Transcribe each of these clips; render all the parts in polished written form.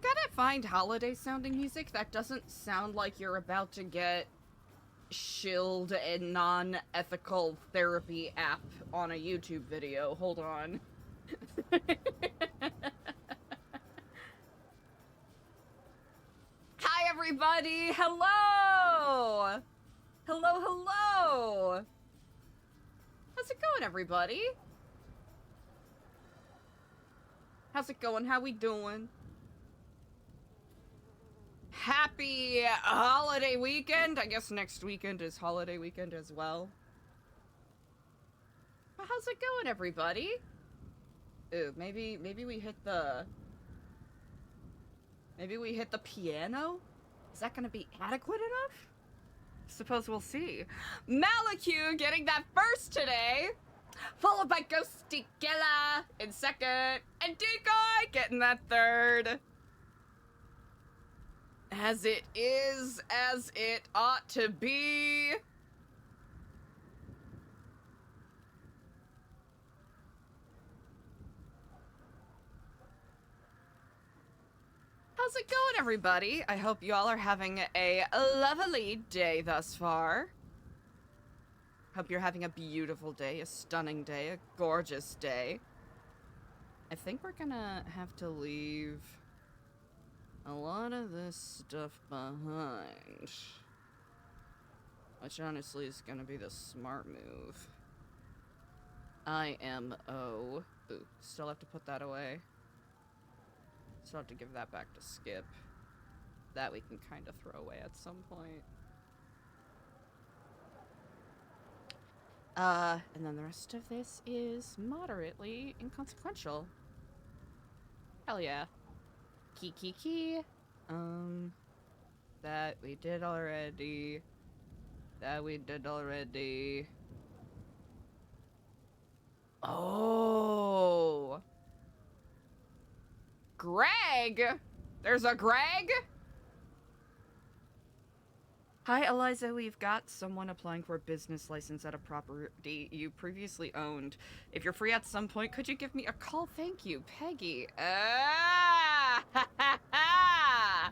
gotta find holiday-sounding music that doesn't sound like you're about to get shilled a non-ethical therapy app on a YouTube video. Hold on. Hi, everybody! Hello! Hello, hello! How's it going, everybody? How's it going? How we doing? Happy holiday weekend! I guess next weekend is holiday weekend as well. How's it going, everybody? Ooh, maybe we hit the... Maybe we hit the piano? Is that gonna be adequate enough? Suppose we'll see. Malacu getting that first today, followed by Ghosty Gilla in second, and Decoy getting that third. As it is, as it ought to be. How's it going, everybody? I hope you all are having a lovely day thus far. Hope you're having a beautiful day, a stunning day, a gorgeous day. I think we're gonna have to leave a lot of this stuff behind. Which honestly is gonna be the smart move. IMO. Ooh, still have to put that away. Still have to give that back to Skip. That we can kind of throw away at some point. And then the rest of this is moderately inconsequential. Hell yeah. Key. That we did already. Oh! Greg! There's a Greg? Hi, Eliza. We've got someone applying for a business license at a property you previously owned. If you're free at some point, could you give me a call? Thank you, Peggy. Ah! Ha ha ha!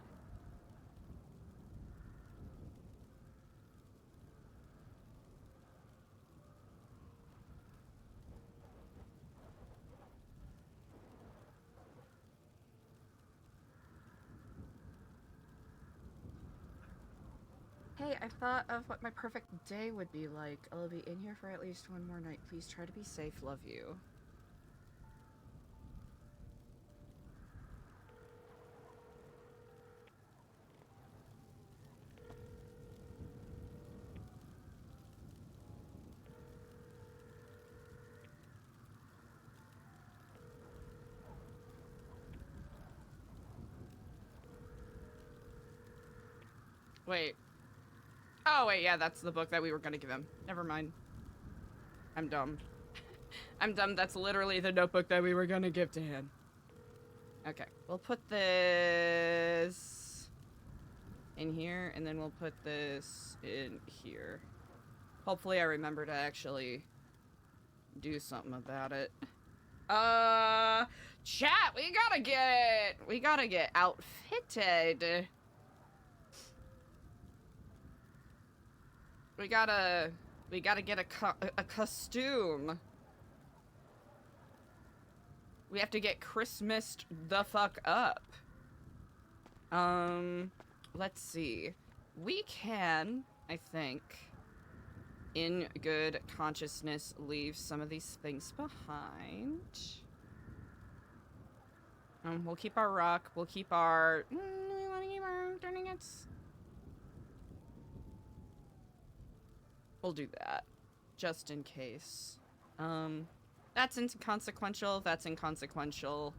Hey, I thought of what my perfect day would be like. I'll be in here for at least one more night. Please try to be safe. Love you. Wait. Oh, wait, yeah, that's the book that we were gonna give him. Never mind. I'm dumb. I'm dumb. That's literally the notebook that we were gonna give to him. Okay, we'll put this in here, and then we'll put this in here. Hopefully I remember to actually do something about it. Chat, we gotta get outfitted. We gotta get a costume. We have to get Christmased the fuck up. Let's see. We can, I think, in good consciousness, leave some of these things behind. We'll keep our rock. We'll keep our... we want to keep our tourniquets. We'll do that, just in case. That's inconsequential. That's inconsequential.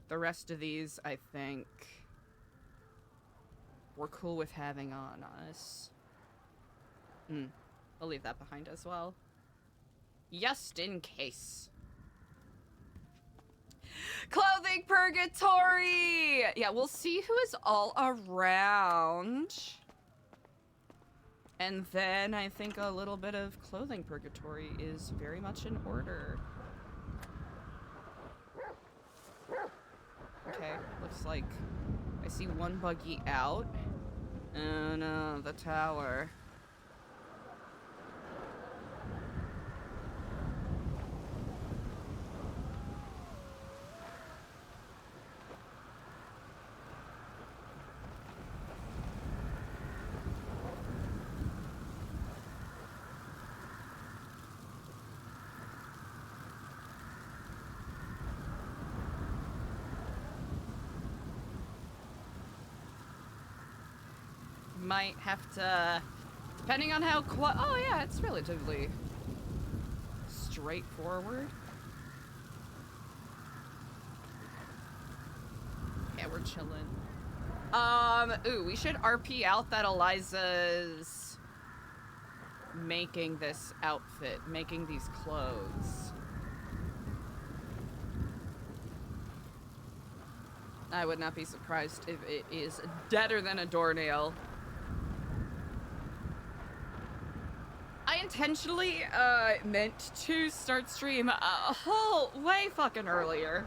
The rest of these, I think, we're cool with having on us. We'll leave that behind as well. Just in case. Clothing purgatory! Yeah, we'll see who is all around. And then I think a little bit of clothing purgatory is very much in order. Okay, looks like I see one buggy out. Oh no, the tower. Might have to, depending on how oh yeah, it's relatively straightforward. Yeah, we're chilling. Ooh, we should RP out that Eliza's making this outfit, making these clothes. I would not be surprised if it is deader than a doornail. I intentionally, meant to start stream a whole way fucking earlier.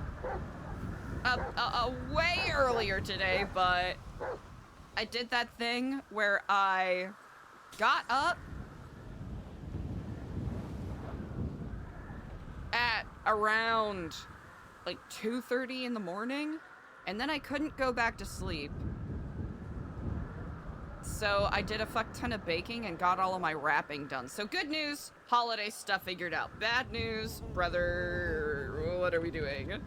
Way earlier today, but I did that thing where I got up at around like 2:30 in the morning, and then I couldn't go back to sleep. So I did a fuck ton of baking and got all of my wrapping done. So good news, holiday stuff figured out. Bad news, brother, what are we doing?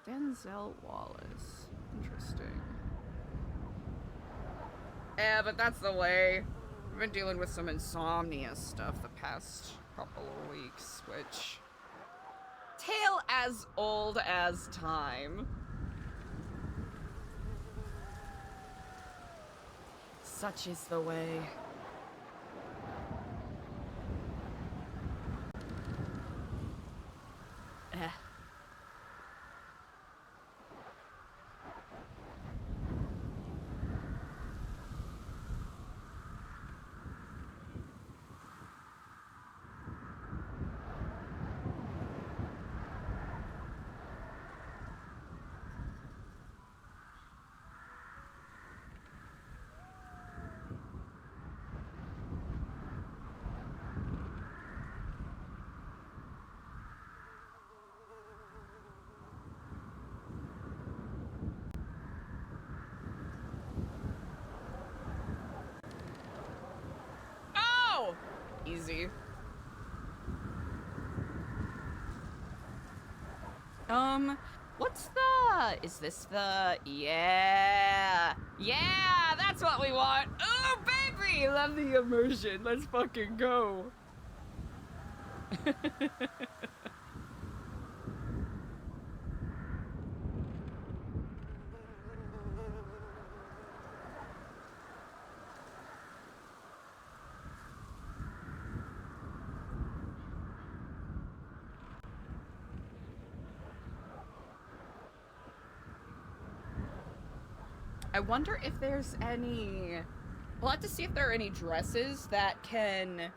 Denzel Wallace. Interesting. Yeah, but that's the way. I've been dealing with some insomnia stuff the past couple of weeks, which... tale as old as time. Such is the way. Eh. Oh! Easy. What's the... is this the... yeah! Yeah! That's what we want! Oh, baby! Love the immersion. Let's fucking go. I wonder if there's any... we'll have to see if there are any dresses that can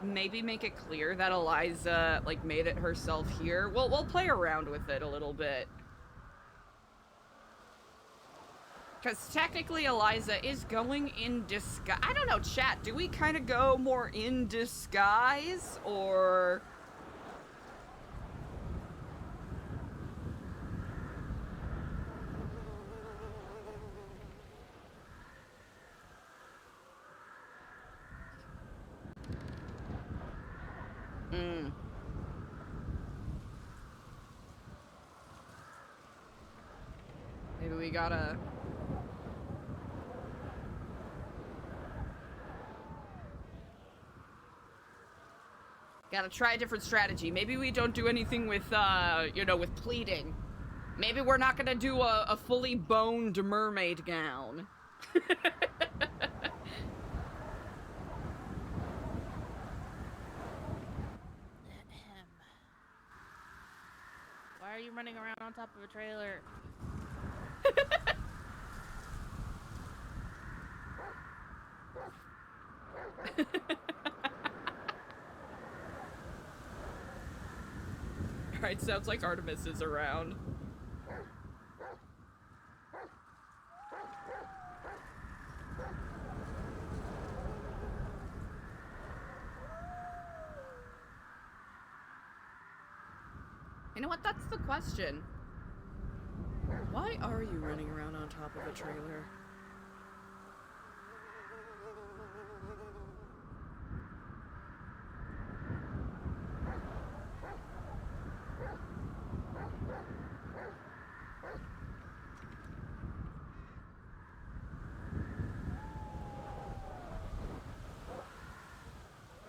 maybe make it clear that Eliza, like, made it herself here. We'll play around with it a little bit. Because technically Eliza is going in disguise. I don't know, chat, do we kind of go more in disguise, or... maybe we gotta... gotta try a different strategy. Maybe we don't do anything with, you know, with pleating. Maybe we're not gonna do a fully boned mermaid gown. Why are you running around on top of a trailer? Alright, sounds like Artemis is around. You know what? That's the question. Why are you running around on top of a trailer?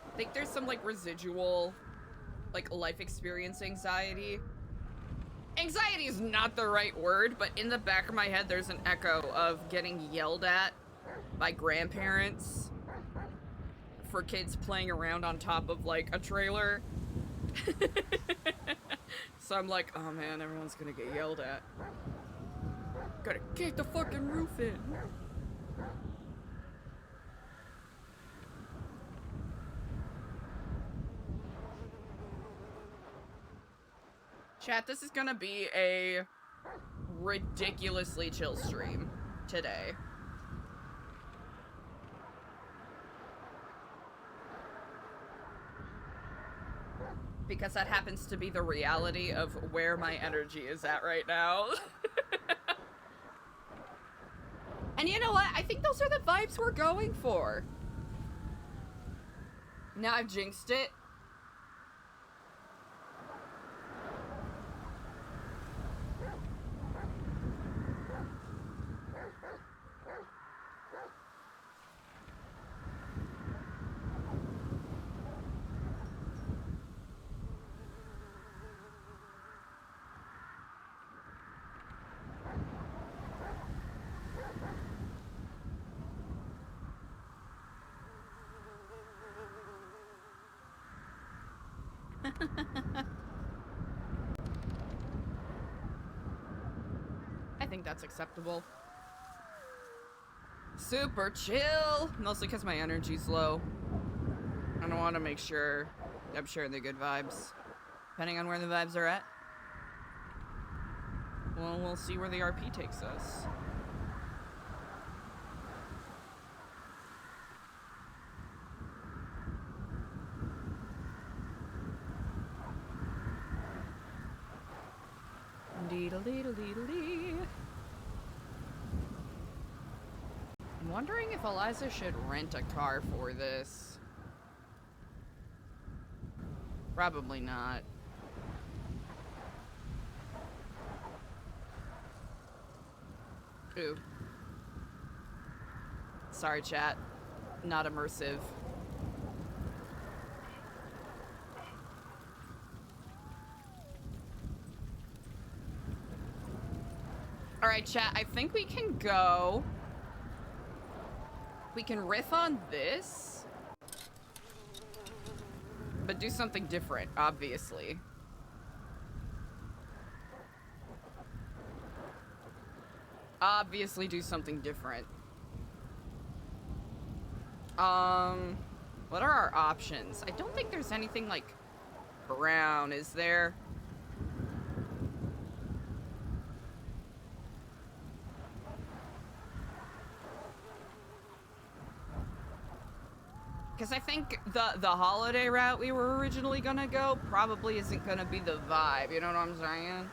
I think there's some, like, residual, like, life experience anxiety. Anxiety is not the right word, but in the back of my head, there's an echo of getting yelled at by grandparents for kids playing around on top of, like, a trailer. So I'm like, oh man, everyone's gonna get yelled at. Gotta kick the fucking roof in. Chat, this is gonna be a ridiculously chill stream today. Because that happens to be the reality of where my energy is at right now. And you know what? I think those are the vibes we're going for. Now I've jinxed it. I think that's acceptable. Super chill! Mostly because my energy's low. I don't want to make sure I'm sharing the good vibes. Depending on where the vibes are at. Well, we'll see where the RP takes us. Deedle-deedle-deedle-dee. I'm wondering if Eliza should rent a car for this. Probably not. Ooh. Sorry, chat. Not immersive. Alright, chat, I think we can go. We can riff on this. But do something different, obviously. Obviously do something different. What are our options? I don't think there's anything, like, brown, is there? Because I think the holiday route we were originally gonna go probably isn't gonna be the vibe, you know what I'm saying?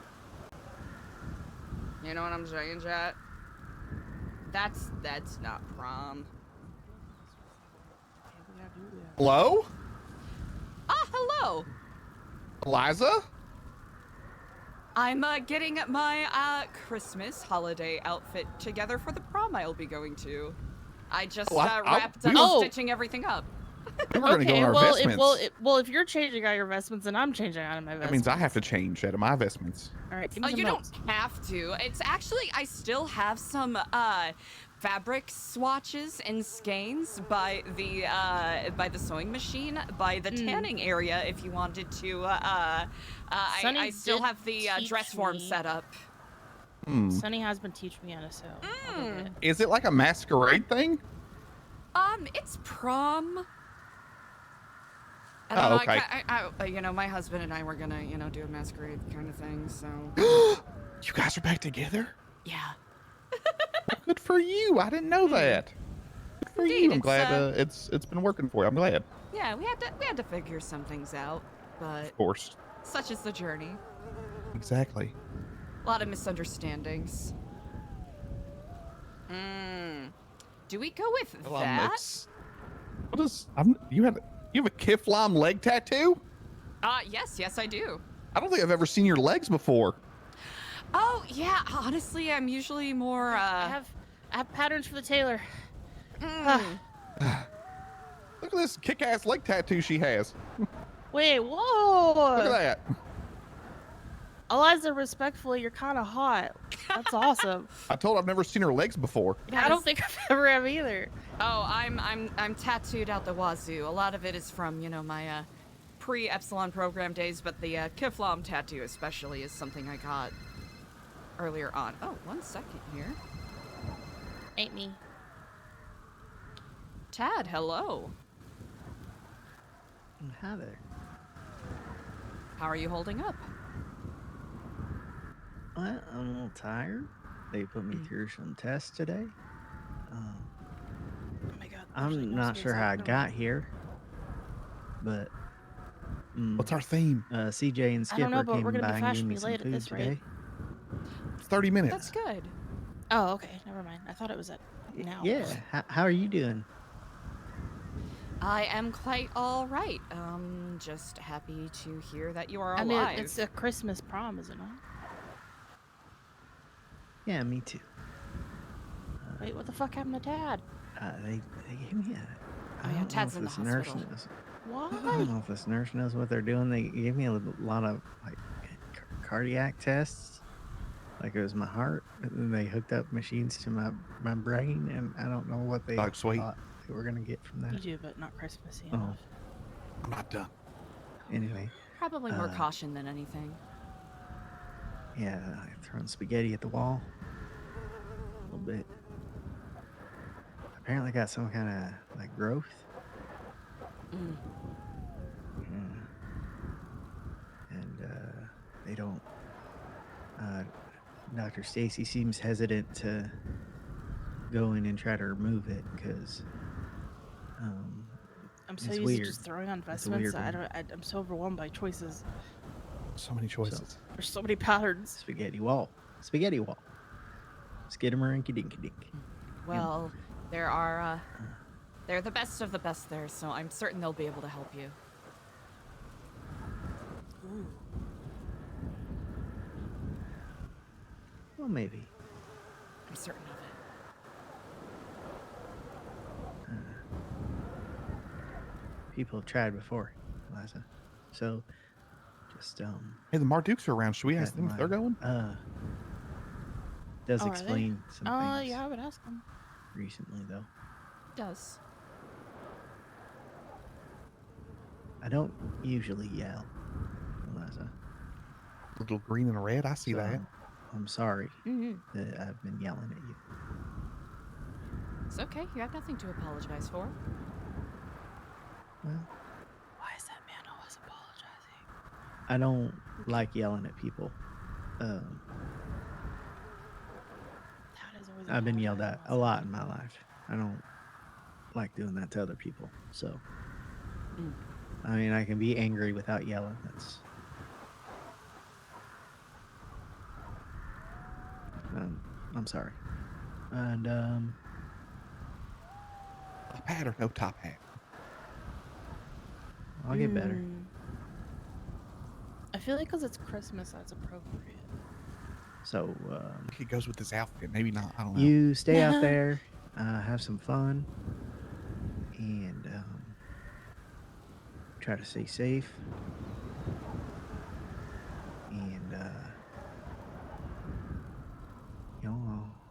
You know what I'm saying, chat? That's not prom. Hello? Ah, hello! Eliza? I'm getting my Christmas holiday outfit together for the prom I'll be going to. I just wrapped up stitching everything up. We were gonna go in our vestments. Well, if you're changing out your vestments, then I'm changing out of my vestments. That means I have to change out of my vestments. All right, give me some you notes. don't have to. It's actually, I still have some fabric swatches and skeins by the sewing machine, by the tanning area if you wanted to. I still have the dress form set up. Sunny has been teaching me how to sew. Is it like a masquerade thing? It's prom. I don't know. okay. You know, my husband and I were gonna, you know, do a masquerade kind of thing. So. You guys are back together? Yeah. Well, good for you. I didn't know that. Good for Indeed, you. I'm glad it's been working for you. I'm glad. Yeah, we had to figure some things out, but Of course. such is the journey. Exactly. A lot of misunderstandings. Do we go with that? What is? You have a Kiflam leg tattoo? Yes, I do. I don't think I've ever seen your legs before. Oh yeah, honestly, I'm usually more. I have patterns for the tailor. Look at this kick-ass leg tattoo she has. Wait, whoa! Look at that. Eliza, respectfully, you're kind of hot. That's awesome. I told I've never seen her legs before. I don't think I've ever have either. Oh, I'm tattooed out the wazoo. A lot of it is from, you know, my pre-Epsilon program days, but the Kiflam tattoo especially is something I got earlier on. Oh, 1 second here. Ain't me. Tad, hello. Hi there. How are you holding up? Well, I'm a little tired. They put me through some tests today. Oh my god. I'm not sure how I got here, but What's our theme? CJ and I don't know, Skipper but we're came gonna by be and gave me fashionably some late at food this rate. today. It's 30 minutes. That's good. Oh, okay. Never mind. I thought it was at now. Yeah. How are you doing? I am quite all right. Just happy to hear that you are I alive. mean, it's a Christmas prom, is it not? Yeah, me too. Wait, what the fuck happened to Tad? They gave me a. Oh, yeah, Tad's in the hospital. Why? I don't know if this nurse knows what they're doing. They gave me a lot of like cardiac tests, like it was my heart, and then they hooked up machines to my brain, and I don't know what they Dog sweet. thought they were gonna get from that. You do, but not Christmassy Oh. enough. I'm not done. Anyway, Probably more caution than anything. yeah, I throwing spaghetti at the wall a little bit. Apparently, got some kind of like growth. And they don't. Dr. Stacy seems hesitant to go in and try to remove it because I'm so it's used weird. to just throwing on It's a weird vestments. one. I'm so overwhelmed by choices. So many choices. There's so many patterns. Spaghetti wall. Skidamar and dinky dink. Well, they're the best of the best there, so I'm certain they'll be able to help you. Ooh. Well, maybe. I'm certain of it. People have tried before, Eliza. So, just Hey, the Mardukes are around. Should we ask them if they're going? Does Oh, are explain some things Yeah, I would ask them. recently though. Does. I don't usually yell, Eliza. Little green and red. I see So, that. I'm sorry Mm-hmm. that I've been yelling at you. It's okay. You have nothing to apologize for. Well, Why is that man always apologizing? I don't like yelling at people. That is always I've been yelled at apologizing. a lot in my life. I don't like doing that to other people. So, I mean, I can be angry without yelling. I'm sorry. And Top hat or no top hat? I'll get better. I feel like because it's Christmas, that's appropriate. So I think it goes with this outfit. Maybe not. I don't know. you stay out there, have some fun, and try to stay safe. And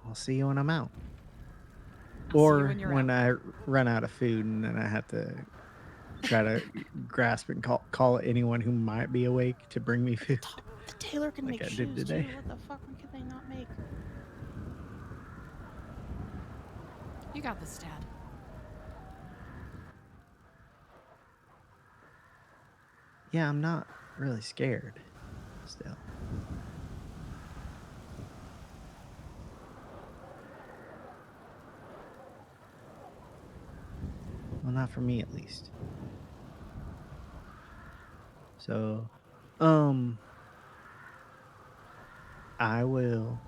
I'll see you when I'm out. I'll see you Or when you're when out. I run out of food and then I have to try to grasp and call anyone who might be awake to bring me food. The tailor can Like make I did shoes today. too. What the fuck can they not make? You got this, Dad. Yeah, I'm not really scared still. Well, not for me at least. So, I will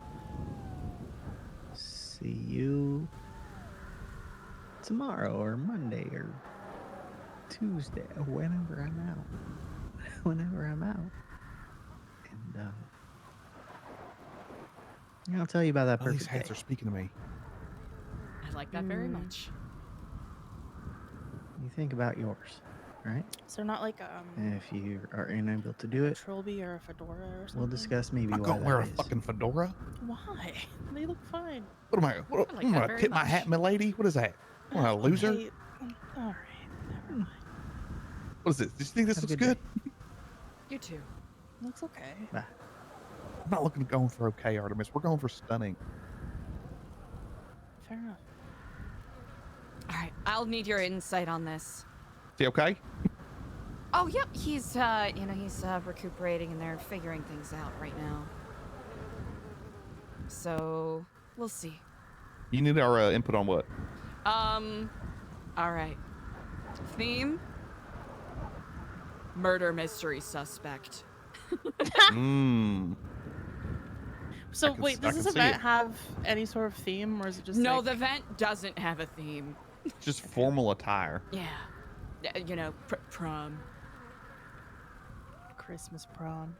see you tomorrow or Monday or Tuesday or whenever I'm out. Whenever I'm out. And yeah, I'll tell you about that Oh, these perfect hats day. are speaking to me. I like that very much. You think about yours, right? Is there not like And if you are unable to like do a it, trilby or a fedora or something? we'll discuss I'm maybe not why gonna wear that a is. fucking fedora. Why? They look fine. What am I? What, I like am I that gonna very tip my much. hat, milady? What is that? What, a loser? Okay. All right. Never mind. What is this? Do you think this Have a looks good good? day. You too. Looks okay. Bye. I'm not looking going for okay, Artemis. We're going for stunning. Fair enough. All right, I'll need your insight on this. Is he okay? Oh, yep, he's recuperating and they're figuring things out right now. So, we'll see. You need our input on what? All right. Theme? Murder mystery suspect. Mmm. So can wait, I does can this see event it. have any sort of theme, or is it just No, like... the event doesn't have a theme. Just formal attire. Yeah. You know, prom. Christmas prom?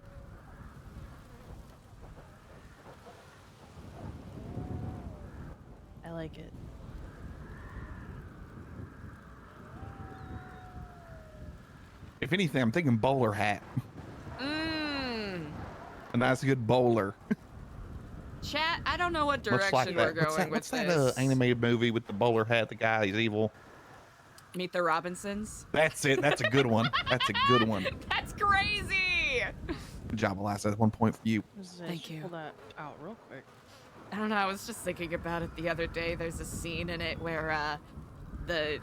I like it. If anything, I'm thinking bowler hat. Mmm. A nice good bowler. Chat, I don't know what Much direction like we're that. going What's with that this. animated movie with the bowler hat? The guy, he's evil. Meet the Robinsons. That's it. That's a good one. That's a good one. That's crazy! Good job, Eliza. 1 point for you. Thank you. Pull that out real quick. I don't know, I was just thinking about it the other day. There's a scene in it where the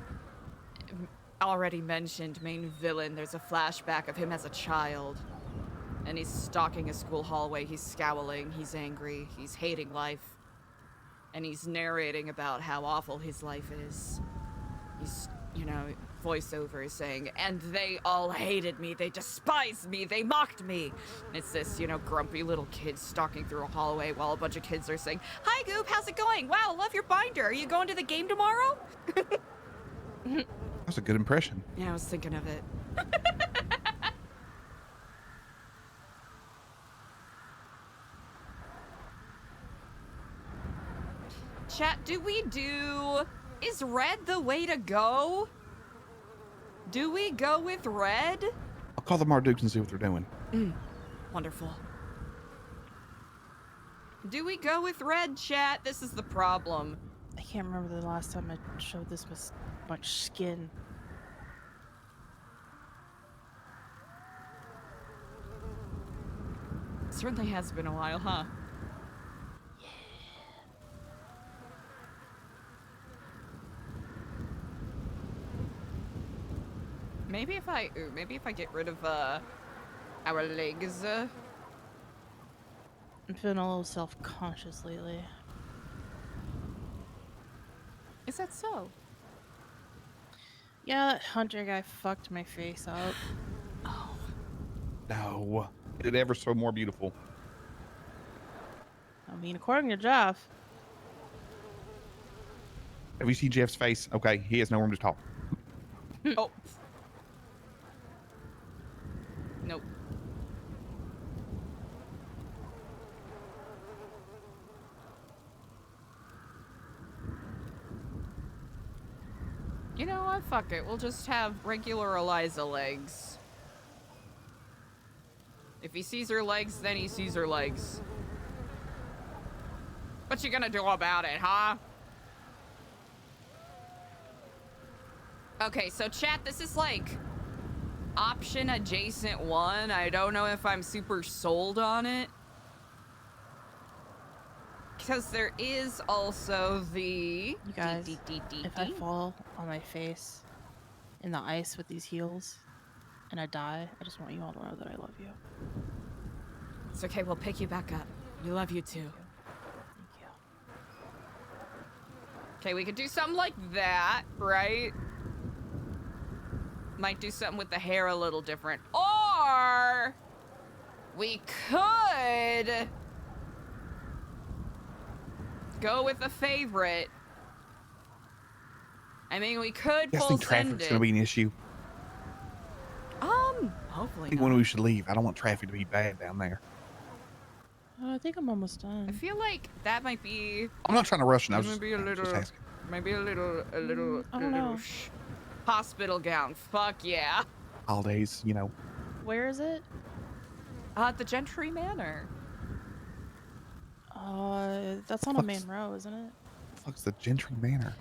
already mentioned main villain, there's a flashback of him as a child. And he's stalking a school hallway. He's scowling. He's angry. He's hating life. And he's narrating about how awful his life is. He's, you know, voiceover is saying, and they all hated me. They despised me. They mocked me. And it's this, you know, grumpy little kid stalking through a hallway while a bunch of kids are saying, "Hi, Goop. How's it going? Wow, love your binder. Are you going to the game tomorrow?" That's a good impression. Yeah, I was thinking of it. Chat, is red the way to go? Do we go with red? I'll call the Mardukes and see what they're doing. Wonderful. Do we go with red, chat? This is the problem. I can't remember the last time I showed this much skin. Certainly has been a while, huh? Maybe if I get rid of our legs. I'm feeling a little self-conscious lately. Is that so? Yeah, that hunter guy fucked my face up. Oh. No. It ever so more beautiful. I mean, according to Jeff. Have you seen Jeff's face? Okay, he has no room to talk. Oh. Nope. You know what? Fuck it. We'll just have regular Eliza legs. If he sees her legs, then he sees her legs. What you gonna do about it, huh? Okay, so chat, this is like option adjacent one. I don't know if I'm super sold on it. Because there is also the... You guys, if I fall on my face in the ice with these heels, and I die, I just want you all to know that I love you. It's okay, we'll pick you back up. We love you too. Thank you. Okay, we could do something like that, right? Might do something with the hair a little different. Or we could go with a favorite. I mean, we could I full think send traffic's it. gonna be an issue. Hopefully I think not. when we should leave. I don't want traffic to be bad down there. I think I'm almost I done. feel like that might be I'm not trying to rush, and I was maybe a just little, asking. maybe a little I don't know. hospital gown. Fuck yeah. Holidays, you know. Where is it? The Gentry Manor. That's on a main row, isn't it? Fuck's the Gentry Manor?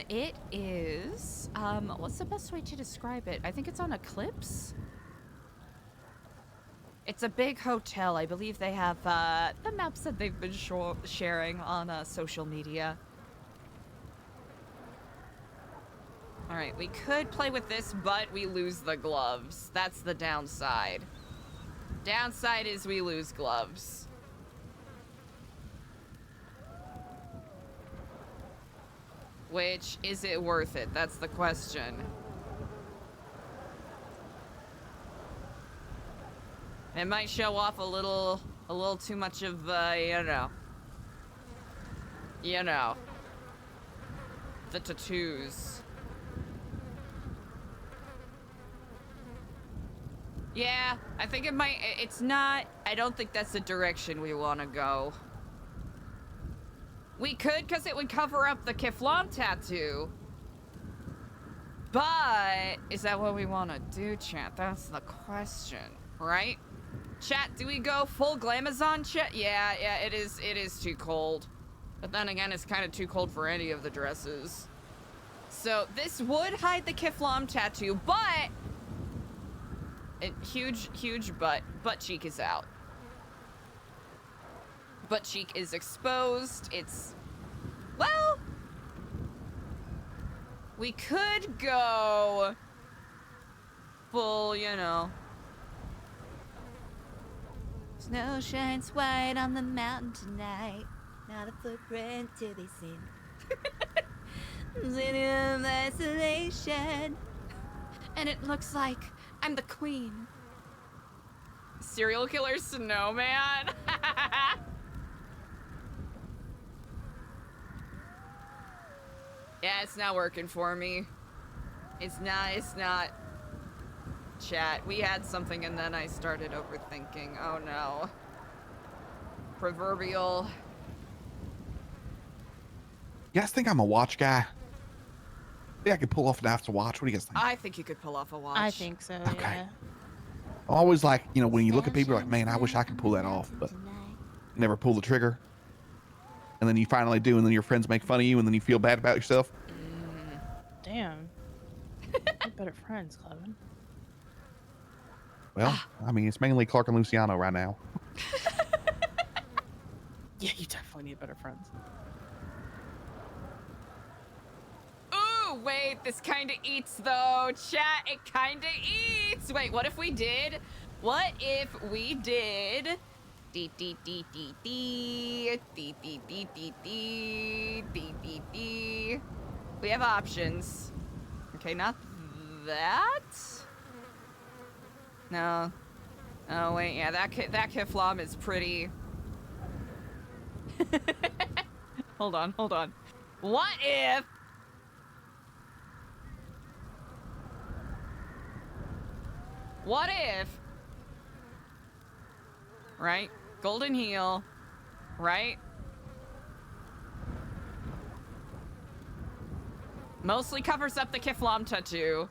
It is, what's the best way to describe it? I think it's on Eclipse. It's a big hotel. I believe they have, the maps that they've been sharing on, social media. Alright, we could play with this, but we lose the gloves. That's the downside. Downside is we lose gloves. Which, is it worth it? That's the question. It might show off a little too much of, you know, the tattoos. Yeah, I think it might, it's not, I don't think that's the direction we want to go. We could, because it would cover up the Kiflam tattoo. But, is that what we want to do, chat? That's the question, right? Chat, do we go full glamazon, chat? Yeah, it is too cold. But then again, it's kind of too cold for any of the dresses. So, this would hide the Kiflam tattoo, but... huge butt cheek is out. Butt cheek is exposed. It's, well, we could go full, you know. Snow shines white on the mountain tonight. Not a footprint to be seen. City of isolation. And it looks like I'm the queen. Serial killer snowman. Yeah, it's not working for me. It's not. Chat, we had something and then I started overthinking. Oh no. Proverbial. You guys think I'm a watch guy? I think I could pull off an after watch. What do you guys think? I think you could pull off a watch. I think so, Okay. yeah. I'm always like, you know, when you look at people, you're like, man, I wish I could pull that off, but never pull the trigger. And then you finally do, and then your friends make fun of you, and then you feel bad about yourself. Damn. We're better friends, Clevin. Well, I mean, it's mainly Clark and Luciano right now. Yeah, you definitely need better friends. Ooh, wait, this kinda eats though. Chat, it kinda eats. Wait, what if we did? What if we did? Dee dee dee dee dee dee dee dee dee dee dee dee dee. We have options. Okay, not that. No. Oh wait, yeah, that Kiflam is pretty. Hold on. What if? What if? Right? Golden heel. Right? Mostly covers up the Kiflam tattoo.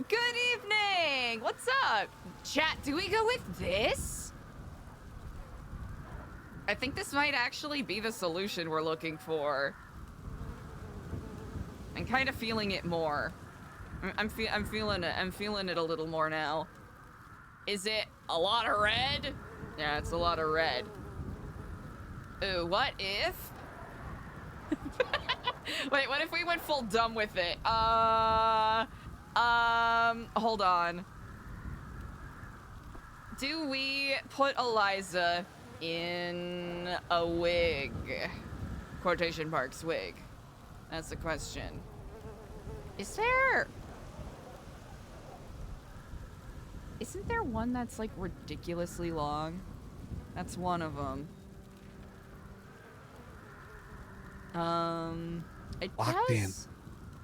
Good evening! What's up? Chat, do we go with this? I think this might actually be the solution we're looking for. I'm kind of feeling it more. I'm feeling it. I'm feeling it a little more now. Is it a lot of red? Yeah, it's a lot of red. Ooh, what if? Wait, what if we went full dumb with it? Hold on. Do we put Eliza in a wig? Quotation marks wig. That's the question. Is there... Isn't there one that's like ridiculously long? That's one of them. It Locked in. does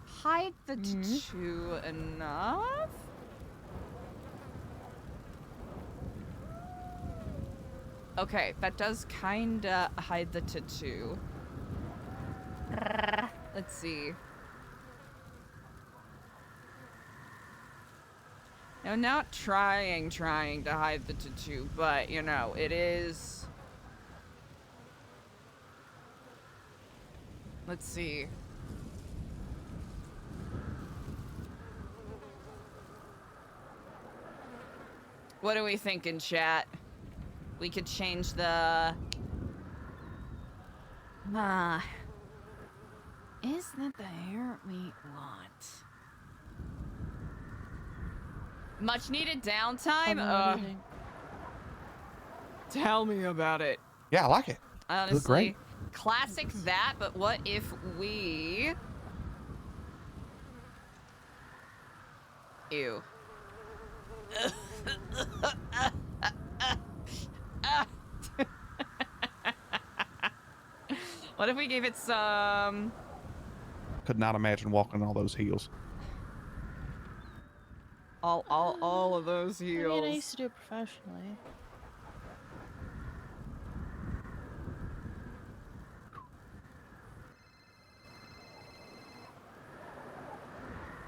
hide the tattoo enough. Okay, that does kinda hide the tattoo. Let's see. No, not trying to hide the tattoo, but, you know, it is... Let's see. What are we thinking, chat? We could change the... Is that the hair we want? Much needed downtime? Tell me about it. Yeah, I like it. Honestly, Look great. Classic that, but what if we... Ew. What if we gave it some... Could not imagine walking all those heels. All of those heels. I mean, I used to do it professionally.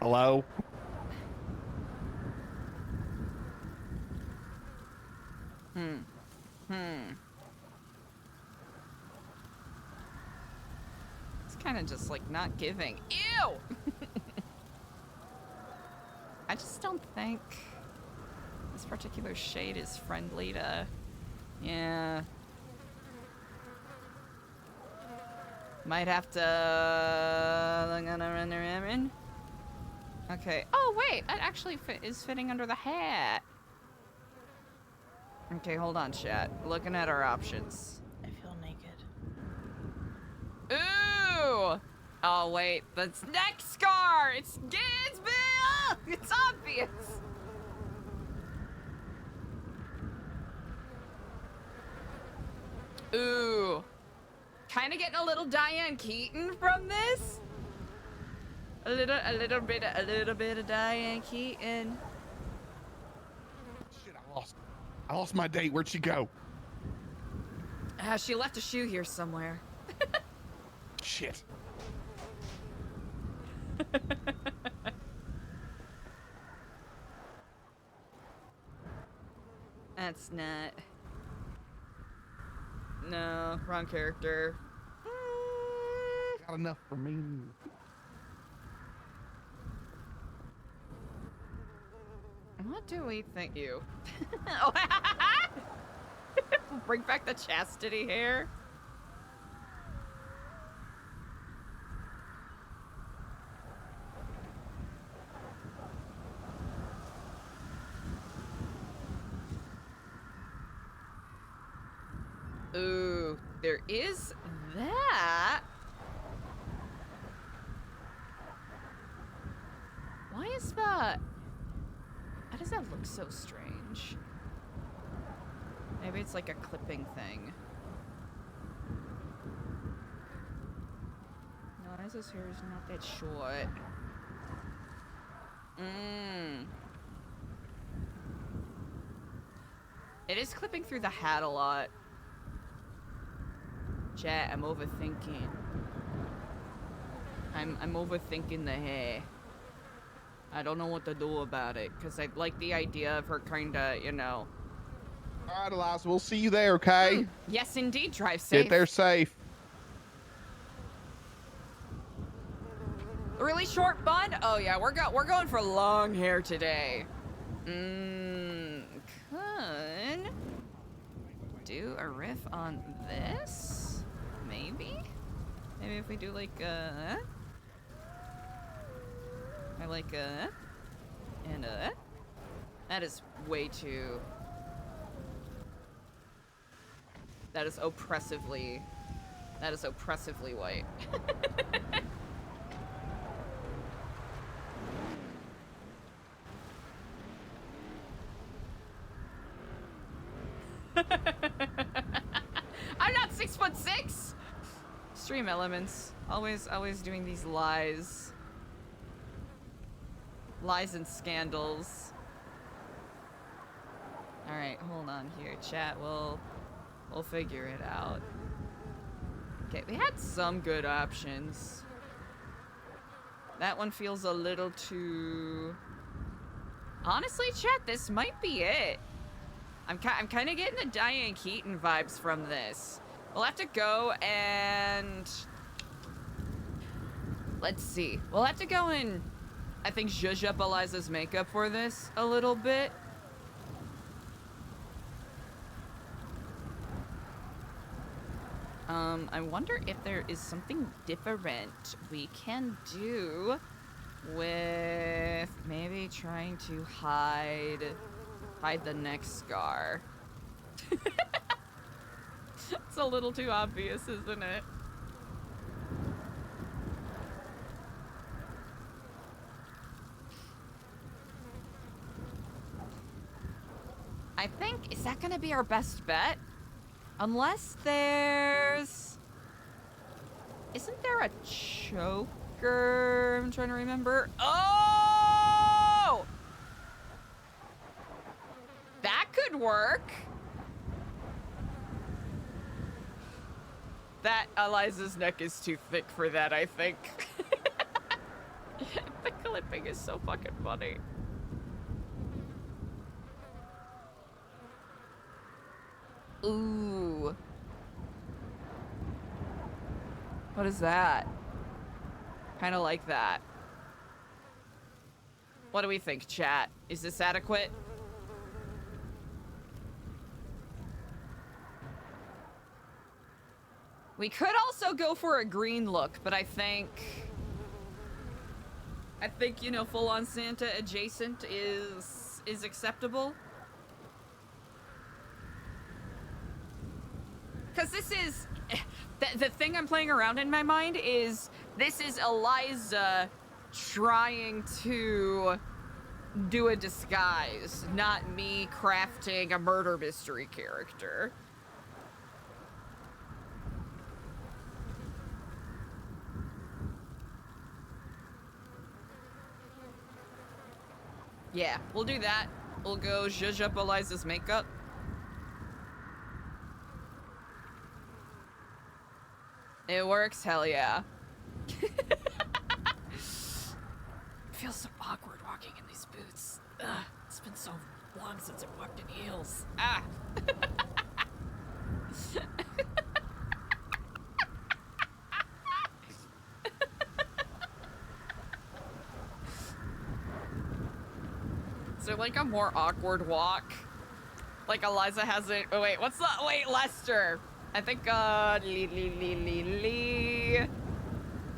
Hello? It's kind of just like not giving. Ew! I just don't think this particular shade is friendly to... Yeah. Might have to... Okay. Oh, wait. That actually is fitting under the hat. Okay, hold on, chat. Looking at our options. I feel naked. Ooh! Oh, wait. That's neck scar! It's obvious! Ooh. Kind of getting a little Diane Keaton from this. A little bit of Diane Keaton. Shit, I lost my date. Where'd she go? She left a shoe here somewhere. Shit. That's not... No, wrong character. Got enough for me. What do we think? You. Bring back the chastity hair. Ooh, there is that. Why is that? How does that look so strange? Maybe it's like a clipping thing. No, Eliza's hair is not that short. It is clipping through the hat a lot. Chat, I'm overthinking. I'm overthinking the hair. I don't know what to do about it, because I like the idea of her kinda, you know. All right, Eliza, we'll see you there, okay? Yes, indeed. Drive safe. Get there safe. Really short bun? Oh yeah, we're going for long hair today. Could do a riff on this. maybe? Maybe if we do like I like and that is way too. That is oppressively white. I'm not 6'6". Stream elements. Always doing these lies. Lies and scandals. Alright, hold on here, chat. We'll figure it out. Okay, we had some good options. That one feels a little too... Honestly, chat, this might be it. I'm kind of getting the Diane Keaton vibes from this. We'll have to go and... Let's see. We'll have to go and, I think, zhuzh up Eliza's makeup for this a little bit. I wonder if there is something different we can do with maybe trying to hide the neck scar. It's a little too obvious, isn't it? I think, is that gonna be our best bet? Unless there's... Isn't there a choker? I'm trying to remember. Oh! That could work. That Eliza's neck is too thick for that, I think. The clipping is so fucking funny. Ooh. What is that? Kind of like that. What do we think, chat? Is this adequate? We could also go for a green look, but I think, you know, full-on Santa adjacent is acceptable. Because this is... The thing I'm playing around in my mind is this is Eliza trying to do a disguise, not me crafting a murder mystery character. Yeah, we'll do that. We'll go zhuzh up Eliza's makeup. It works, hell yeah. Feels so awkward walking in these boots. Ugh, it's been so long since I've walked in heels. Ah! Is there like a more awkward walk? Like Eliza hasn't... Oh wait, what's the... Wait, Lester! I think,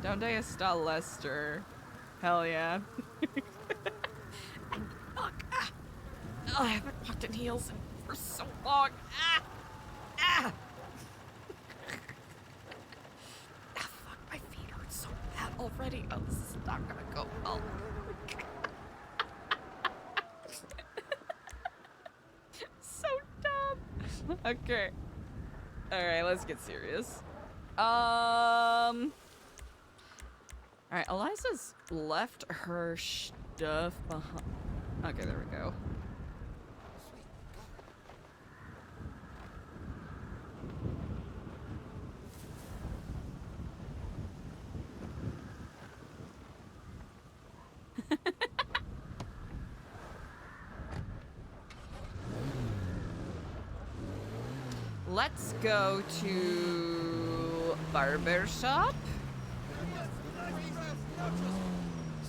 Donde está Lester? Hell yeah. Fuck. Ah. Oh, I haven't walked in heels for so long. Ah. Ah. Ah, fuck, my feet hurt so bad already. Oh, this is not gonna go well. So dumb. Okay. Alright, let's get serious. Alright, Eliza's left her stuff behind. Okay, there we go. Let's go to barber shop.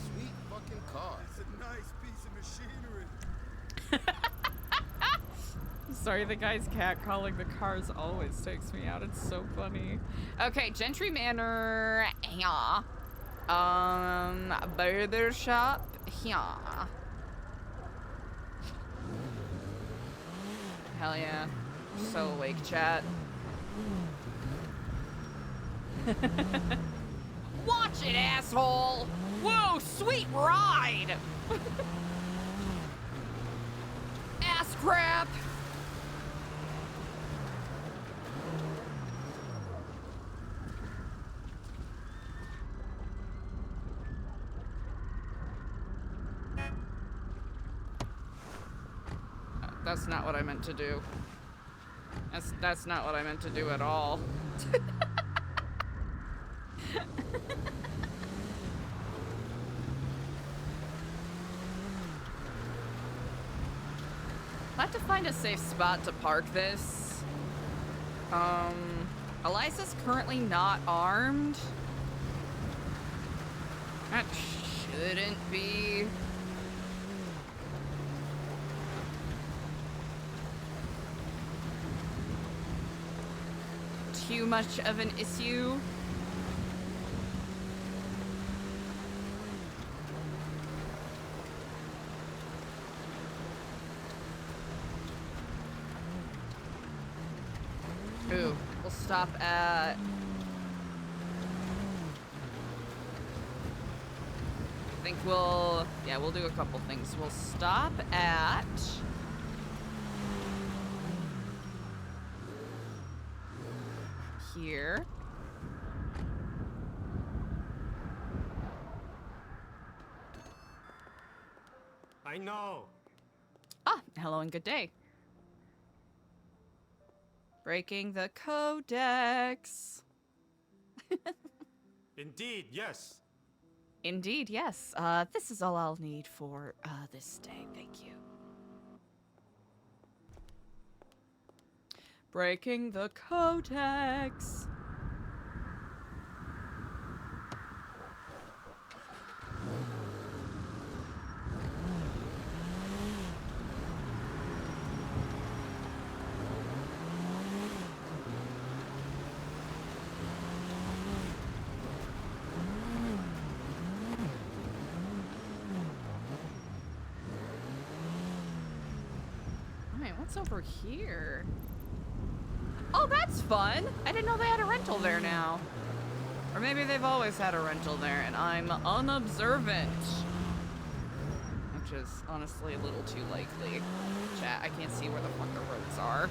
Sweet fucking car. It's a nice piece of machinery. Sorry, the guy's cat calling the cars always takes me out. It's so funny. Okay, Gentry Manor. Yeah. Barber shop. Yeah. Hell yeah. So awake, chat. Watch it, asshole! Whoa, sweet ride! Ass crap! That's not what I meant to do. That's not what I meant to do at all. I'll have to find a safe spot to park this. Eliza's currently not armed. That shouldn't be too much of an issue. Ooh, we'll stop at... I think we'll do a couple things. We'll stop at... here. I know. Ah, hello and good day. Breaking the codex. Indeed, yes. Indeed, yes. This is all I'll need for this day. Thank you. Breaking the codex. Alright, what's over here? Oh, that's fun! I didn't know they had a rental there now. Or maybe they've always had a rental there and I'm unobservant. Which is honestly a little too likely. Chat, I can't see where the fuck the roads are.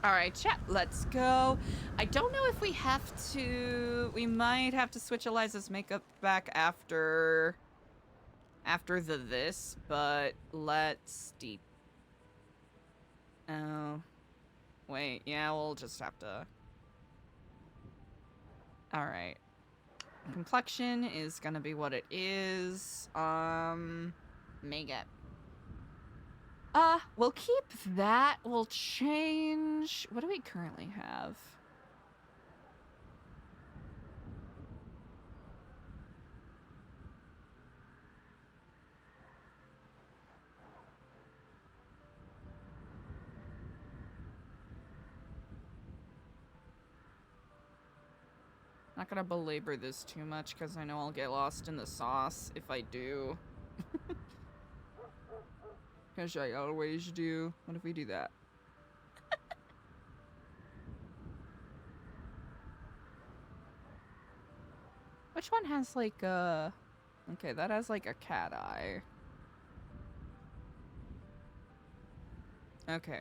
All right, chat, let's go. I don't know if we have to... We might have to switch Eliza's makeup back after this, but let's deep. Oh. Wait, yeah, we'll just have to... All right. Complexion is gonna be what it is. Makeup. We'll keep that. We'll change... What do we currently have? Not gonna belabor this too much because I know I'll get lost in the sauce if I do. Because I always do. What if we do that? Which one has like a... Okay, that has like a cat eye. Okay.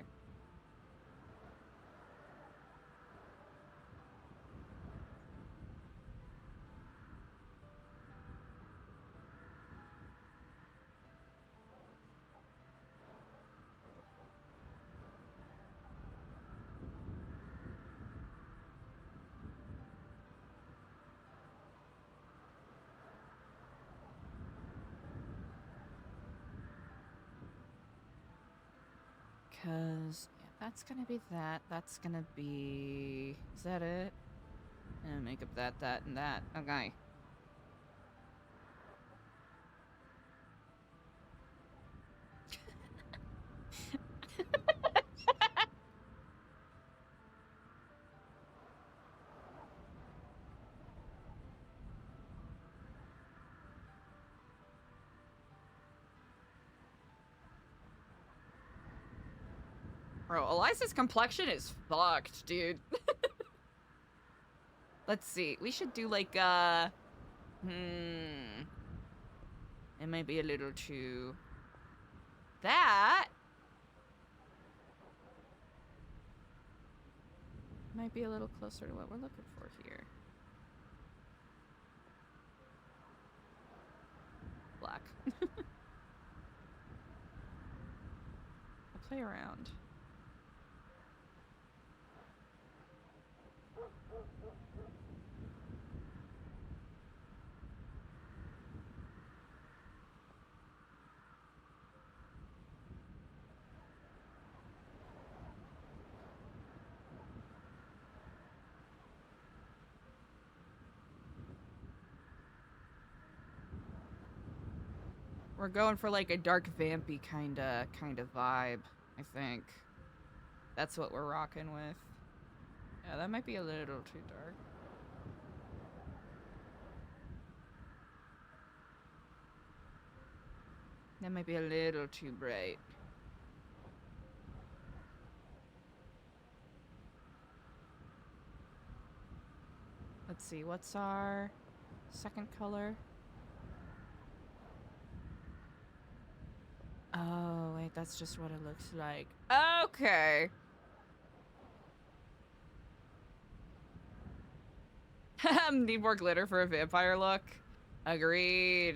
Because yeah, that's gonna be that. That's gonna be... Is that it? And make up that, that, and that. Okay. Bro, Eliza's complexion is fucked, dude. Let's see. We should do like, It might be a little too... That... might be a little closer to what we're looking for here. Black. I'll play around. We're going for like a dark vampy kind of vibe, I think. That's what we're rocking with. Yeah, that might be a little too dark. That might be a little too bright. Let's see, what's our second color? Oh, wait, that's just what it looks like. Okay. Need more glitter for a vampire look. Agreed.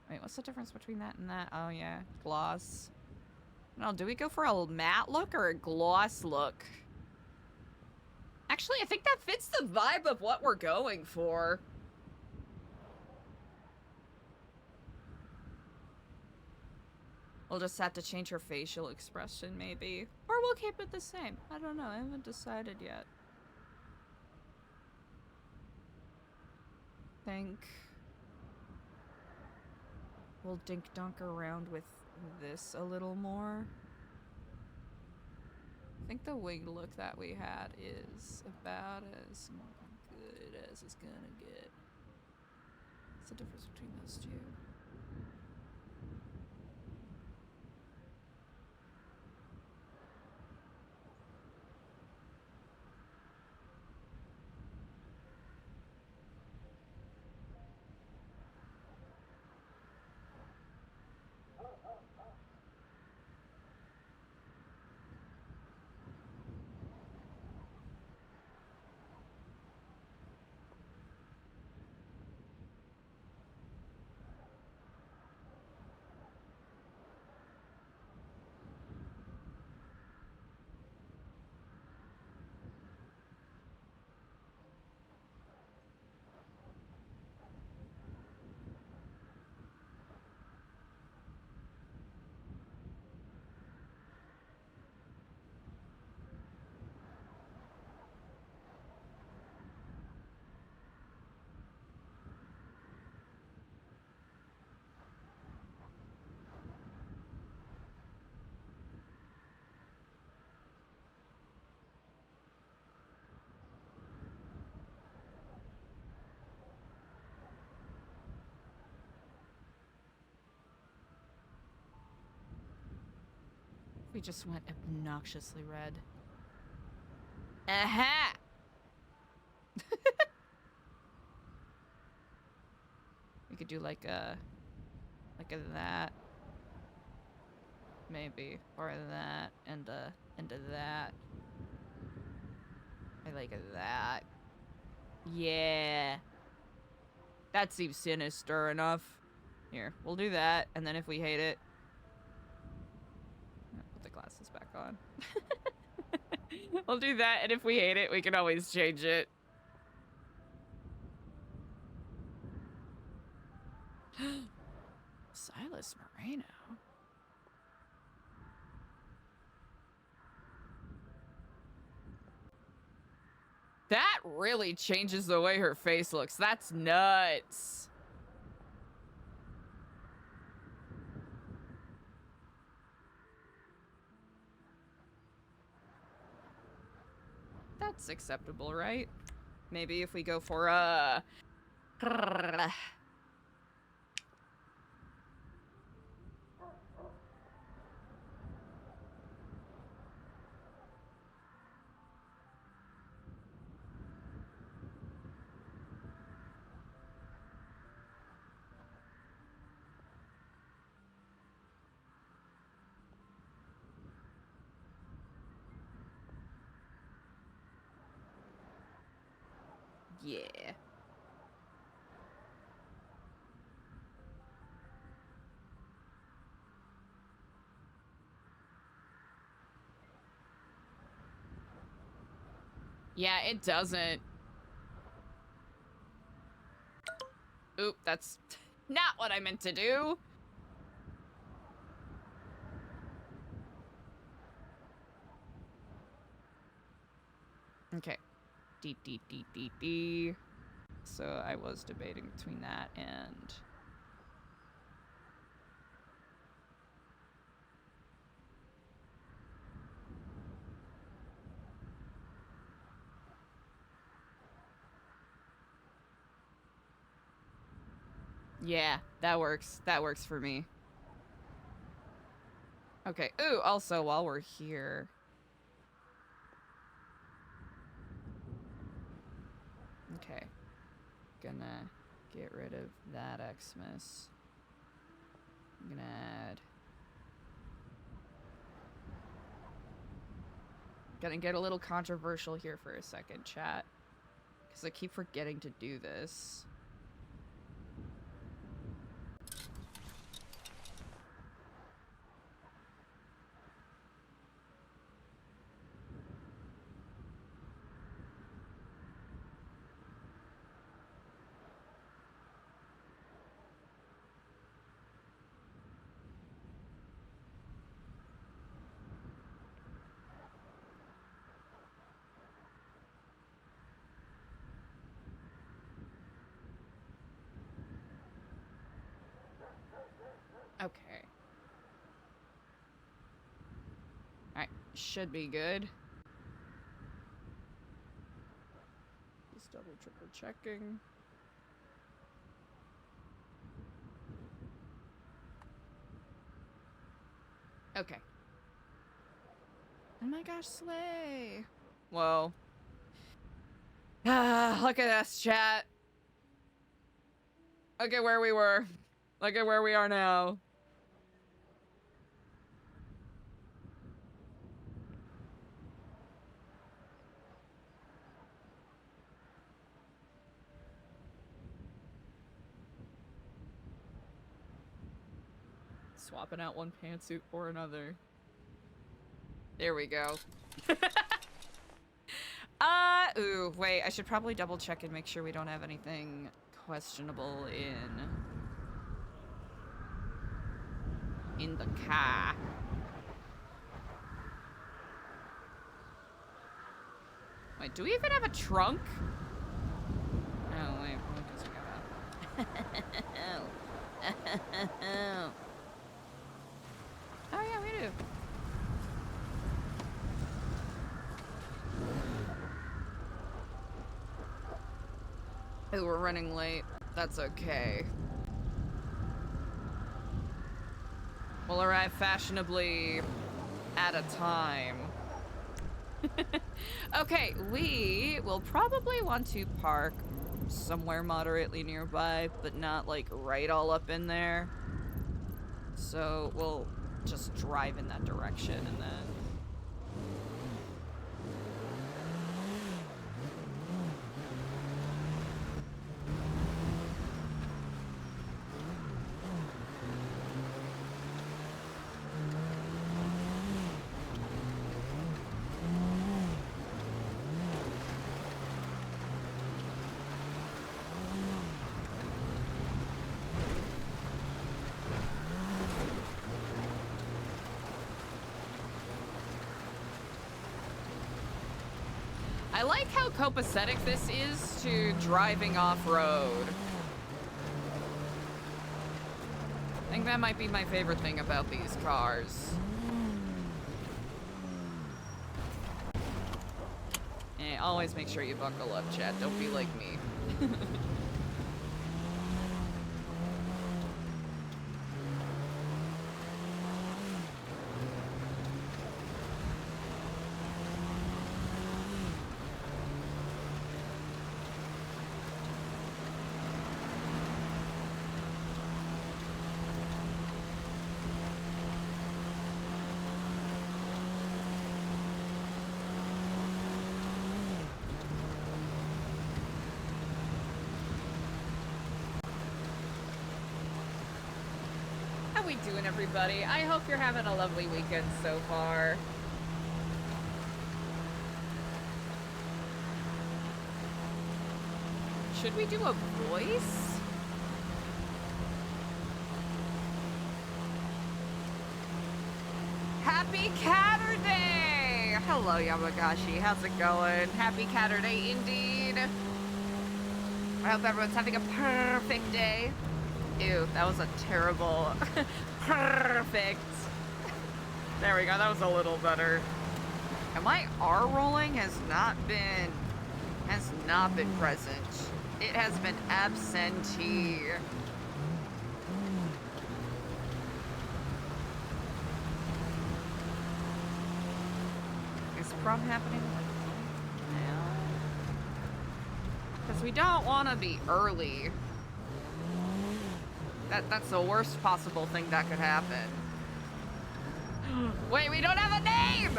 Wait, what's the difference between that and that? Oh, yeah. Gloss. No, do we go for a matte look or a gloss look? Actually, I think that fits the vibe of what we're going for. We'll just have to change her facial expression, maybe. Or we'll keep it the same. I don't know. I haven't decided yet. Think we'll dink-dunk around with this a little more. I think the wig look that we had is about as good as it's gonna get. What's the difference between those two? We just went obnoxiously red. Aha! We could do like a that. Maybe. Or that and that. I like that. Yeah. That seems sinister enough. Here, we'll do that, and then if we hate it, put the glasses back on. We'll do that, and if we hate it, we can always change it. Silas Moreno. That really changes the way her face looks. That's nuts. That's acceptable, right? Maybe if we go for a... Yeah. Yeah, it doesn't. Oop, that's not what I meant to do. Okay. D. So I was debating between that and... Yeah, that works. That works for me. Okay. Ooh, also, while we're here... Okay. Gonna get rid of that Xmas. I'm gonna add... Gonna get a little controversial here for a second, chat. Because I keep forgetting to do this. Okay. Alright, should be good. Just double, triple checking. Okay. Oh my gosh, slay! Whoa. Ah, look at us, chat. Look at where we were. Look at where we are now. Swapping out one pantsuit for another. There we go. Ooh, wait, I should probably double check and make sure we don't have anything questionable in the car. Wait, do we even have a trunk? Oh, wait, what does we got? Oh, yeah, we do. Oh, we're running late. That's okay. We'll arrive fashionably at a time. Okay, we will probably want to park somewhere moderately nearby, but not like right all up in there. So we'll just drive in that direction and then... like how copacetic this is to driving off-road. I think that might be my favorite thing about these cars. Always make sure you buckle up, chat. Don't be like me. How we doing, everybody? I hope you're having a lovely weekend so far. Should we do a voice? Happy Catterday! Hello, Yamagashi. How's it going? Happy Catterday indeed. I hope everyone's having a perfect day. Ew, that was a terrible... Perfect. There we go, that was a little better. And my R rolling has not been present. It has been absentee. Is prom happening now? Because we don't want to be early. That's the worst possible thing that could happen. Wait, we don't have a name!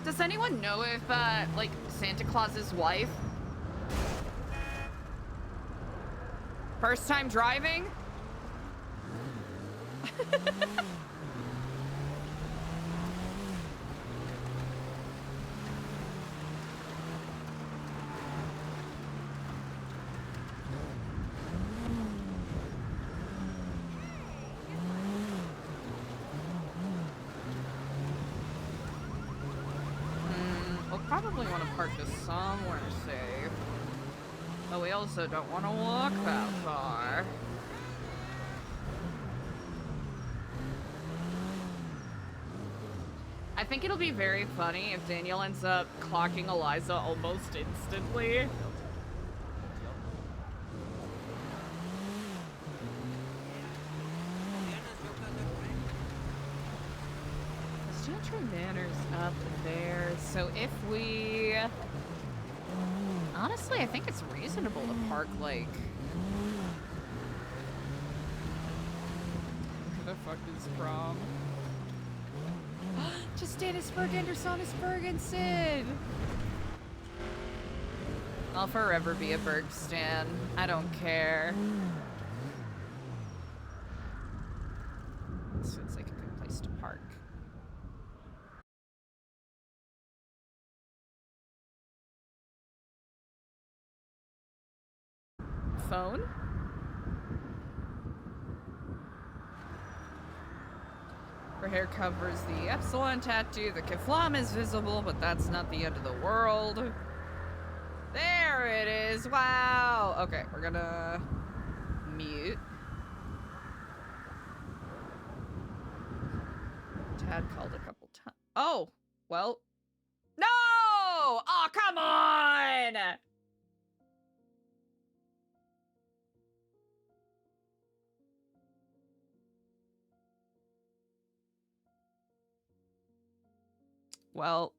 Does anyone know if, like, Santa Claus's wife? First time driving? Probably want to park this somewhere safe. But we also don't want to walk that far. I think it'll be very funny if Daniel ends up clocking Eliza almost instantly. Gentry Manor's up there, so if we... Honestly, I think it's reasonable to park, like... Where the fuck is prom? Just Danisberg Andersonus Bergensen! I'll forever be a Berg stan. I don't care. This feels like a good place to park. Phone? Her hair covers the Epsilon tattoo. The Keflam is visible, but that's not the end of the world. There it is. Wow. Okay, we're gonna mute. Tad called a couple times. Oh, well. No! Oh, come on! Well.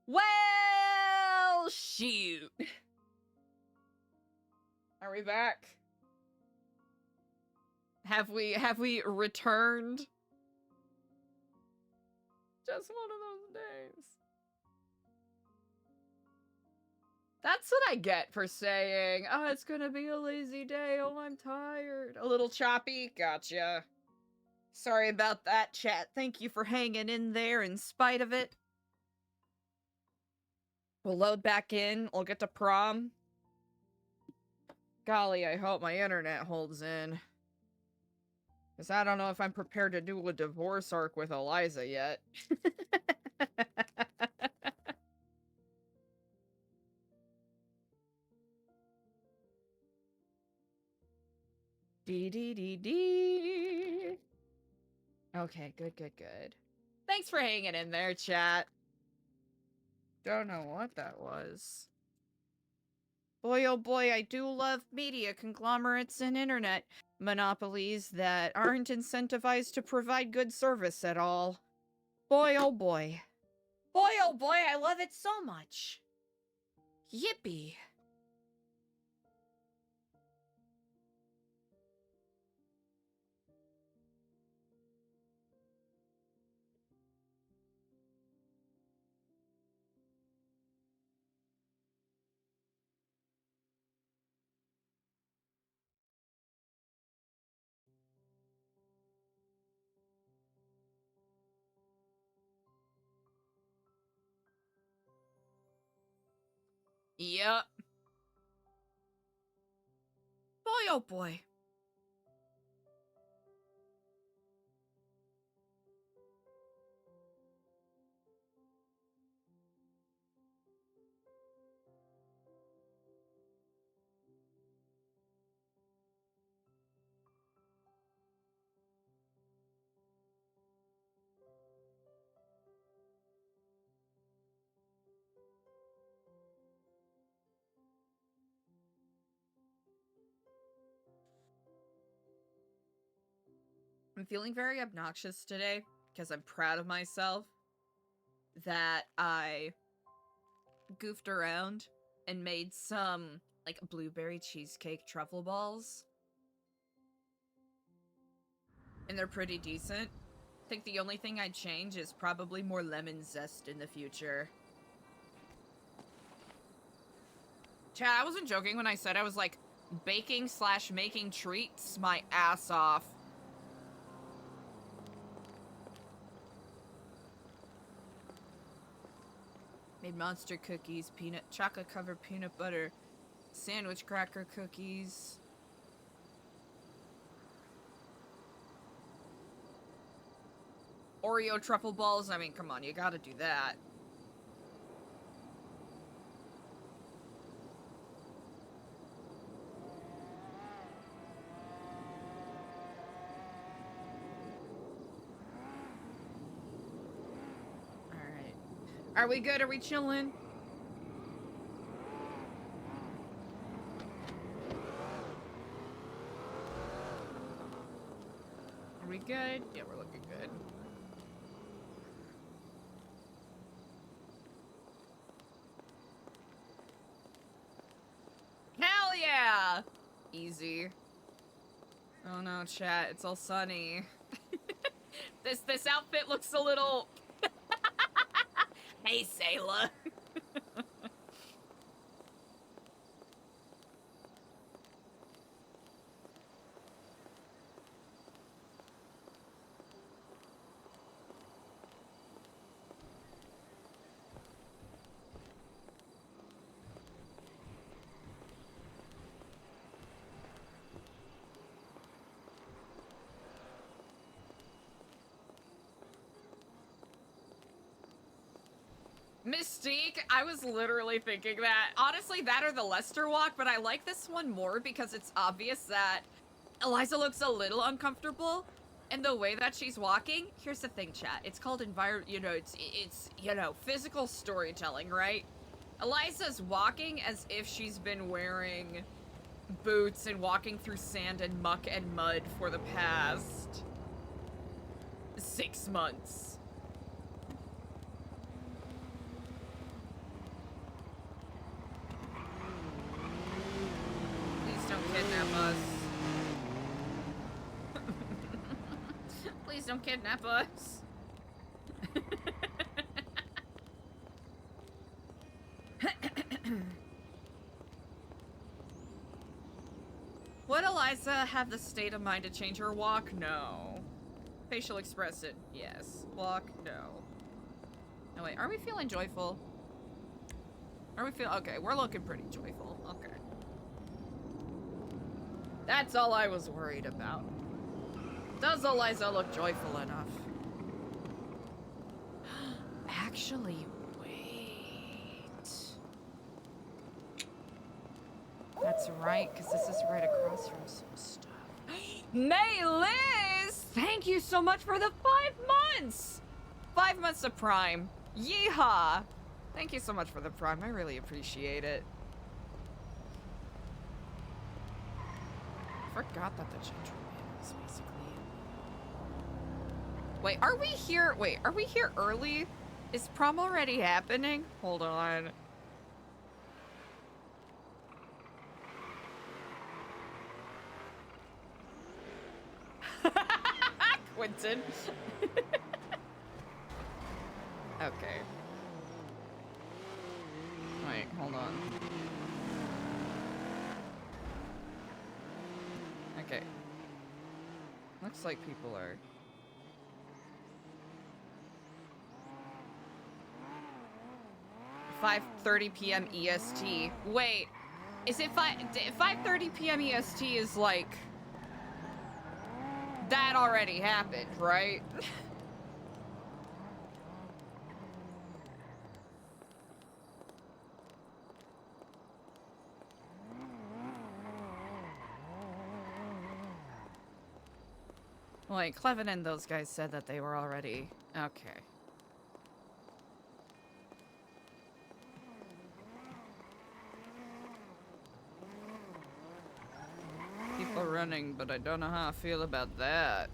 Well, shoot. Are we back? Have we returned? Just one of those days. That's what I get for saying, oh, it's gonna be a lazy day. Oh, I'm tired. A little choppy. Gotcha. Sorry about that, chat. Thank you for hanging in there in spite of it. We'll load back in. We'll get to prom. Golly, I hope my internet holds in. Because I don't know if I'm prepared to do a divorce arc with Eliza yet. Dee. Okay, good. Thanks for hanging in there, chat. Don't know what that was. Boy, oh boy, I do love media conglomerates and internet monopolies that aren't incentivized to provide good service at all. Boy, oh boy. Boy, oh boy, I love it so much. Yippee. Yep. Boy, oh boy. I'm feeling very obnoxious today because I'm proud of myself that I goofed around and made some like blueberry cheesecake truffle balls. And they're pretty decent. I think the only thing I'd change is probably more lemon zest in the future. Chat, I wasn't joking when I said I was like baking / making treats my ass off. Made monster cookies, chocolate covered peanut butter, sandwich cracker cookies. Oreo truffle balls, I mean, come on, you gotta do that. Alright. Are we good? Are we chilling? Are we good? Yeah, we're looking good. Hell yeah! Easy. Oh no, chat, it's all sunny. This outfit looks a little... Hey, Sailor. Mystique, I was literally thinking that. Honestly, that or the Lester walk, but I like this one more because it's obvious that Eliza looks a little uncomfortable in the way that she's walking. Here's the thing, chat. It's called it's physical storytelling, right? Eliza's walking as if she's been wearing boots and walking through sand and muck and mud for the past 6 months. Don't kidnap us. Please don't kidnap us. Would Eliza have the state of mind to change her walk? No. Facial expression, yes. Walk, no. No, wait, are we feeling joyful? Are we okay, we're looking pretty joyful. Okay. That's all I was worried about. Does Eliza look joyful enough? Actually, wait. That's right, because this is right across from some stuff. May Liz! Thank you so much for the 5 months! 5 months of Prime. Yeehaw! Thank you so much for the Prime. I really appreciate it. I forgot that the Gentry Man was basically... Wait, are we here? Wait, are we here early? Is prom already happening? Hold on. Quentin. Okay. Wait, hold on. Okay. Looks like people are... 5:30 p.m. EST. Wait, is it 5:30 p.m. EST is like... That already happened, right? Like, Clevin and those guys said that they were already... Okay. People running, but I don't know how I feel about that.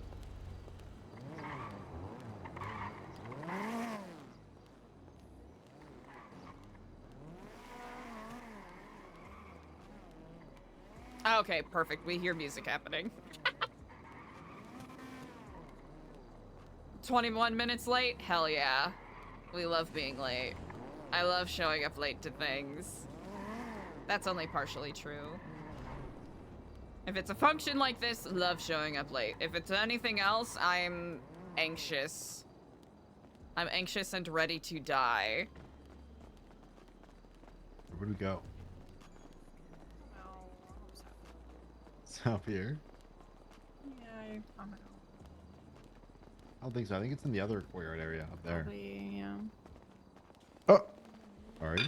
Okay, perfect. We hear music happening. 21 minutes late? Hell yeah. We love being late. I love showing up late to things. That's only partially true. If it's a function like this, love showing up late. If it's anything else, I'm anxious. I'm anxious and ready to die. Where do we go? It's up here. Yeah, I don't know. I don't think so. I think it's in the other courtyard area up there. Probably, yeah. Oh, sorry.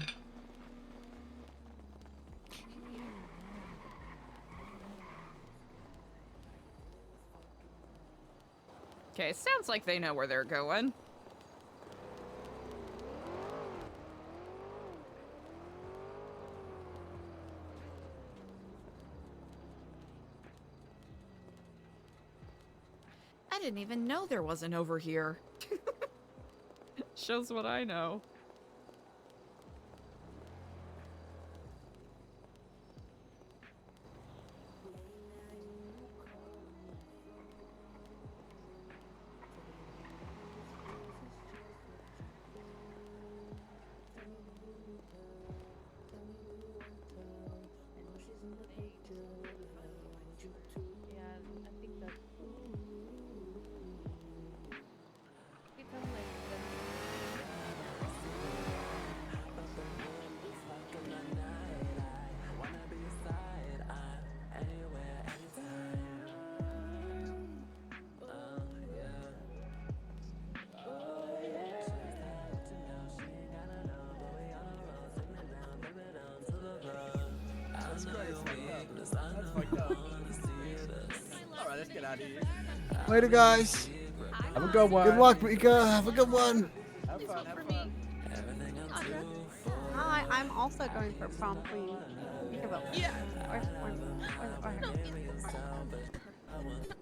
Okay, it sounds like they know where they're going. I didn't even know there wasn't over here. Shows what I know. Later, guys. Have a good one. Good luck, Mika. Have a good one. Have fun. Have fun. Hi, I'm also going for prom queen. You can vote. Yeah. Or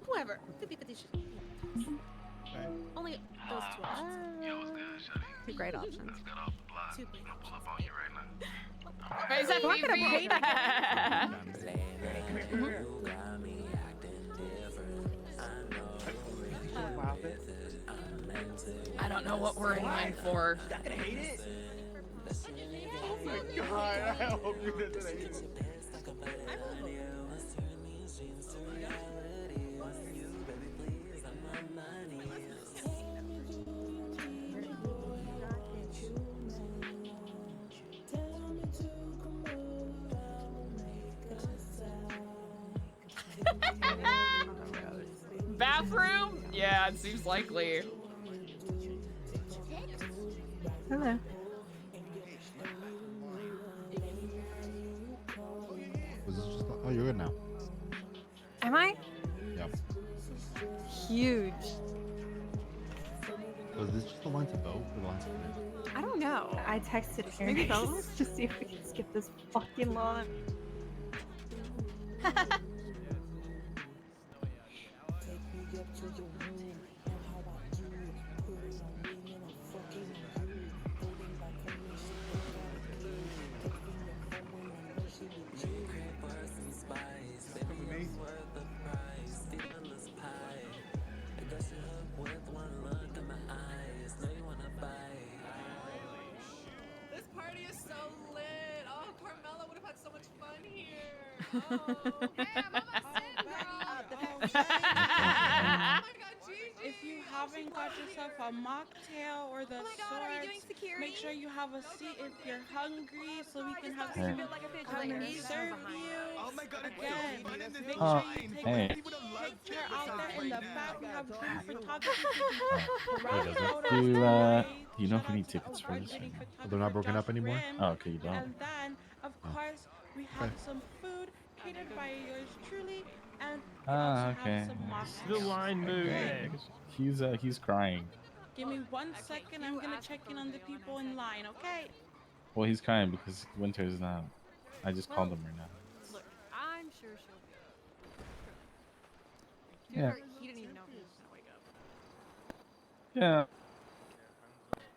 whoever. 50-50. Only those two options. Two great options. Two great options. Is that PvP? I don't know what we're in line for. Not gonna hate it. Oh my god, I hope you didn't hate it. Yeah, it seems likely. Hello. Was this just? Oh, you're good now. Am I? Yep. Huge. Was this just the line to vote or the line to finish? I don't know. I texted Maybe Aaron both? to see if we can skip this fucking line. This party is so lit. Oh, Carmela would have had so much fun here. Oh, hey, I'm almost in, girl. Oh my God, Gigi. If you haven't got yourself a mocktail or the make sure you have a seat if you're hungry so we can have some come and serve you. Oh my God, it's Again, so fun in this make line. sure you take Hey. a picture out there in the back. We have pretty photography Do you know if we need tickets for this? Or no? Oh, they're not broken up anymore? Oh, okay, you don't. And then, of course, we have some food catered by yours truly, and we also Okay. have some The mocktails. line Okay. moving. He's crying. Give me 1 second. I'm gonna check in on the people in line. Okay. Well, he's crying because Winter's not. I just called him right now. Look, I'm sure she'll be. Yeah. He didn't even know he was gonna wake up. Yeah.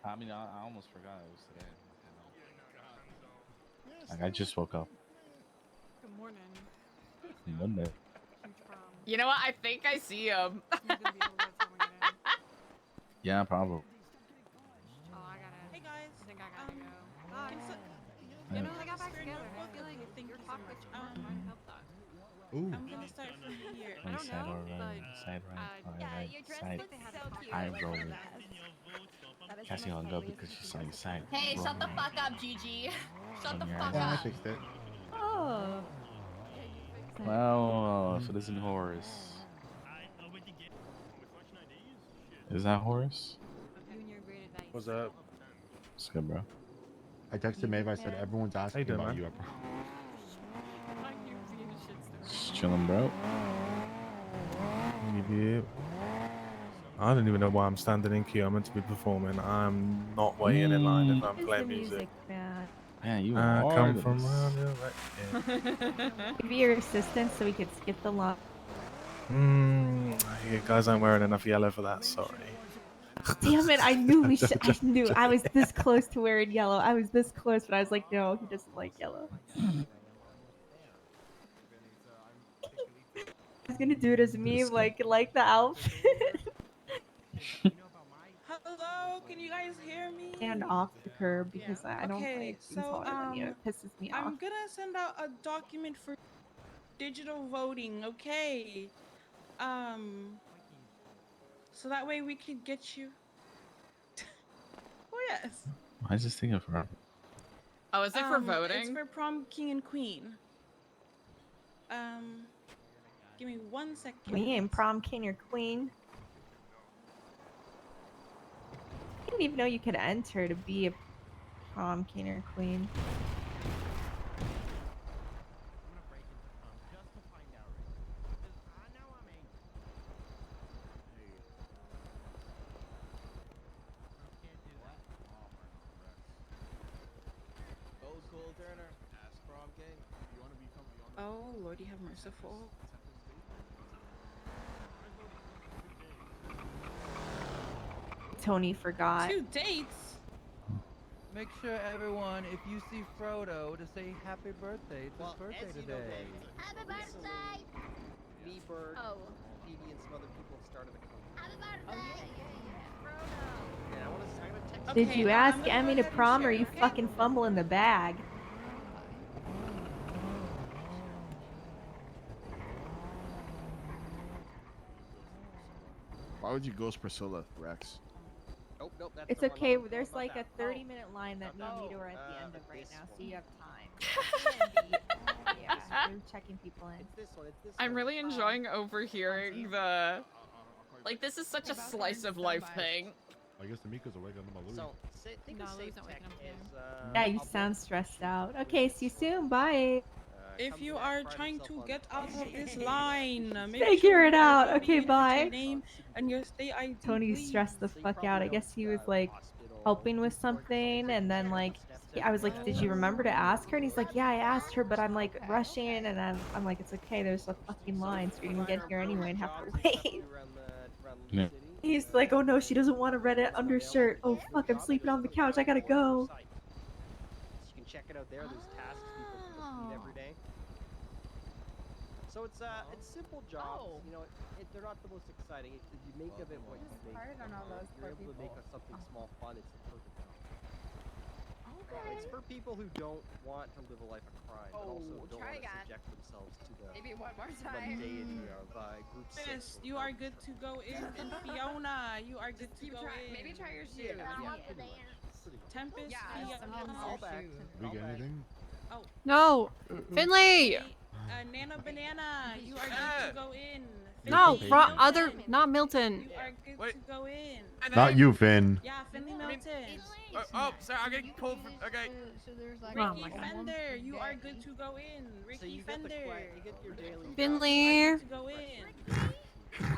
I mean, I almost forgot it was today. Like, I just woke up. Good morning. Monday. You know what? I think I see him. Yeah, probably. Oh, I gotta. Hey guys. I think I gotta go. Bye. Yeah. You know, I got back together. I feel like Thank your you so talk much. might help that. Ooh. I'm gonna start from here. I don't Side know, or but right, side right, yeah, right, your dress side. looks so cute. I I like roll the it. dress. Cassie hung up because she saw your side. Hey, shut the rolling fuck up, Gigi. Shut on the your fuck Yeah, I up. fixed it. Oh. Well, if it isn't Horace. Is that Horace? You and your great advice. What's up? It's good, bro. I texted Maeve. I said everyone's asking doing, about man? you. Just chilling, bro. Yeah. I don't even know why I'm standing in queue. I'm meant to be performing. I'm not waiting in line if I'm Is playing the music. bad? Man, you I are come the from best. around here, right? Yeah. Give your assistant so we could skip the line. You guys aren't wearing enough yellow for that. Sorry. Damn it! I knew we should. I knew I was this close to wearing yellow. I was this close, but I was like, no, he doesn't like yellow. I was gonna do it as me, like the outfit. Hello, can you guys hear me? And off the curb because I don't Okay, like being so, taller than you. It pisses me off. I'm gonna send out a document for digital voting, okay? So that way we can get you. Oh yes. Why is this taking forever? Oh, is it for It's voting? for prom king and queen. Give me 1 second. We ain't prom king or queen. I didn't even know you could enter to be a prom king or queen. Oh, Lordy have merciful. Tony forgot. 2 dates? Make sure everyone, if you see Frodo, to say happy birthday. It's his birthday today. Happy birthday! Me, Bird, Oh. Phoebe, and some other people have started a Happy birthday! Yeah, I want to text Did Okay, you I'm ask gonna go Emmy to ahead and prom or share, you okay? fucking fumble in the bag? Why would you ghost Priscilla, Rex? Nope, nope, that's It's the wrong okay. one. There's About like a that. 30-minute line that me and Nito are at the end of right this now, so one. you have time. Yeah, we're checking people in. It's this one. It's this I'm one. really enjoying overhearing the Like, this is such a slice of life thing. I guess the Mika's awake on the Malou. So, think of safe tech is, Yeah, you sound stressed out. Okay, see you soon. Bye. If you are trying to get out of this line, make Figure sure it you are out. logging Okay, in with bye. your name and your state ID. Tony's stressed the fuck out. I guess he was like helping with something, and then like I was like, "Did you remember to ask her?" And he's like, "Yeah, I asked her, but I'm like rushing," and I'm like, "It's okay. There's a fucking line, so you're gonna get here anyway and have to wait." Yeah. He's like, "Oh no, she doesn't want a Reddit undershirt. Oh fuck, I'm sleeping on the couch. I gotta go." You can check it out there. There's tasks people complete every day. So it's simple jobs. You know, they're not the most exciting. If you make of it what you make, you're able to make of something small fun. It's the perfect job. It's for people who don't want to live a life of crime, but also don't want to subject themselves to the mundanity of group six. Yes, you are good to go in. And Fiona, you are good to go in. Maybe try your shoes. Tempest, All back. We get anything? Oh. No! Finley! Nana Banana, you are good to go in. No, Finley other, Milton, not Milton. you are good to go in. Not you, Finn. Yeah, Finley Milton. Sorry, I'm getting pulled from. Okay. Ricky Fender, you are good to go in. Ricky Fender. Finley. You are good to go in.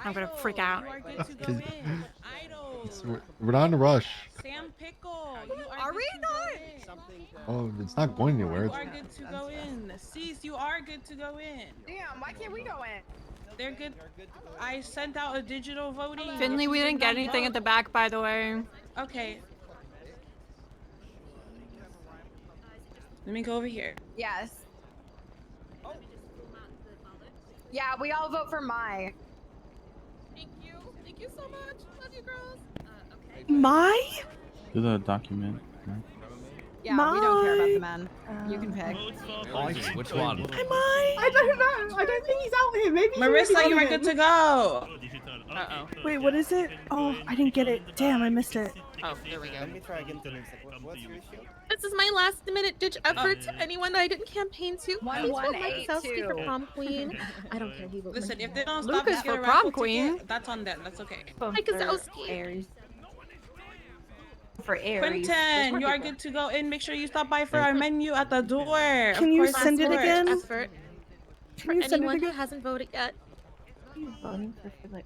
I'm gonna freak out. You are good to go in. Idol. We're not in a rush. Sam Pickle, you are good to go in. Oh, it's not going anywhere. You are good to go in. Cease, you are good to go in. Damn, why can't we go in? They're good. I sent out a digital voting. Finley, we didn't get anything at the back, by the way. Okay. Let me go over here. Yes. Yeah, we all vote for Mai. Thank you. Thank you so much. Love you, girls. My? Do the document. Yeah, we don't care about the men. You can pick. Which one? Am I? I don't know. I don't think he's out here. Maybe. Marissa, you are good to go. Uh-oh. Wait, what is it? Oh, I didn't get it. Damn, I missed it. Oh, there we go. Let me try again. What's your issue? This is my last minute ditch effort to anyone that I didn't campaign to. Please vote Mike Zelsky for 1182. prom queen. I don't care. He voted. Listen, if they don't stop Lucas to get for a prom raffle queen. ticket, that's on them. That's okay. Mike Zelsky. Aries. For Aries. Quentin, you are good to go in. Make sure you stop by for our menu at the door. Can you send it again? Effort. For anyone who hasn't voted yet, Voting for Philip.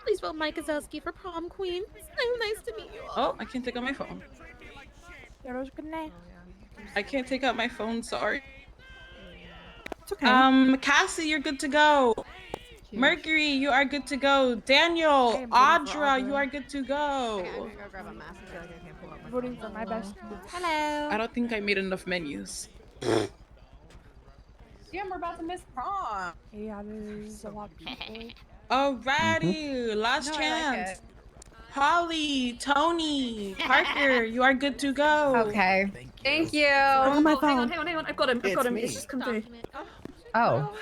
please vote Mike Zelsky for prom queen. So nice to meet you all. Oh, I can't take out my phone. Good night. I can't take out my phone. Sorry. It's okay. Cassie, you're good to go. Mercury, you are good to go. Daniel, Audra, you are good to go. Voting for my best. Hello. I don't think I made enough menus. Damn, we're about to miss prom. Yeah, there's a lot of people. Alrighty, last No, I like chance. it. Holly, Tony, Parker, you are good to go. Okay. Thank you. On my phone. Hang on. I've got him. It's just come through. Oh.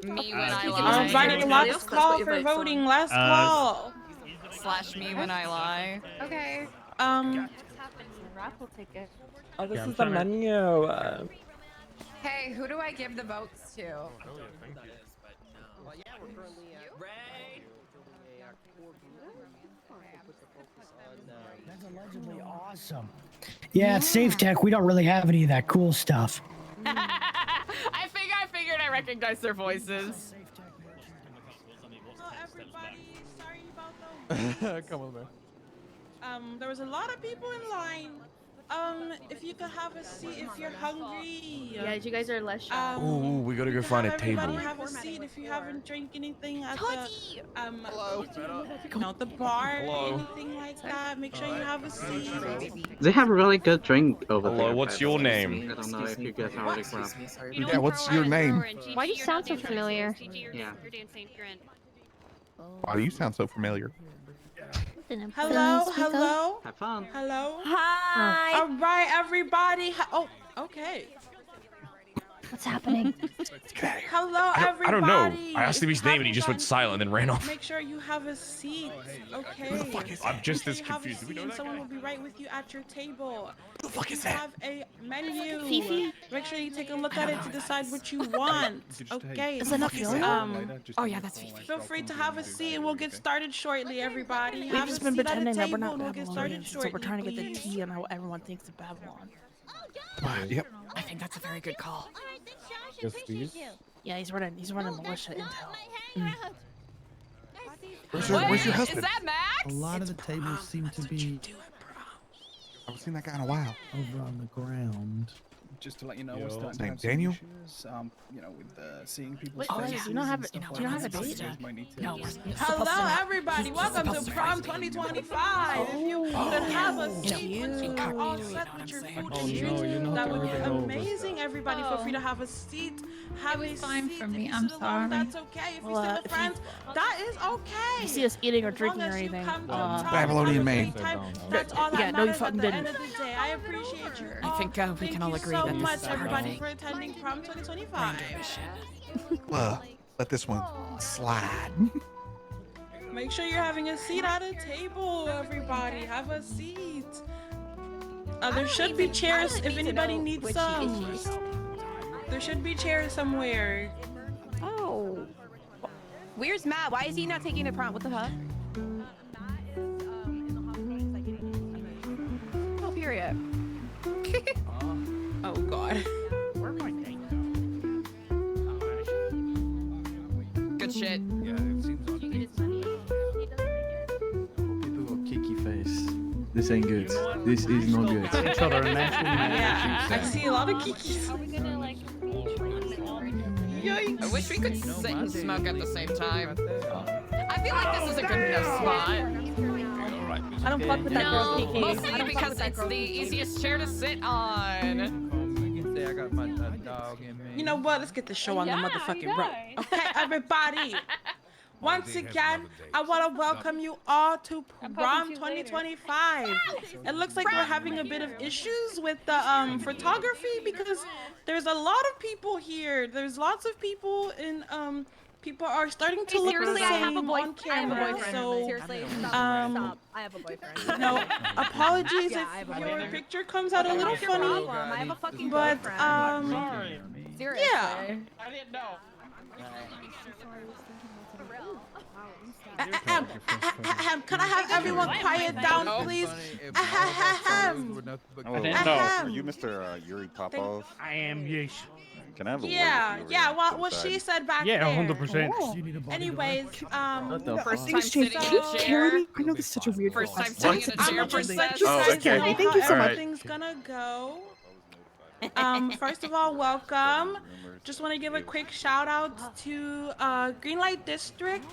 Me when I Alrighty, lie. last call for voting. Last call. Slash me when I lie. Okay. Raffle ticket. Oh, this is the menu. Hey, who do I give the votes to? Well, yeah, we're currently That's allegedly awesome. Yeah, it's safe tech. We don't really have any of that cool stuff. I figured I recognized their voices. Oh, everybody, sorry about those. Come on, man. There was a lot of people in line. If you could have a seat if you're hungry. Yeah, you guys are less shy. Ooh, we gotta go find a table. Everybody have a seat if you haven't drank anything at the bar, anything like that. Make sure you have a seat. They have a really good drink over there. Hello, what's your name? I don't know if you guys already grabbed. Yeah, what's your name? Why do you sound so familiar? Yeah. Why do you sound so familiar? Hello, hello, Have fun. hello. Hi. All right, everybody. Oh, okay. What's happening? Hello, I everybody. don't know. I asked him If his you name and he haven't just went gotten silent and then ran off. Make sure you have a seat, okay? I'm just Make as sure you have a confused. Do we seat know and that someone guy? will be right with you at your table. Who the fuck is You that? have a menu. Fifi? Make sure you take a look at it to decide what you want. Okay. Is that not Fiona? Oh yeah, that's Fifi. Feel free to have a seat and we'll get started shortly, everybody. We've Have just a been seat at a pretending that we're table not and we'll get started Babylonians, so shortly. we're trying to get the please. tea on how everyone thinks of Babylon. Yep. I think that's a very good call. Yes, please. Yeah, he's running militia intel. Where's your Wait, husband? is that Max? A lot of the tables seem to be I haven't seen that guy in a while. over on the ground. Just to let you know, Yo. we're starting His to name's have some Daniel? issues, you know, with seeing people's Wait, Eliza, faces. do you not have and a- stuff do you not like have a that, so date? you guys might need to- No, we're Hello, everybody. Welcome to Prom 2025. If you could have a seat once you are all set with your food and drinks, that would be amazing. Everybody, feel free to have a seat. Have a fine seat. for If me, you I'm sit alone, sorry. that's okay. If you Well, sit if with you- friends, that is okay. If you see us eating or As long drinking or as you anything, come to prom and Babylonian have a Maine. great time, that's all that Yeah, no, you matters at fucking the end of didn't. the day. I appreciate you I all. think we can all Thank agree you so that this much, is part of everybody, a for attending Prom 2025. Let this one slide. Make sure you're having a seat at a table, everybody. Have a seat. There should be chairs if anybody needs some. There should be chairs somewhere. Oh. Where's Matt? Why is he not taking the prom? What the fuck? Oh, period. Oh, God. Good shit. Yeah, it seems like people got kicky face. This ain't good. This is not good. Each other and Yeah, I see a lot of kikis. Yikes. I wish we could sit and smoke at the same time. I feel like this is a good enough spot. I don't fuck with that girl, No, Kiki. mostly because it's the easiest chair to sit on. You can say I got my dog in me. You know what? Let's get the show on the motherfucking road. Okay, everybody. Once again, I want to welcome you all to Prom 2025. It looks like we're having a bit of issues with the photography because there's a lot of people here. There's lots of people and people are starting to look the same on camera. So Seriously, stop. I have a boyfriend. no, apologies Yeah, I have a if your boyfriend. picture comes out a little What's your funny. problem? I have a fucking But boyfriend. Seriously. yeah. I didn't know. Can I have everyone quiet down, please? I didn't know. Are you Mr. Yuri Popov? I am, yes. Can I have a Yeah, word? yeah. What she said back Yeah, there. 100%. Anyways, First time sitting in a chair. I know this is such a weird First time question. sitting in a chair, I'm just let princess. you Oh, guys okay. know Thank you how so much. everything's gonna go. First of all, welcome. Just want to give a quick shout out to Greenlight District.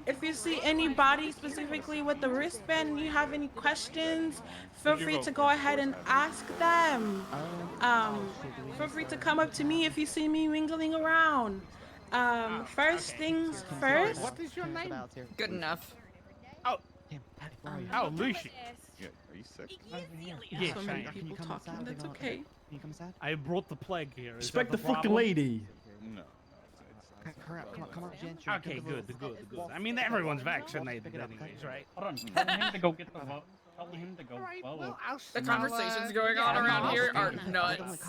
If you see anybody specifically with the wristband and you have any questions, feel free to go ahead and ask them. Feel free to come up to me if you see me mingling around. First things first. What is your name? Good enough. Oh, Lucy. Yeah, are you sick? Yes, So I many am. people talking. That's okay. I brought the plague here. Is Respect that the fucking problem? lady. No. Come on, Jen. Okay, good. I mean, everyone's vaccinated anyways, right? Hold on. Tell him to go get the vote. Tell him to go follow. The conversations going on around here are nuts.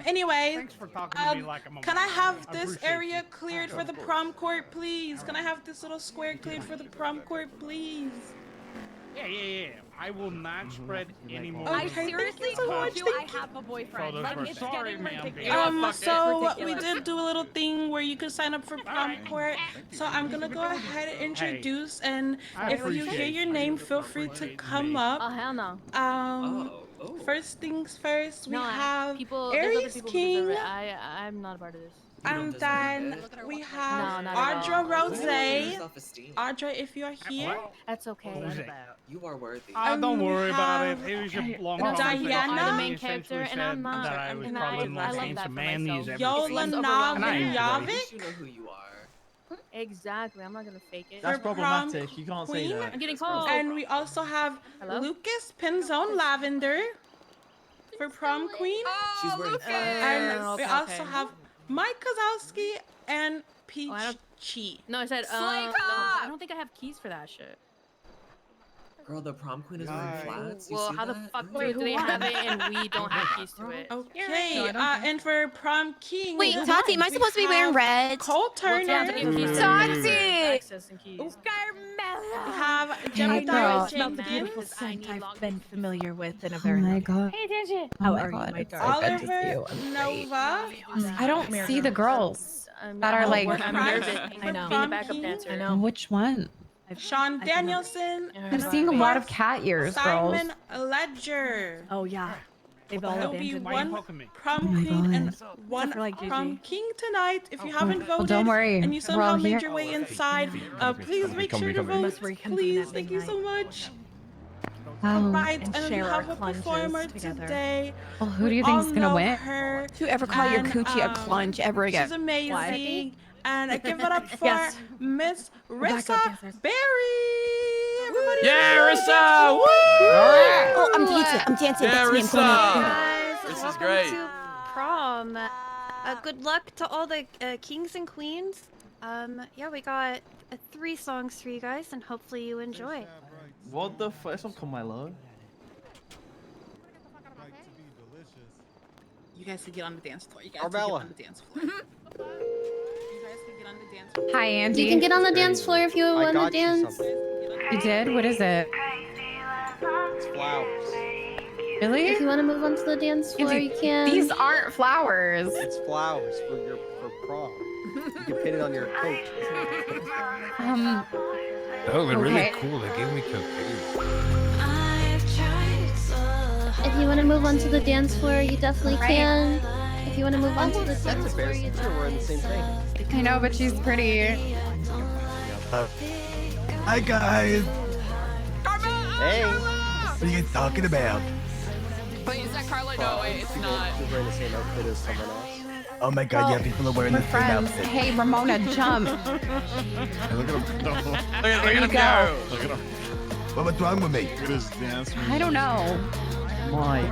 Anyways, Thanks for talking to me like I'm a can I man. have this appreciate area you. cleared for the prom court, please? Can I have this little square cleared for the prom court, please? Yeah. I will not spread any more. I seriously told you I have a boyfriend. Photos Like, for it's sorry, getting ma'am. ridiculous. So we did do a little thing where you could sign up for prom court. So I'm gonna go ahead and introduce, and I if you hear appreciate your name, feel free to come Oh, up. hell no. First things first, we No, have people, there's other Aries people who King, deserve it. I'm not a part of this. and then we have No, not at Audra all. Rose. Audra, if you're here. That's okay. You are worthy. Oh, don't we worry about it. have It was a long Diana. conversation. I'm the main He character, essentially and I'm said not. that I was And probably the I most love that handsome for man he's myself. ever Yola seen. Less Nav overwhelming. and I am Yavik. You know who you are. Exactly. I'm not gonna fake it. That's For prom problematic. You can't say queen. that. I'm getting cold. And we also have Hello? Lucas Pinzone Lavender for prom queen. She's wearing And we okay, also okay. have Mike Kozowski, and Peachy. No, I said, Slay no, I cop! don't think I have keys for that shit. Girl, the prom queen is wearing flats. You Well, see how the that? fuck do they have it and we don't have keys to it? Okay, and for prom king. Wait, Tati, am I supposed to be wearing red? Cole Turner. Tati! We have Hey, Gemini girl. Jenkins. The beautiful scent I've been familiar with in a very long god. Pay attention. Oh my god, it's so good to see you. Oliver Nova. I don't see the girls that are like. I'm nervous. I know. Being a backup dancer. I know. Which one? Sean Danielson. I'm seeing a lot of cat ears, girls. Simon Ledger. Oh yeah. They've all There'll be abandoned me. one Oh prom my queen and God. one Except for, like, prom Gigi. king tonight. If you haven't voted Well, don't worry. and you We're all somehow made here. your way inside, please make sure to vote. Please, thank you so much. Alright, and and we share our have a clunges performer together. today. Well, who do you We think's all gonna know win? her, To ever call your and, coochie a clunge ever again. She's amazing. Why? And I give it up for Yes. Miss Backup Rissa dancers. Berry. Everybody Yeah, Rissa! Rissa! Woo! Oh, I'm dancing. Yeah, That's me. I'm going Rissa! up. This is Welcome great. to prom. Good luck to all the kings and queens. Yeah, we got 3 songs for you guys, and hopefully you enjoy. What the fuck? That's not called my love. You guys can get on the dance floor. You guys Arbella. can get on the dance floor. You guys can get on the dance floor. Hi, Andy. You can get on the dance floor if you I want to got you dance. something. You did? What is it? It's flowers. Really? If you want to move on to the dance floor, Andy, you can. These aren't flowers. It's flowers for prom. You can pin it on your coat. Oh, they're really Okay. cool. They gave me cocaine. If you want to move on to the dance floor, you definitely can. If you want to move on to the dance That's floor, you embarrassing. We're wearing the same thing. I know, but she's pretty. Hi guys. Hey. What are you guys talking about? Wait, is that Carla? No, wait, it's not. She's wearing the same outfit as someone else. Oh my god, yeah, people are wearing We're the same friends. outfit. Hey, Ramona, jump. Hey, look at him. Look at you him go. go. Look at him. What's wrong with me? I don't know. Why?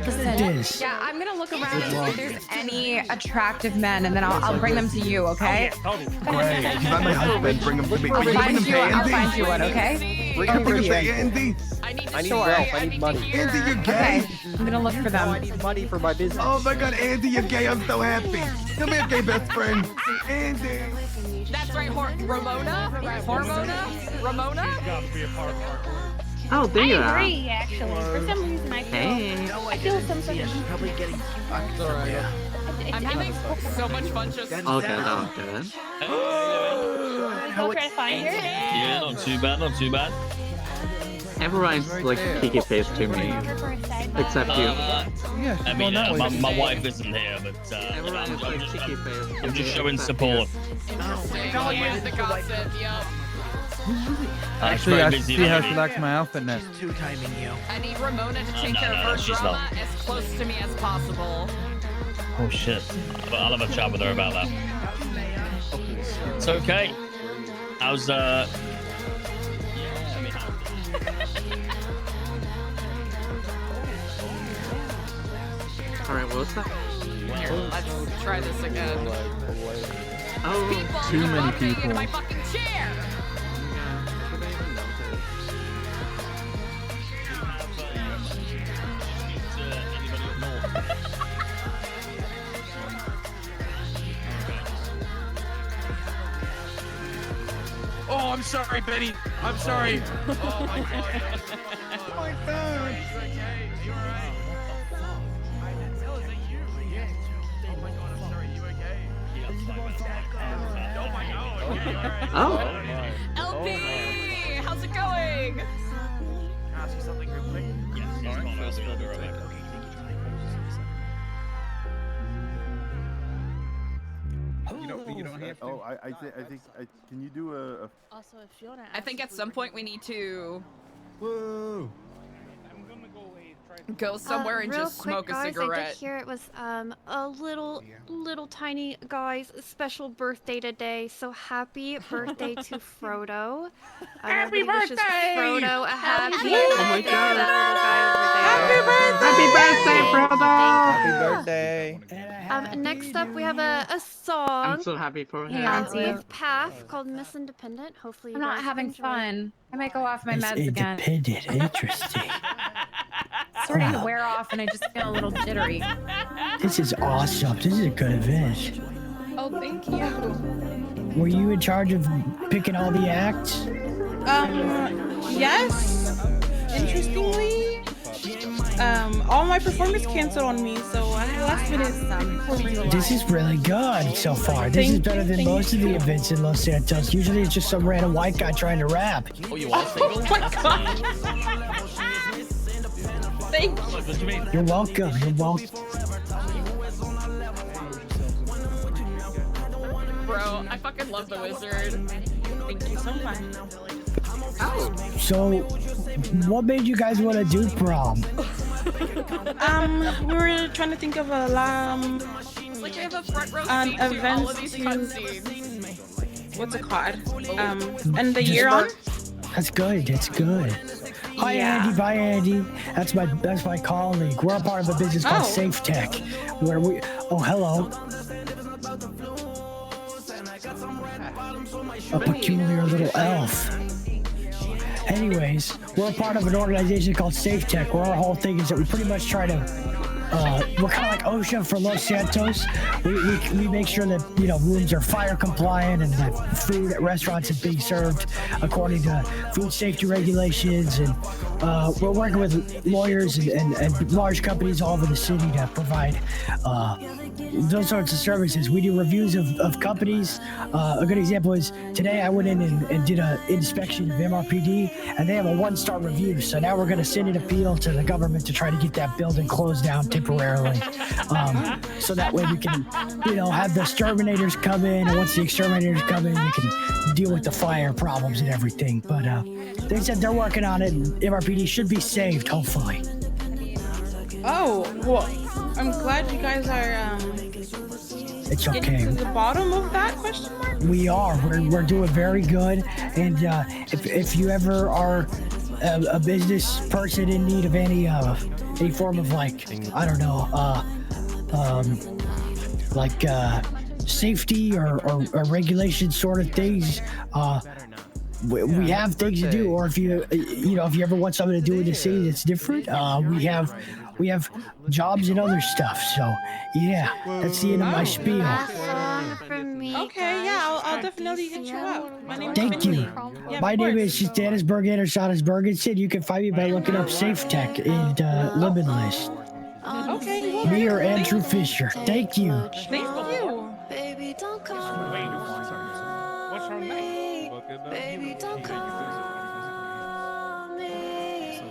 This. Yeah, I'm gonna look around and see if there's any attractive men, and then I'll bring them to you, okay? Great. If you find my husband, bring him to me. I'll Bring him find to you. I'll Andy. find you one, okay? Bring I'll him bring him here. to Andy. I need I need sure. wealth. I need money. Andy, you're gay. Okay, I'm gonna look for I them. need money for my business. Oh my god, Andy, you're gay. I'm so happy. You'll be a gay best friend. Andy. That's right, Ramona? Ramona? Oh, there you are. actually. For some reason, I feel some sort of. Probably getting fucked. I'm having so much fun just. Okay, no, good. Go try to find her. Yeah, not too bad, not too bad. Everyone's like kiki face to me, except you. I mean, my wife isn't here, but Everyone's like kiki face. I'm just showing support. Oh, yeah, the gossip, yep. Actually, I should see how she likes my outfit next. I need Ramona to take no, care no, of her she's drama not. as close to me as possible. Oh shit. I'll have a chat with her about that. It's okay. How's Alright, what's that? Here, let's try this again. Oh, Too many Walking into people. my fucking chair. Oh, I'm sorry, Benny. I'm sorry. Oh my god. Oh my god. Are you okay? Are you alright? I didn't tell. Is that you? Oh my god, I'm sorry. You okay? Oh my god. Okay, you alright? Oh. LP, how's it going? Can I ask you something real quick? Yes, he's gone. I'll be right back. You don't have to. Oh, I think, can you do a Also, if you wanna I think at some point we need to Whoa. I'm gonna go away. go somewhere and real just smoke quick, a guys, I cigarette. did hear it was a little tiny guy's special birthday today. So happy birthday to Frodo. Happy Everybody wishes birthday! Frodo a happy Oh birthday. my to god. that little guy over there. Happy birthday, Frodo! Happy birthday. Next up, we have a song. I'm so happy for Hey, her. Auntie. With PAF called Miss Independent. Hopefully, you I'm not guys having enjoy. fun. I might go off my It's meds again. independent. Interesting. Starting to Wow. wear off, and I just feel a little jittery. This is awesome. This is a good event. Oh, thank you. Were you in charge of picking all the acts? Yes. Interestingly, all my performers canceled on me, so I had last minute. This is really good so far. This is better than most of the events in Los Santos. Usually it's just some random white guy trying to rap. Oh, you all single? Oh my god. Thank you. You're welcome. You're welcome. Bro, I fucking love the wizard. Thank you so much. So, what made you guys want to do prom? We were trying to think of a Like, I have a front row an seat to all event of these to cutscenes. what's it called? And the year on. That's good. That's good. Hi, Yeah. Andy. Bye, Andy. That's my colleague. We're a part of a business called Oh. Safe Tech, where we. Oh, hello. A peculiar little elf. Anyways, we're a part of an organization called Safe Tech, where our whole thing is that we pretty much try to. We're kind of like OSHA for Los Santos. We make sure that rooms are fire compliant and that food at restaurants is being served according to food safety regulations. And we're working with lawyers and large companies all over the city to provide those sorts of services. We do reviews of companies. A good example is today I went in and did an inspection of MRPD, and they have a 1-star review. So now we're going to send an appeal to the government to try to get that building closed down temporarily, so that way we can, have the exterminators come in, and once the exterminators come in, they can deal with the fire problems and everything. But they said they're working on it, and MRPD should be saved, hopefully. Oh, well, I'm glad you guys are It's getting okay. to the bottom of that question mark. We are. We're doing very good. And if you ever are a business person in need of any form of safety or regulation sort of things, we have things to do. Or if if you ever want something to do with the city that's different, we have jobs and other stuff. So yeah, that's the end of my spiel. Okay, yeah, I'll definitely hit you up. My name is Thank you. Yeah, My of name course. is Stannisberg Anderson Bergensen. You can find me by looking up Safe Tech in Limitless. Okay, well, Me or Andrew Fisher. Thank you. thank you. Baby, don't call What's her name? Baby, don't call me.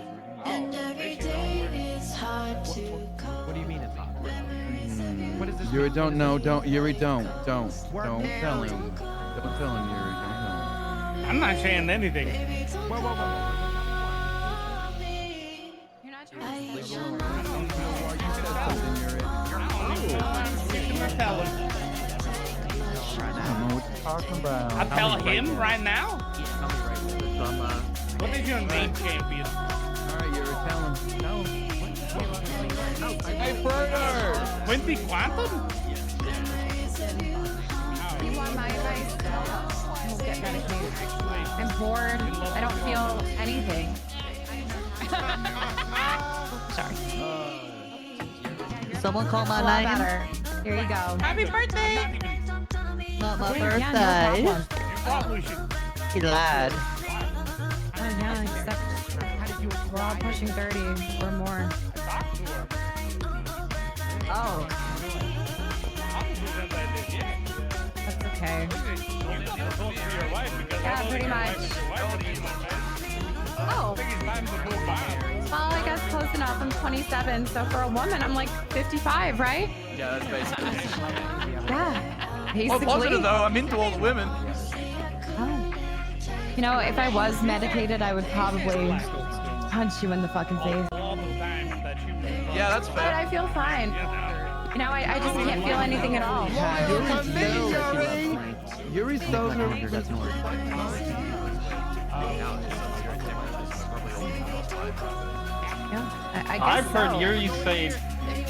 And every day is hard to What do you mean it's hot? What is this? Yuri, don't know. Yuri, don't tell him. Don't tell him, Yuri. Don't tell him. I'm not saying anything. Talking about. I tell him right now? What is your name, champion? Alright, Yuri, tell him. Hey, Frodo! 20 Quantum? You want my advice? I will get medicated. I'm bored. I don't feel anything. Sorry. Someone call my A lot name. better. Here you go. Happy birthday! Not my Yeah, no birthday. problem. He lied. Oh yeah, except we're all pushing 30 or more. Oh. That's okay. Yeah, pretty much. Oh. Well, I guess close enough. I'm 27, so for a woman, I'm like 55, right? Yeah, that's basically. Yeah. Basically. Well, positive though. I'm into all the women. Oh. You know, if I was medicated, I would probably punch you in the fucking face. Yeah, that's But fair. I feel fine. You know, I just can't feel anything at all. Yuri's so I guess I've heard so. Yuri say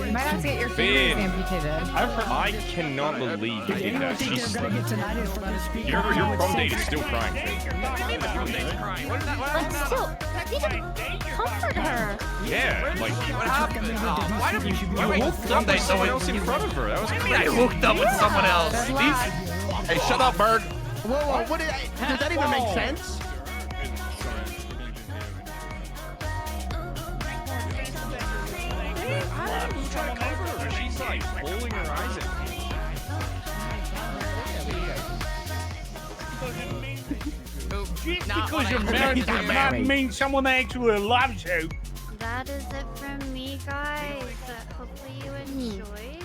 You might have to get your fingers amputated. I cannot believe you did that. She's your prom date is still crying. But still, you need to comfort her. Yeah, like What happened? Why did you hooked up with someone else in front of her? That was crazy. I hooked up with someone else. Hey, shut up, bird. Whoa, what did does that even make sense? She's like rolling her eyes at me. Just because you're married does not mean someone actually loves you. That is it from me, guys. Hopefully you enjoyed.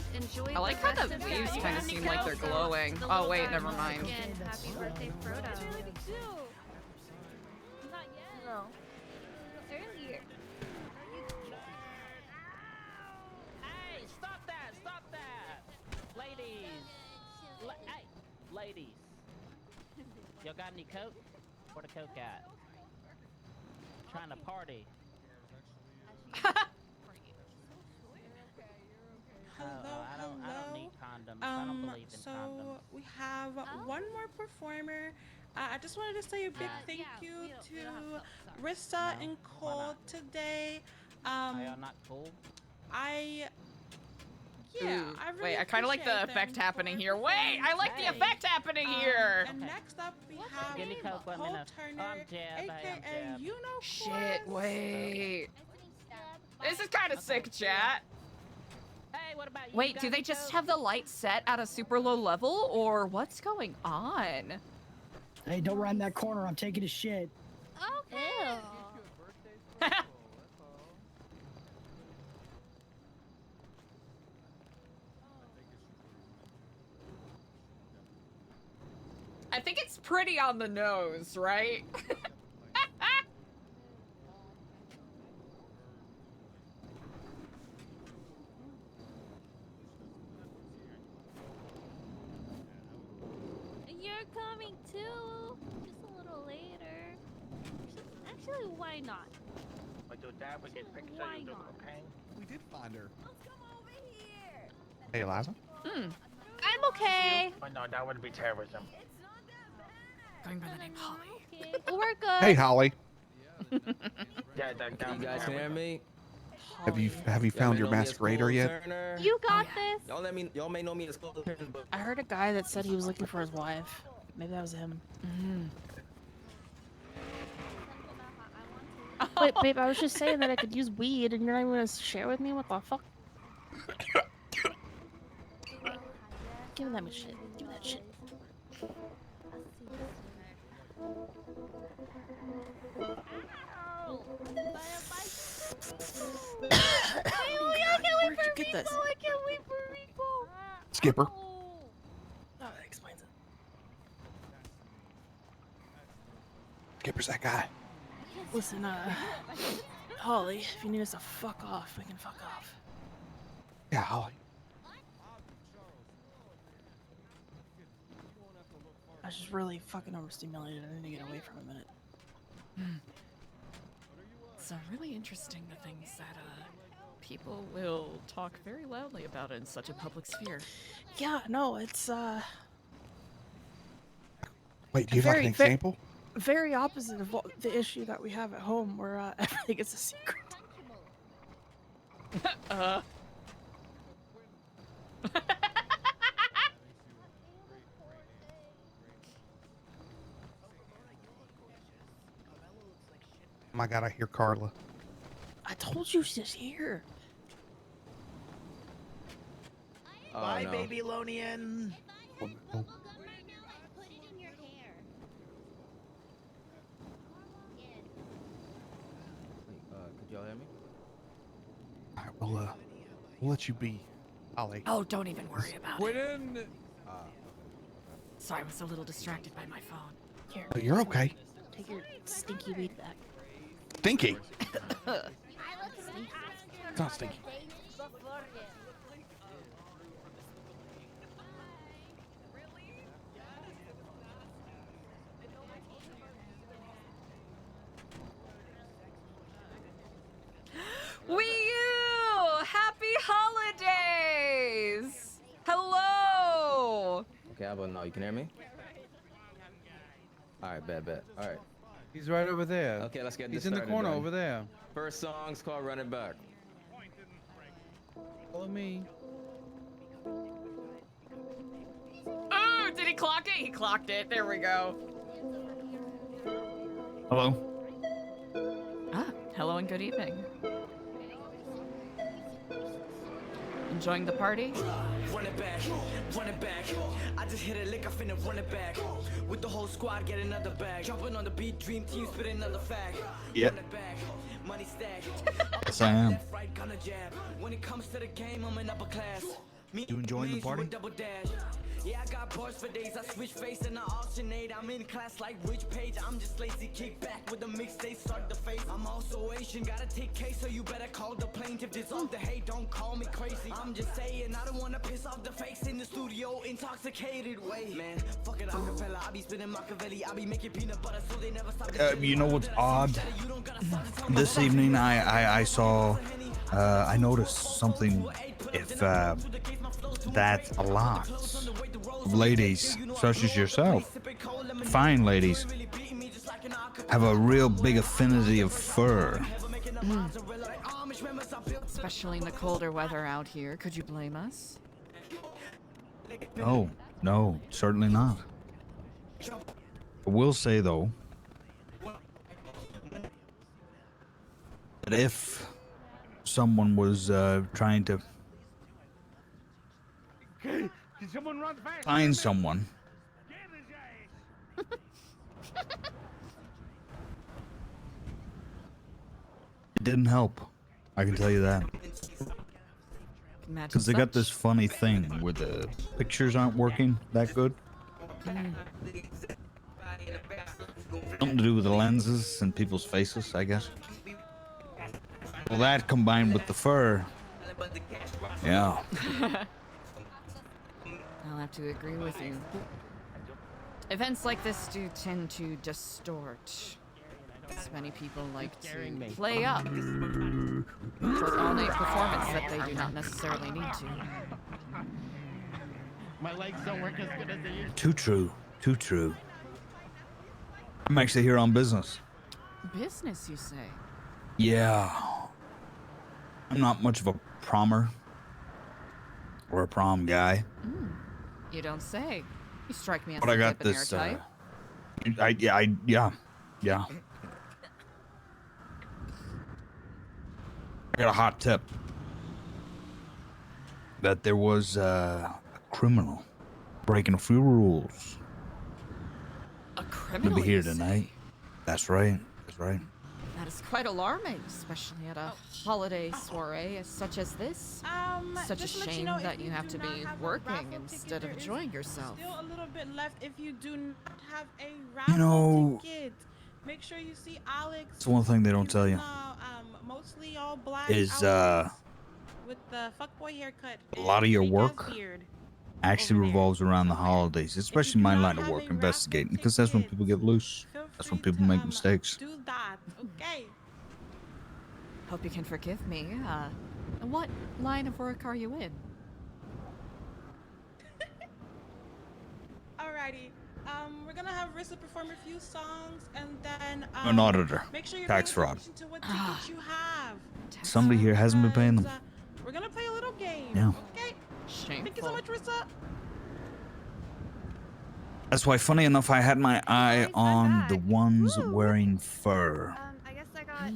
I like how the leaves kind of seem like they're glowing. Oh wait, never mind. Again, happy birthday, Frodo. No. Earlier. Hey, stop that! Stop that! Ladies! Hey, ladies! Y'all got any coke? Where the coke at? Trying to party. I don't need condoms. I don't believe in So condoms. we have one more performer. I just wanted to say a big thank you to Rissa and Cole today. Are y'all not cool? Wait, I kind of like the effect happening here. Wait, I like the effect happening here. And next up we have Give me coke, let me Cole know. Turner, I'm Jeb, aka you know Shit, wait. This is kind of sick, chat. Hey, what about you? Wait, do they just have the light set at a super low level, or what's going on? Hey, don't run that corner. I'm taking a shit. Okay. I think it's pretty on the nose, right? You're coming too. Just a little later. Actually, why not? But your dad would get pictures Why of you, not? okay? We did find her. Hey, Eliza. I'm okay. Oh no, that would be terrorism. Going by the name Holly. Okay. We're good. Hey, Holly. Yeah, that You guys hear me? Have you found your masquerader yet? You got this. Y'all may know me as Cole Turner, but I heard a guy that said he was looking for his wife. Maybe that was him. Wait, babe, I was just saying that I could use weed, and you're not even gonna share with me? What the fuck? Give me that shit. Give me that shit. Where'd you get this? I can't wait for Rico. Skipper. Oh, that explains it. Skipper's that guy. Listen, Holly, if you need us to fuck off, we can fuck off. Yeah, Holly. I was just really fucking overstimulated. I need to get away from a minute. It's really interesting the things that people will talk very loudly about in such a public sphere. Yeah, no, it's Wait, do you have like an example? Very opposite of the issue that we have at home, where everything is a secret. Oh my God, I hear Carla. I told you she's here. Bye, baby Lonian. could y'all hear me? All right, we'll let you be, Holly. Oh, don't even worry about it. Quinn. Sorry, I was a little distracted by my phone. Here. Oh, you're okay. Take your stinky weed back. Stinky. It's not stinky. Wii U! Happy holidays! Okay, how about now? You can hear me? All right, bet. All right. He's right over there. Okay, let's get this He's in the started corner then. over there. First song's called Run It Back. Follow me. Oh, did he clock it? He clocked it. There we go. Hello. Hello and good evening. Enjoying the party? Run it back. I just hit a lick, I finna run it back. With the whole squad, get another bag. Jumping on the beat, dream team, spit another fag. Yep. Run it back, money stack. Yes, I am. Left, right, gonna jab. When it comes to the game, I'm in upper class. Me, You enjoying the party? Double dash. Yeah, I got bars for days. I switch face and I alternate. I'm in class like which page? I'm just lazy. Kick back with the mixtape, start the face. I'm also Asian, gotta take case, so you better call the plaintiff. Dissolve the hate, don't call me crazy. I'm just saying, I don't wanna piss off the fakes in the studio, intoxicated. Wait, man, fuck it, acapella. I be spinning Machiavelli. I be making peanut butter, so they never stop. You know what's odd? This evening, I saw, I noticed something. If that a lot of ladies, such as yourself, fine ladies, have a real big affinity of fur. Especially in the colder weather out here. Could you blame us? No, certainly not. I will say though, that if someone was trying to Can someone run fast? find someone, it didn't help. I can tell you that. Because they got this funny thing where the pictures aren't working that good. Something to do with the lenses and people's faces, I guess. Well, that combined with the fur. Yeah. I'll have to agree with you. Events like this do tend to distort. As many people like to play up for only performance that they do not necessarily need to. My legs don't work as good as they used Too true. Too true. I'm actually here on business. Business, you say? Yeah. I'm not much of a promer. Or a prom guy. You don't say. You strike me as But a I got debonair this, type. yeah. I got a hot tip. That there was a criminal breaking a few rules. A Gonna criminal, be here you say? tonight. That's right. That's right. That is quite alarming, especially at a holiday soiree such as this. Such a just to let you shame know, if that you you have do to not be have a working raffle instead ticket, of there is enjoying yourself. Still a little bit left if you do not have a raffle You know, ticket. Make sure you see Alex. it's one thing they don't tell you. Mostly all black. Is with the fuckboy haircut. a lot of your big ass work beard. actually revolves around the holidays, especially my line of work, investigating, because that's when people get loose. That's when people make mistakes. Do that, okay? Hope you can forgive me. What line of work are you in? Alrighty. We're gonna have Rissa perform a few songs, and then An auditor. make sure you're Tax paying fraud. attention to what tickets you have. Somebody here hasn't been paying them. We're gonna play a little game. Yeah. Okay. Thank you so much, Rissa. That's why, funny enough, I had my eye on the ones wearing fur. I guess I got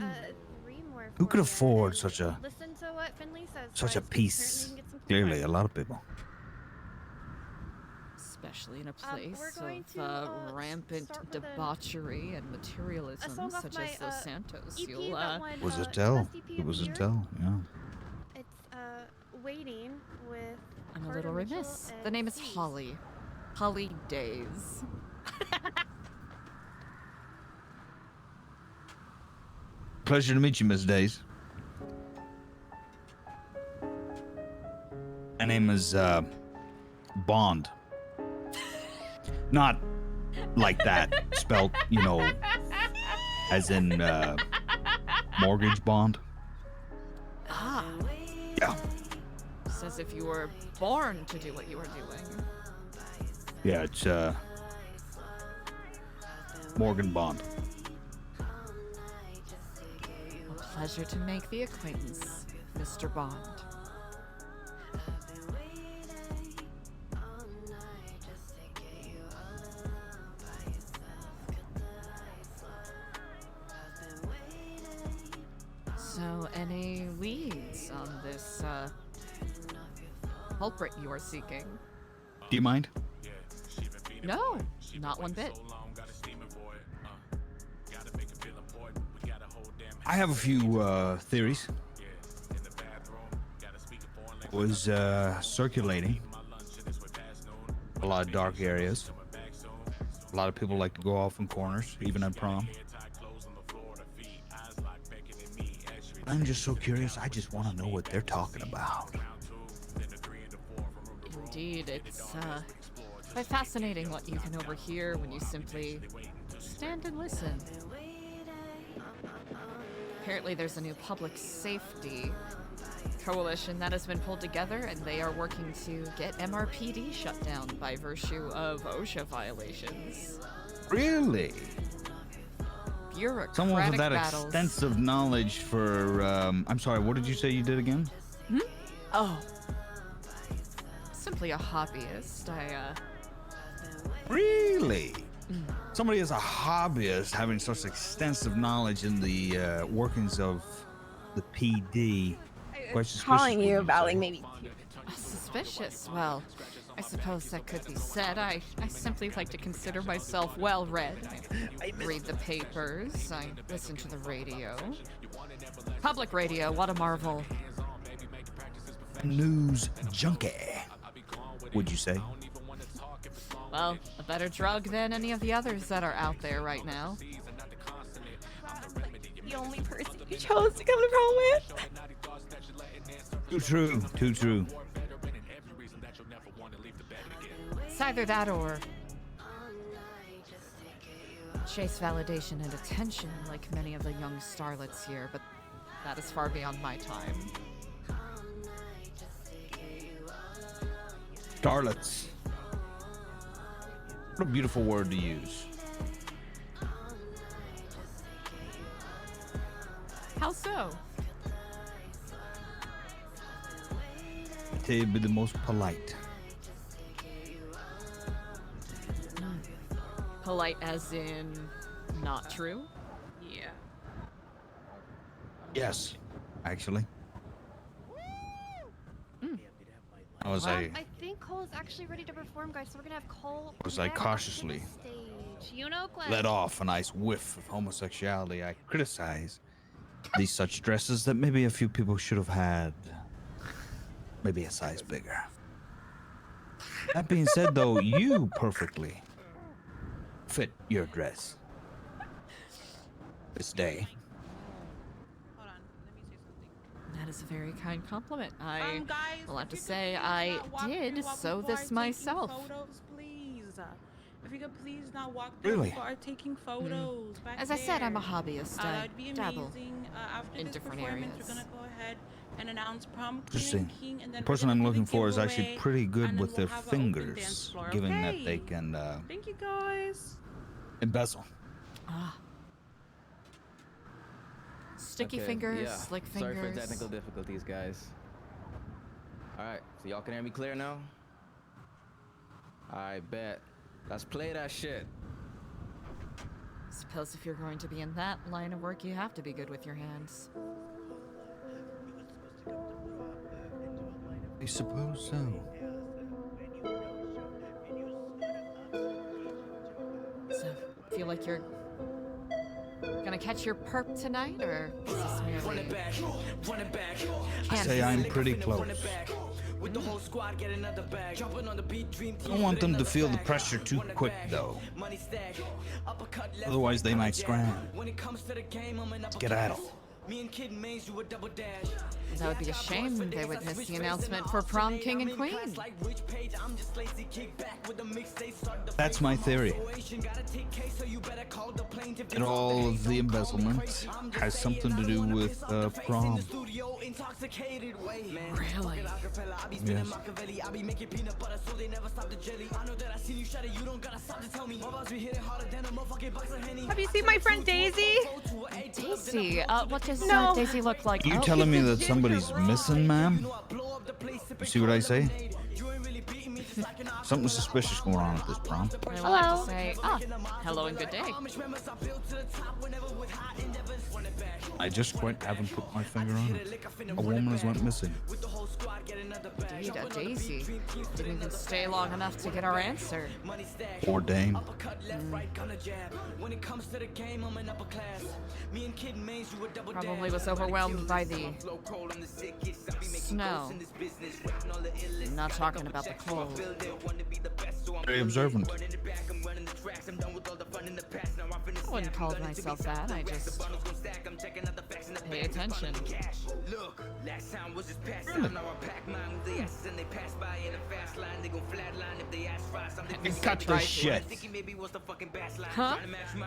3 more. Who could afford such a Listen to what Finley says. such a guys. piece? Apparently you can get some Clearly, a lot of people. Especially in a place we're going of to, rampant start with debauchery and materialism, song off such my, as Los Santos. EP You'll, that won, Was it the tell? best EP It of was the a year. tell. Yeah. It's Waiting with I'm a Carter little Mitchell remiss. The and name is Cease. Holly. Holly Days. Pleasure to meet you, Miss Days. My name is Bond. Not like that, spelt, you know, as in mortgage bond. Ah. Yeah. It's as if you were born to do what you are doing. Yeah, it's Morgan Bond. A pleasure to make the acquaintance, Mr. Bond. So, any leads on this culprit you are seeking? Do you mind? No, not one bit. I have a few theories. Was circulating a lot of dark areas. A lot of people like to go off in corners, even at prom. I'm just so curious. I just want to know what they're talking about. Indeed, it's quite fascinating what you can overhear when you simply stand and listen. Apparently there's a new public safety coalition that has been pulled together, and they are working to get MRPD shut down by virtue of OSHA violations. Really? Bureaucratic Someone with that battles. extensive knowledge for, I'm sorry, what did you say you did again? Oh. Simply a hobbyist. Really? Somebody as a hobbyist having such extensive knowledge in the workings of the PD. Quite suspicious, Calling you would about say. like maybe. Suspicious? Well, I suppose that could be said. I simply like to consider myself well-read. I read the papers. I listen to the radio. Public radio, what a marvel. News junkie, would you say? Well, a better drug than any of the others that are out there right now. The only person you chose to come to prom with. Too true, too true. It's either that or chase validation and attention like many of the young starlets here, but that is far beyond my time. Starlets. What a beautiful word to use. How so? They'd be the most polite. Polite as in not true? Yeah. Yes, actually. I was I think Cole is actually ready to perform, guys. So we're gonna have Cole. Was I next to cautiously the stage. You know, Glenn. let off a nice whiff of homosexuality. I criticize these such dresses that maybe a few people should have had maybe a size bigger. That being said, though, you perfectly fit your dress this day. That is a very kind compliment. I Guys, will have to if you say could I please not walk did through while sew people are this taking myself. Photos, please. If you could please not walk through Really? while people are taking photos. Back As I said, I'm a there. hobbyist. I That'd be dabble amazing. After in this different performance, areas. we're gonna go ahead and announce prom queen Interesting. and king, and then The person we're I'm gonna do looking the for is actually giveaway, pretty good and then with we'll their have an open dance fingers, floor, given that okay? they can Thank you, guys. embezzle. Ah. Sticky Okay, fingers, yeah. slick Sorry fingers. for technical difficulties, guys. Alright, so y'all can hear me clear now? I bet. Let's play that shit. Suppose if you're going to be in that line of work, you have to be good with your hands. I suppose so. So, feel like you're gonna catch your perp tonight, or is this merely... I say I'm pretty close. I don't want them to feel the pressure too quick, though. Otherwise, they might scram. Skedaddle. That would be a shame. They would miss the announcement for prom king and queen. That's my theory. And all of the embezzlement has something to do with prom. Really? Yes. Have you seen my friend Daisy? Daisy? What does No. Daisy look like? You telling me that somebody's missing, ma'am? You see what I say? Something suspicious going on at this prom. I will have to say, hello and good day. I just quite haven't put my finger on it. A woman has went missing. Indeed, Daisy. Didn't even stay long enough to get our answer. Poor dame. Probably was overwhelmed by the snow. I'm not talking about the cold. Very observant. I wouldn't call myself that. I just pay attention. Cut the shit. Huh?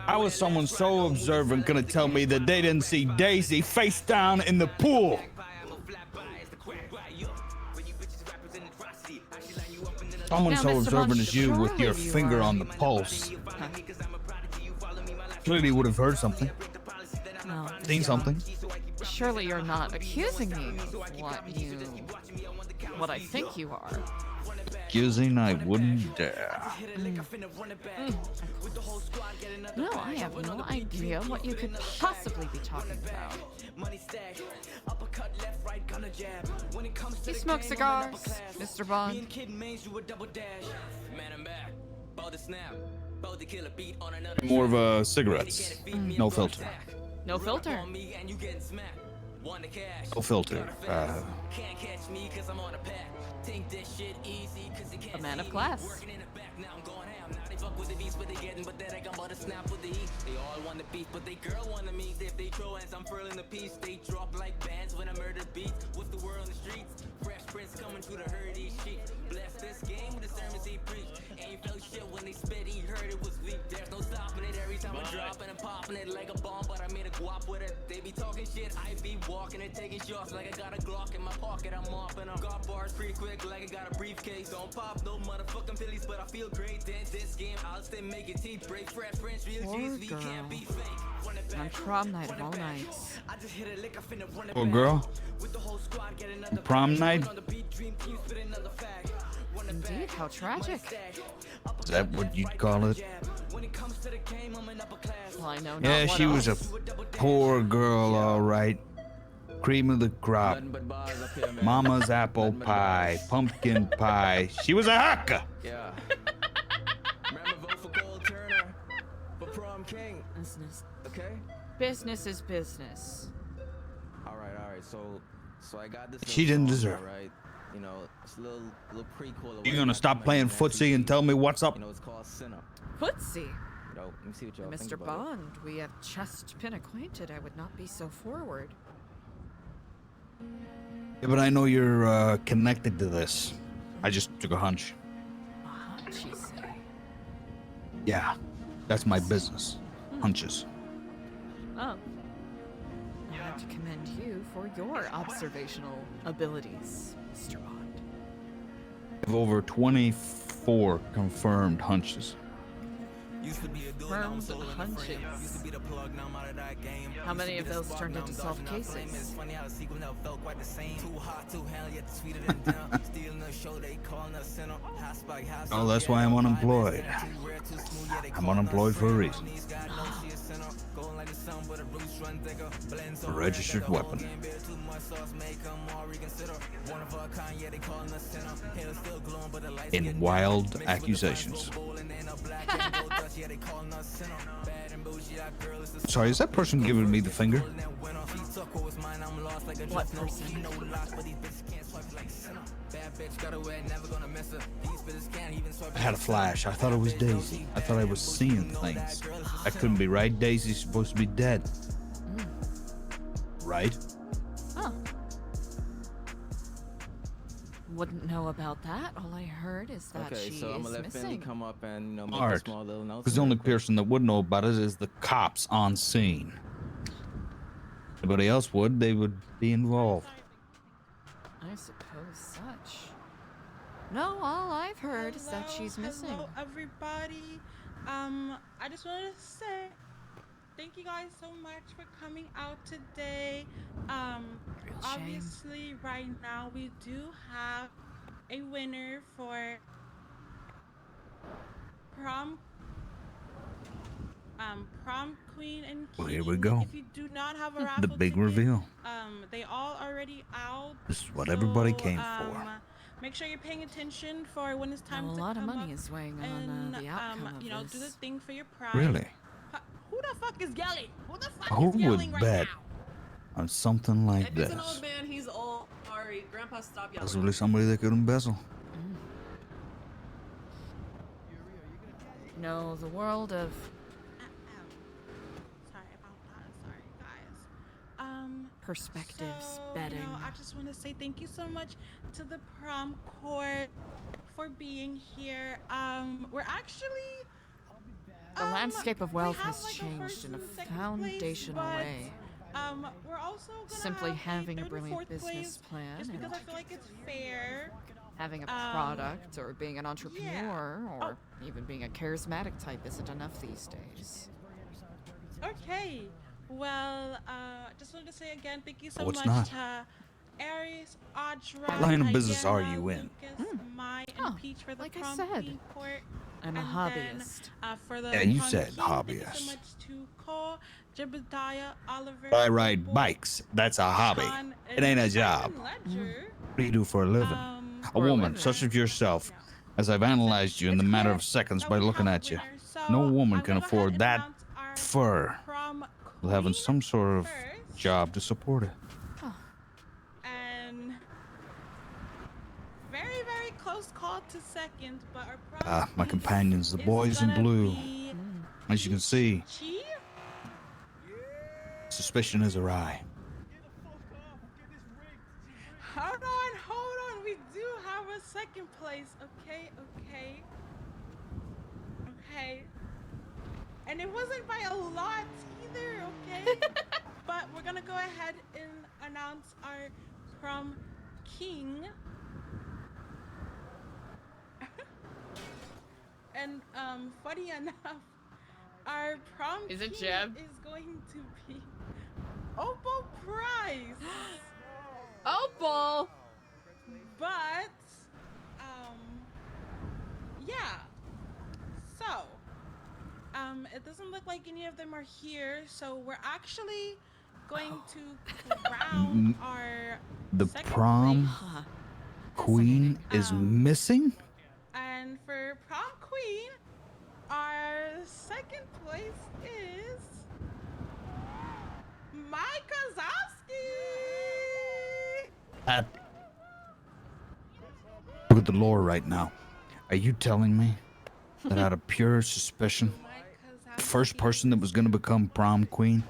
How is someone so observant gonna tell me that they didn't see Daisy face down in the pool? Someone Now, so Mr. observant Bond, as you with your surely you finger are- on the pulse clearly would have heard something, No, seen something. surely you're not accusing me of what I think you are. Accusing, I wouldn't dare. No, I have no idea what you could possibly be talking about. You smoke cigars, Mr. Bond? More of a cigarettes, no filter. No filter. No filter. A man of class. They all want the beef, but they girl want to meet. If they throw hands, I'm furling the piece. They drop like bands when I murder beats. What's the word on the streets? Fresh Prince coming through the herd, these sheets. Bless this game with the sermons he preached. Ain't felt shit when they spit, he heard it was weak. There's no stopping it every time I drop it and popping it like a bomb, but I made a guap with it. They be talking shit, I be walking and taking shots like I got a Glock in my pocket. I'm mopping them. Got bars pretty quick like I got a briefcase. Don't pop no motherfucking pillies, but I feel great. Then this game, I'll still make it teeth break. Fresh Prince, real G's, we can't be fake. On prom night of all nights. Oh, girl. Prom night? Indeed, how tragic. Is that what you'd call it? Well, I know not Yeah, what she was a else. poor girl, all right. Cream of the crop. Mama's apple pie, pumpkin pie. She was a hacker. Yeah. Remember, vote for Gold Turner for prom king. Business. Okay. Business is business. All right. So I got this. She little didn't song, deserve all right? You know, it's a little prequel. You gonna stop playing footsie and tell me what's up? You know, it's called Sinner. Footsie. You know, let me see what y'all think Mr. about Bond, we have just been acquainted. I would not be so forward. Yeah, but I know you're connected to this. I just took a hunch. A hunch, you say? Yeah, that's my business. Hunches. Oh. I have to commend you for your observational abilities, Mr. Bond. I have over 24 confirmed hunches. Confirmed hunches. How many of those turned into solved cases? Oh, that's why I'm unemployed. I'm unemployed for a reason. A registered weapon. In wild accusations. Sorry, is that person giving me the finger? What person? I had a flash. I thought it was Daisy. I thought I was seeing things. That couldn't be right. Daisy's supposed to be dead. right? Huh. Wouldn't know about that. All I heard is that Okay, she so I'm is gonna let Finley missing. come up and make a Art. small little announcement. Because the only person that would know about it is the cops on scene. Anybody else would, they would be involved. I suppose such. No, all I've heard is that she's missing. Hello, everybody. I just wanted to say thank you guys so much for coming out today. Obviously, right now we do have a winner for prom queen and king. Well, here we go. If you do not have a raffle The big ticket, reveal. they all already out. This is what everybody came for. Make sure you're paying attention for when it's time A to lot of come money up is weighing and, on the outcome of you know, this. do the thing for your prize. Really? Who the fuck is yelling? Who the fuck Who is yelling would right bet on something like He's an old this? man, he's old. Sorry, Grandpa, stop yelling. Possibly somebody that could embezzle. No, the world of perspectives, betting. You know, I just want to say thank you so much to the prom court for being here. We're actually The landscape of wealth we have, has like, a changed first in a and second foundational place, way. but we're also gonna Simply have having a third and brilliant fourth business place, plan just and because I feel like it's fair. having a product or being an entrepreneur or even being a charismatic type isn't enough these days. Okay. Well, just wanted to say again, thank you so Oh, it's much not. to Aries, Audra, What line of business are Diana, you in? Lucas, Mai, and Peach for the like I prom said, queen court. I'm a And hobbyist. Then, for the Yeah, you prom said king, Thank you hobbyist. so much to Cole, Jebediah, Oliver, I ride Boy, bikes. That's a hobby. Sean, It ain't a Simon job. Ledger. What do you do for a living? A woman such as yourself, as I've analyzed you in the matter of seconds by looking at you, no woman can afford that fur without having some sort of job to support it. And very, very close call to second, but our prom My companions, the boys in blue. As you can see, suspicion is awry. Hold on. We do have a second place. Okay. And it wasn't by a lot either, okay? But we're gonna go ahead and announce our prom king. And funny enough, our prom Is it king Jeb? is going to be Opal Price. Opal! But, yeah. So, it doesn't look like any of them are here, so we're actually going to crown our The second prom place. queen is missing? And for prom queen, our second place is Mike Kozowski. Look at the lore right now. Are you telling me that out of pure suspicion, the first person that was going to become prom queen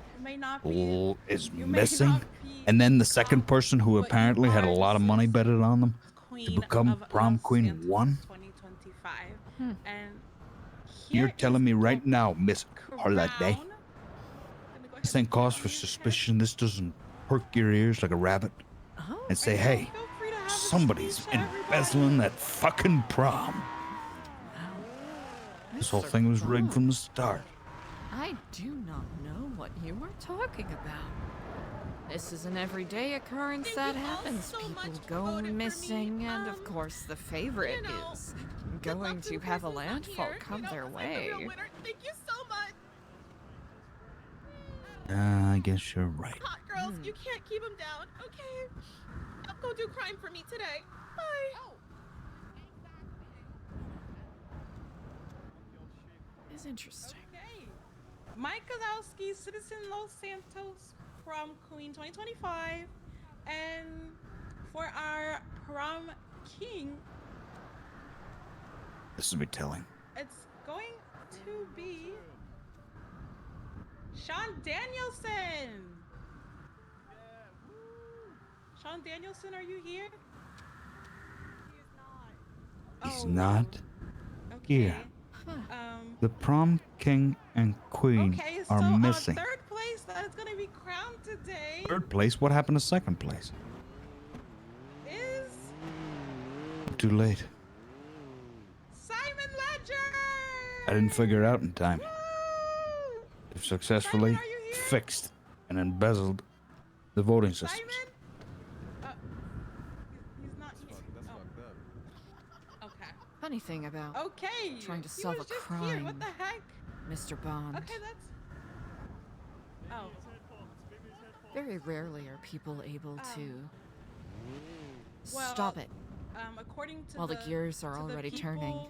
is missing? And then the second person who apparently had a lot of money betted on them to become prom queen won? 2025. And You're telling me right now, Miss Holiday, this ain't cause for suspicion? This doesn't perk your ears like a rabbit and say, hey, somebody's embezzling that fucking prom. This whole thing was rigged from the start. I do not know what you are talking about. This is an everyday occurrence that happens. People go missing, and of course the favorite is going to have a landfall come their way. Thank you so much. I guess you're right. Hot girls, you can't keep him down, okay? I'll go do crime for me today. Bye. It's interesting. Okay. Mike Kozowski, Citizen Los Santos, prom queen 2025. And for our prom king, This will be telling. it's going to be Sean Danielson. Sean Danielson, are you here? He's Oh, not here. The Um. prom king and queen Okay, are so missing. third place that is gonna be crowned today Third place? What happened to second place? is Too late. Simon Ledger. I didn't figure it out in time. They've successfully fixed and embezzled the voting systems. He's not. That's fucked up. Okay. Funny thing about Okay. trying to he solve a was just crime, Here. What the heck? Mr. Bond. Okay, that's. Oh. Very rarely are people able to Well, stop it according to while the gears are to the already people, turning.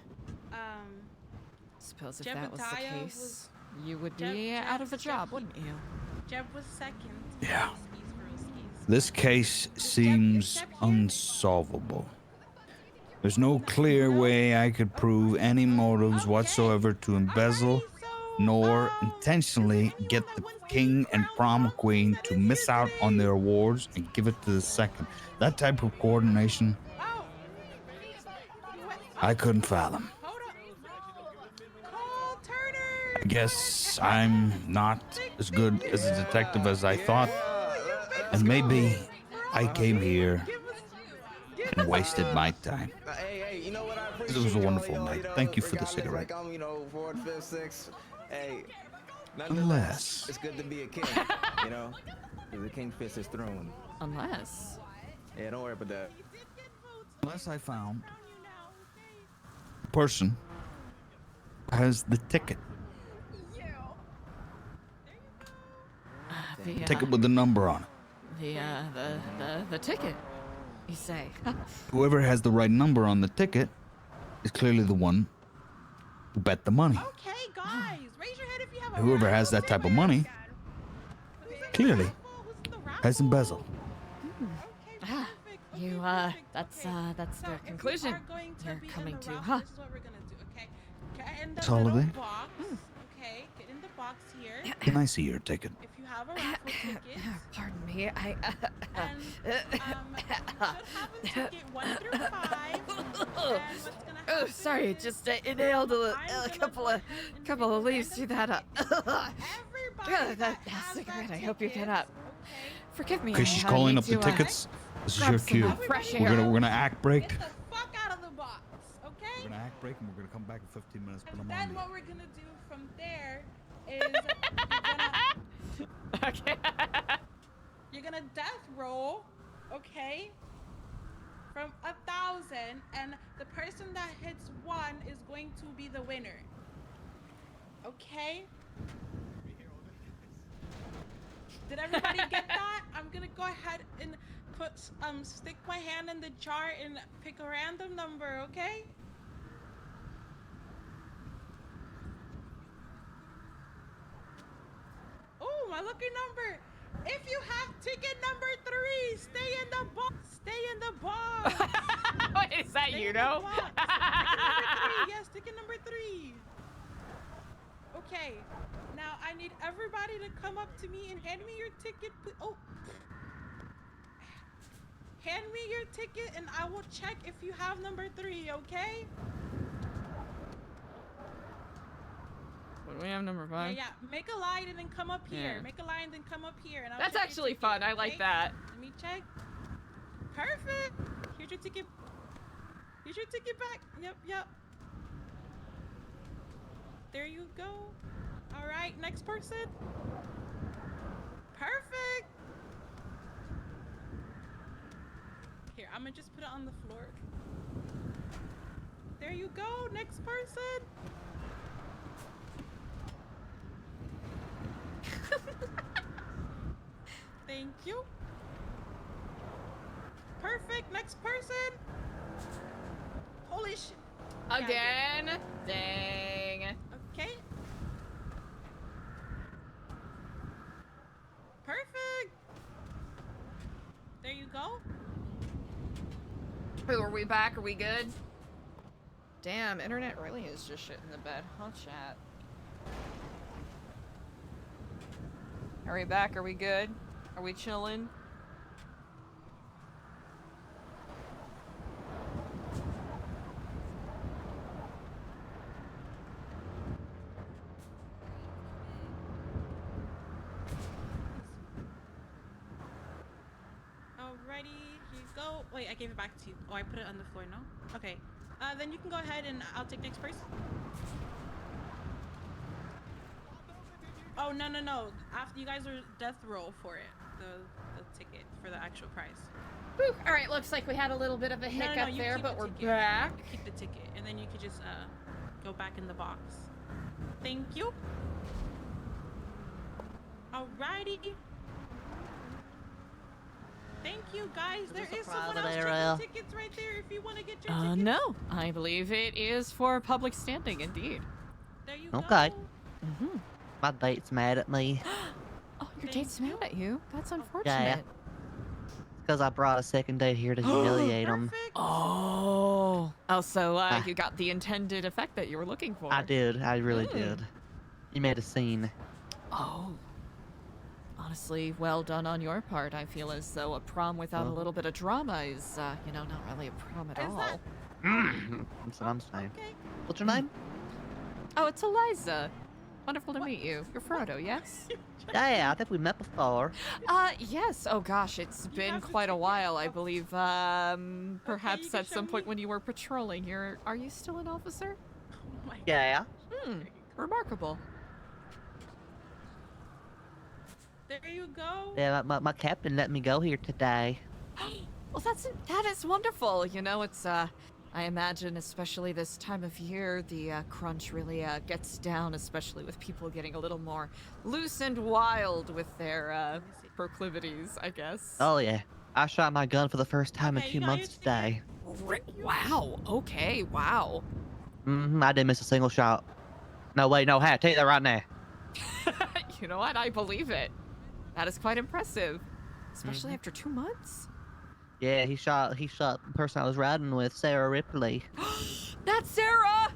Suppose if that was the Jebediah case, you would be out of a job, wouldn't you? Jeb was second. Yeah. This case seems unsolvable. There's no clear way I could prove any motives whatsoever to embezzle, nor intentionally get the king and prom queen to miss out on their awards and give it to the second. That type of coordination, I couldn't fathom. I guess I'm not as good as a detective as I thought, and maybe I came here and wasted my time. Hey, you know what? I It appreciate was a y'all, wonderful yo, night. you know, Thank you for the regardless, cigarette. Like I'm, you know, 4th, 5th, 6th. Hey, Unless. nonetheless, it's good to be a king, you know? Because the king fits his throne. Unless. Yeah, don't worry about that. Unless I found a person who has the ticket. The, Ticket with the number on it. The ticket, you say? Whoever has the right number on the ticket is clearly the one who bet the money. Okay, guys, raise your hand if you have a. Whoever has that type of money clearly has embezzled. You, that's the conclusion you're coming to, huh? This is what we're gonna do, okay? Get in the It's holiday. little box. Okay, get in the box here. Can I see your ticket? If you have a raffle ticket. Pardon me, I. And you should have a ticket 1 through 5. And what's gonna Oh, sorry, just inhaled a couple of leaves through that. That cigarette. I hope you get up. Forgive me. Okay, she's I calling need up the to, tickets. This is grab your some, cue. fresh We're air. gonna act break. Get the fuck out of the box, okay? We're gonna act break and we're gonna come back in 15 minutes. But And I'm then on what we're gonna do from there is you're gonna death roll, okay? From 1,000, and the person that hits 1 is going to be the winner. Okay? Did everybody get that? I'm gonna go ahead and stick my hand in the jar and pick a random number, okay? Oh, my lucky number! If you have ticket number 3, stay in the box. Stay in the box. Wait, is that Stay you in the know? box. Ticket number 3. Yes, ticket number 3. Okay. Now I need everybody to come up to me and hand me your ticket. Oh. Hand me your ticket and I will check if you have number 3, okay? What do we have, number 5? Yeah, make a line and then come up here. Yeah. Make a line and then come up here. And I'll That's check your actually ticket, fun. I like okay? that. Let me check. Perfect. Here's your ticket. Here's your ticket back. Yep. There you go. All right, next person. Perfect. Here, I'm gonna just put it on the floor. There you go. Next person. Thank you. Perfect. Next person. Holy shit. Again? Dang. Okay. Perfect. There you go. Who, are we back? Are we good? Damn, internet really is just shit in the bed, huh, chat? Are we back? Are we good? Are we chilling? Alrighty, here you go. Wait, I gave it back to you. Oh, I put it on the floor, no? Okay. Then you can go ahead and I'll take next person. Oh, no. After you guys are death roll for it. The ticket for the actual prize. Whew. All right, looks like we had a little bit of a hiccup you there, keep but the we're ticket. back. You keep the ticket, and then you could just go back in the box. Thank you. Alrighty. Thank you, guys. There is someone else checking tickets right there if you want to get your tickets. No, I believe it is for public standing, indeed. There you Okay. Mm-hmm. My date's mad at me. Oh, your date's mad at you? That's unfortunate. Yeah. Because I brought a second date here to humiliate him. Oh, so you got the intended effect that you were looking for. I did. I really did. He made a scene. Oh. Honestly, well done on your part. I feel as though a prom without a little bit of drama is, not really a prom at all. That's what I'm saying. What's your name? Oh, it's Eliza. Wonderful to meet you. You're Frodo, yes? Yeah, I think we met before. Yes. Oh gosh, it's been quite a while. I believe, perhaps at some point when you were patrolling here. Are you still an officer? Yeah. Remarkable. There you go. Yeah, my captain let me go here today. Well, that is wonderful. You know, it's I imagine, especially this time of year, the crunch really gets down, especially with people getting a little more loose and wild with their proclivities, I guess. Oh yeah, I shot my gun for the first time in 2 months today. Wow. Okay. Wow. I didn't miss a single shot. No, wait, no, hey, I'll tell you that right now. You know what? I believe it. That is quite impressive, especially after 2 months. Yeah, he shot the person I was riding with, Sarah Ripley. That's Sarah!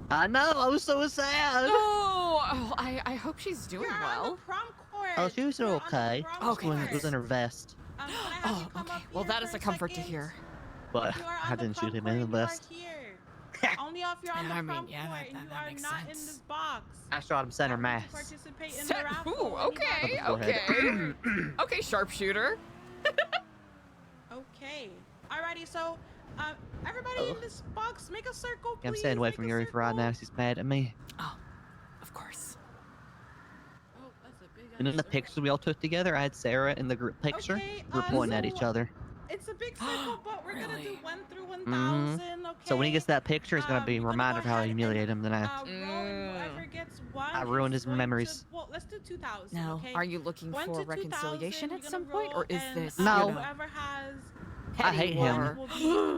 I know, I was so sad. Oh, I hope she's doing well. Oh, she was okay. Okay, It was in her vest. Oh, okay. Well, that is a comfort to hear. But I didn't shoot him in the vest. Only if you're on the prom court and you are not in this box. I shot him center mass. Participate in the raffle. Ooh, okay. Okay, sharpshooter. Okay. Alrighty, so everybody in this box, make a circle, please. Yeah, I'm staying away from Yuri for right now. She's mad at me. Oh, of course. Oh, that's a big And in the picture we all took together, I had Sarah in the group picture. Okay, We're pointing at each other. It's a big circle, but we're gonna do 1 through 1,000. Okay. So when he gets that picture, it's gonna be a reminder of how I humiliated him tonight. Whoever gets 1, I ruined his memories. Well, let's do 2,000. Now, okay? are you looking 1 for to reconciliation 2,000, at you're some gonna point, or is roll, this No. Whoever has I hate him. will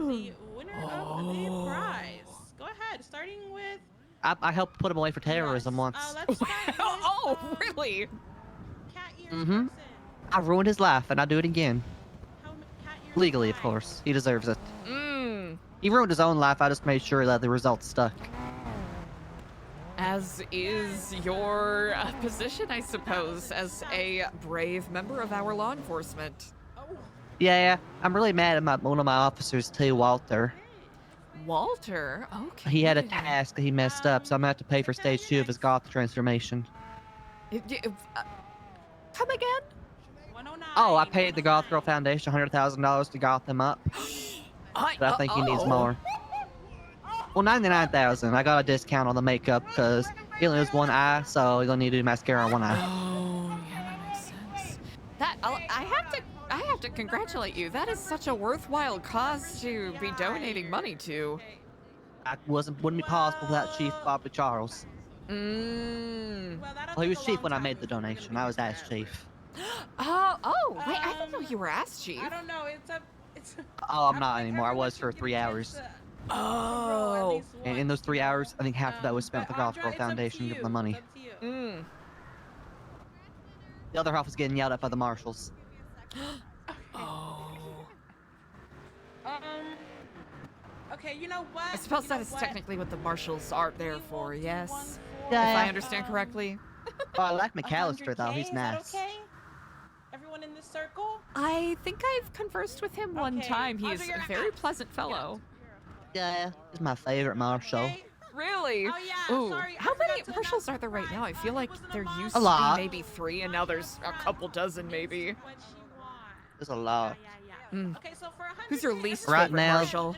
be the winner of the prize. Go ahead, starting with. I helped put him away for terrorism once. Let's start with, Oh, really? cat ears I ruined his life, and I'll do it again. cat ears Legally, of course. He deserves it. Mm. He ruined his own life. I just made sure that the results stuck. As is your position, I suppose, as a brave member of our law enforcement. Yeah, I'm really mad at one of my officers too, Walter. Walter? Okay. He had a task that he messed up, so I'm gonna have to pay for stage 2 of his goth transformation. Come again? Oh, I paid the Goth Girl Foundation $100,000 to goth him up. But I think he needs more. Well, $99,000. I got a discount on the makeup because he only has one eye, so he'll need to do mascara on one eye. Oh, yeah, that makes sense. I have to congratulate you. That is such a worthwhile cause to be donating money to. Wouldn't be possible without Chief Bobby Charles. Well, Well, he was chief when I made the donation. I was ass chief. Oh, wait, I didn't know you were ass chief. I don't know. It's a. Oh, I'm not anymore. I was for 3 hours. Oh. And in those 3 hours, I think half of that was spent with the Goth Girl Foundation giving them money. Mm. The other half was getting yelled at by the marshals. Oh. Okay, you know what? I suppose that is technically what the marshals are there for, yes? Yeah. If I understand correctly. Oh, I like McAllister, though. He's nice. Okay? Everyone in this circle? I think I've conversed with him one time. He's a very pleasant fellow. Yeah, he's my favorite marshal. Really? Oh, yeah. Ooh. Sorry, How many marshals are there right now? I feel like there used A lot. to be maybe 3, and now there's a couple dozen, maybe. There's a lot. Okay, so for 100 Who's your least Right favorite, now- Marshall?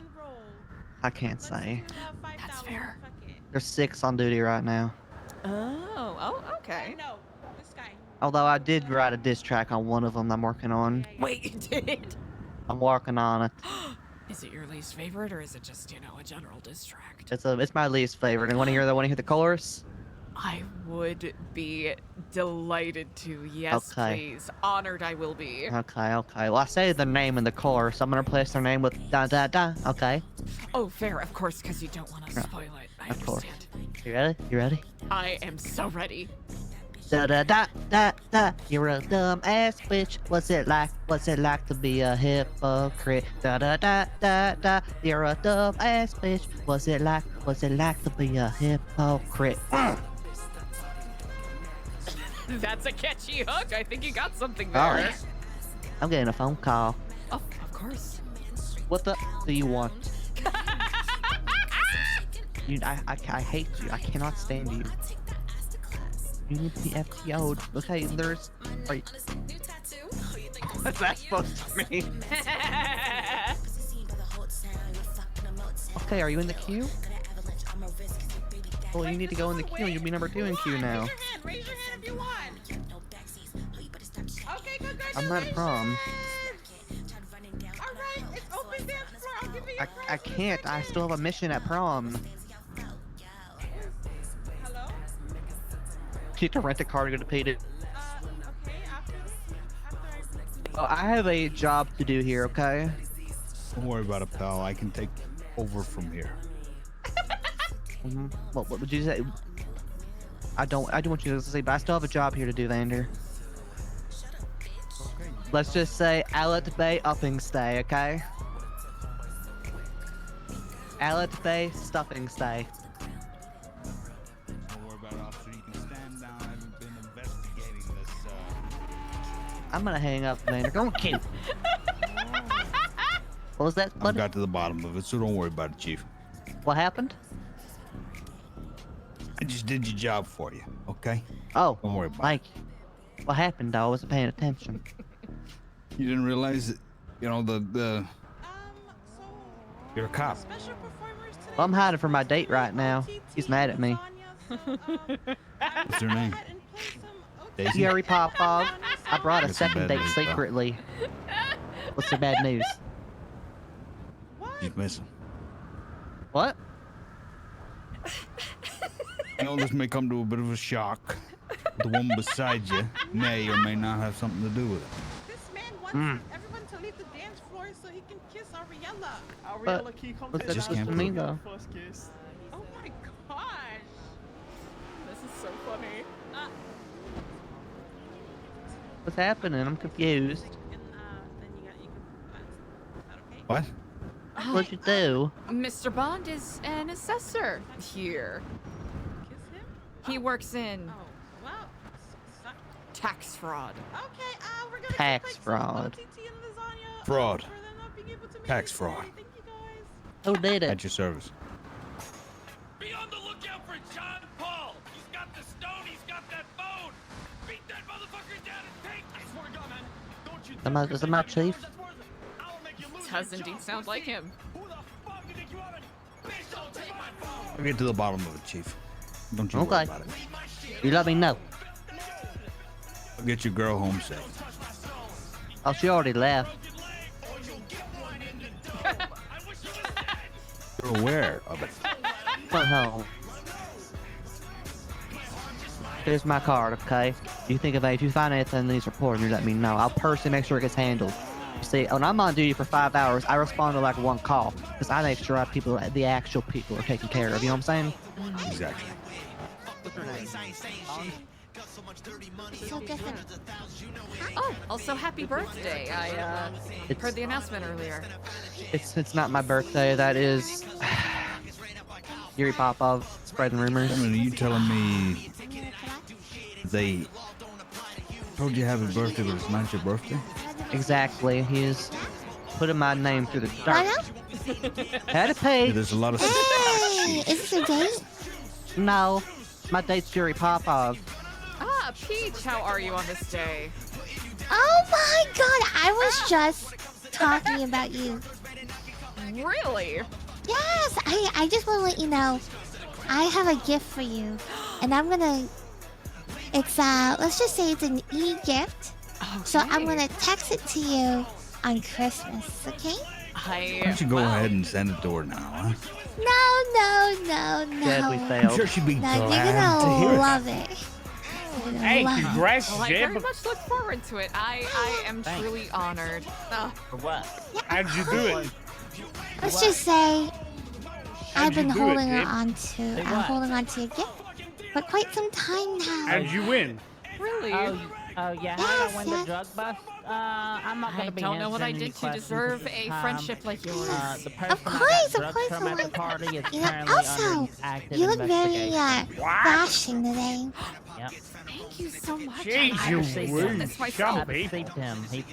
I can't say. That's fair. There's 6 on duty right now. Oh, okay. No, this guy. Although I did write a diss track on one of them I'm working on. Wait, you did? I'm working on it. Is it your least favorite, or is it just, you know, a general distract? It's my least favorite. And want to hear the chorus? I would be delighted to. Yes, Okay. please. Honored I will be. Okay. Well, I say the name in the chorus. I'm gonna replace their name with da da da. Okay. Oh, fair, of course, because you don't want to Yeah, spoil it. I of course. understand. You ready? You ready? I am so ready. Da da da da da. You're a dumb ass bitch. What's it like? What's it like to be a hypocrite? Da da da da da. You're a dumb ass bitch. What's it like? What's it like to be a hypocrite? That's a catchy hook. I think you got something there. Alright. I'm getting a phone call. Oh, of course. What the do you want? I hate you. I cannot stand you. You need to be FTO'd. Okay, there's... Wait. What's that supposed to mean? Okay, are you in the queue? Well, you need to go in the queue and you'll be number 2 in queue now. Raise your hand if you want. Okay, congratulations. I'm not at prom. Alright, it's open dance floor. I'll give you your I can't. I still have a mission at prom. Hello? You need to rent a car to go to paid it. Okay, after Oh, I have a job to do here, okay? Don't worry about it, pal. I can take over from here. What would you say? I don't want you to say, but I still have a job here to do, Vander. Let's just say Allet Bay upping stay, okay? Allet Bay stuffing stay. Don't worry about it, officer. You can stand down. I haven't been investigating this. I'm gonna hang up, Vander. Go on, kid. What was that? I've got to the bottom of it, so don't worry about it, Chief. What happened? I just did your job for you, okay? Oh, don't worry about Mike. What happened, though? I wasn't paying attention. it. You didn't realize that, you know, you're a cop. Well, I'm hiding from my date right now. He's mad at me. What's her name? Daisy? Yuri Popov. I brought a That's some second bad date news, pal. secretly. What's the bad news? She's missing. What? You know, this may come to a bit of a shock. The woman beside you may or may not have something to do with it. This man wants everyone to leave the dance floor so he can kiss Ariella. But what's that Just supposed can't to mean, prove though? Oh my gosh. This is so funny. What's happening? I'm confused. What? What'd you do? Mr. Bond is an assessor here. He works in Well, tax fraud. okay, we're gonna Tax fraud. Fraud. Tax fraud. Who did it? At your service. Be on the lookout for John Paul. He's got the stone. He's got that phone. Beat that motherfucker down and take. I swear to God, man. Don't you Is it my chief? Does indeed sound like him. I'll get to the bottom of it, Chief. Don't you worry Okay. about it. You let me know. I'll get your girl home safe. Oh, she already left. You're aware of it. Went home. Here's my card, okay? You think of it, if you find anything in these reports, you let me know. I'll personally make sure it gets handled. You see, when I'm on duty for 5 hours, I respond to like one call because I make sure the actual people are taken care of. You know what I'm saying? Exactly. Oh, also happy birthday. I heard the announcement earlier. It's not my birthday. That is Yuri Popov spreading rumors. I mean, are you telling me they told you happy birthday, but it's not your birthday? Exactly. He's putting my name through the dark. Had to pay. Yeah, there's a lot of. Hey, is this a date? No, my date's Yuri Popov. Ah, Peach, how are you on this day? Oh my god, I was just talking about you. Really? Yes, I just want to let you know, I have a gift for you, and I'm gonna. It's let's just say it's an e-gift. So I'm gonna text it to you on Christmas, okay? Why don't you go ahead and send it to her now, huh? No. Deadly failed. I'm sure she'd be No, glad you're to hear gonna it. love it. You're gonna Hey, love it. congrats, Well, I very Jib. much look forward to it. I am truly honored. For what? How'd you do it? Let's just say I've been you do it, holding Jib? on to your gift for quite some time now. How'd you win? Really? Oh yeah, how did I win the drug bust? I'm not gonna I be don't know what I answering any did to questions deserve at this a time. friendship like yours. The person I got drugs from at the party is currently Also, under active you look very investigation. flashing today. Yep. Thank you so much. Jeez, I you appreciate rude this myself. chump.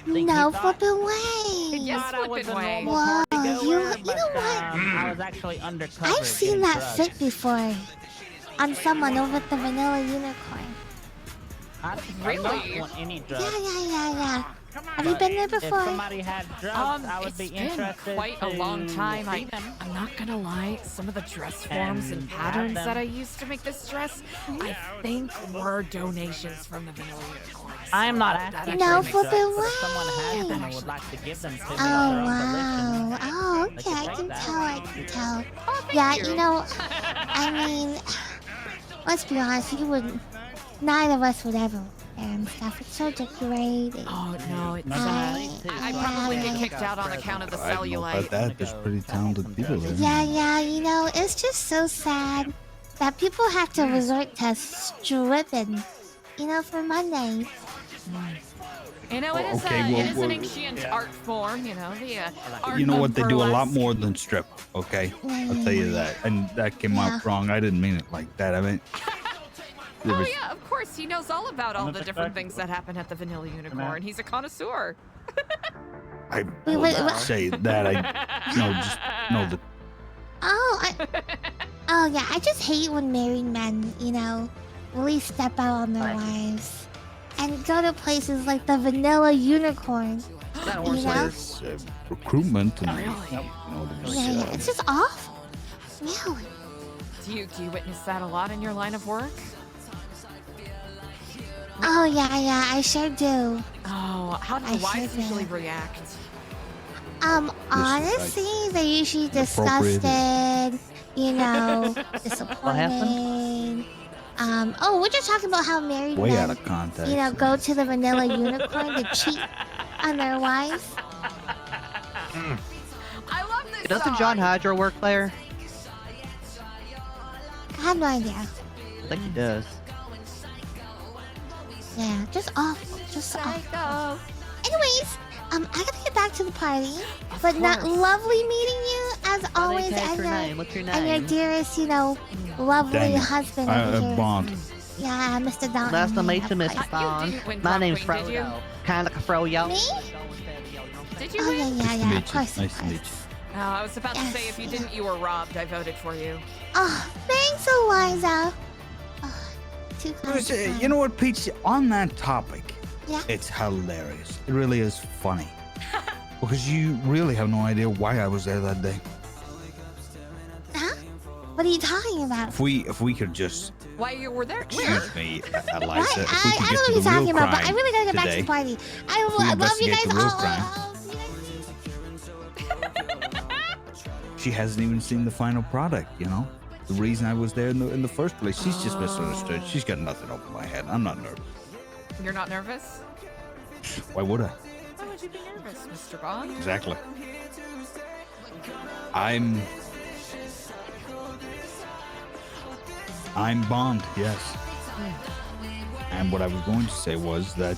No flipping way. Yes, I was a flipping way. normal Whoa, party goer, you know what? I was actually undercover. I've seen getting that drugs. fit before on someone over at the Vanilla Unicorn. I Really? don't want any drugs. Yeah. Have you been there before? If somebody had drugs, I would be It's been interested quite a to long time. see them. I'm not gonna lie, some of the dress forms and patterns that I used to make this dress, I think were donations from the Vanilla Unicorns. I am not asking No for any drugs, flipping but if someone has them and would like to give them to me Oh of their own wow. volition, Oh they okay, I take can that. tell. I can tell. Yeah, you know, I mean, let's be honest. You would. Neither of us would ever wear and stuff. It's so degrading. Oh no, it's I yeah, probably get yeah. kicked out on account of the I don't know about cellulite. that. There's pretty talented people there. Yeah, you know, it's just so sad that people have to resort to stripping, you know, for Mondays. You know, it is, Okay, it well, is well, an ancient art form, you know, the art You know of what? They do a lot burlesque. more than strip, okay? I'll tell you that. And that came Yeah. out wrong. I didn't mean it like that. I mean, there Oh was- yeah, of course. He knows all about all the different things that happen at the Vanilla Unicorn. He's a connoisseur. I Wait, wouldn't what? say that. I just know that. Oh yeah, I just hate when married men, you know, really step out on their wives and go to places like the Vanilla Unicorn. You know? There's recruitment and Yeah, it's just awful. Really. Do you witness that a lot in your line of work? Oh yeah, I sure do. Oh, how do I the wives sure do. usually react? Honestly, they're usually Inappropriate. disgusted, you know, disappointed. Oh, we're just talking about how married way men, out of context. you know, go to the Vanilla Unicorn to cheat on their wives. I love this Doesn't song. John Hydro work there? I have no idea. I think he does. Yeah, just awful, just awful. Anyways, I gotta get back to the party, but not course. lovely meeting you as always, catch and your name. What's your and your name? dearest, you know, lovely Daniel. husband over here. Bond. Yeah, Mr. Dalton. Nice to meet you, yeah, Mr. of course. Bond. My name's Queen, did you? Frodo. Kind of like a Froyo. Me? Did you Oh win? yeah, Nice to of meet you. course. Nice to meet you. Oh, I was about to say, if you didn't, you were robbed. I voted for you. Oh, thanks, Eliza. Oh, too kind. You know what, Peach? On that topic, Yeah. it's hilarious. It really is funny. Because you really have no idea why I was there that day. Huh? What are you talking about? If we could just Why you were there? excuse me, Eliza, Right? if we could I get don't know to what the you're talking real about, but I crime really gotta get back to today. the party. I We love you investigate guys. the real crime. She hasn't even seen the final product, you know? The reason I was there in the first place. She's just misunderstood. She's got nothing over my head. I'm not nervous. You're not nervous? Why would I? Why would you be nervous, Mr. Bond? Exactly. I'm Bond, yes. And what I was going to say was that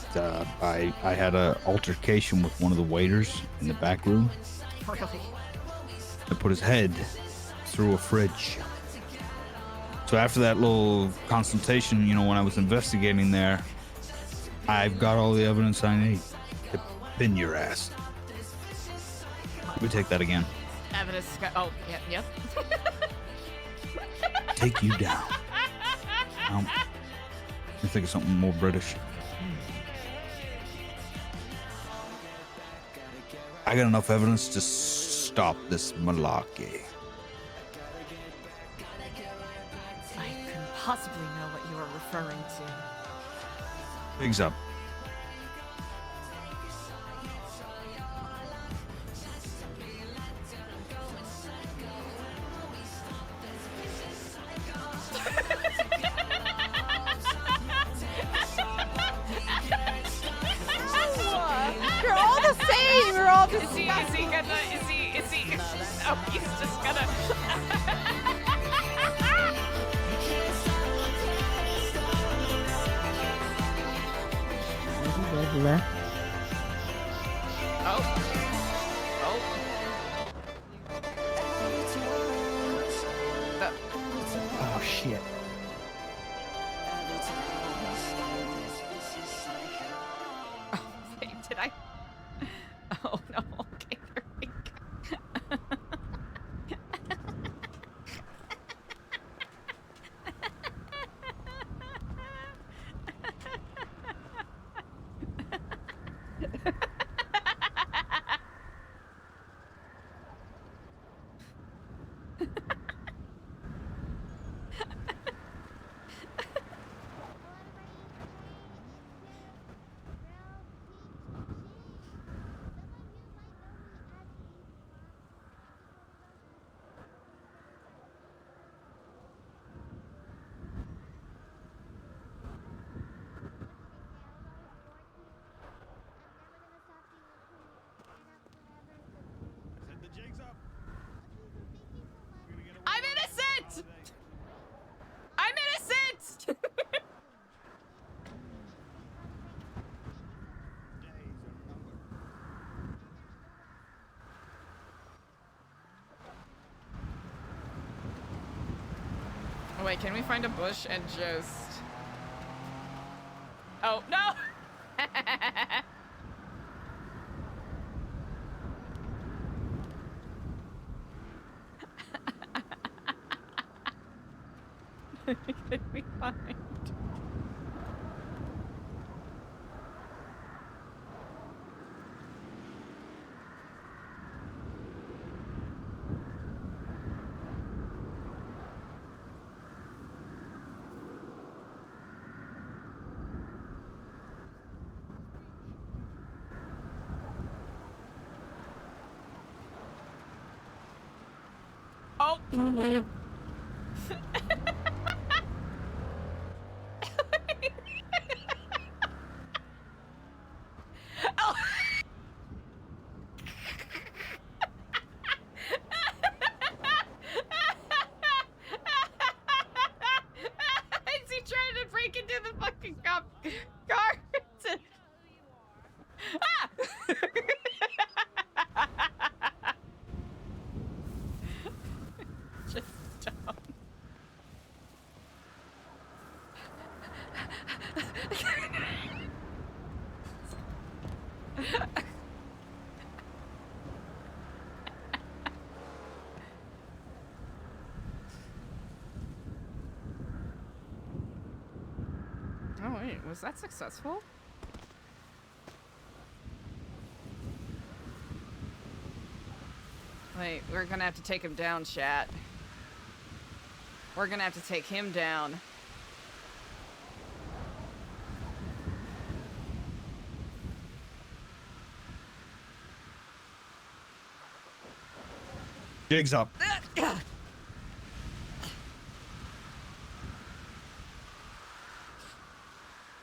I had an altercation with one of the waiters in the back room. Really? That put his head through a fridge. So after that little consultation, you know, when I was investigating there, I've got all the evidence I need to pin your ass. Let me take that again. Evidence. Oh, yep. Take you down. I think of something more British. I got enough evidence to stop this malarkey. I couldn't possibly know what you were referring to. Pigs up. You're all the same. You're all just. Is he gonna? Is he? Oh, he's just gonna. Oh. Oh shit. Wait, did I? Oh no. Okay, there we go. I'm innocent! I'm innocent! Oh, wait, can we find a bush and just... Oh, no! Can we find... Oh! Oh! Is he trying to break into the fucking car? Ah! Just don't. Oh wait, was that successful? Wait, we're gonna have to take him down, chat. We're gonna have to take him down. Jigs up.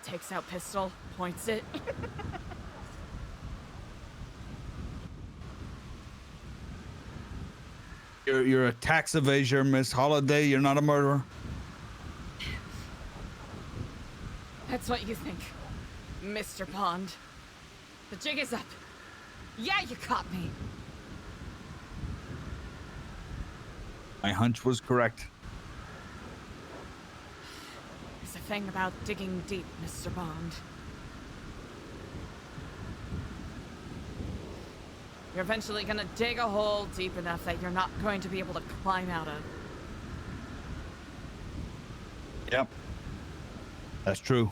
Takes out pistol, points it. You're a tax evader, Miss Holiday. You're not a murderer. That's what you think, Mr. Bond. The jig is up. Yeah, you caught me. My hunch was correct. There's a thing about digging deep, Mr. Bond. You're eventually gonna dig a hole deep enough that you're not going to be able to climb out of. Yep. That's true.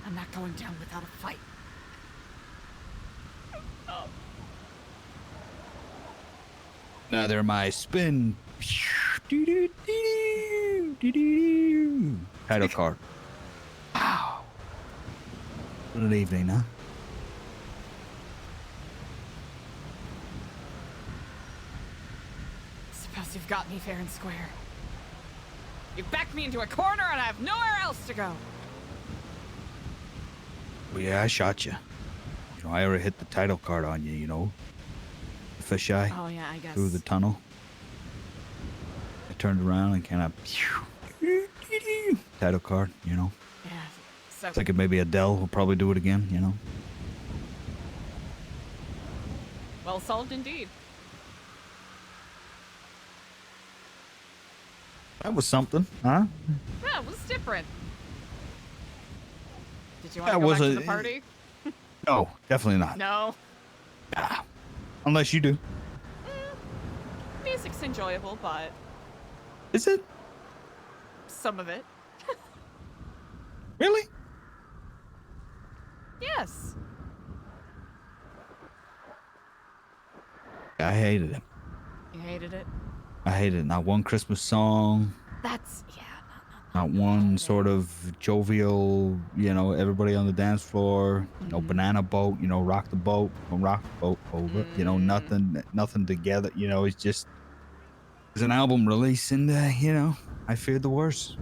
I'm not going down without a fight. Another my spin. Title card. Wow. What an evening, huh? Suppose you've got me fair and square. You've backed me into a corner and I have nowhere else to go. Well, yeah, I shot you. You know, I already hit the title card on you, you know. The fisheye. Oh, yeah, I guess. Through the tunnel. I turned around and kind of... Title card, you know. Yeah, so... It's like maybe Adele will probably do it again, you know. Well solved indeed. That was something, huh? Yeah, it was different. Did you want to That go was back to a- the party? No, definitely not. No. Unless you do. Music's enjoyable, but Is it? some of it. Really? Yes. I hated it. You hated it? I hated it. Not one Christmas song. That's, yeah. Not one sort of jovial, you know, everybody on the dance floor, no banana boat, you know, rock the boat, rock the boat over, you know, nothing together, you know, it's just, it's an album release and, you know, I feared the worst.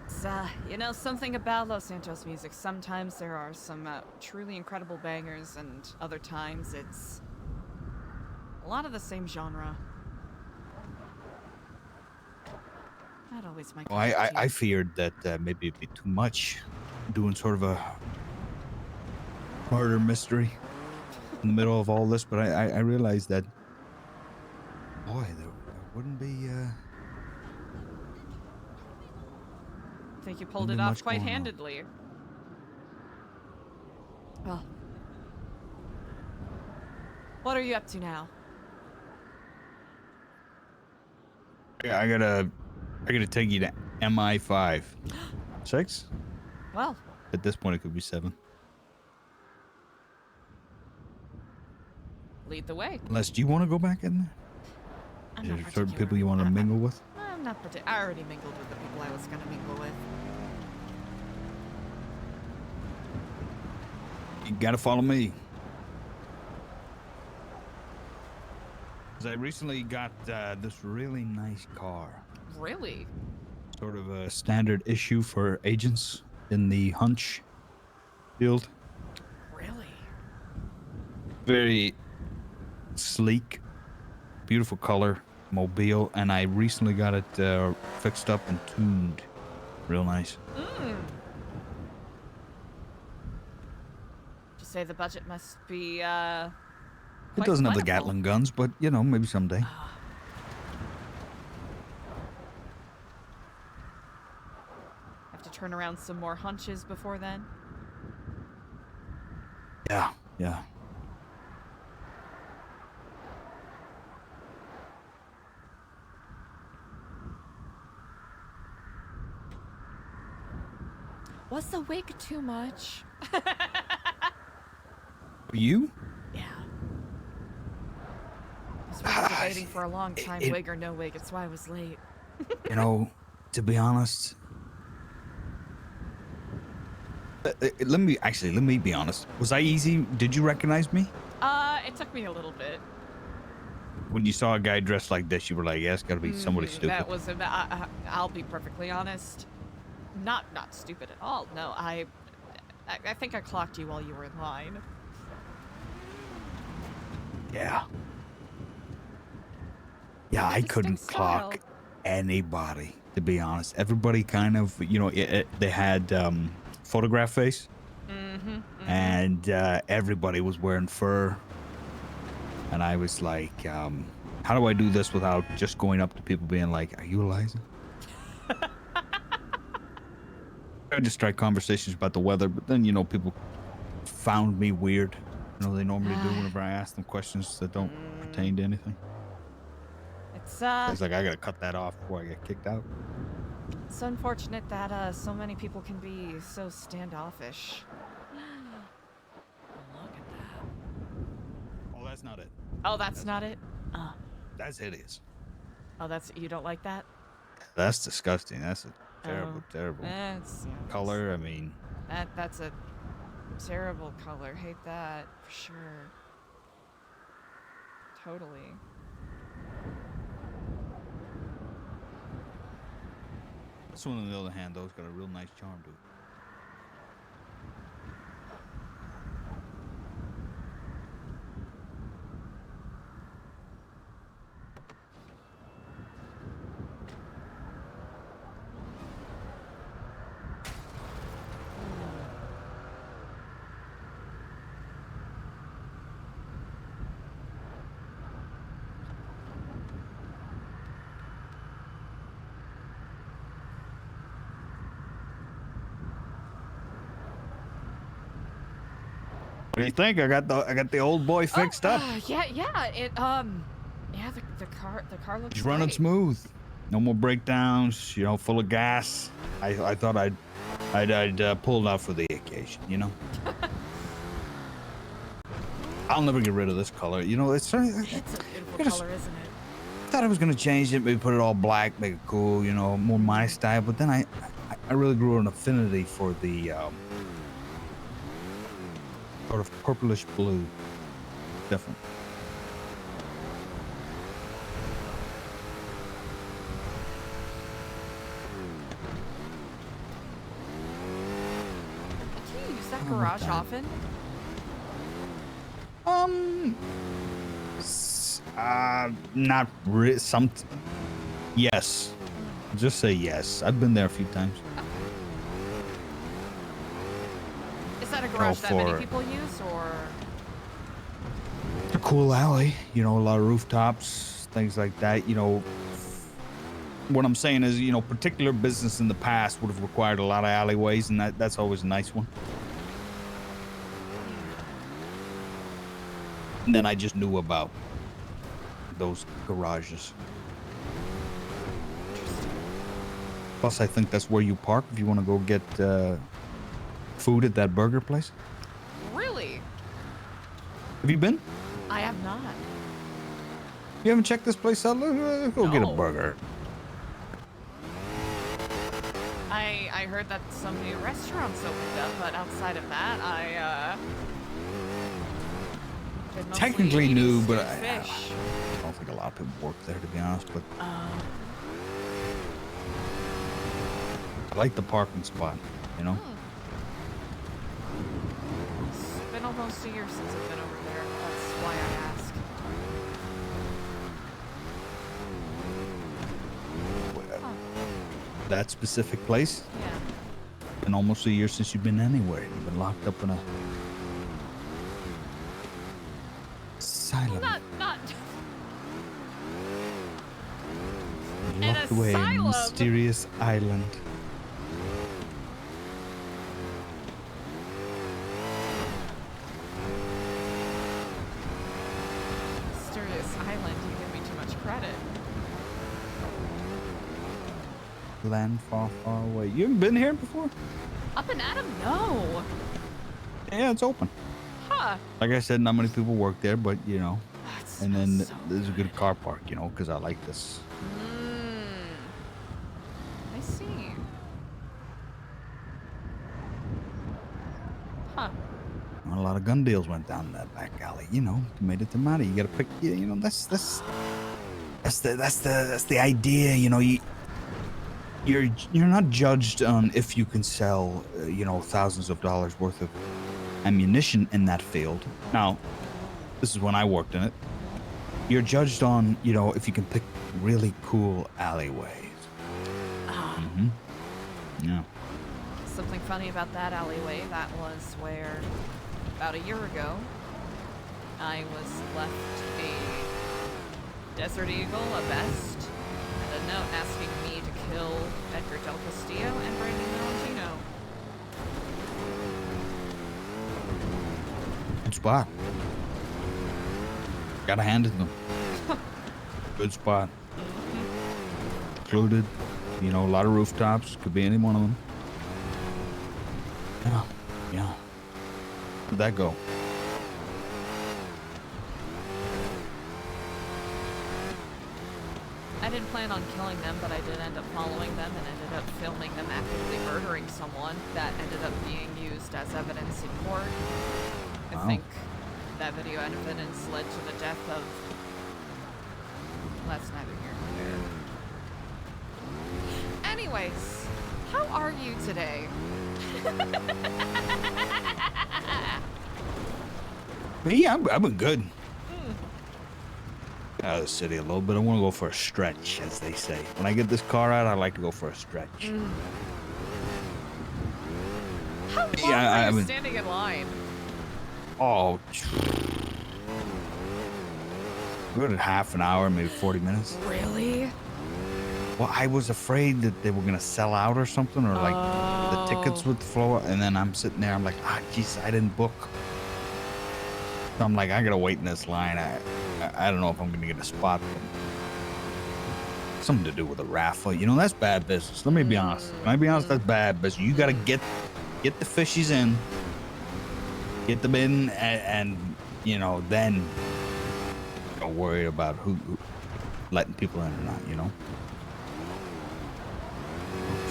It's, you know, something about Los Santos music. Sometimes there are some truly incredible bangers, and other times it's a lot of the same genre. Not always my. Well, I feared that maybe it'd be too much doing sort of a murder mystery in the middle of all this, but I realized that, boy, there wouldn't be... I think you pulled Wouldn't it be off much quite going on. handedly. Well, what are you up to now? Yeah, I gotta take you to MI5. 6? Well, At this point, it could be 7. lead the way. Unless, do you want to go back in there? I'm Is not there certain people you want to mingle with? I'm not I already mingled with the people I was gonna mingle with. You gotta follow me. Because I recently got this really nice car. Really? Sort of a standard issue for agents in the hunch field. Really? Very sleek, beautiful color, mobile, and I recently got it fixed up and tuned. Real nice. To say the budget must be It quite doesn't have the plentiful. Gatling guns, but you know, maybe someday. Have to turn around some more hunches before then. Yeah, yeah. Was the wig too much? You? Yeah. I was debating for a long time, wig or no wig. It's why I was late. You know, to be honest, let me be honest. Was I easy? Did you recognize me? It took me a little bit. When you saw a guy dressed like this, you were like, yeah, it's gotta be somebody stupid. That was. I'll be perfectly honest. Not stupid at all. No, I think I clocked you while you were in line. Yeah. Yeah, I couldn't clock anybody, to be honest. Everybody kind of, you know, they had photograph face. And everybody was wearing fur. And I was like, how do I do this without just going up to people being like, are you Eliza? I just tried conversations about the weather, but then, you know, people found me weird. You know, they normally do whenever I ask them questions that don't pertain to anything. It's It's like, I gotta cut that off before I get kicked out. It's unfortunate that so many people can be so standoffish. Look at that. Oh, that's not it. Oh, that's not it? Oh. That's hideous. Oh, you don't like that? That's disgusting. That's a terrible, Oh, terrible that's color. I mean, that's a terrible color. Hate that for sure. Totally. this one on the other hand, though, it's got a real nice charm to it. What do you think? I got the old boy fixed up. Yeah. Yeah, the car looks He's running great. smooth. No more breakdowns. You know, full of gas. I thought I'd pull it out for the occasion. You know. I'll never get rid of this color. You know, it's a beautiful color, isn't it? I thought I was gonna change it, maybe put it all black, make it cool. You know, more my style. But then I really grew an affinity for the sort of purplish blue. Definitely. Do you use that garage often? Not really. Yes. Just say yes. I've been there a few times. Is that a garage that many people use, or? A cool alley, you know, a lot of rooftops, things like that. You know, what I'm saying is, you know, particular business in the past would have required a lot of alleyways, and that's always a nice one. And then I just knew about those garages. Plus, I think that's where you park if you want to go get food at that burger place. Really? Have you been? I have not. You haven't checked this place out? Let's go get a burger. I heard that some new restaurants opened up, but outside of that, been mostly Technically eating new, but stewed I fish. don't think a lot of people work there, to be honest. But I like the parking spot, you know? It's been almost a year since I've been over there. That's why I asked. That specific place? Yeah. Been almost a year since you've been anywhere. You've been locked up in a asylum. Not. Locked away in a asylum? mysterious island. Mysterious island. You give me too much credit. Land far, far away. You haven't been here before? Up and Adam? No. Yeah, it's open. Huh. Like I said, not many people work there, but you know. That And then smells so there's a good car park, you know, because I like this. I see. Huh. A lot of gun deals went down that back alley. You know, made it to money. You got to pick. You know, that's the idea. You know, you're not judged on if you can sell, you know, thousands of dollars worth of ammunition in that field. Now, this is when I worked in it. You're judged on, you know, if you can pick really cool alleyways. Yeah. Something funny about that alleyway, that was where, about a year ago, I was left a Desert Eagle, a vest, and a note asking me to kill Edgar Del Castillo and Brandon Valentino. Good spot. Gotta hand it to them. Good spot. Included, you know, a lot of rooftops. Could be any one of them. Yeah. Where'd that go? didn't plan on killing them, but I did end up following them and ended up filming them actively murdering someone that ended up being used as evidence in court. I Wow. think that video evidence led to the death of... That's neither here nor there. Anyways, how are you today? Me, I've been good. Out of the city a little bit. I want to go for a stretch, as they say. When I get this car out, I like to go for a stretch. How long Yeah, were you been- standing in line? Oh, good half an hour, maybe 40 minutes. Really? Well, I was afraid that they were gonna sell out or something, or like the tickets would flow. And then I'm sitting there, I'm like, geez, I didn't book. So I'm like, I gotta wait in this line. I don't know if I'm gonna get a spot. But something to do with a raffle. You know, that's bad business. Let me be honest. Can I be honest? That's bad business. You gotta get the fishies in, get them in, and you know, then don't worry about who letting people in or not. You know.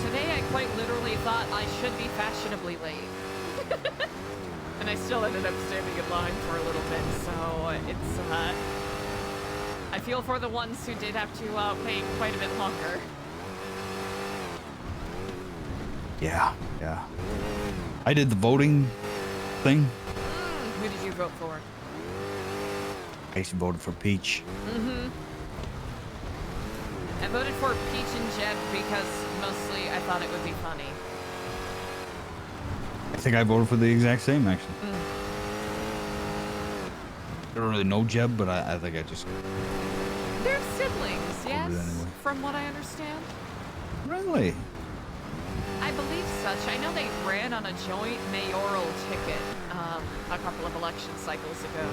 Today I quite literally thought I should be fashionably late. And I still ended up standing in line for a little bit, so it's, I feel for the ones who did have to wait quite a bit longer. Yeah. I did the voting thing. Who did you vote for? I actually voted for Peach. I voted for Peach and Jeb because mostly I thought it would be funny. I think I voted for the exact same, actually. I don't really know Jeb, but I think I just... They're siblings, yes? anyway. From what I understand. Really? I believe such. I know they ran on a joint mayoral ticket a couple of election cycles ago.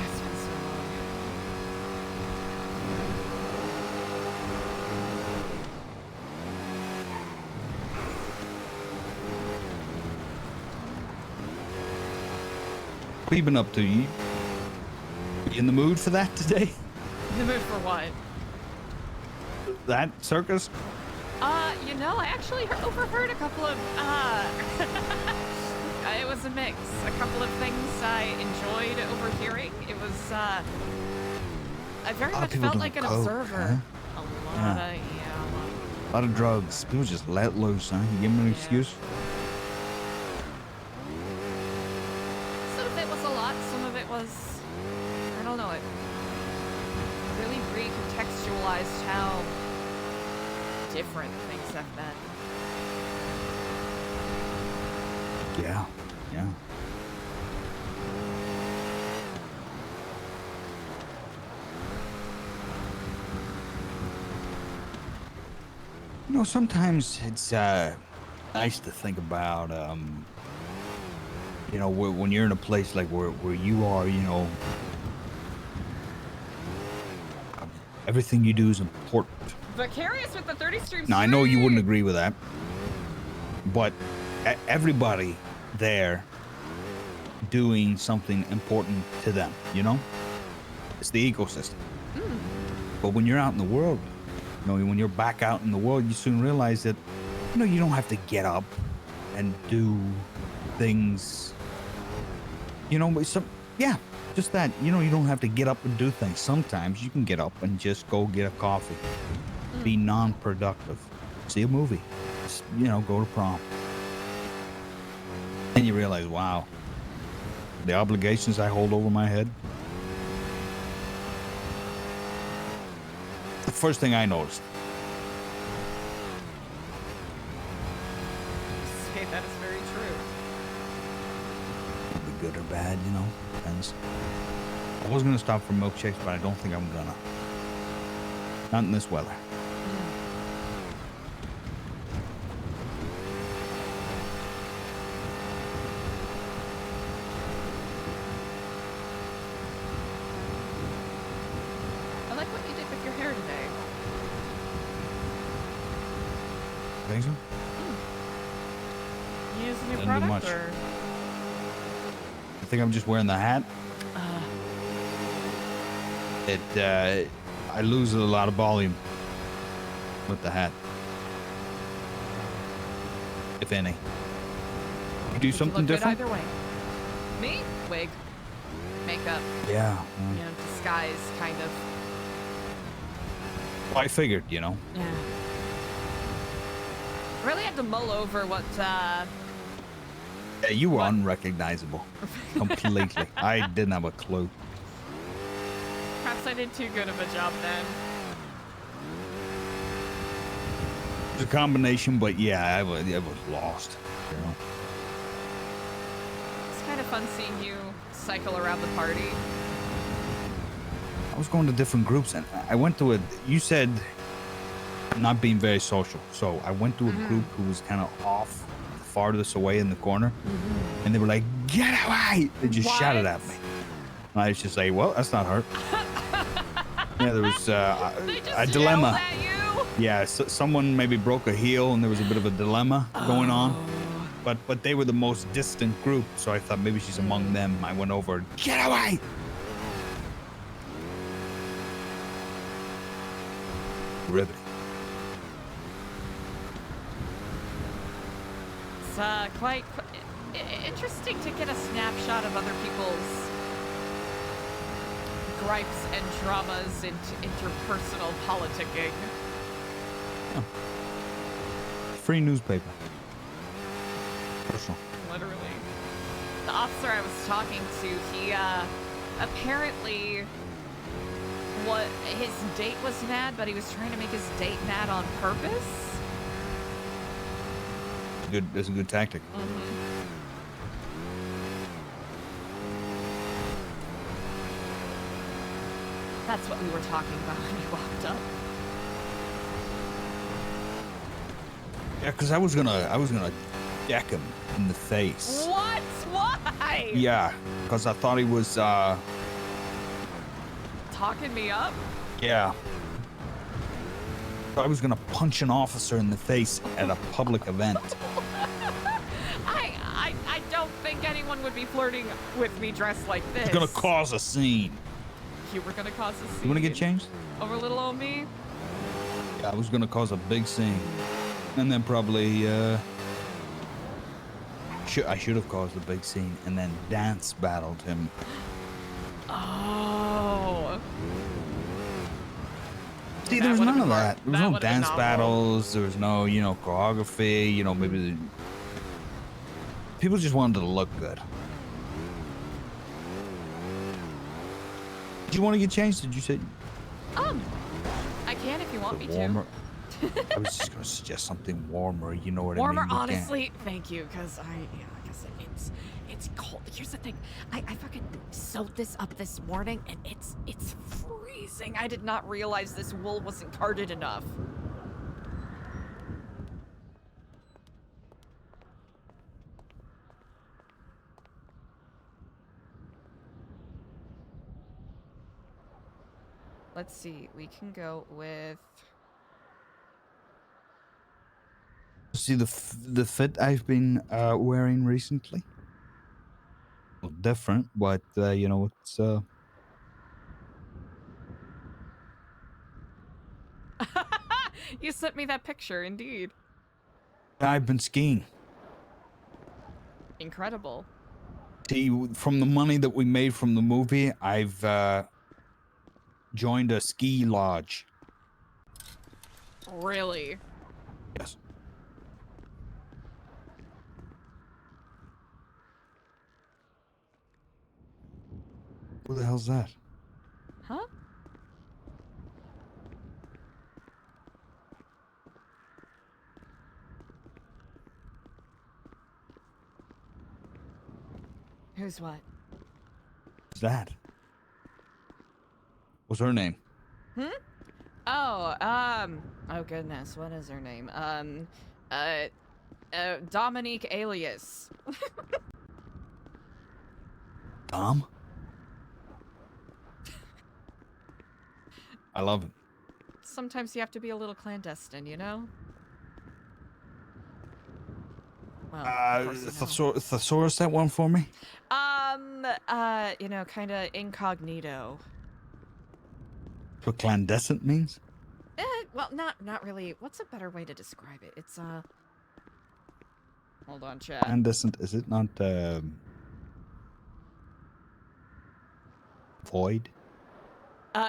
It's been so long. What have you been up to? You in the mood for that today? The mood for what? That circus? You know, I actually overheard a couple of, it was a mix. A couple of things I enjoyed overhearing. It was, I very A lot of much people felt doing like an coke, observer. huh? A lot Yeah. of, A lot of drugs. People just let loose, huh? You give them an excuse? Some of it was a lot, some of it was, I don't know, it really recontextualized how different things have been. Yeah. You know, sometimes it's nice to think about, you know, when you're in a place like where you are, you know, everything you do is important. Vicarious with the 30 streams. Now, I know you wouldn't agree with that, but everybody there doing something important to them, you know? It's the ecosystem. But when you're out in the world, you know, when you're back out in the world, you soon realize that, you know, you don't have to get up and do things, you know, just that, you know, you don't have to get up and do things. Sometimes you can get up and just go get a coffee, be non-productive, see a movie, just, you know, go to prom. And you realize, wow, the obligations I hold over my head. The first thing I noticed. Say that is very true. Could be good or bad, you know, depends. I was gonna stop for milkshakes, but I don't think I'm gonna. Not in this weather. I like what you did with your hair today. Think so? use a new Didn't do product, much. or? I think I'm just wearing the hat. I lose a lot of volume with the hat, if any. You do something look good different? either way. Me? Wig. Makeup. Yeah. You know, disguise, kind of. Well, I figured, you know. Yeah. Really had to mull over what, Yeah, you were unrecognizable. Completely. I didn't have a clue. Perhaps I did too good of a job then. It's a combination, but yeah, I was lost. You know. It's kind of fun seeing you cycle around the party. I was going to different groups, and I went to you said not being very social, so I went to a group who was kind of off, farthest away in the corner, and they were like, "Get away!" They just shouted at me. And I was just like, "Well, that's not her." Yeah, there was a dilemma. Yeah, someone maybe broke a heel, and there was a bit of a dilemma going on. But they were the most distant group, so I thought maybe she's among them. I went over, "Get away!" Riveting. It's quite interesting to get a snapshot of other people's gripes and dramas and interpersonal politicking. Oh. Free newspaper. Personal. Literally. The officer I was talking to, he apparently his date was mad, but he was trying to make his date mad on purpose. That's a good tactic. That's what we were talking about when we walked up. Yeah, because I was gonna deck him in the face. What? Why? Yeah, because I thought he was Talking me up? yeah. I was gonna punch an officer in the face at a public event. I don't think anyone would be flirting with me dressed like this. It's gonna cause a scene. You were gonna cause a scene. You wanna get changed? Over little old me? Yeah, I was gonna cause a big scene, and then probably I should have caused a big scene and then dance battled him. Oh. See, there was none of that. There was no dance battles. There was no, choreography. Maybe people just wanted to look good. Did you want to get changed? Did you say? I can if you want me warmer? to. I was just gonna suggest something warmer. You know what Warmer, I mean? We honestly. Thank you, because like I said, it's cold. Here's the thing. I fucking sewed this up this morning, and it's freezing. I did not realize this wool wasn't carded enough. Let's see. We can go with. See the fit I've been wearing recently. Well, different, but it's You sent me that picture, indeed. I've been skiing. Incredible. See, from the money that we made from the movie, I've joined a ski lodge. Really? Yes. Who the hell's that? Huh? Who's what? Who's that? What's her name? Oh, oh goodness, what is her name? Dominique Alias. Dom? I love it. Sometimes you have to be a little clandestine, you know? Well, of course you know. Thesaurus that one for me? You know, kind of incognito. That's what clandestined means? Well, not really. What's a better way to describe it? It's, hold on, chat. Clandestined, is it not, void?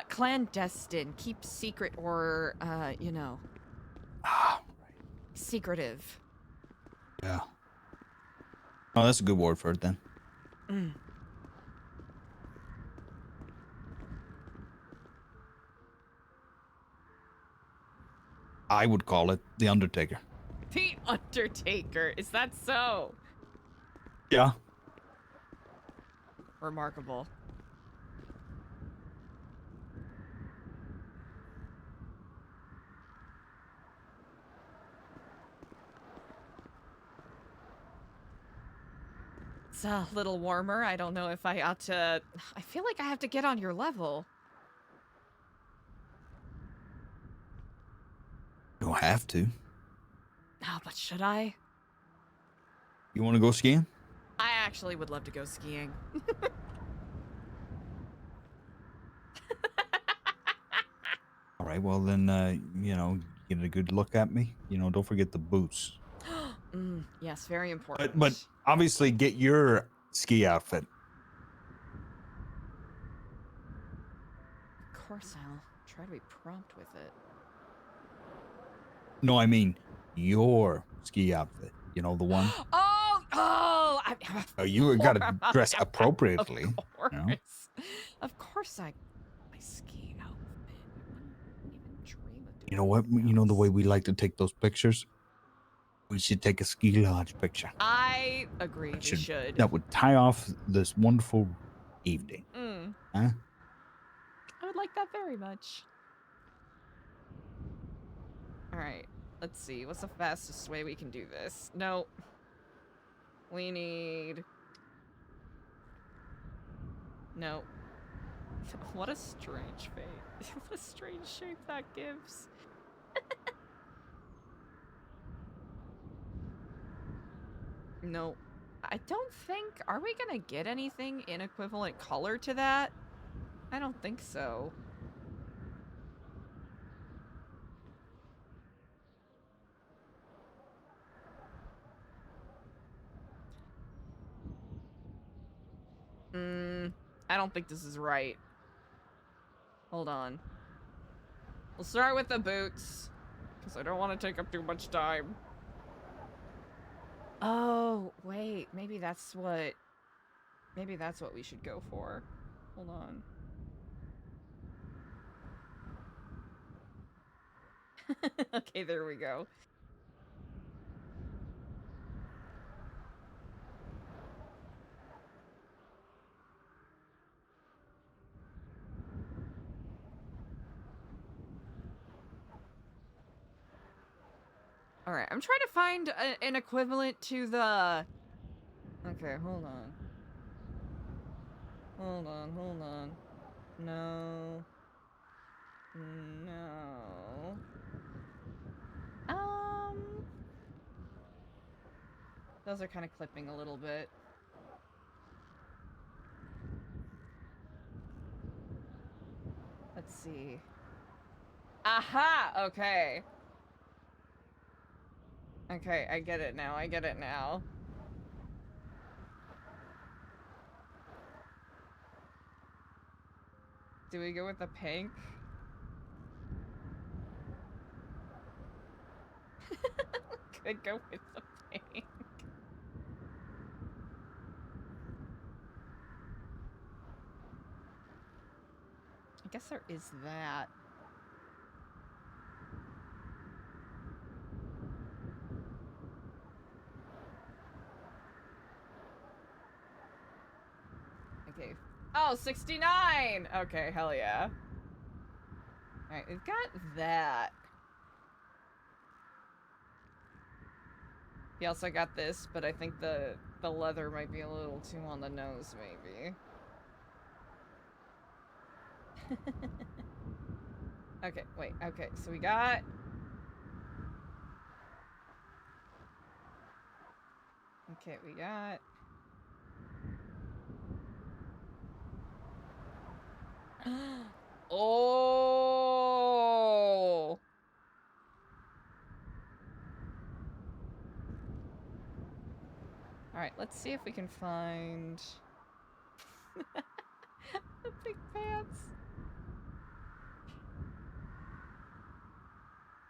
Clandestine. Keep secret or, you know. Secretive. Yeah. Oh, that's a good word for it then. Mm. I would call it the Undertaker. The Undertaker. Is that so? Yeah. Remarkable. It's a little warmer. I don't know if I ought to... I feel like I have to get on your level. You don't have to. Oh, but should I? You want to go skiing? I actually would love to go skiing. All right, well then, you know, get a good look at me. You know, don't forget the boots. Yes, very important. But obviously get your ski outfit. Of course I'll try to be prompt with it. No, I mean your ski outfit. You know, the one. Oh, You got to dress appropriately. Of course. You know? Of course my ski outfit. I wouldn't even dream of doing You know what? You know the way we like to take those pictures? We should take a ski lodge picture. I agree, we should. That would tie off this wonderful evening. Huh? I would like that very much. Alright, let's see. What's the fastest way we can do this? No. We need... No. What a strange fate. What a strange shape that gives. No. I don't think... Are we gonna get anything in equivalent color to that? I don't think so. I don't think this is right. Hold on. We'll start with the boots, because I don't want to take up too much time. Oh, wait. Maybe that's what we should go for. Hold on. Okay, there we go. Alright, I'm trying to find an equivalent to the... Okay, hold on. Hold on. No. No. Those are kind of clipping a little bit. Let's see. Aha! Okay. Okay, I get it now. Do we go with the pink? Could go with the pink. I guess there is that. Okay. Oh, 69! Okay, hell yeah. Alright, we've got that. We also got this, but I think the leather might be a little too on the nose, maybe. Okay, wait, okay, so we got... Okay, we got... Oh! Alright, let's see if we can find... the big pants.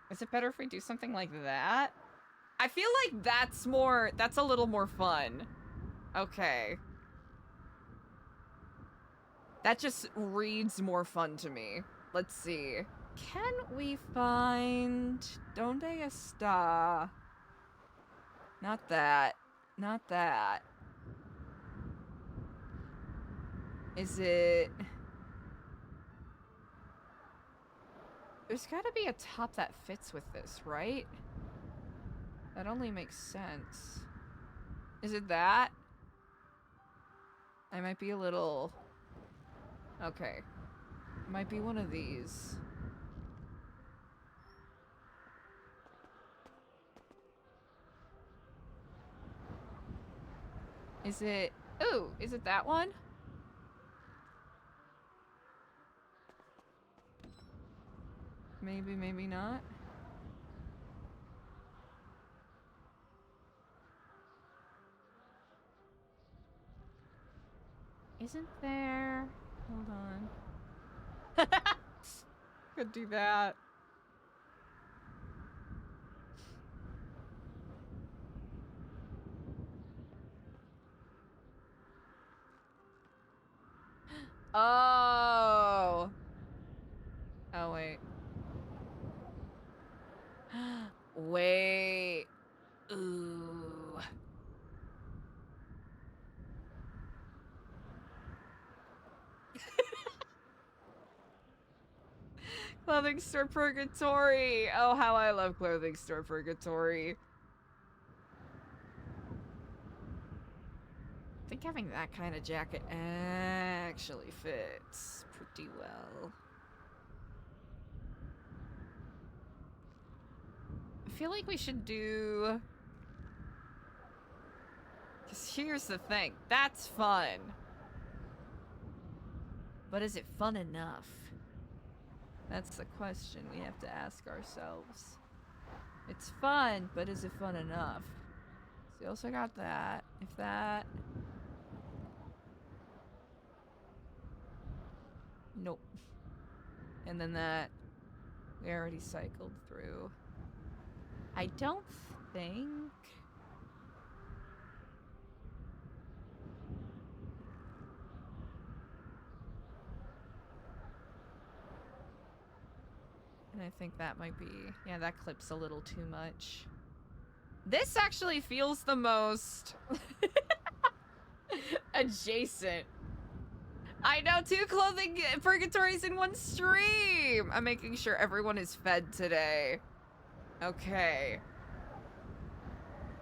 Is it better if we do something like that? I feel like that's a little more fun. Okay. That just reads more fun to me. Let's see. Can we find Donde está? Not that. Not that. Is it... There's gotta be a top that fits with this, right? That only makes sense. Is it that? I might be a little... Okay. Might be one of these. Is it... Ooh, is it that one? Maybe, maybe not. Isn't there... Hold on. Could do that. Oh. Oh, wait. Wait. Ooh. Clothing store purgatory. Oh, how I love clothing store purgatory. I think having that kind of jacket actually fits pretty well. I feel like we should do... Because here's the thing. That's fun. But is it fun enough? That's the question we have to ask ourselves. It's fun, but is it fun enough? So we also got that. If that... Nope. And then that we already cycled through. I don't think... And I think that might be... Yeah, that clip's a little too much. This actually feels the most... adjacent. I know, 2 clothing purgatories in one stream! I'm making sure everyone is fed today. Okay.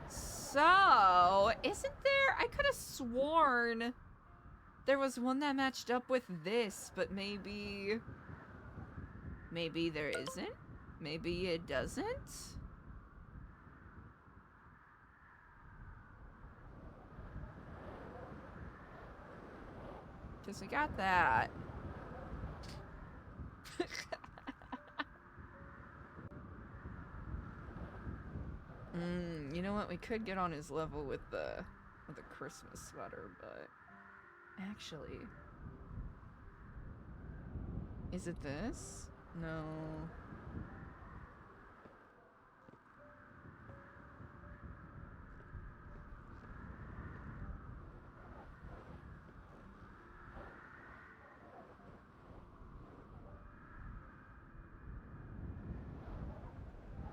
So, isn't there... I could have sworn there was one that matched up with this, but maybe... Maybe there isn't? Maybe it doesn't? Because we got that. You know what? We could get on his level with the Christmas sweater, but actually, is it this? No.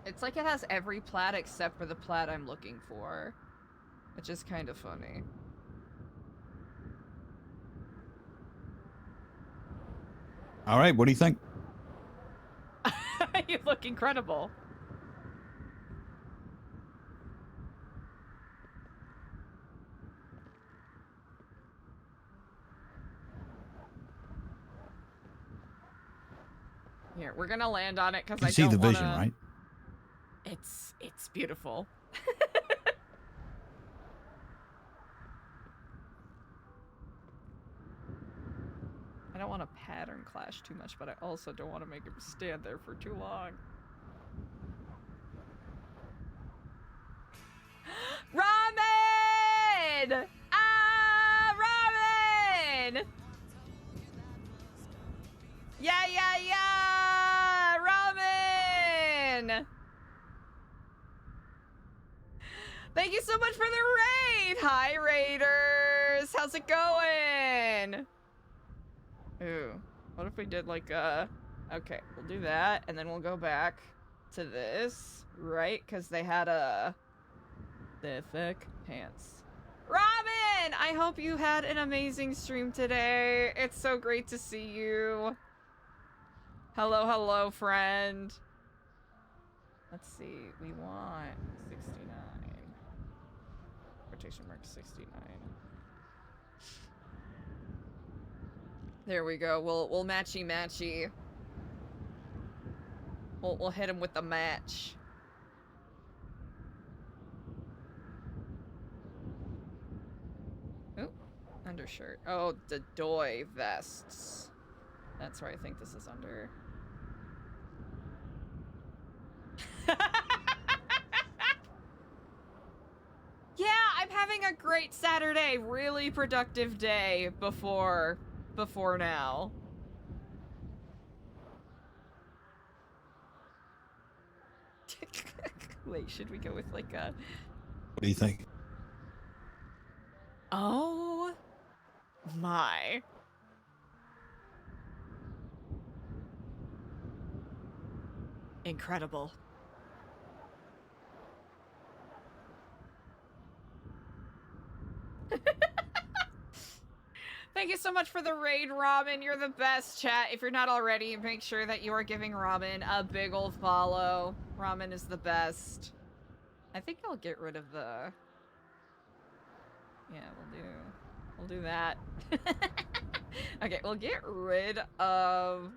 It's like it has every plaid except for the plaid I'm looking for, which is kind of funny. All right, what do you think? You look incredible. Here, we're gonna land on it because I You don't see the wanna... vision, right? It's beautiful. don't want to pattern clash too much, but I also don't want to make him stand there for too long. Ramen! Ah, ramen! Yeah, yeah, yeah! Ramen! Thank you so much for the raid! Hi, Raiders! How's it going? Ooh, what if we did like a... Okay, we'll do that, and then we'll go back to this, right? Because they had a... The thick pants. Robin! I hope you had an amazing stream today. It's so great to see you. Hello, hello, friend. Let's see, we want 69. Quotation mark 69. There we go. We'll matchy matchy. We'll hit him with the match. Ooh, undershirt. Oh, the doy vests. That's where I think this is under. Yeah, I'm having a great Saturday. Really productive day before now. Wait, should we go with like a... What do you think? Oh my. Incredible. Thank you so much for the raid, Robin. You're the best, chat. If you're not already, make sure that you are giving Robin a big ol' follow. Robin is the best. I think I'll get rid of the... Yeah, we'll do that. Okay, we'll get rid of...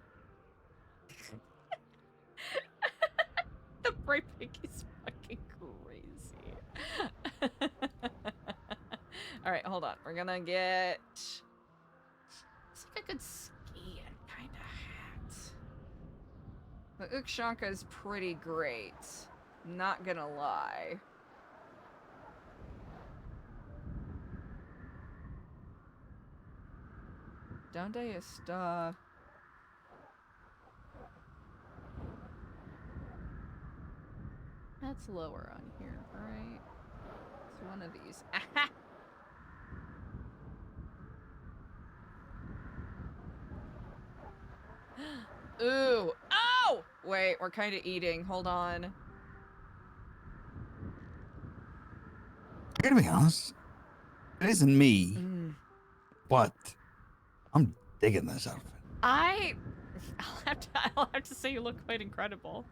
The bright pink is fucking crazy. Alright, hold on. We're gonna get... It's like a good skiing kind of hat. The Ukshanka is pretty great. Not gonna lie. Donde está? That's lower on here, right? It's one of these. Aha! Ooh! Oh! Wait, we're kind of eating. Hold on. I gotta be honest. It isn't me, but I'm digging this outfit. I'll have to say you look quite incredible.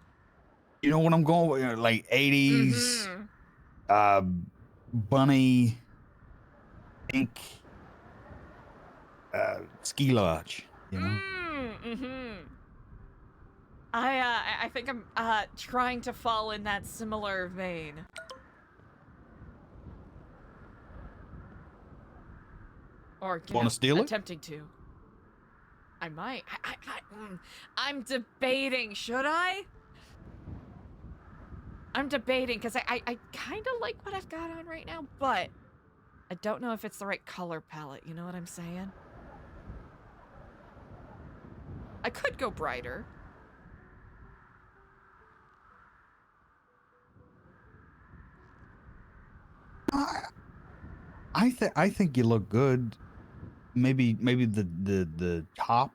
You know what I'm going with? Like 80s, bunny, pink, ski lodge, you know? I think I'm trying to fall in that similar vein. Or Wanna steal it? attempting to. I might. I'm debating. Should I? I'm debating because I kind of like what I've got on right now, but I don't know if it's the right color palette. You know what I'm saying? I could go brighter. I think you look good. Maybe the top.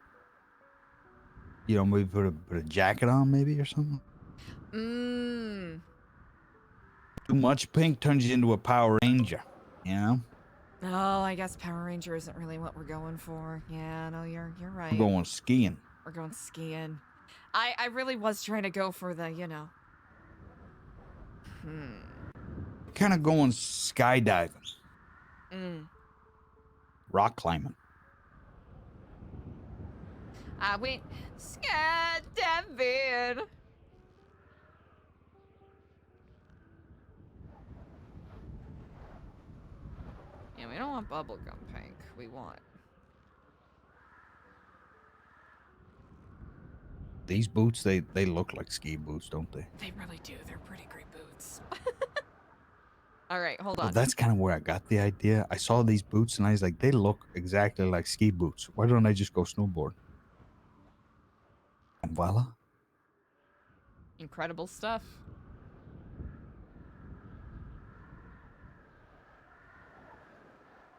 You know, maybe put a jacket on, maybe, or something. Mmm. Too much pink turns you into a Power Ranger, you know? Oh, I guess Power Ranger isn't really what we're going for. Yeah, no, you're right. We're going skiing. We're going skiing. I really was trying to go for the, you know. Kind of going skydiving. Rock climbing. I went skydiving. Yeah, we don't want bubblegum pink. We want These boots, they look like ski boots, don't they? They really do. They're pretty great boots. All right, hold Well, on. that's kind of where I got the idea. I saw these boots and I was like, they look exactly like ski boots. Why don't I just go snowboard? And voila. Incredible stuff.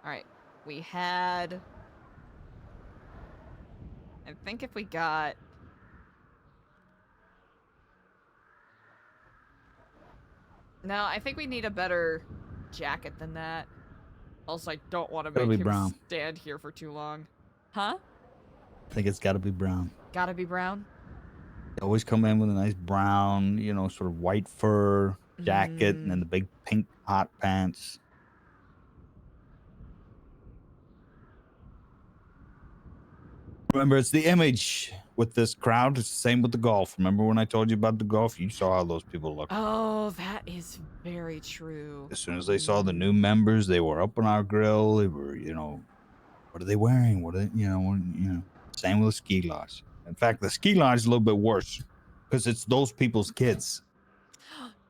All right, we had... I think if we got... No, I think we need a better jacket than that. Also, I don't want to Gotta make be him brown. stand here for too long. Huh? I think it's got to be brown. Gotta be brown? They always come in with a nice brown, you know, sort of white fur jacket and then the big pink hot pants. Remember, it's the image with this crowd. It's the same with the golf. Remember when I told you about the golf? You saw how those people look. Oh, that is very true. As soon as they saw the new members, they were up on our grill. They were, you know, what are they wearing? What are they, you know, same with the ski lodge. In fact, the ski lodge is a little bit worse because it's those people's kids.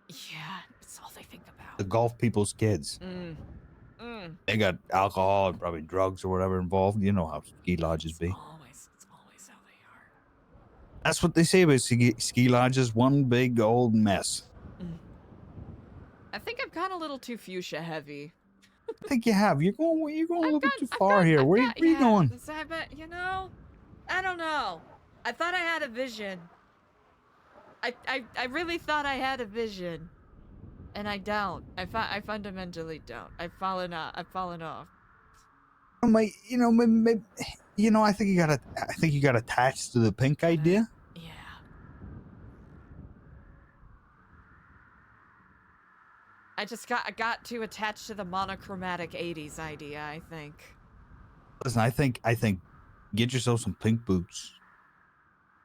Yeah, it's all they think about. The golf people's kids. They got alcohol and probably drugs or whatever involved. You know how ski lodges be. It's always how they are. That's what they say about ski lodges. One big old mess. I think I've gone a little too fuchsia heavy. I think you have. You're going a little bit too far here. Where are you going? But, you know, I don't know. I thought I had a vision. I really thought I had a vision. And I don't. I fundamentally don't. I've fallen off. Maybe, I think you got attached to the pink idea. Yeah. I got too attached to the monochromatic 80s idea, I think. Listen, I think get yourself some pink boots,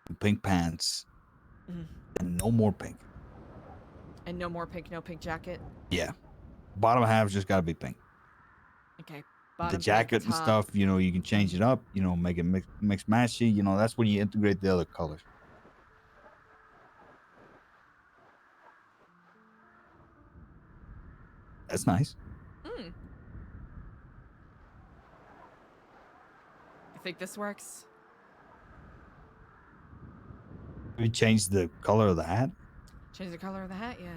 some pink pants, and no more pink. And no more pink, no pink jacket. Yeah. Bottom half's just got to be pink. Okay. The jacket and stuff, you know, you can change it up, you know, make it mix matchy, you know, that's when you integrate the other colors. That's nice. I think this works. We changed the color of the hat. Change the color of the hat, yeah.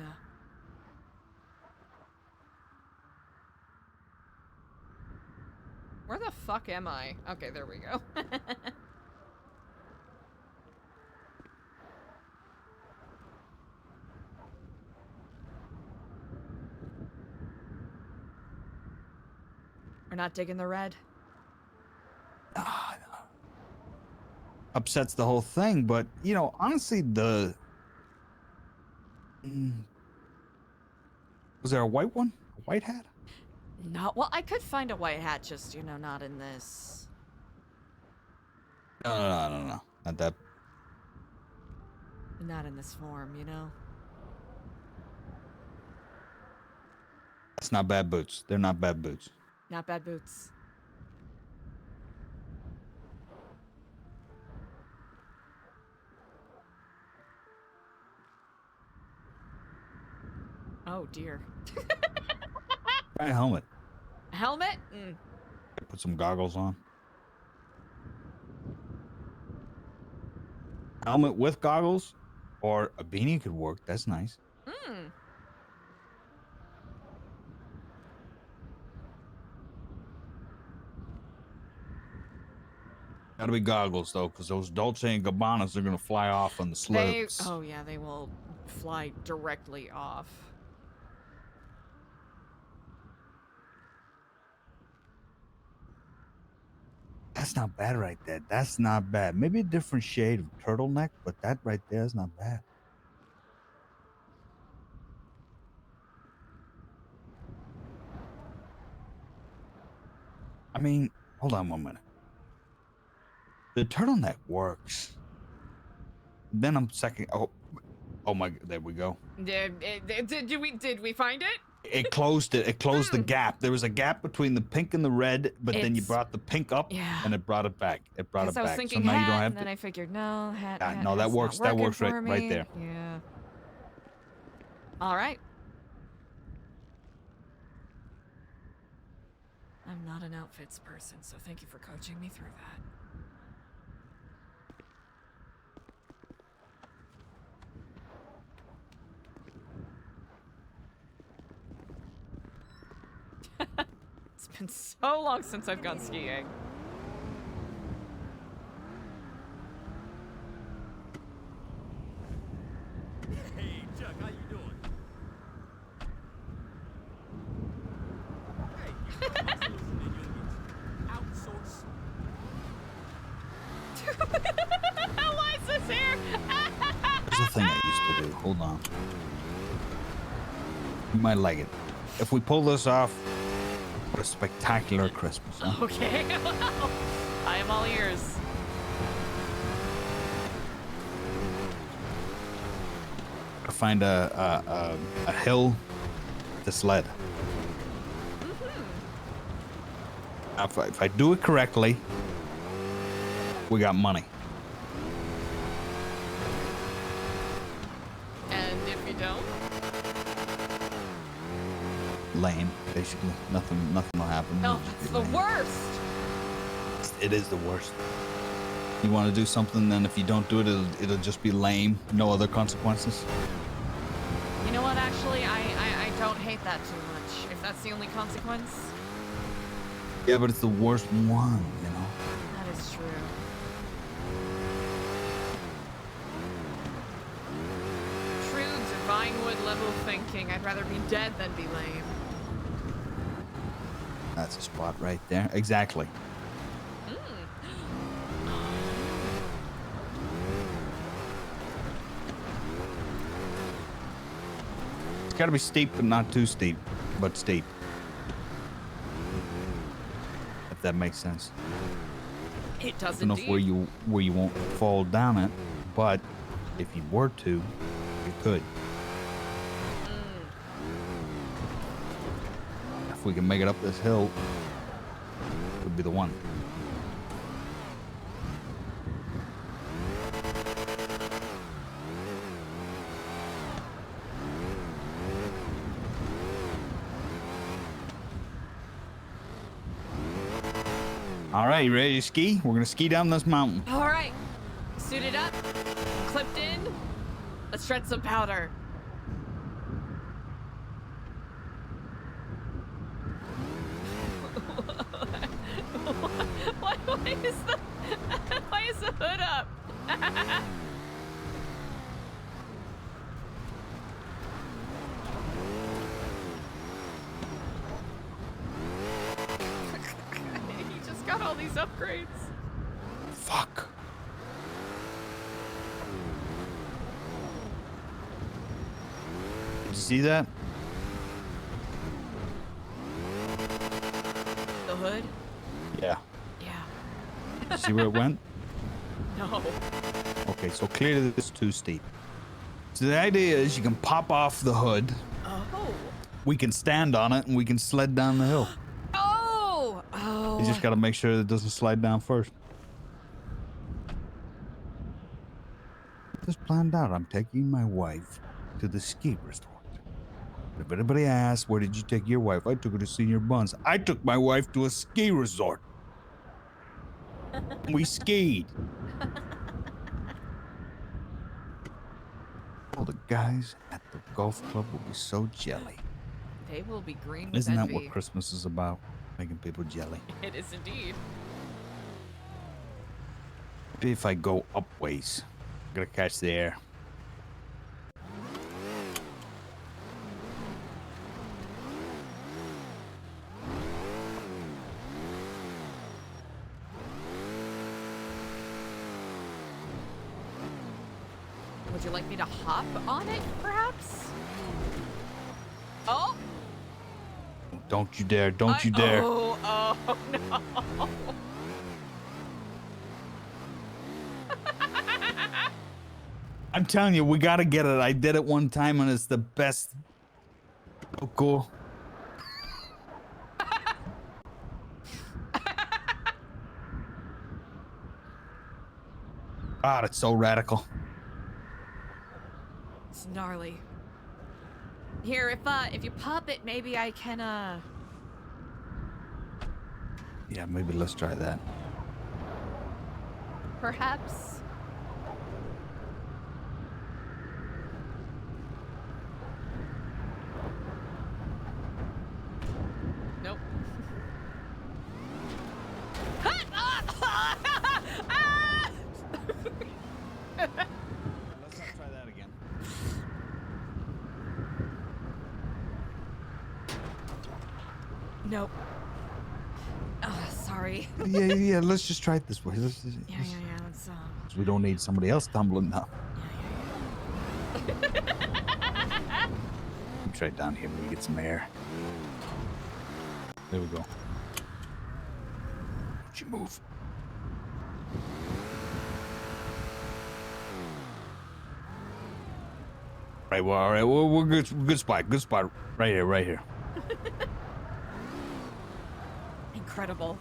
Where the fuck am I? Okay, there we go. We're not digging the red. Upsets the whole thing, but, you know, honestly, was there a white one? A white hat? No, well, I could find a white hat, just, you know, not in this. No. Not that. Not in this form, you know? That's not bad boots. They're not bad boots. Not bad boots. Oh, dear. Try a helmet. A helmet? Put some goggles on. Helmet with goggles or a beanie could work. That's nice. Gotta be goggles though, because those Dolce and Gabbanas are gonna fly off on the slopes. Oh yeah, they will fly directly off. That's not bad right there. That's not bad. Maybe a different shade of turtleneck, but that right there is not bad. I mean, hold on 1 minute. The turtleneck works. Then I'm second. Oh my! There we go. Did we find it? It closed it. It closed the gap. There was a gap between the pink and the red, but then you It's- brought the pink up, yeah. and it brought it back. It brought it Because I was back. thinking So now hat, you don't and have then to. I figured, no, hat. Yeah, hat no, that hat's works. not That working works right, for right me. there. Yeah. All right. I'm not an outfits person, so thank you for coaching me through that. It's been so long since I've gone skiing. Hey, Chuck, how you doing? Hey, you outsourcing and you'll outsource. Why is this here? There's a thing I used to do. Hold on. You might like it. If we pull this off, what a spectacular Christmas, huh? Okay, well, I am all ears. I find a hill to sled. If I do it correctly, we got money. And if you don't? Lame, basically. Nothing will happen. No, It'll just it's be the lame. worst. It is the worst. You want to do something, then if you don't do it, it'll just be lame. No other consequences. You know what, actually, I don't hate that too much. If that's the only consequence. Yeah, but it's the worst one, you know? That is true. True divine wood level thinking. I'd rather be dead than be lame. That's a spot right there. Exactly. It's got to be steep, but not too steep. But steep. If that makes sense. It does Enough indeed. where you won't fall down it, but if you were to, you could. If we can make it up this hill, it would be the one. All right, you ready to ski? We're gonna ski down this mountain. All right, suited up, clipped in. Let's shred some powder. Why is the hood up? He just got all these upgrades. Fuck. Did you see that? The hood? Yeah. Yeah. See where it went? No. Okay, so clearly this is too steep. So the idea is you can pop off the hood. Oh. We can stand on it and we can sled down the hill. Oh. Oh. You just gotta make sure it doesn't slide down first. Just planned out. I'm taking my wife to the ski resort. If anybody asks, where did you take your wife? I took her to Senior Buns. I took my wife to a ski resort. We skied. All the guys at the golf club will be so jelly. They will be green with Isn't that envy. what Christmas is about? Making people jelly. It is indeed. Maybe if I go up ways, I'm gonna catch the air. Would you like me to hop on it, perhaps? Oh! Don't you dare, don't you dare. Oh, no. I'm telling you, we gotta get it. I did it one time and it's the best Oh, cool. Ah, that's so radical. It's gnarly. Here, if you pop it, maybe I can Yeah, maybe let's try that. perhaps. Nope. Let's not try that again. Nope. Oh, sorry. Yeah. Let's just try it this way. Yeah. Let's We don't need somebody else tumbling down. Try it down here. Maybe get some air. There we go. Don't you move. Right. Well, all right. We're good. Good spot. Good spot. Right here. Right here. Incredible.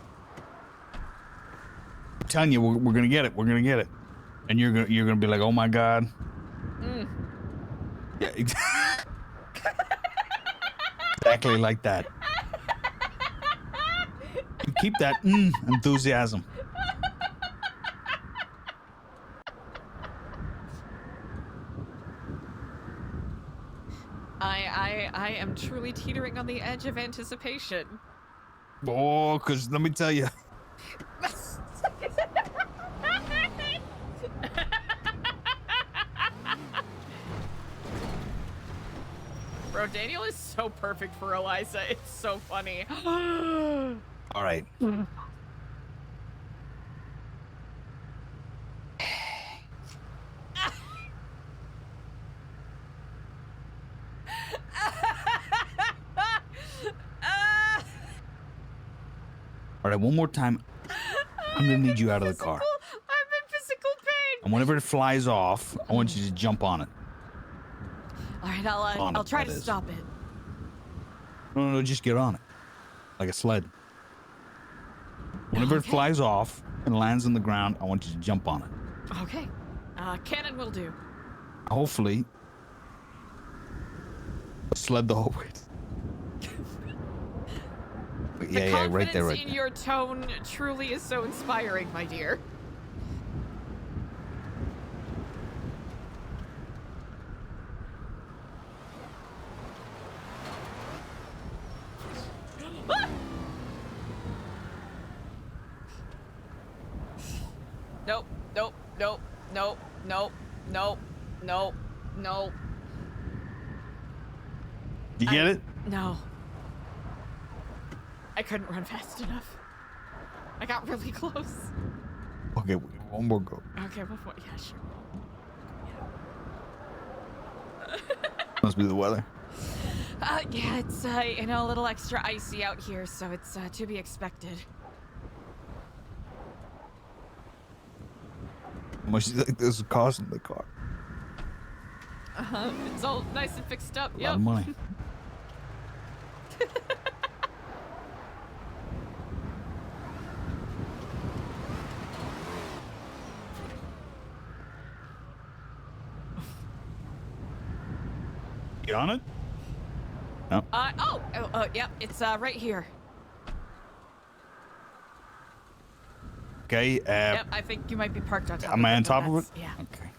I'm telling you, we're gonna get it. We're gonna get it. And you're gonna be like, oh my god. Mm. Yeah. Exactly like that. You keep that enthusiasm. I am truly teetering on the edge of anticipation. Oh, because let me tell you. Bro, Daniel is so perfect for Eliza. It's so funny. All right. All right, one more time. I'm gonna need you out of the car. I'm in physical pain. And whenever it flies off, I want you to jump on it. All right, I'll try to stop it. No, just get on it. Like a sled. Whenever it flies off and lands on the ground, I want you to jump on it. Okay. Cannon will do. Hopefully, sled the whole way. Yeah, right there, right in there. your tone truly is so inspiring, my dear. Nope. You get it? No. I couldn't run fast enough. I got really close. Okay, one more go. Okay, before, yeah, sure. Must be the weather. Yeah, it's a little extra icy out here, so it's to be expected. How much do you think this is costing the car? It's all nice and fixed up. A lot of money. You on it? No. Yep, it's right here. Okay. Yep, I think you might be parked on top of it. Am I on but top of it? that's- Yeah. Okay.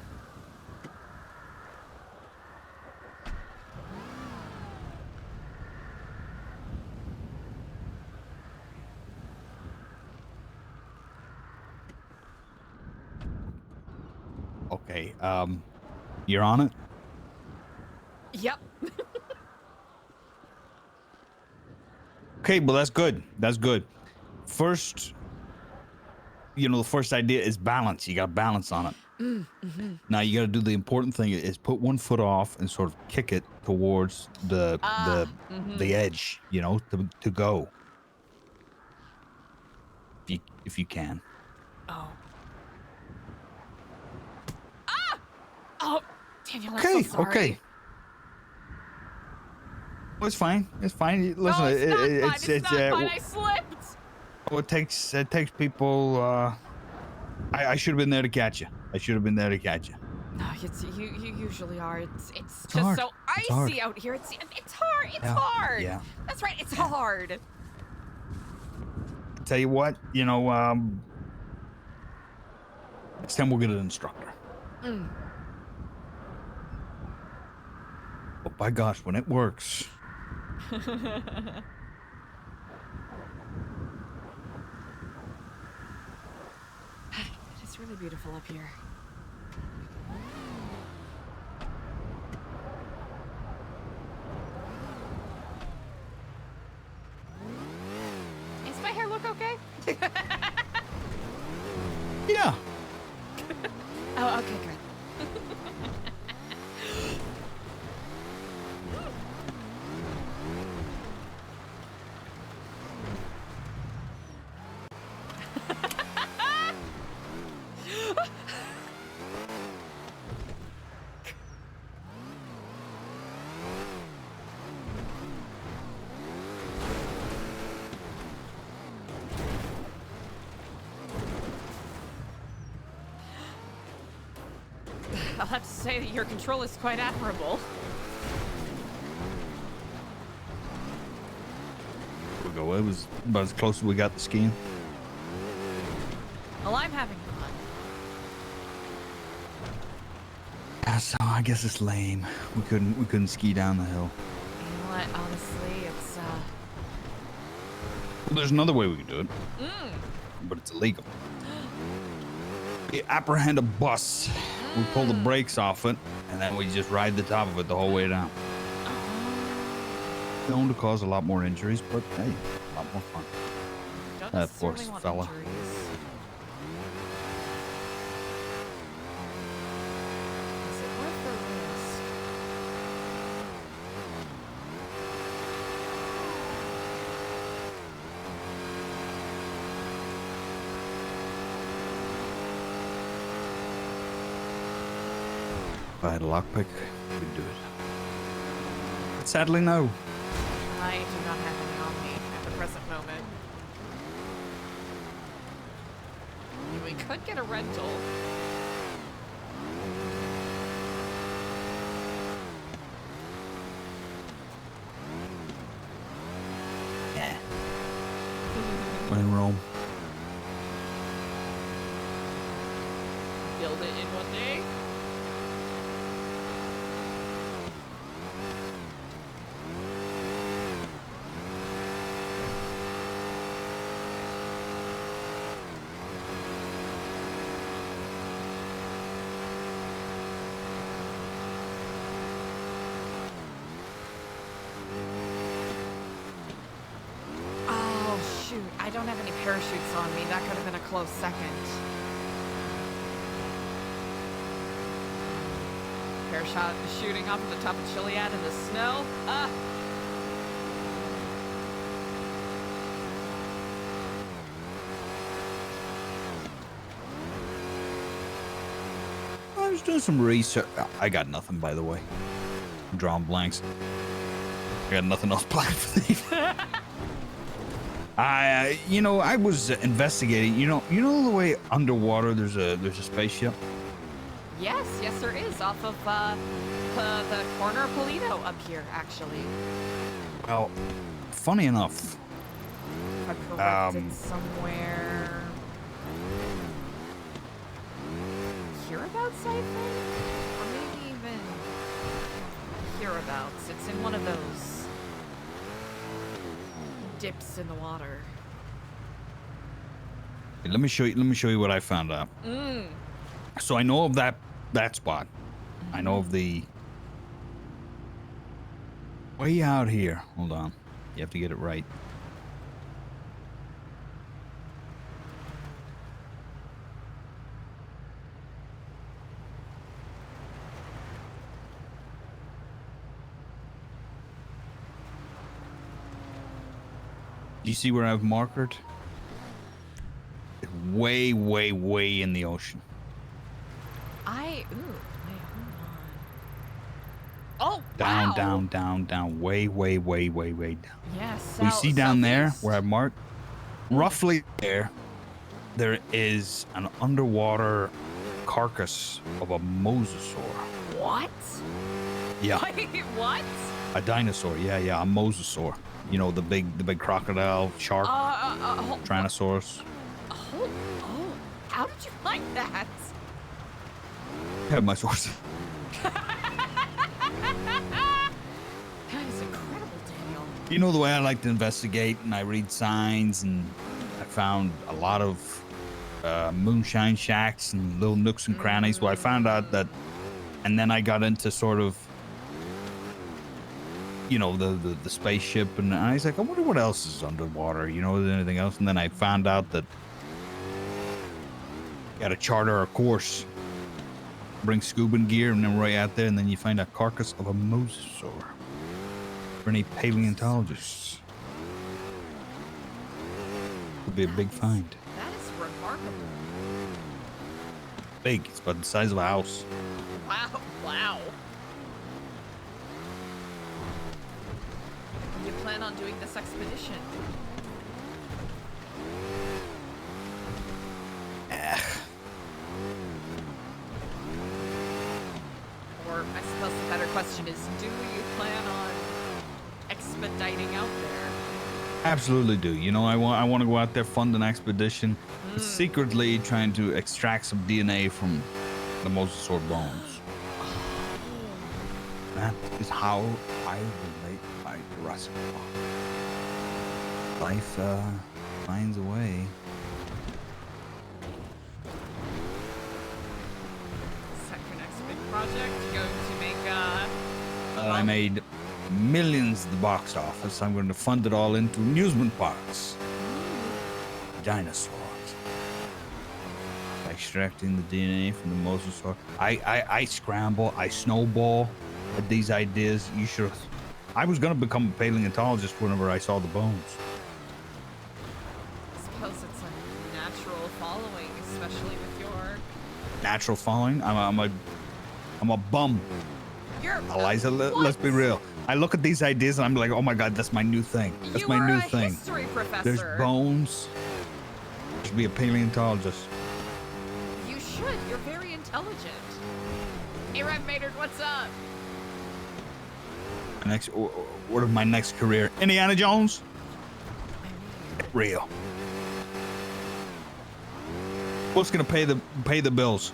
Okay. You're on it? Yep. Okay, well that's good. That's good. First, the first idea is balance. You got balance on it. Mm-hmm. Now you got to do the important thing is put one foot off and sort of kick it towards the edge, to go. If you can. Oh. Oh, Daniel, I'm Okay, so sorry. okay. Well, it's fine. It's fine. Listen, no, it's not fine. it's It's not fine. I slipped. well, it takes people. I should have been there to catch you. I should have been there to catch you. No, you usually are. It's just hard. so It's hard. icy out here. It's hard. It's Yeah, hard. yeah. That's right. It's hard. Tell you what, you know, next time we'll get an instructor. Mm. But by gosh, when it works. It's really beautiful up here. Does my hair look okay? Yeah. Oh, okay, good. I'll have to say that your control is quite admirable. We'll go. It was about as close as we got to skiing. Well, I'm having fun. So I guess it's lame. We couldn't ski down the hill. You know what? Honestly, it's Well, there's another way we can do it, Mm. but it's illegal. We apprehend a bus. We pull the brakes off it, and then we just ride the top of it the whole way down. Known to cause a lot more injuries, but hey, a lot more fun. Don't That poor necessarily want fella. injuries. Is it worth the risk? If I had a lockpick, we'd do it. But sadly, no. I do not have any on me at the present moment. We could get a rental. Yeah. When in Rome. Build it in one day. Oh, shoot. I don't have any parachutes on me. That could have been a close second. Parachute shooting off at the top of Chiliad in the snow. Ah! I was doing some research. I got nothing, by the way. I'm drawing blanks. I got nothing else planned for the evening. I was investigating. You know the way underwater there's a spaceship. Yes, there is. Off of the corner of Polito up here, actually. Well, funny enough. If I'm correct, it's somewhere hereabouts, I think, or maybe even hereabouts. It's in one of those dips in the water. Hey, let me show you what I found out. So I know of that spot. I know of the way out here. Hold on. You have to get it right. Do you see where I've marked it? It's way, way, way in the ocean. Ooh, wait, hold on. Oh, Down, wow. down, down, down, way, way, way, way, way down. Yes. We see down there southeast. where I marked, roughly there is an underwater carcass of a mosasaur. What? Yeah. Wait, what? A dinosaur. Yeah, a mosasaur. You know, the big crocodile shark. Tyrannosaurus. Oh, how did you find that? Have my source. That is incredible, Daniel. You know the way I like to investigate, and I read signs, and I found a lot of moonshine shacks and little nooks and crannies. Well, I found out that, and then I got into sort of, you know, the spaceship, and I was like, I wonder what else is underwater. You know, is there anything else? And then I found out that you got to charter a course, bring scuba gear, and then right out there, and then you find a carcass of a mosasaur. For any paleontologists, would be a big find. That is remarkable. Big. It's about the size of a house. Wow. You plan on doing this expedition? Or I suppose the better question is, do you plan on expediting out there? Absolutely do. You know, I want to go out there, fund an expedition, secretly trying to extract some DNA from the mosasaur bones. That is how I relate my Jurassic Park. Life finds a way. Is that your next big project? Going to make I made millions at the box office. I'm going to fund it all into amusement parks. Dinosaurs. Extracting the DNA from the mosasaur. I scramble, I snowball at these ideas. You should. I was going to become a paleontologist whenever I saw the bones. I suppose it's a natural following, especially with your... Natural following. I'm a bum. You're Eliza, let's be real. I look at these ideas and I'm like, oh my god, that's my new thing. That's You my are new a thing. history professor. There's bones. I should be a paleontologist. You should. You're very intelligent. Hey, Rev Maynard, what's up? What of my next career? Indiana Jones? Real. What's gonna pay the bills?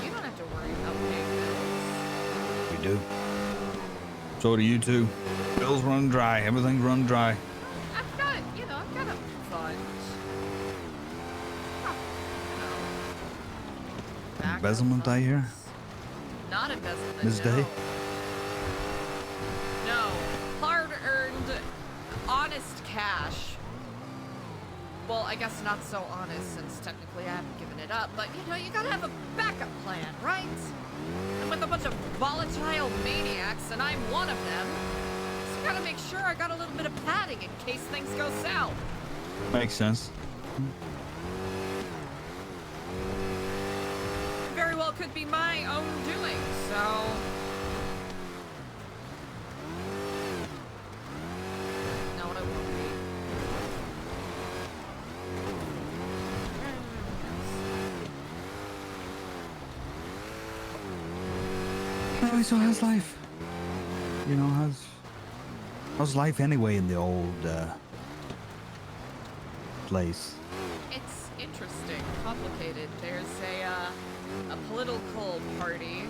You don't have to worry about paying bills. We do. So do you two. Bills run dry. Everything's run dry. I've got a fund. Embezzlement, I hear. Not embezzlement. Ms. Day. No. Hard-earned, honest cash. Well, I guess not so honest, since technically I haven't given it up, but you know, you gotta have a backup plan, right? And with a bunch of volatile maniacs, and I'm one of them, so I gotta make sure I got a little bit of padding in case things go south. Makes sense. Very well could be my own doing, so... No, it won't be. So how's life? You know, how's life anyway in the old place? It's interesting, complicated. There's a political party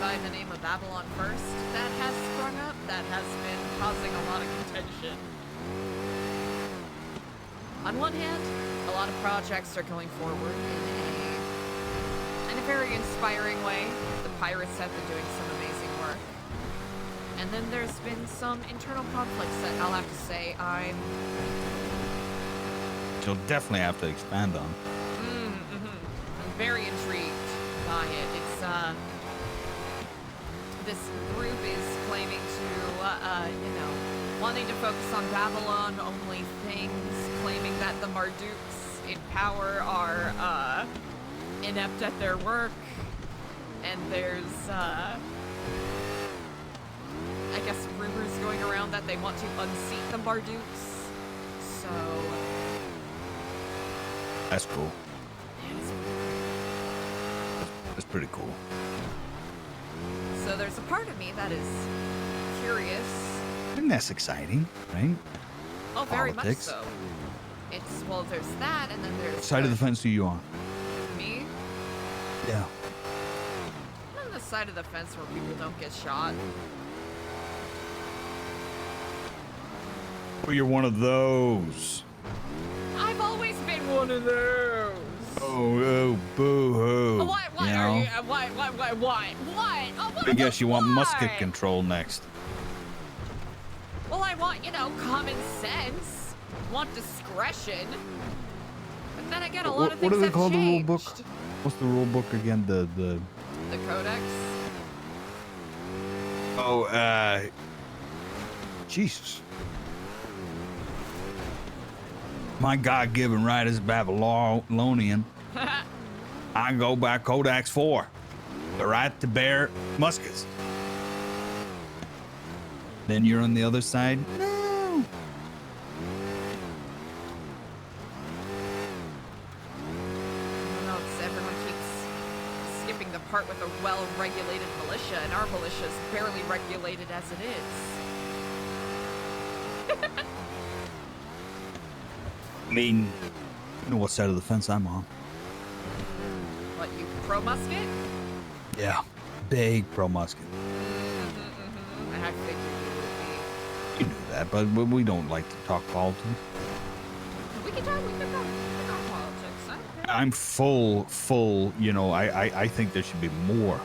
by the name of Babylon First that has sprung up that has been causing a lot of contention. On one hand, a lot of projects are going forward in a very inspiring way. The pirates have been doing some amazing work. And then there's been some internal conflicts that I'll have to say I'm You'll definitely have to expand on. I'm very intrigued by it. It's, this group is claiming to, wanting to focus on Babylon-only things, claiming that the Marduks in power are, inept at their work. and there's, I guess rumors going around that they want to unseat the Mardukes. So... That's cool. That's pretty cool. So there's a part of me that is curious. And that's exciting, right? Oh, very much Politics. so. It's, well, there's that, and then there's... What side of the fence are you on? Me? Yeah. I'm on the side of the fence where people don't get shot. Oh, you're one of those. I've always been one of those. Oh, boo-hoo. What you know? are you? What? Oh, I guess you want why? musket control next. Well, I want, you know, common sense. Want discretion. But then again, a lot of What things do they have call changed. the rule book? What's the rule book again? The Codex? Oh, Jesus. My God-given right as a Babylonian, I go by Codex 4. The right to bear muskets. Then you're on the other side? No. No, it's everyone keeps skipping the part with a well-regulated militia, and our militia is barely regulated as it is. I mean, you know what side of the fence I'm on. What, you pro-musket? Yeah, big pro-musket. I figured you would be. You knew that, but we don't like to talk politics. We can talk politics. I'm full, you know, I think there should be more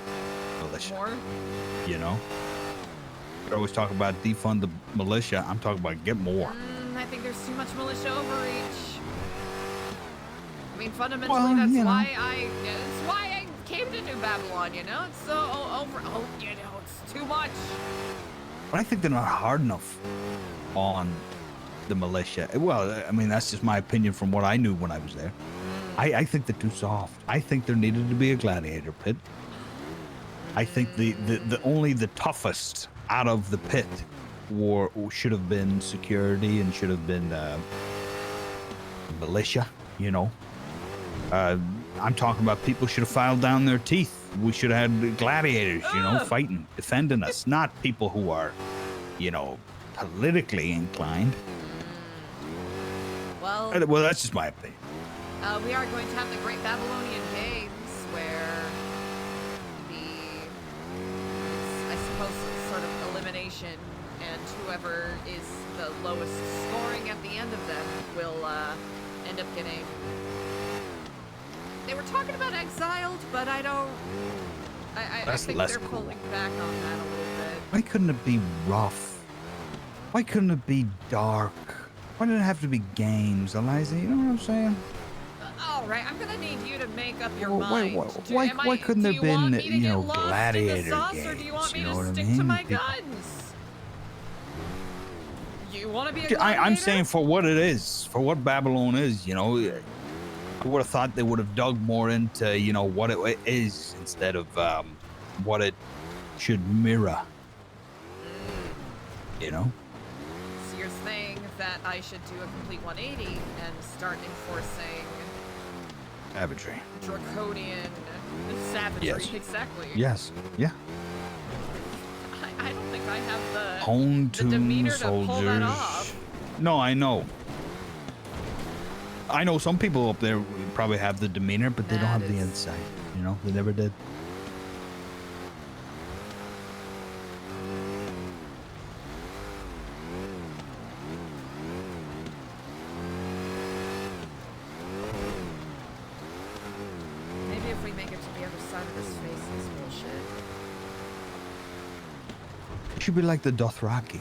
militia. More? You know? We always talk about defund the militia. I'm talking about get more. I think there's too much militia overreach. I mean, fundamentally, Well, that's you know. why I came to New Babylon, you know? It's so you know, it's too much. But I think they're not hard enough on the militia. Well, I mean, that's just my opinion from what I knew when I was there. I think they're too soft. I think there needed to be a gladiator pit. I think the only the toughest out of the pit should have been security and should have been militia, you know. I'm talking about people should have filed down their teeth. We should have had gladiators, you know, fighting, defending us, not people who are, you know, politically inclined. Well, that's just my opinion. we are going to have the Great Babylonian Games, where I suppose, sort of elimination, and whoever is the lowest scoring at the end of them will end up getting... They were talking about exiled, but I don't... I think less they're cool. pulling back on that a little bit. Why couldn't it be rough? Why couldn't it be dark? Why did it have to be games, Eliza? You know what I'm saying? All right, I'm gonna need you to make up your Well, mind. why couldn't there been, you know, gladiator Or games? do you want me You know to what I stick mean? to my People- guns? You want to be a gladiator? I'm saying for what it is, for what Babylon is, you know, I would have thought they would have dug more into, you know, what it is instead of what it should mirror. You know? So you're saying that I should do a complete 180 and start enforcing Savagery. draconian savagery? Yes. Exactly. Yes. Yeah. I don't think I have the Hone to demeanor to soldiers. pull that off. No, I know. I know some people up there probably have the demeanor, but they don't have the insight. You know, they never did. Maybe if we make it to the other side of this face, this bullshit. It should be like the Dothraki.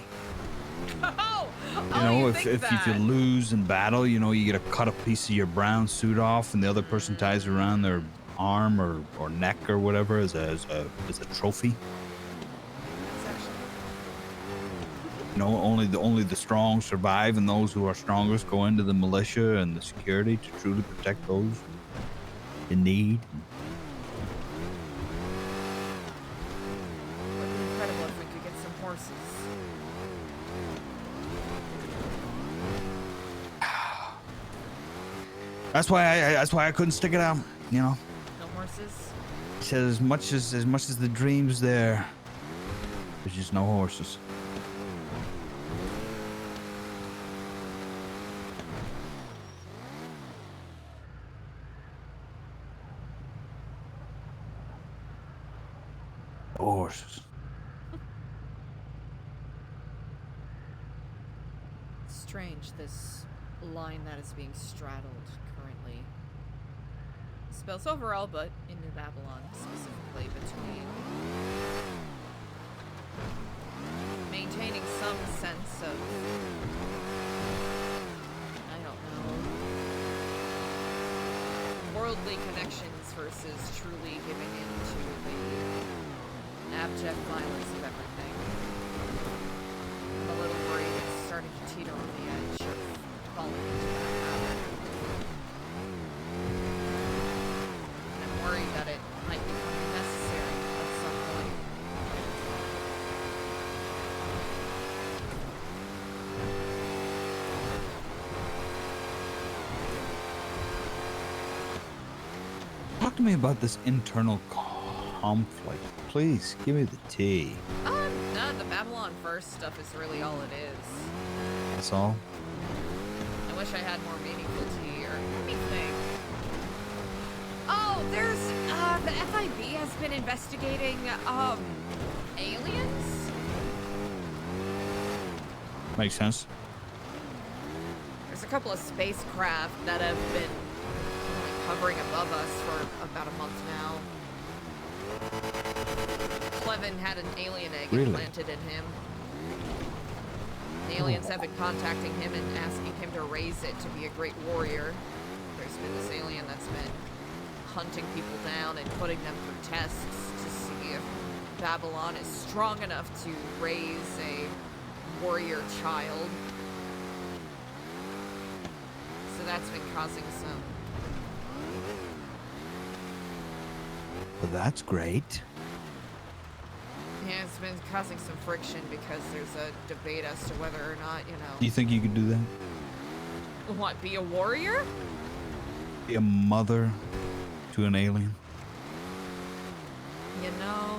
Oh, You know, if you lose in battle, you know, you get to cut a piece of your brown suit off, and the other person ties it around their arm or neck or whatever as a trophy. You know, only the strong survive, and those who are strongest go into the militia and the security to truly protect those in need. horses. That's why I couldn't stick it out. You know. No horses? He said as much as the dream's there, there's just no horses. No horses. Strange, this line that is being straddled currently. Spells overall, but in New Babylon specifically, between maintaining some sense of, I don't know, worldly connections versus truly giving in to the abject violence of everything. I'm a little worried it's starting to teeter on the edge of falling into that habit. And I'm worried that it might become necessary at some point. Talk to me about this internal conflict. Please, give me the tea. No, the Babylon First stuff is really all it is. That's all? I wish I had more meaningful tea, or let me think. Oh, there's, the FIB has been investigating, aliens? Makes sense. There's a couple of spacecraft that have been hovering above us for about a month now. Clevin had an alien egg implanted in him. The aliens have been contacting him and asking him to raise it to be a great warrior. There's been this alien that's been hunting people down and putting them through tests to see if Babylon is strong enough to raise a warrior child. So that's been causing some... Well, that's great. Yeah, it's been causing some friction because there's a debate as to whether or not, you know... Do you think you could do that? What, be a warrior? Be a mother to an alien? You know...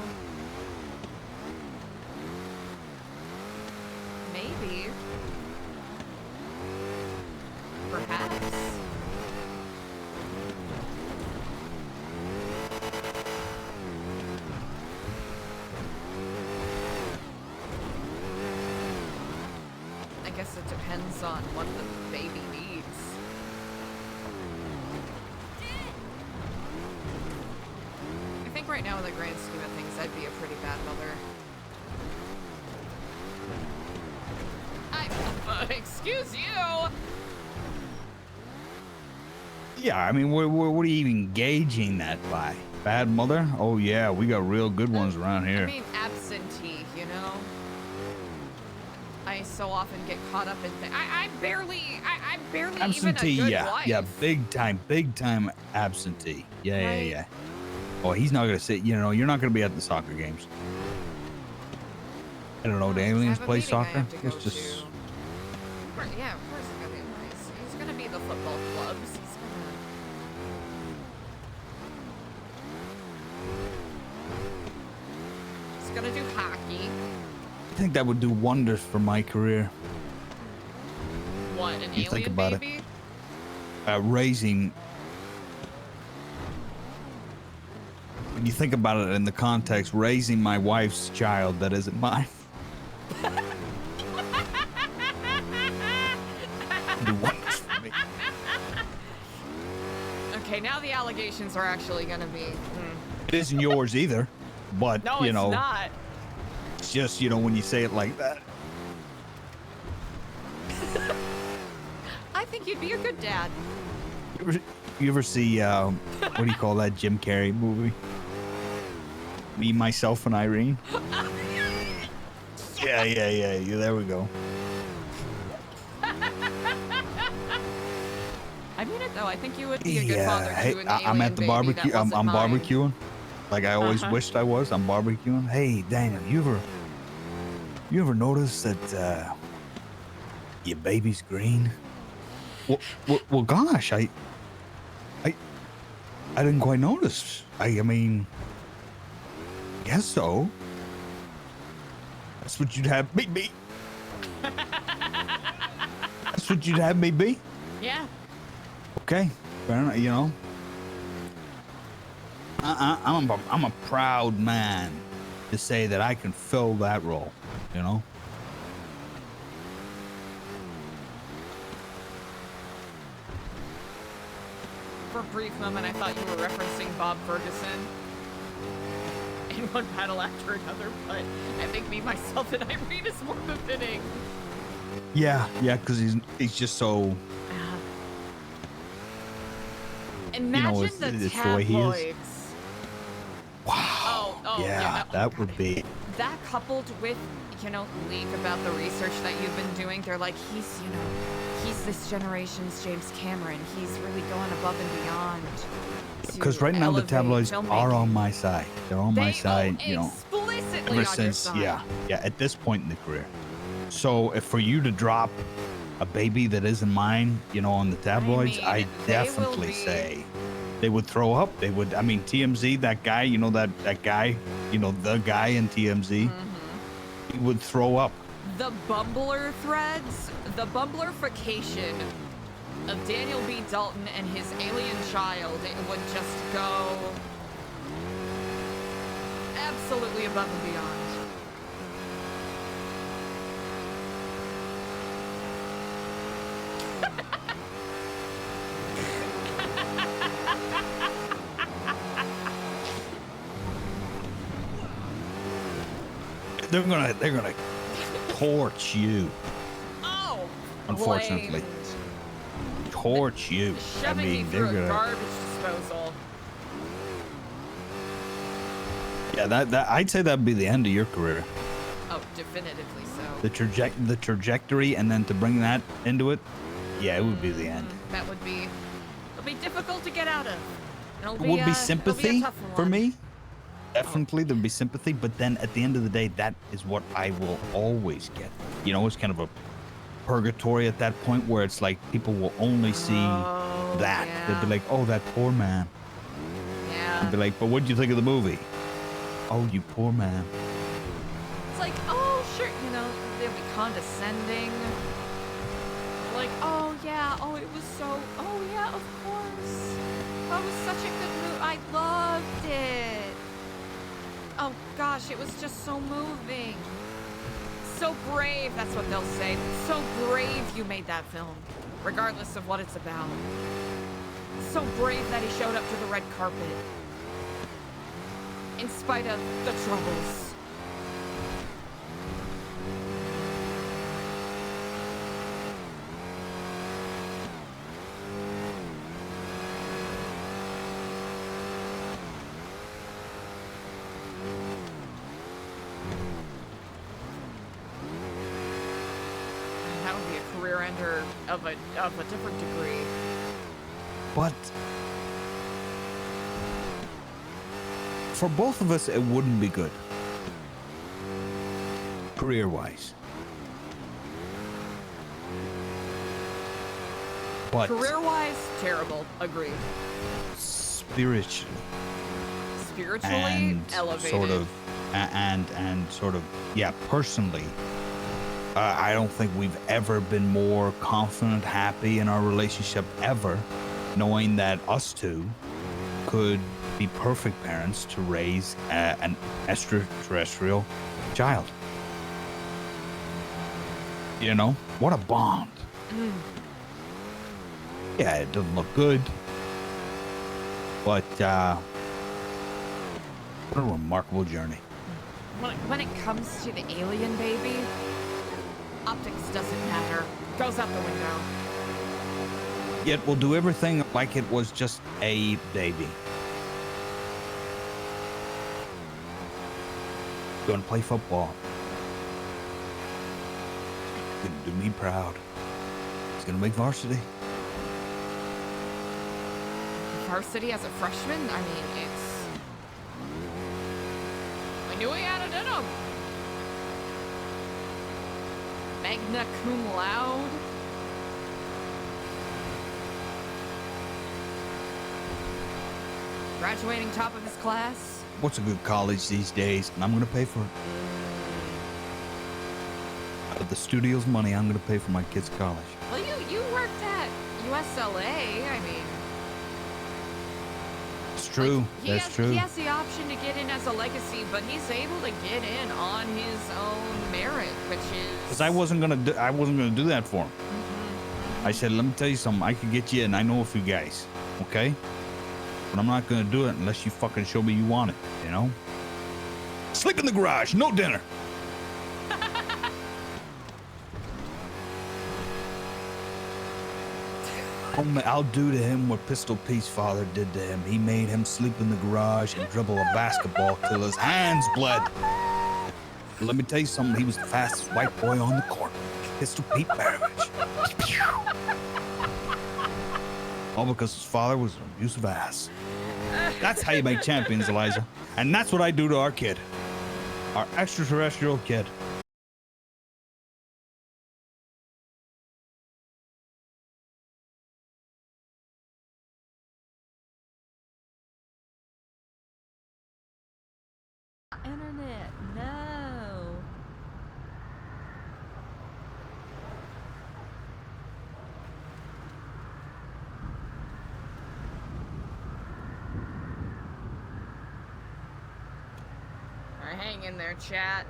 Maybe. Perhaps. I guess it depends on what the baby needs. I think right now in the grand scheme of things, I'd be a pretty bad mother. Excuse you! Yeah, I mean, what are you even gauging that by? Bad mother? Oh yeah, we got real good ones around here. I mean, absentee, you know? I so often get caught up in things. I'm barely Absentee, even a good yeah, wife. yeah, big time absentee. Yeah, Right. yeah. Oh, he's not gonna sit. You know, you're not gonna be at the soccer games. I don't know. The aliens play soccer. It's just. Yeah, of course he's gonna be he's gonna be the football clubs. He's gonna do hockey. I think that would do wonders for my career. What, an You alien think about baby? Raising. When you think about it in the context, raising my wife's child that isn't mine. Do wonders for me. Okay, now the allegations are actually gonna be. It isn't yours either, but No, you it's know, not. it's just when you say it like that. I think you'd be a good dad. You ever see what do you call that Jim Carrey movie? Me, Myself, and Irene. Yeah. There we go. I mean it though. I think you would be a good father Hey, to an I'm alien at the baby barbecue. that I'm wasn't mine. barbecuing, like I always wished I was. I'm barbecuing. Hey, Daniel, you ever You ever notice that your baby's green? Well, gosh, I didn't quite notice. I mean, guess so. That's what you'd have me be. That's what you'd have me be. Yeah. Okay, fair enough. You know, I'm a proud man to say that I can fill that role. You know. For a brief moment, I thought you were referencing Bob Ferguson in one battle after another, but I think me, myself, and Irene is more befitting. Yeah, because he's just so. Imagine the it's the way he is. tabloids. Wow. Oh, yeah, that would be. That coupled with, leak about the research that you've been doing, they're like, he's this generation's James Cameron. He's really going above and beyond. Because right now the tabloids are on my side. They're on my side, explicitly ever since, yeah, at this point in the career. So if for you to drop a baby that isn't mine, on the tabloids, I definitely say they would throw up. They would. I mean, TMZ, that guy, that guy, the guy in TMZ, he would throw up. The Bumbler threads, the Bumblerification of Daniel B. Dalton and his alien child, it would just go absolutely above and beyond. They're gonna torch you. Oh, unfortunately, torch you. Shoving me they're through a gonna. garbage disposal. Yeah, that I'd say that'd be the end of your career. Oh, definitively so. The trajectory, and then to bring that into it, yeah, it would be the end. That would be. It'll be difficult to get out of. It would be sympathy for me. Definitely, there'd be sympathy, but then at the end of the day, that is what I will always get. It's kind of a purgatory at that point where it's like people will only see that. Yeah. They'll be like, "Oh, that poor man." Yeah. They'll be like, "But what did you think of the movie?" "Oh, you poor man." It's like, oh, sure, they'll be condescending. Like, oh, yeah, oh, it was so, oh, yeah, of course. That was such a good movie. I loved it. Oh, gosh, it was just so moving. So brave, that's what they'll say. So brave you made that film, regardless of what it's about. So brave that he showed up to the red carpet. In spite of the troubles. That would be a career ender of a different degree. But for both of us, it wouldn't be good. Career-wise. But Career-wise, terrible. Agreed. spiritually Spiritually elevated. sort of, yeah, personally, I don't think we've ever been more confident, happy in our relationship ever, knowing that us two could be perfect parents to raise an extraterrestrial child. What a bond. Yeah, it doesn't look good, but what a remarkable journey. When it comes to the alien baby, optics doesn't matter. Goes out the window. Yet we'll do everything like it was just a baby. Going to play football. Gonna do me proud. He's gonna make varsity. Varsity as a freshman? I mean, we knew he had it in him. magna cum laude. Graduating top of his class. What's a good college these days? And I'm gonna pay for it. Out of the studio's money, I'm gonna pay for my kids' college. Well, you worked at USLA. I mean, It's true. That's true. He has the option to get in as a legacy, but he's able to get in on his own merit, which is. Because I wasn't gonna do that for him. I said, let me tell you something. I could get you in. I know a few guys. Okay. But I'm not gonna do it unless you fucking show me you want it. You know. Sleep in the garage. No dinner. I'll do to him what Pistol Pete's father did to him. He made him sleep in the garage and dribble a basketball till his hands bled. But let me tell you something. He was the fastest white boy on the court. Pistol Pete Maravich. All because his father was an abusive ass. That's how you make champions, Eliza. And that's what I do to our kid. Our extraterrestrial kid. Internet, no. All right, hang in there, chat.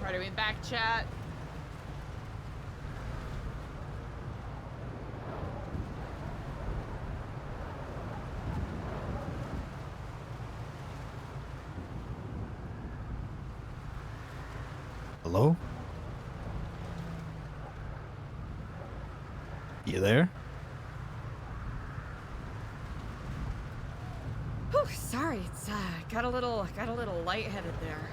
Right, are we back, chat? Hello? You there? Whew, sorry, it's got a little lightheaded there.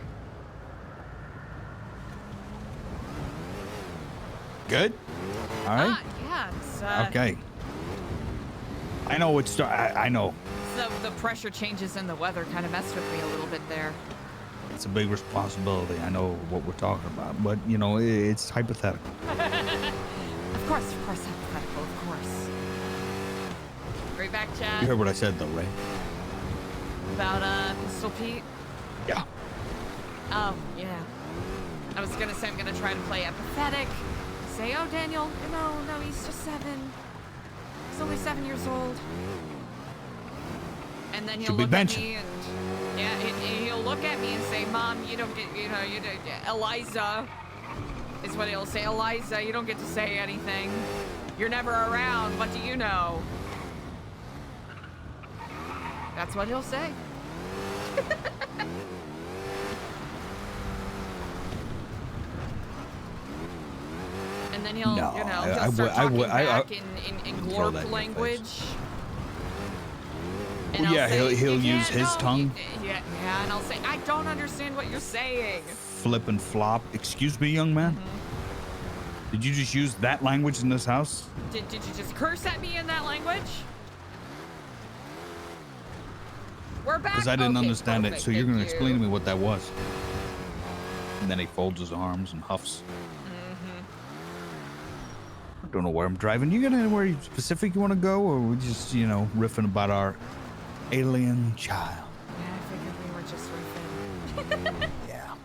Good? All right. Yeah, it's Okay. I know it's. I know. The pressure changes in the weather kind of messed with me a little bit there. It's a big responsibility. I know what we're talking about, but you know, it's hypothetical. Of course, hypothetical, of course. Right back, chat. You heard what I said, though, right? About Pistol Pete? Yeah. Oh, yeah. I was gonna say I'm gonna try to play empathetic. Say, oh, Daniel, no, he's just 7. He's only 7 years old. And then he'll look at me and, yeah, he'll look at me and say, Mom, you don't get, Eliza is what he'll say. Eliza, you don't get to say anything. You're never around. What do you know? That's what he'll say. And then he'll, he'll start talking back in glorp language. And Well, yeah, I'll say, he'll use his tongue. Yeah, and I'll say, I don't understand what you're saying. Flip and flop. Excuse me, young man. Did you just use that language in this house? Did you just curse at me in that language? We're back. Because I didn't Okay, understand it, perfect, so you're thank going to explain to you. me what that was. And then he folds his arms and huffs. I don't know where I'm driving. You got anywhere specific you want to go, or we just, riffing about our alien child? Yeah, I figured we were just riffing. Yeah,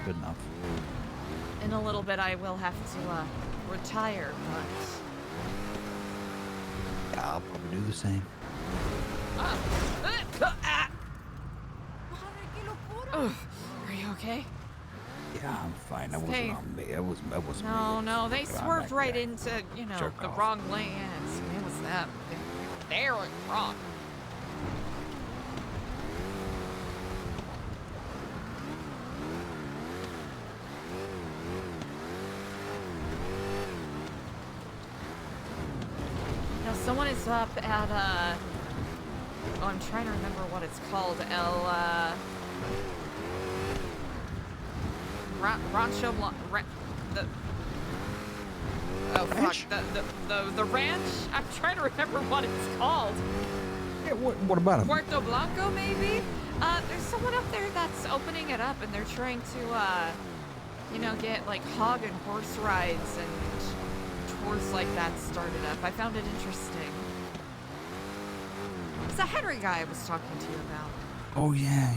good enough. In a little bit, I will have to retire, but Yeah, I'll probably do the same. Ugh, are you okay? Yeah, I'm fine. That Stay. wasn't on me. It was me. No, they Fucking on swerved that right guy. into, you know, Jerk the off. wrong lane. Yeah, it was them. They were wrong. Now, someone is up at, oh, I'm trying to remember what it's called. Rancho the... Oh, fuck. The ranch? I'm trying to remember what it's called. Yeah, what about him? Puerto Blanco, maybe? There's someone up there that's opening it up, and they're trying to, you know, get, like, hog and horse rides and tours like that started up. I found it interesting. It's the Henry guy I was talking to you about. Oh, yeah.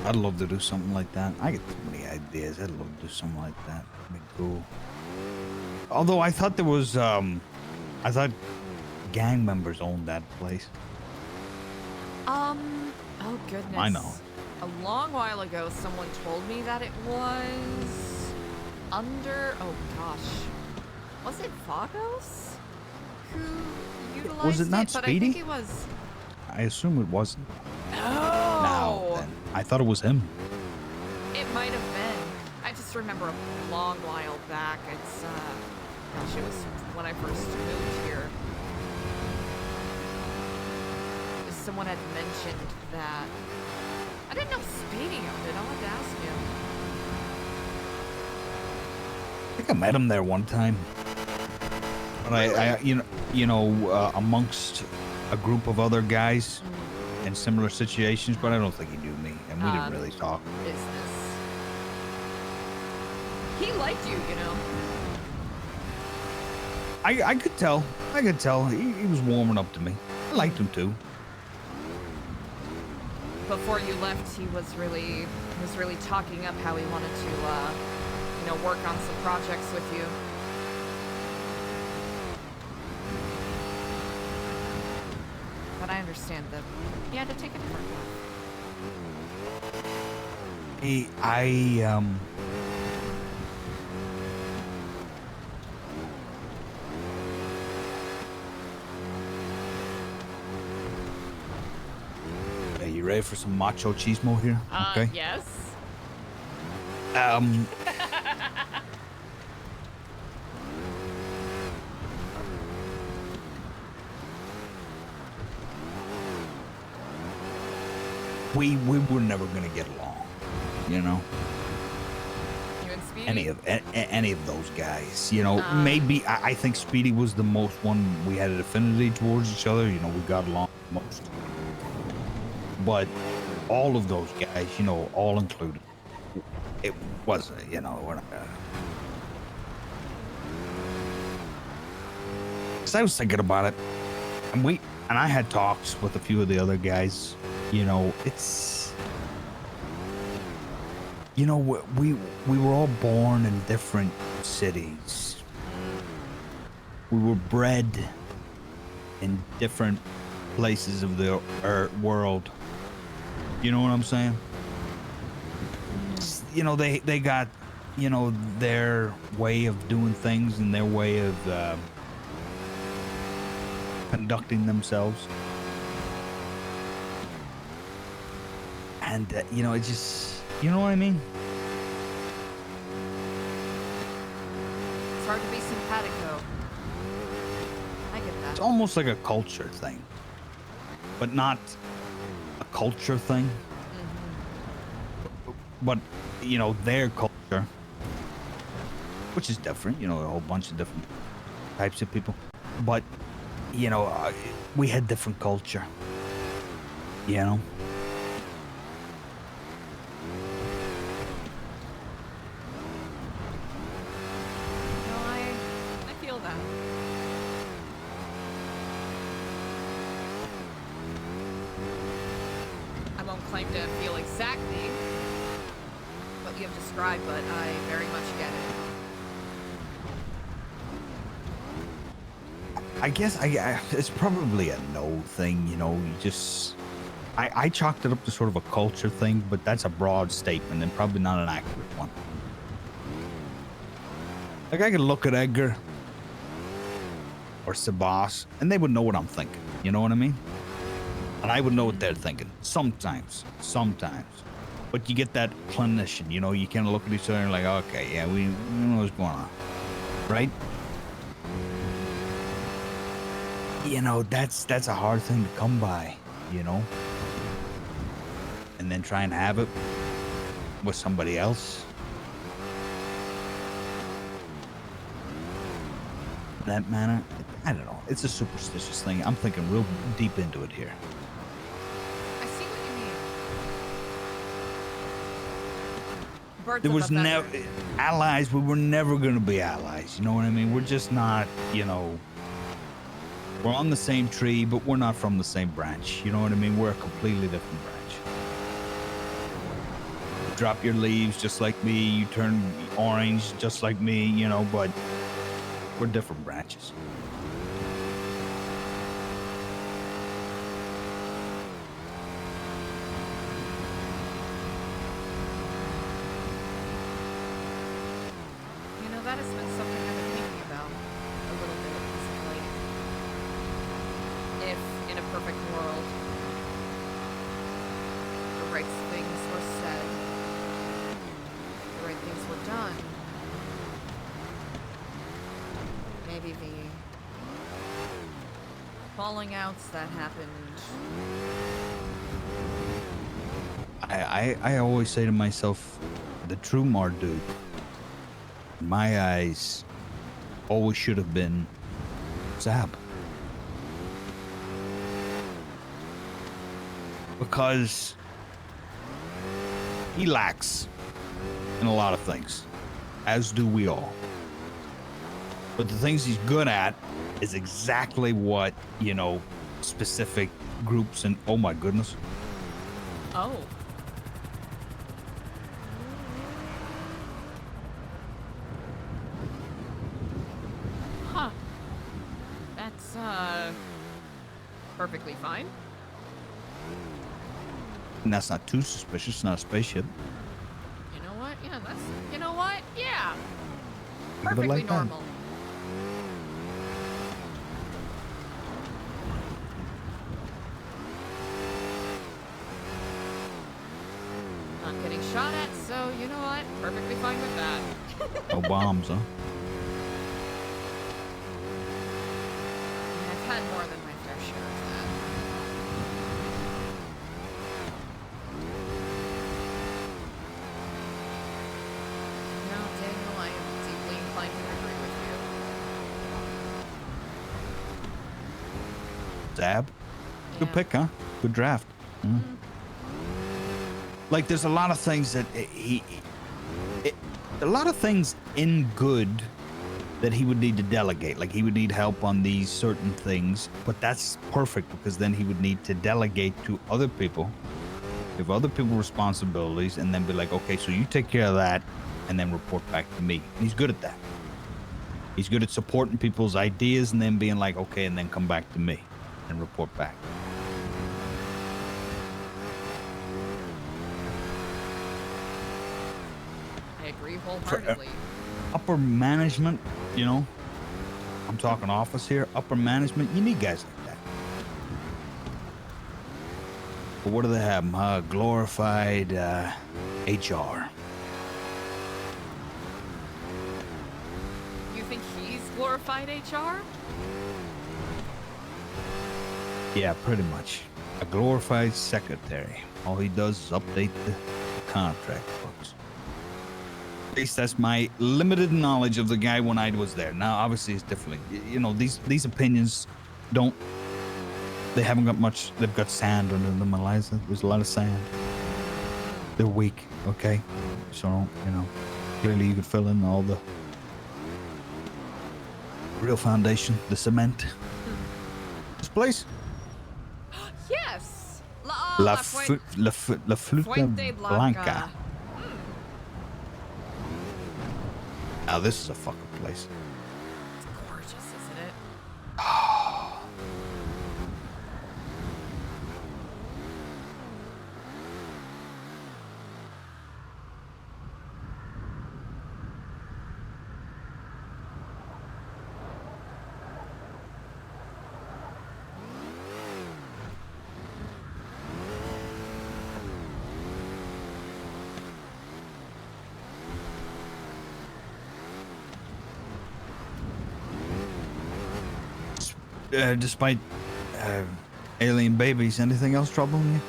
I'd love to do something like that. I get so many ideas. I'd love to do something like that. That'd be cool. Although I thought there was, I thought gang members owned that place. Oh goodness. I know. A long while ago, someone told me that it was under, oh gosh. Was it Vagos who utilized Was it not but Speedy? I think it was. I assume it wasn't. Oh! Now, then. I thought it was him. It might have been. I just remember a long while back. It's, gosh, it was when I first moved here. Someone had mentioned that. I didn't know Speedy owned it. I'll have to ask him. I think I met him there one time. But I you know, amongst a group of other guys in similar situations, but I don't think he knew me, and we didn't really talk. Business. He liked you, you know. I could tell. I could tell. He was warming up to me. I liked him too. Before you left, he was really talking up how he wanted to, you know, work on some projects with you. But I understand that he had to take a different path. Hey, you ready for some macho chismo here? Okay. Yes. We were never gonna get along, you know. You and Speedy? Any of those guys, you know. Maybe I think Speedy was the most one we had an affinity towards each other. You know, we got along most. But all of those guys, you know, all included, it wasn't, you know. We're not, 'cause I was thinking about it, and I had talks with a few of the other guys. You know, it's, you know, we were all born in different cities. We were bred in different places of the world. You know what I'm saying? You know, they got, you know, their way of doing things and their way of conducting themselves. And, you know, it just, you know what I mean? It's hard to be simpatico. I get that. It's almost like a culture thing, but not a culture thing. But, you know, their culture, which is different, you know, a whole bunch of different types of people. But, you know, we had different culture, you know? I feel that. I won't claim to feel exactly what you have described, but I very much get it. I guess it's probably a no thing, you know. You just, I chalked it up to sort of a culture thing, but that's a broad statement and probably not an accurate one. Like, I could look at Edgar or Sebas, and they would know what I'm thinking. You know what I mean? And I would know what they're thinking. Sometimes. But you get that clinician, you know, you kind of look at each other and like, okay, yeah, we know what's going on. Right? You know, that's a hard thing to come by, you know? And then try and have it with somebody else. That manner, I don't know. It's a superstitious thing. I'm thinking real deep into it here. I see what you mean. Birds There of a was feather. never allies. We were never going to be allies. You know what I mean? We're just not, you know, we're on the same tree, but we're not from the same branch. You know what I mean? We're a completely different branch. You drop your leaves just like me. You turn orange just like me, you know, but we're different branches. You know, that has been something I've been thinking about a little bit recently. If, in a perfect world, the right things were said, the right things were done, maybe the falling outs that happened. I always say to myself, the true Marduk, in my eyes, always should have been Zab. Because he lacks in a lot of things, as do we all. But the things he's good at is exactly what, you know, specific groups and, oh my goodness. Oh. Huh. That's, perfectly fine. And that's not too suspicious, it's not a spaceship. You know what? Yeah, that's, you know what? Yeah. Think of it Perfectly like that. normal. Not getting shot at, so you know what? Perfectly fine with that. No bombs, huh? I've had more than my fair share of that. No, Daniel, I am deeply inclined to agree with you. Zab? Good pick, huh? Good draft. Like, there's a lot of things that a lot of things in good that he would need to delegate. Like, he would need help on these certain things, but that's perfect because then he would need to delegate to other people, give other people responsibilities, and then be like, okay, so you take care of that, and then report back to me. And he's good at that. He's good at supporting people's ideas and then being like, okay, and then come back to me and report back. I agree wholeheartedly. Upper management, you know, I'm talking office here, upper management, you need guys like that. But what do they have? Glorified HR. You think he's glorified HR? Yeah, pretty much. A glorified secretary. All he does is update the contract books. At least that's my limited knowledge of the guy when I was there. Now, obviously, it's different. You know, these opinions don't. They haven't got much. They've got sand under them, Eliza. There's a lot of sand. They're weak, okay? So, you know, clearly you could fill in all the real foundation, the cement. This place? Yes. La Fruta Fuente Blanca. Now this is a fucking place. It's gorgeous, isn't it? despite alien babies, anything else troubling you?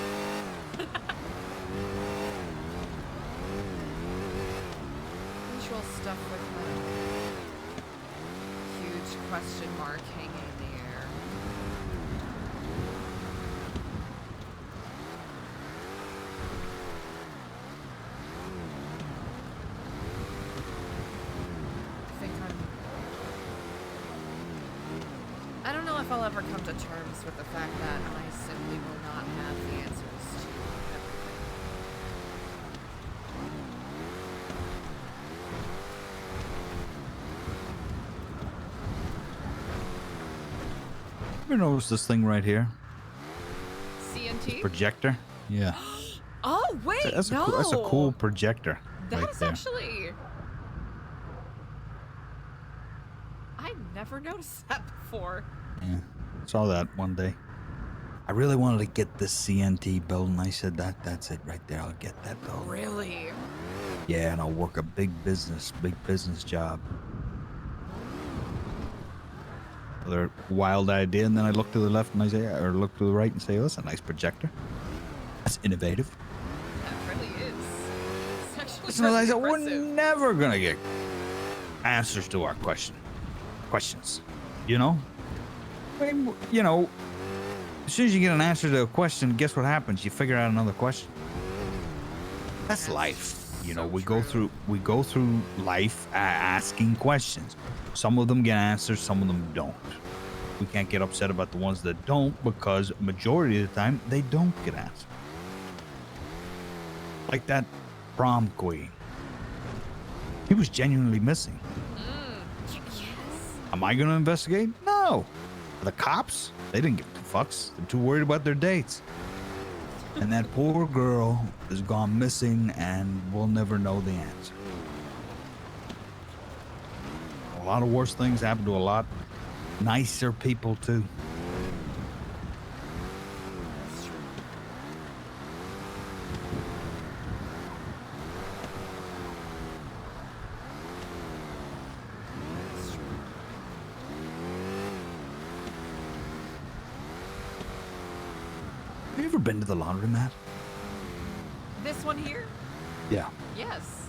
Usual stuff with a huge question mark hanging in the air. I don't know if I'll ever come to terms with the fact that I simply will not have the answers to everything. Ever notice this thing right here? CNT? Projector? Yeah. Oh, wait, That's no! a cool projector. That's right there. actually... I never noticed that before. Yeah, saw that one day. I really wanted to get this CNT built, and I said that's it right there. I'll get that built. Really? Yeah, and I'll work a big business job. Another wild idea, and then I look to the left and I say, or look to the right and say, oh, that's a nice projector. That's innovative. That really is. It's actually Listen, really Eliza, we're impressive. never gonna get answers to our questions. You know? I mean, you know, as soon as you get an answer to a question, guess what happens? You figure out another question. That's life. You know, we go through life asking questions. Some of them get answers, some of them don't. We can't get upset about the ones that don't, because majority of the time they don't get answered. Like that prom queen. He was genuinely missing. Am I going to investigate? No. The cops, they didn't give two fucks. They're too worried about their dates. And that poor girl has gone missing, and we'll never know the answer. A lot of worse things happen to a lot nicer people, too. Have you ever been to the laundromat? This one here? Yeah. Yes.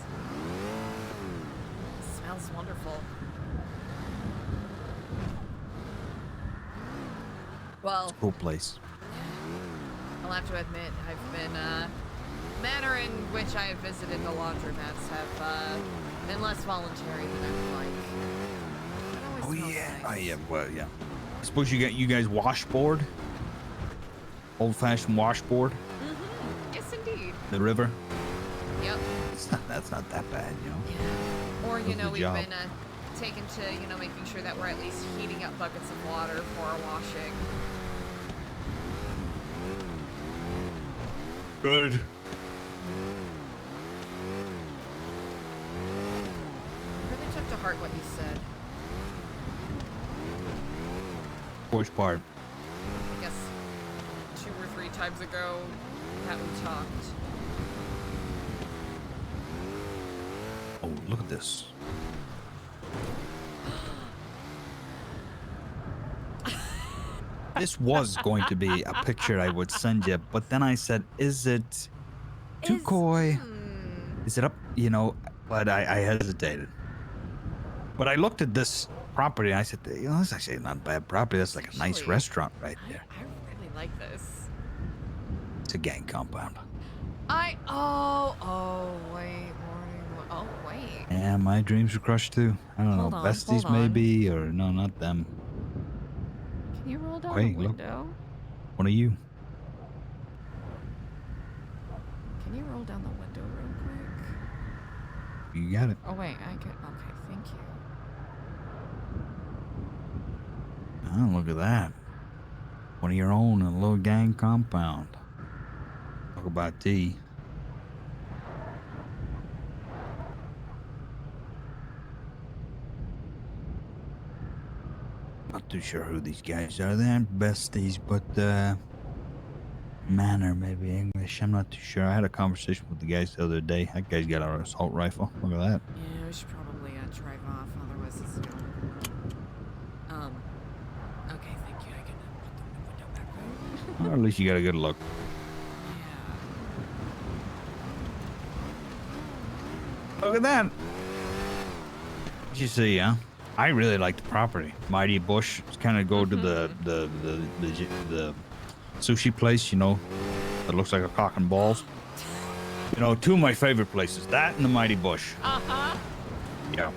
It smells wonderful. Well, It's a cool place. I'll have to admit, I've been, manner in which I have visited the laundromats have, been less voluntary than I would like. It always Oh smells yeah. nice. Oh yeah. Well, yeah. I suppose you guys washboard. Old-fashioned washboard. Mm-hmm. Yes, indeed. The river. Yep. That's not that bad, you know. Or, you Does know, the we've job. been, taken to, you know, making sure that we're at least heating up buckets of water for our washing. Good. Really took to heart what you said. Which part? I guess 2 or 3 times ago that we talked. Oh, look at this. This was going to be a picture I would send you, but then I said, is it too coy? Is it up? You know, but I hesitated. But I looked at this property and I said, you know, that's actually not a bad property. That's like a nice Actually, restaurant right there. I really like this. It's a gang compound. Oh, wait, wait. Yeah, my dreams were crushed too. I don't Hold know, on, besties hold on. maybe, or no, not them. Can you roll down Wait, the look. window? One of you. Can you roll down the window real quick? You got it. Oh, wait, I get. Okay, thank you. Oh, look at that. One of your own in a little gang compound. Talk about tea. Not too sure who these guys are. They aren't besties, but manner maybe English. I'm not too sure. I had a conversation with the guys the other day. That guy's got an assault rifle. Look at that. Yeah, we should probably drive off, otherwise it's okay, thank you. Or at least you got a good look. Look at that. Did you see, huh? I really like the property. Mighty Bush. It's kind of go to the sushi place, you know, that looks like a cock and balls. You know, two of my favorite places, that and the Mighty Bush. Uh-huh. Yeah.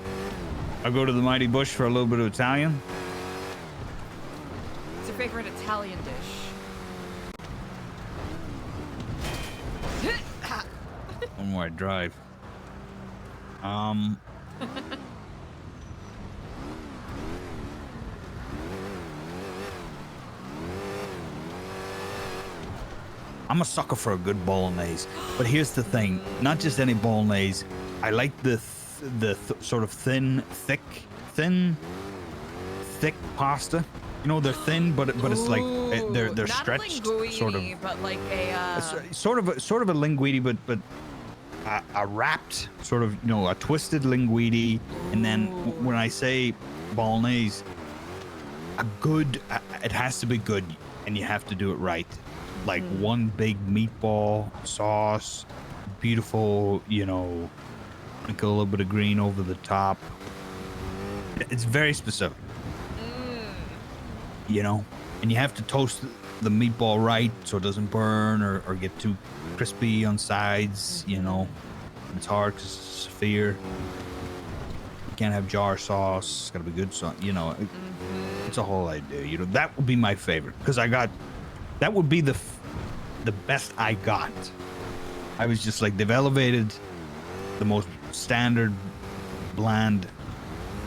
I'll go to the Mighty Bush for a little bit of Italian. What's your favorite Italian dish? One more I drive. I'm a sucker for a good bolognese, but here's the thing: not just any bolognese. I like the sort of thick pasta. You know, they're thin, but it's like they're not stretched, a linguine, sort of. but like a Sort of a linguine, but a wrapped sort of, you know, a twisted linguine, and then when I say bolognese, it has to be good, and you have to do it right. Like one big meatball sauce, beautiful, you know, like a little bit of green over the top. It's very specific, you know, and you have to toast the meatball right so it doesn't burn or get too crispy on sides, you know. It's hard because it's severe. You can't have jar sauce. It's got to be good sauce, you know. It's a whole idea, you know. That would be my favorite because that would be the best I got. I was just like, they've elevated the most standard bland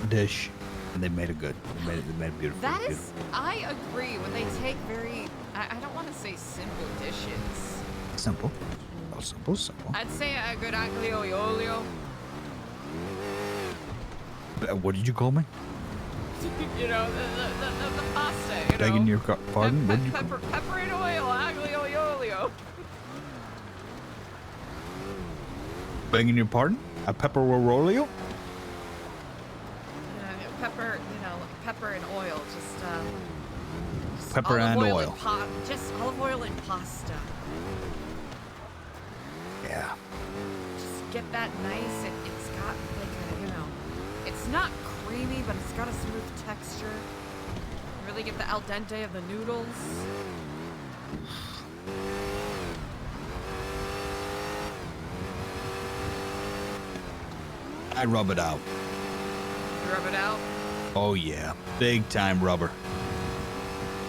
dish and they made it good. They made it beautiful. That is, I agree. When they take very, I don't want to say simple dishes. Simple. Oh, simple. I'd say a good aglio e olio. What did you call me? You know, the pasta. You know? Begging your pardon? What did you Pepper and oil, aglio e olio. Begging your pardon? A pepper rolio? Pepper, you know, pepper and oil. Just Pepper and oil. Just olive oil and pasta. Yeah. Just get that nice. It's got like a, you know, it's not creamy, but it's got a smooth texture. Really get the al dente of the noodles. I rub it out. You rub it out? Oh yeah, big time rubber.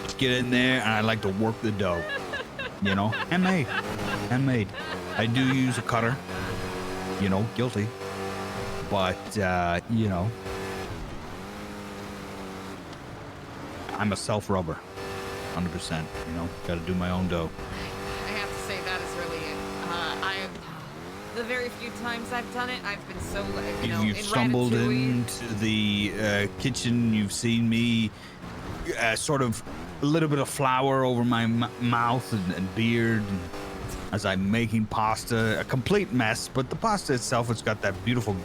Just get in there, and I like to work the dough. You know, handmade. I do use a cutter. You know, guilty. But you know, I'm a self-rubber, 100%. You know, got to do my own dough. I have to say that is really it. The very few times I've done it, I've been so, you know, You've in stumbled Ratatouille. into the kitchen. You've seen me sort of a little bit of flour over my mouth and beard as I'm making pasta. A complete mess, but the pasta itself, it's got that beautiful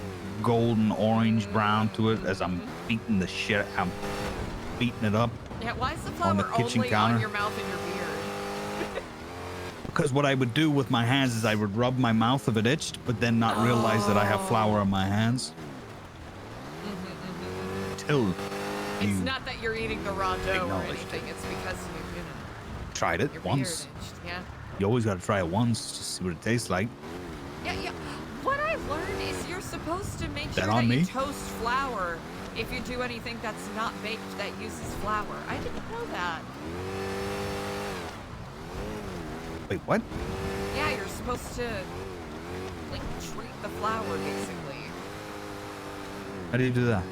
golden orange brown to it as I'm beating the shit. I'm beating it up. Yeah, why is the on the flour kitchen only counter. on your mouth and your beard? Because what I would do with my hands is I would rub my mouth if it itched, but then not realize that I have flour on my hands. Till It's you not that you're eating the raw dough or acknowledged anything. It's because you know, tried it your once. beard itched. Yeah. You always got to try it once just to see what it tastes like. Yeah. What I've learned is you're supposed to make That sure on that you me? toast flour if you do anything that's not baked that uses flour. I didn't know that. Wait, what? Yeah, you're supposed to like treat the flour basically. How do you do that?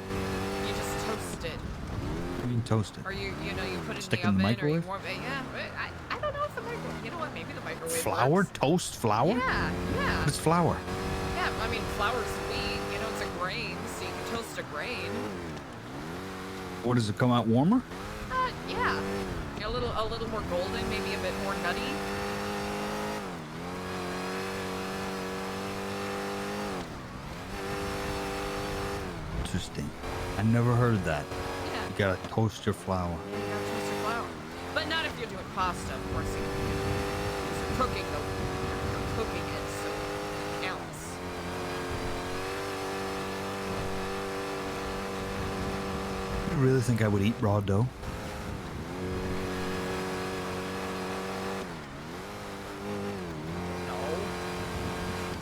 You just toast it. You can toast it. Or you know, you put it Stick in in the the oven or you microwave? warm it. Yeah, but I don't know if the microwave. You know what? Maybe the microwave. Flour? works. Toast flour? Yeah. What's flour? Yeah, I mean, flour's wheat. You know, it's a grain, so you can toast a grain. What, does it come out warmer? Yeah. A little more golden, maybe a bit more nutty. Interesting. I never heard of that. Yeah. You gotta toast your flour. Yeah, you gotta toast your flour. But not if you're doing pasta, of course. You're cooking you're cooking it, so counts. You really think I would eat raw dough?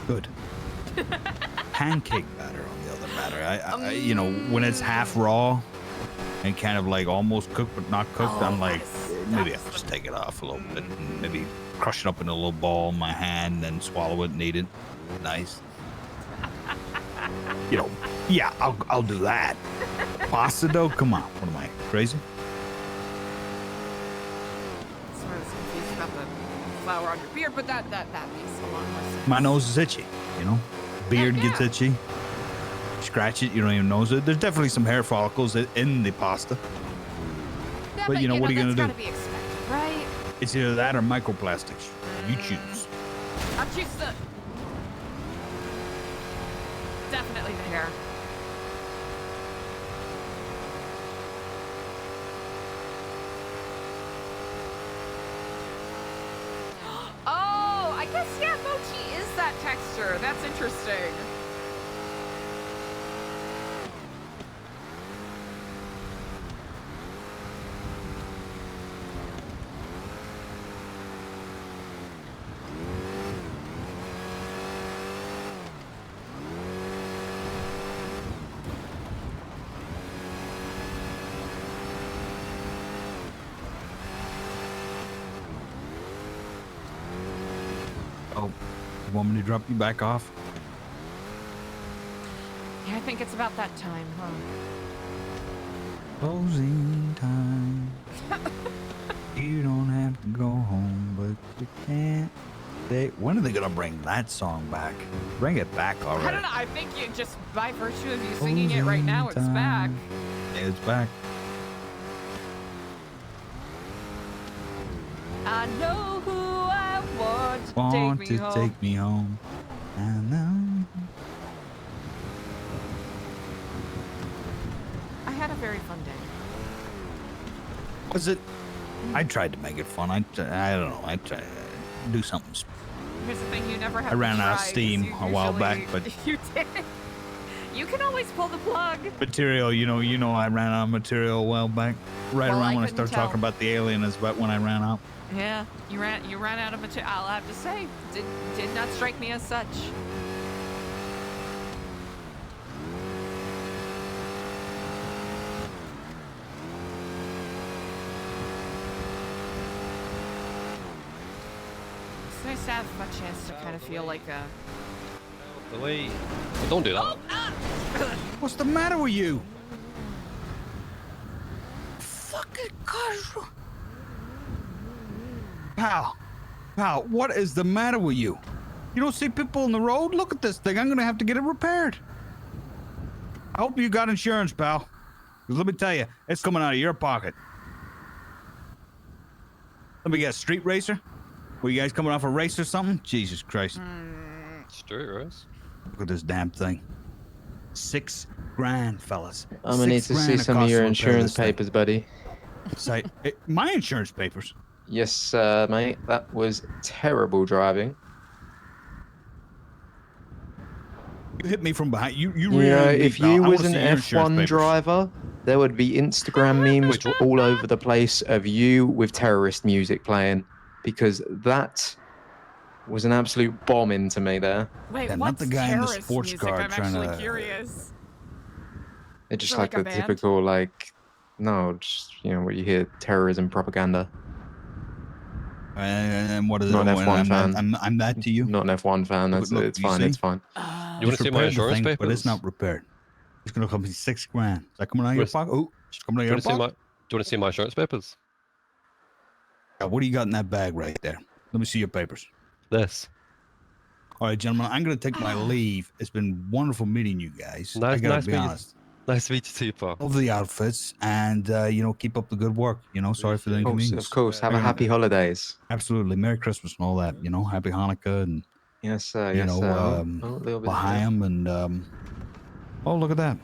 Good. Pancake batter, on the other matter. I you know, when it's half raw and kind of like almost cooked but not cooked, I'm like, maybe I'll just take it off a little bit and maybe crush it up in a little ball in my hand and then swallow it and eat it. Nice. You know, yeah, I'll do that. Pasta dough? Come on. What am I, crazy? So I was confused about the flour on your beard, but that makes a lot more sense. My nose is itchy, you know? Beard gets itchy. Scratch it, you don't even notice it. There's definitely some hair follicles in the pasta. Yeah, but you know, what are you gonna do? That's gotta be expected, right? It's either that or microplastics. You choose. I'll choose definitely the hair. Oh, I guess, yeah, mochi is that texture. That's interesting. Oh, you want me to drop you back off? Yeah, I think it's about that time, huh? Closing time. You don't have to go home, but you can't. When are they gonna bring that song back? Bring it back already. I don't know. I think you just, by virtue of you singing it right now, it's back. Yeah, it's back. I know who I want to Want take me to home. take me home. I know. I had a very fun day. Was it? I tried to make it fun. I don't know. I tried to do something. Here's the thing, you never have I ran to out of try, 'cause steam you a while back, usually- but You did. You can always pull the plug. material, you know, I ran out of material a while back. Right Well, around I when I couldn't started tell. talking about the alien is about when I ran out. Yeah, you ran out of material. I'll have to say, did not strike me as such. It's nice to have a chance to kind of feel like a. Delete. Oh, don't do that. What's the matter with you? Fucking gosh. Pal, what is the matter with you? You don't see people on the road? Look at this thing. I'm gonna have to get it repaired. I hope you got insurance, pal. 'Cause let me tell you, it's coming out of your pocket. Let me guess, street racer? Were you guys coming off a race or something? Jesus Christ. Street race? Look at this damn thing. $6 grand, fellas. I'm gonna need to see some of your insurance papers, buddy. Say, my insurance papers? Yes, mate. That was terrible driving. You hit me from behind. You You really know, hit me, if pal. you I was wanna an see your insurance F1 papers. driver, there would be Instagram memes all over the place of you with terrorist music playing, because that was an absolute bomb into me there. Wait, Yeah, what's not the guy in the terrorist sports music? car I'm trying actually to- curious. It's just Is it like like a the band? typical, like, no, just, you know, where you hear terrorism propaganda. And what is Not it? an F1 fan. I'm that to you? Not an F1 fan. That's Look, it's you fine. see? It's fine. You want Just to see my repaired the insurance thing, papers? but it's not repaired. It's gonna cost me $6 grand. Is that coming out of your pocket? Oh, it's coming out of Do you your want to see my? pocket. Do you want to see my insurance papers? What do you got in that bag right there? Let me see your papers. This. All right, gentlemen, I'm gonna take my leave. It's been wonderful meeting you guys. I gotta be honest. Nice to meet you too, pal. Love the outfits, and keep up the good work. Sorry for the inconvenience. Of course. Have a happy holidays. Absolutely, Merry Christmas and all that. Happy Hanukkah and Yes, sir. Yes, sir. Oh, a little bit. L'chaim and oh, look at that.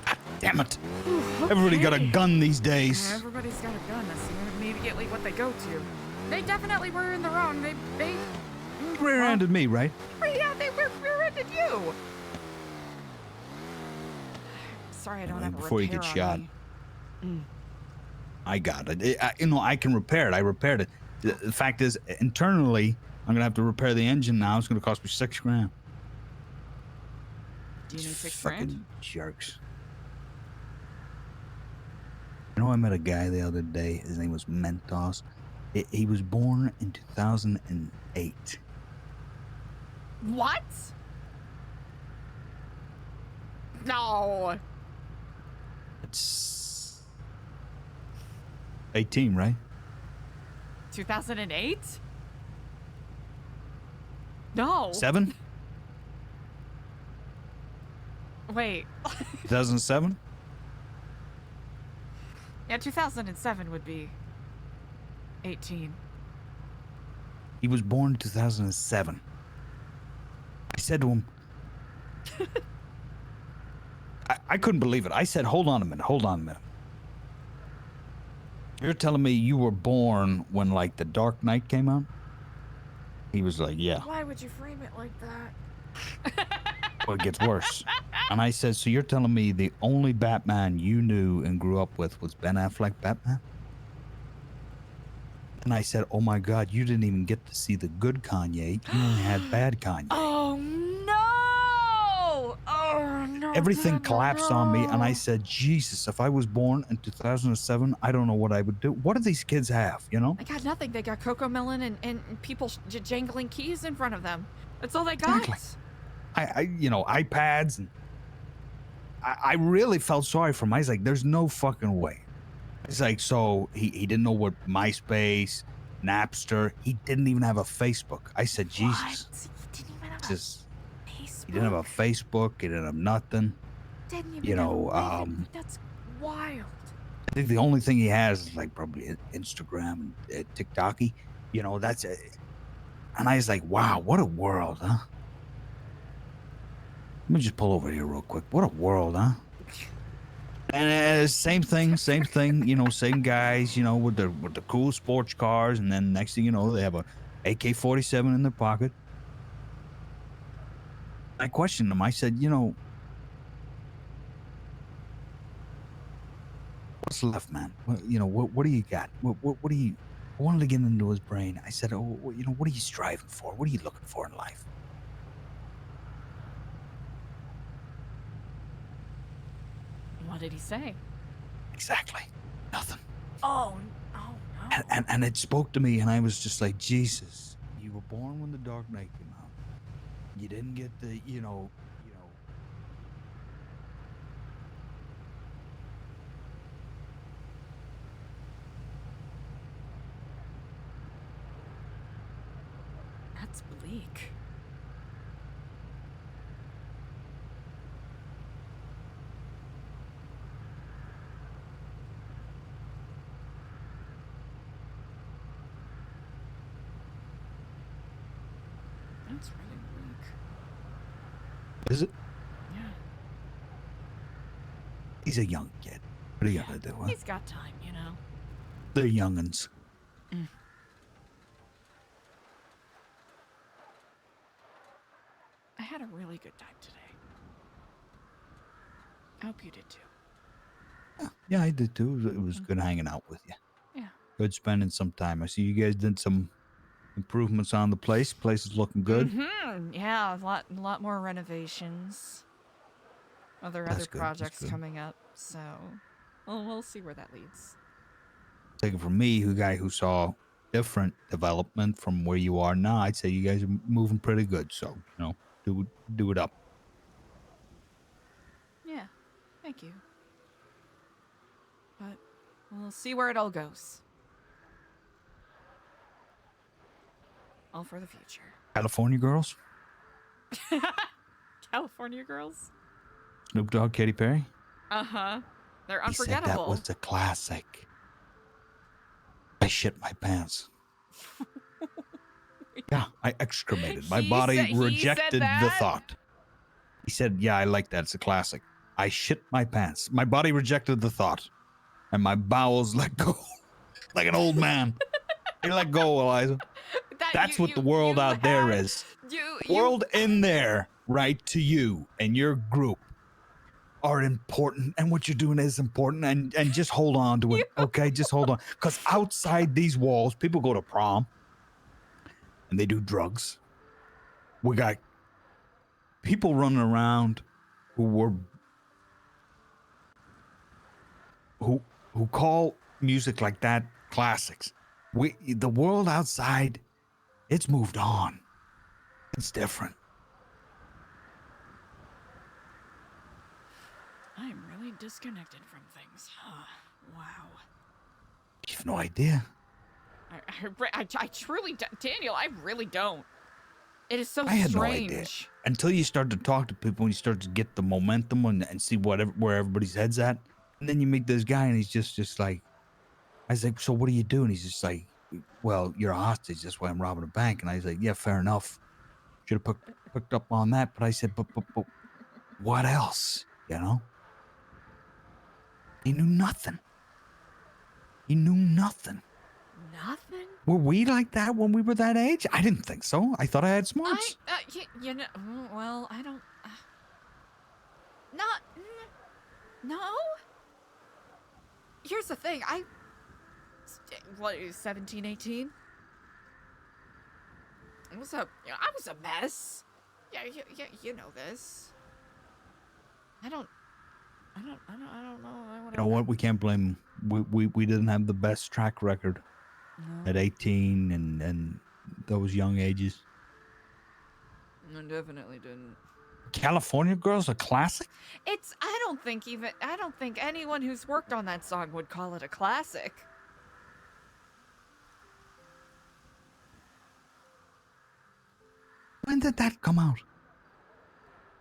God damn it! Everybody got a gun these days. Everybody's got a gun. That's immediately what they go to. They definitely were in the wrong. They Rear-ended me, right? yeah, they rear-ended you. Sorry, I don't have a Before you repair get on shot. me. I got it. I can repair it. I repaired it. The fact is, internally, I'm gonna have to repair the engine now. It's gonna cost me $6,000. Do you need $6,000? Fucking jerks. You know, I met a guy the other day. His name was Mentos. He was born in 2008. What? No. It's 18, right? 2008? No. 7? Wait. 2007? Yeah, 2007 would be 18. He was born in 2007. I said to him, I couldn't believe it. I said, hold on a minute. You're telling me you were born when, like, The Dark Knight came out? He was like, yeah. Why would you frame it like that? Well, it gets worse. And I said, so you're telling me the only Batman you knew and grew up with was Ben Affleck Batman? And I said, oh my God, you didn't even get to see the good Kanye. You only had bad Kanye. Oh no! Oh no! Everything collapsed on me, and I said, Jesus, if I was born in 2007, I don't know what I would do. What do these kids have, you know? They got nothing. They got Coco Melon and people jangling keys in front of them. That's all they got. Exactly. iPads, and I really felt sorry for him. I was like, there's no fucking way. It's like, so he didn't know what MySpace, Napster, he didn't even have a Facebook. I said, Jesus. What? He didn't even have Just, a Facebook. he didn't have a Facebook, he didn't have nothing. Didn't even You know, have a that's wild. I think the only thing he has is like probably Instagram and TikTok-y. You know, that's it. And I was like, wow, what a world, huh? Let me just pull over here real quick. What a world, huh? And same thing, you know, same guys, you know, with the cool sports cars, and then next thing you know, they have a AK-47 in their pocket. I questioned them. I said, you know, what's left, man? What do you got? What do you? I wanted to get into his brain. I said, oh, you know, what are you striving for? What are you looking for in life? What did he say? Exactly. Nothing. Oh no. And it spoke to me, and I was just like, Jesus, you were born when The Dark Knight came out. You didn't get the, you know. That's bleak. That's really bleak. Is it? Yeah. He's a young kid. What are you gonna do, huh? He's got time, you know. They're young'uns. I had a really good time today. I hope you did too. Yeah, I did too. It was good hanging out with you. Yeah. Good spending some time. I see you guys did some improvements on the place. Place is looking good. Mm-hmm. Yeah, a lot more renovations. Other That's good, that's projects good. coming up, so we'll see where that leads. Take it from me, guy who saw different development from where you are now. I'd say you guys are moving pretty good. So, you know, do it up. Yeah, thank you. But we'll see where it all goes. All for the future. California girls, California girls? Snoop Dogg, Katy Perry. Uh-huh. They're He said that unforgettable. was a classic. I shit my pants. Yeah, I excremated. My body he said rejected the that? thought. He said, yeah, I like that. It's a classic. I shit my pants. My body rejected the thought, and my bowels let go, like an old man. You let go, Eliza. That's what the world out there is. The world in there, right, to you and your group are important, and what you're doing is important, and just hold on to it, okay? Just hold on. Because outside these walls, people go to prom, and they do drugs. We got people running around who call music like that classics. The world outside, it's moved on. It's different. I'm really disconnected from things. Huh. Wow. You have no idea. I truly, Daniel, I really don't. It is so I had strange. no idea until you start to talk to people and you start to get the momentum and see where everybody's head's at, and then you meet this guy and he's just like, I was like, so what do you do? And he's just like, well, you're a hostage. That's why I'm robbing a bank. And I was like, yeah, fair enough. Should have picked up on that. But I said, but what else? You know? He knew nothing. He knew nothing. Nothing? Were we like that when we were that age? I didn't think so. I thought I had smarts. You know, well, I don't. Not. No? Here's the thing. What, 17, 18? I was a mess. Yeah, you know this. I don't know. You know what? We can't blame him. We didn't have the best track record at 18 and those young ages. I definitely didn't. California Girls, a classic? I don't think anyone who's worked on that song would call it a classic. When did that come out?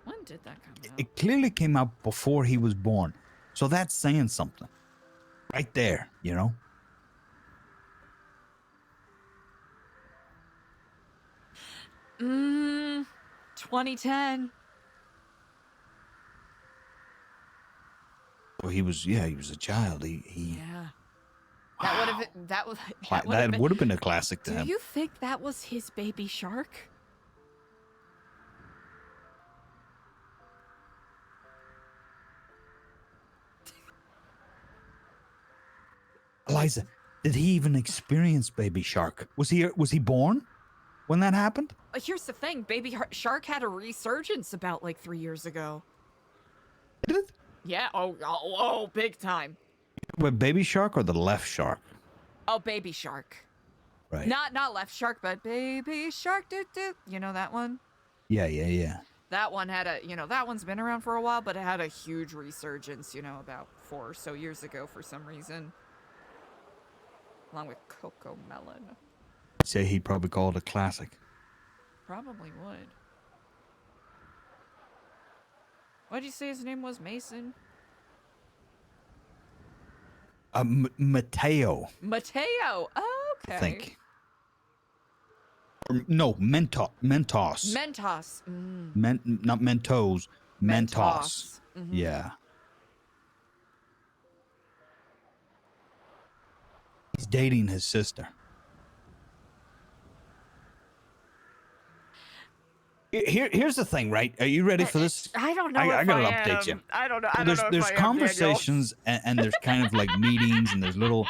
When did that come out? It clearly came out before he was born. So that's saying something. Right there, you know? Mmm, 2010. Well, he was a child. He Yeah. Wow. That would have been a classic to him. Do you think that was his baby shark? Eliza, did he even experience Baby Shark? Was he born when that happened? Here's the thing, Baby Shark had a resurgence about like 3 years ago. Did it? Yeah, oh, big time. With Baby Shark or the Left Shark? Oh, Baby Shark. Right. Not Left Shark, but Baby Shark, doo-doo. You know that one? Yeah. That one had that one's been around for a while, but it had a huge resurgence, about 4 or so years ago for some reason. Along with Coco Melon. I'd say he'd probably call it a classic. Probably would. What'd you say his name was? Mason? Mateo. Mateo. Oh, okay. I think. Or, no, Mentos. Mentos. Not Mentos. Mentos. Mm-hmm. Yeah. He's dating his sister. Here's the thing, right? Are you ready for this? I don't know. I gotta update you. I don't know. There's conversations and there's kind of like meetings and there's little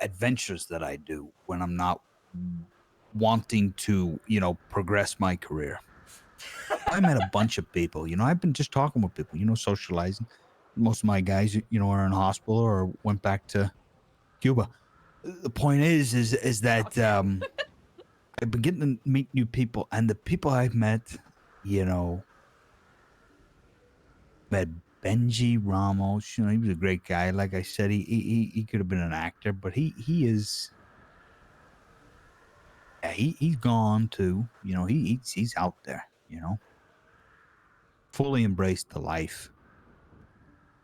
adventures that I do when I'm not wanting to, progress my career. I met a bunch of people. I've been just talking with people. Socializing. Most of my guys, are in hospital or went back to Cuba. The point is that I've been getting to meet new people, and the people I've met, met Benji Ramos. He was a great guy. Like I said, he could have been an actor, but he is. Yeah, he's gone too. He's out there. Fully embraced the life.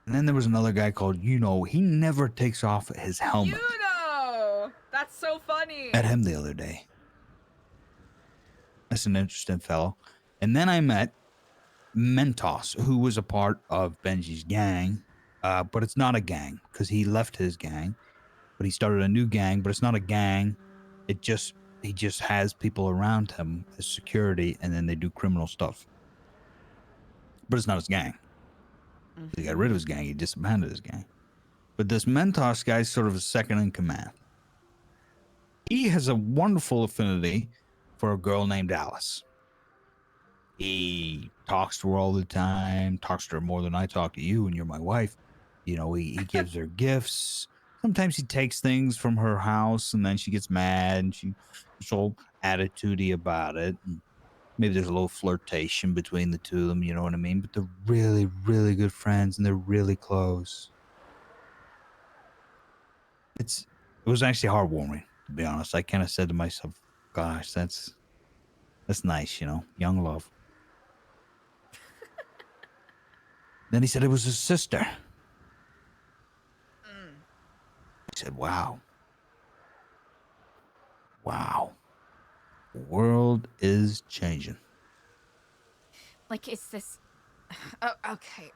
And then there was another guy called he never takes off his helmet. That's so funny. Met him the other day. That's an interesting fellow. And then I met Mentos, who was a part of Benji's gang, but it's not a gang because he left his gang, but he started a new gang, but it's not a gang. He just has people around him as security, and then they do criminal stuff. But it's not his gang. He got rid of his gang. He disbanded his gang. But this Mentos guy is sort of a second in command. He has a wonderful affinity for a girl named Alice. He talks to her all the time, talks to her more than I talk to you, and you're my wife. You know, he gives her gifts. Sometimes he takes things from her house, and then she gets mad, and she's all attitudey about it. And maybe there's a little flirtation between the two of them, you know what I mean? But they're really, really good friends, and they're really close. It was actually heartwarming, to be honest. I kind of said to myself, gosh, that's nice, you know, young love. Then he said it was his sister. He said, wow. Wow. The world is changing. Like, is this... Oh, okay.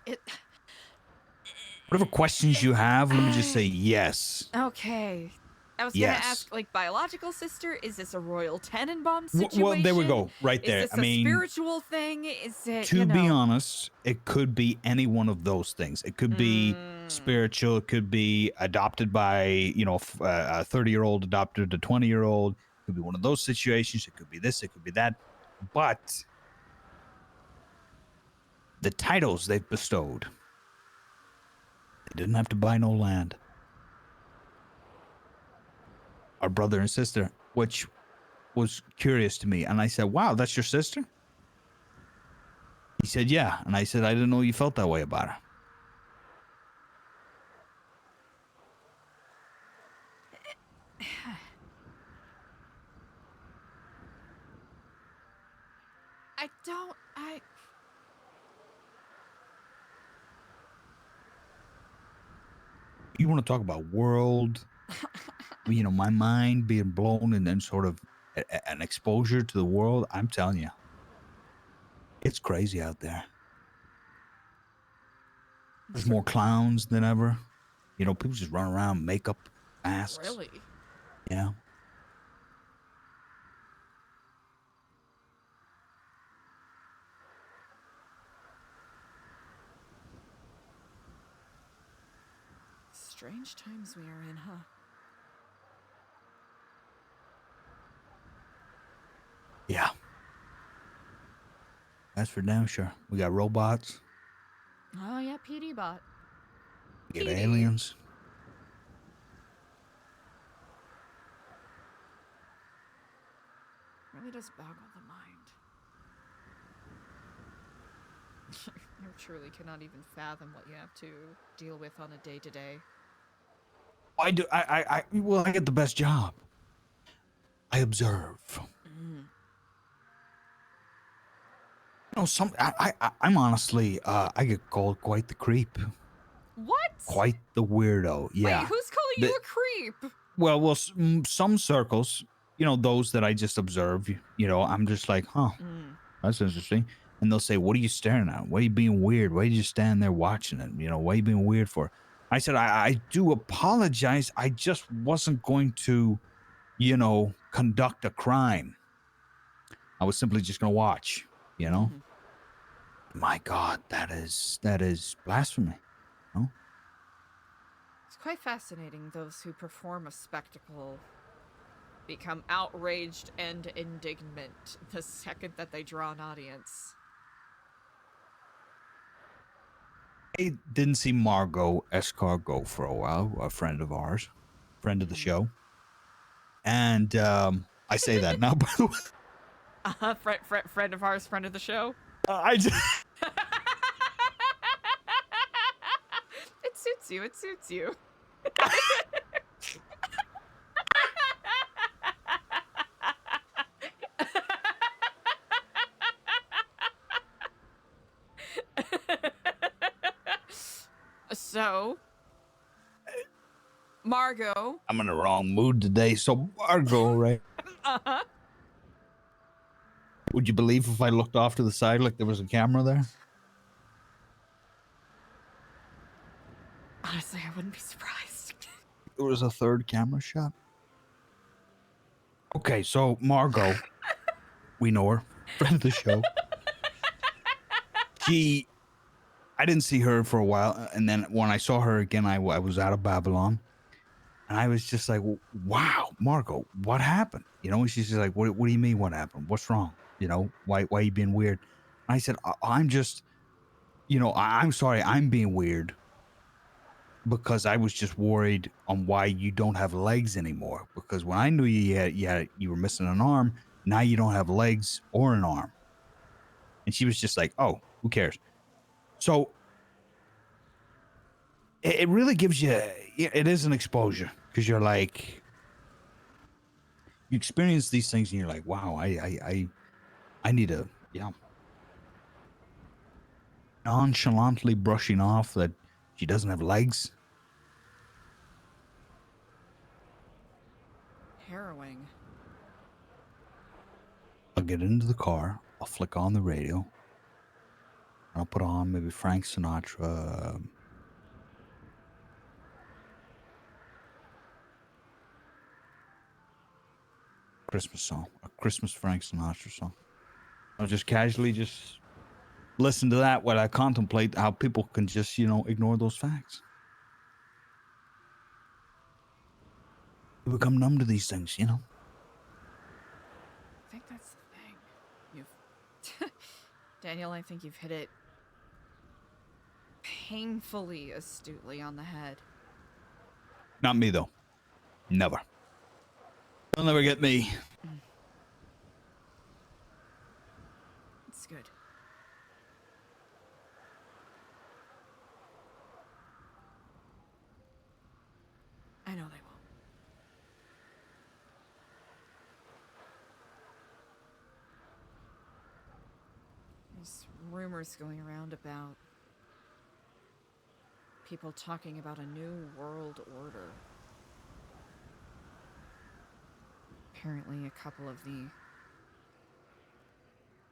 Whatever questions you have, let me just say yes. Okay. I was gonna ask, like, biological sister? Is this a Royal Tenenbaum situation? Well, there we go. Right there. Is this a spiritual thing? Is it, to be honest, it could be any one of those things. It could be spiritual. It could be adopted by, you know, a 30-year-old adopted a 20-year-old. It could be one of those situations. It could be this. It could be that. But the titles they've bestowed, they didn't have to buy no land. Our brother and sister, which was curious to me. And I said, wow, that's your sister? He said, yeah. And I said, I didn't know you felt that way about her. You want to talk about world, you know, my mind being blown and then sort of an exposure to the world. I'm telling you, it's crazy out there. There's more clowns than ever. You know, people just run around, makeup, masks. Really? Yeah. Strange times we are in, huh? Yeah. That's for damn sure. We got robots. Oh, yeah, PD bot. We got aliens. Really does boggle the mind. You truly cannot even fathom what you have to deal with on a day-to-day. Well, I get the best job. I observe. You know, I'm honestly, I get called quite the creep. What? Quite the weirdo. Yeah. Wait, who's calling you a creep? Well, some circles, you know, those that I just observe, you know, I'm just like, huh, that's interesting. And they'll say, what are you staring at? Why are you being weird? Why are you just standing there watching it? You know, why are you being weird for? I said, I do apologize. I just wasn't going to, you know, conduct a crime. I was simply just going to watch, you know? My God, that is blasphemy. No? It's quite fascinating, those who perform a spectacle become outraged and indignant the second that they draw an audience. I didn't see Margot Escargot for a while, a friend of ours, friend of the show. And I say that now, by the way. Friend of ours, friend of the show? I just... It suits you, it suits you. So, Margot. I'm in the wrong mood today, so Margot, right? Uh-huh. Would you believe if I looked off to the side like there was a camera there? Honestly, I wouldn't be surprised. There was a third camera shot. Okay, so Margot, we know her, friend of the show. I didn't see her for a while, and then when I saw her again, I was out of Babylon, and I was just like, "Wow, Margot, what happened?" You know, and she's just like, "What do you mean? What happened? What's wrong? You know, why are you being weird?" And I said, "I'm just, you know, I'm sorry, I'm being weird because I was just worried on why you don't have legs anymore. Because when I knew you were missing an arm, now you don't have legs or an arm." And she was just like, "Oh, who cares?" So it really gives you, it is an exposure because you're like, you experience these things and you're like, wow, I need to, yeah. Nonchalantly brushing off that she doesn't have legs. Harrowing. I'll get into the car. I'll flick on the radio. And I'll put on maybe Frank Sinatra. Christmas song. A Christmas Frank Sinatra song. I'll just casually just listen to that while I contemplate how people can just, you know, ignore those facts. You become numb to these things, you know? I think that's the thing. You've... Daniel, I think you've hit it painfully astutely on the head. Not me, though. Never. They'll never get me. It's good. I know they won't. There's rumors going around about people talking about a new world order. Apparently, a couple of the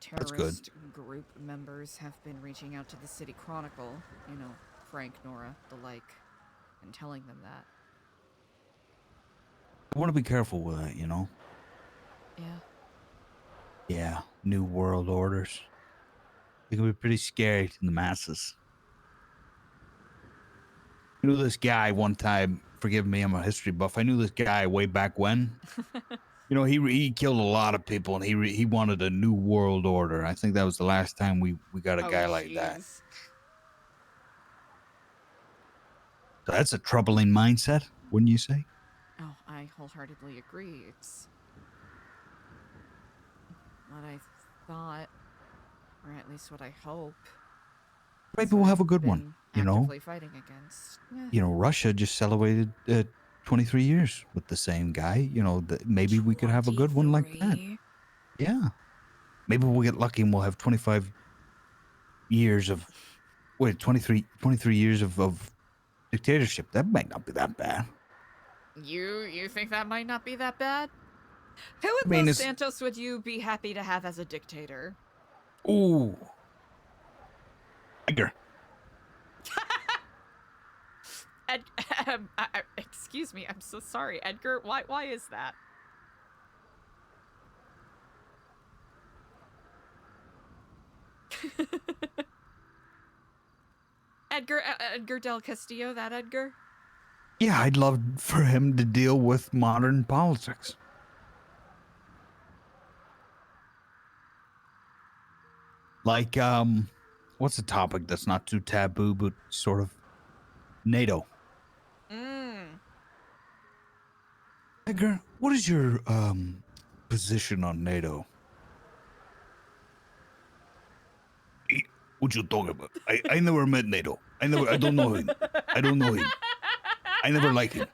terrorist group members have been reaching out to the City Chronicle, you know, Frank, Nora, the like, and telling them that. I want to be careful with that, you know? Yeah. Yeah, new world orders. They can be pretty scary to the masses. I knew this guy one time, forgive me, I'm a history buff. I knew this guy way back when. You know, he killed a lot of people, and he wanted a new world order. I think that was the last time we got a guy like that. So that's a troubling mindset, wouldn't you say? Oh, I wholeheartedly agree. It's what I thought, or at least what I hope. Maybe we'll have a good one, you know? Actively fighting against. Yeah. You know, Russia just celebrated 23 years with the same guy. You know, maybe we could have a good one like that. Yeah. Maybe we'll get lucky and we'll have 25 years of, 23 years of dictatorship. That might not be that bad. You think that might not be that bad? Who in I mean, Los Santos would you be happy to have as a dictator? Ooh. Edgar. Excuse me, I'm so sorry, Edgar. Why is that? Edgar Del Castillo, that Edgar? Yeah, I'd love for him to deal with modern politics. Like, what's a topic that's not too taboo, but sort of NATO? Edgar, what is your position on NATO? What you talking about? I never met NATO. I don't know him. I don't know him. I never liked him.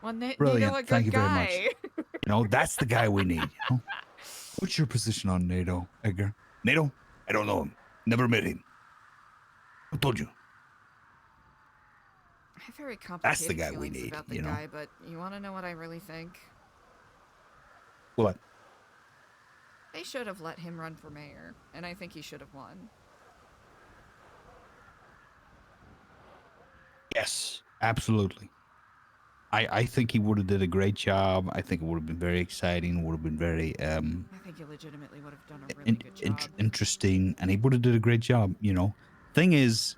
Well, Brilliant. NATO a good Thank you very much. guy. You know, that's the guy we need. You know? What's your position on NATO, Edgar? NATO? I don't know him. Never met him. Who told you? I have very complicated That's the guy we feelings need, about the you know? guy, but you want to know what I really think? What? They should have let him run for mayor, and I think he should have won. Yes, absolutely. I think he would have did a great job. I think it would have been very exciting. Would have been very I think you legitimately would have done a really good job. interesting, and he would have did a great job. You know, thing is,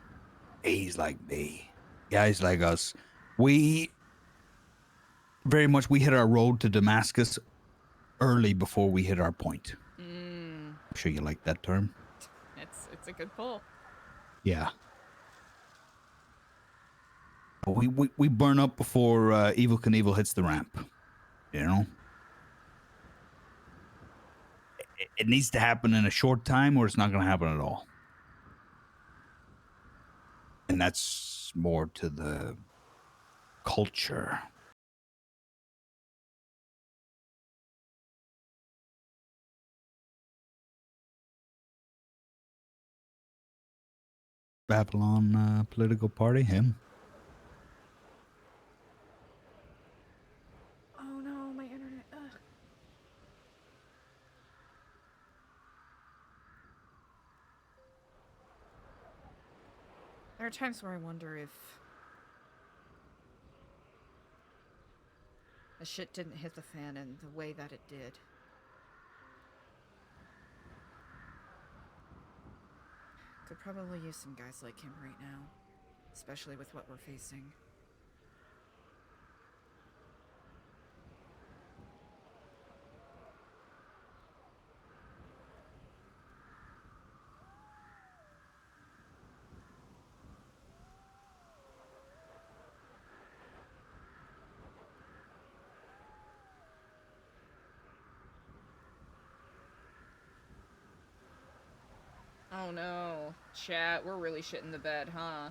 he's like me, guys like us. We very much we hit our road to Damascus early before we hit our point. I'm sure you like that term. It's a good pull. Yeah. We burn up before Evil Knievel hits the ramp. You know? It needs to happen in a short time or it's not going to happen at all. And that's more to the culture. Babylon political party, him. Oh no, my internet. Ugh. There are times where I wonder if the shit didn't hit the fan in the way that it did. Could probably use some guys like him right now, especially with what we're facing. Oh no, chat, we're really shitting the bed, huh?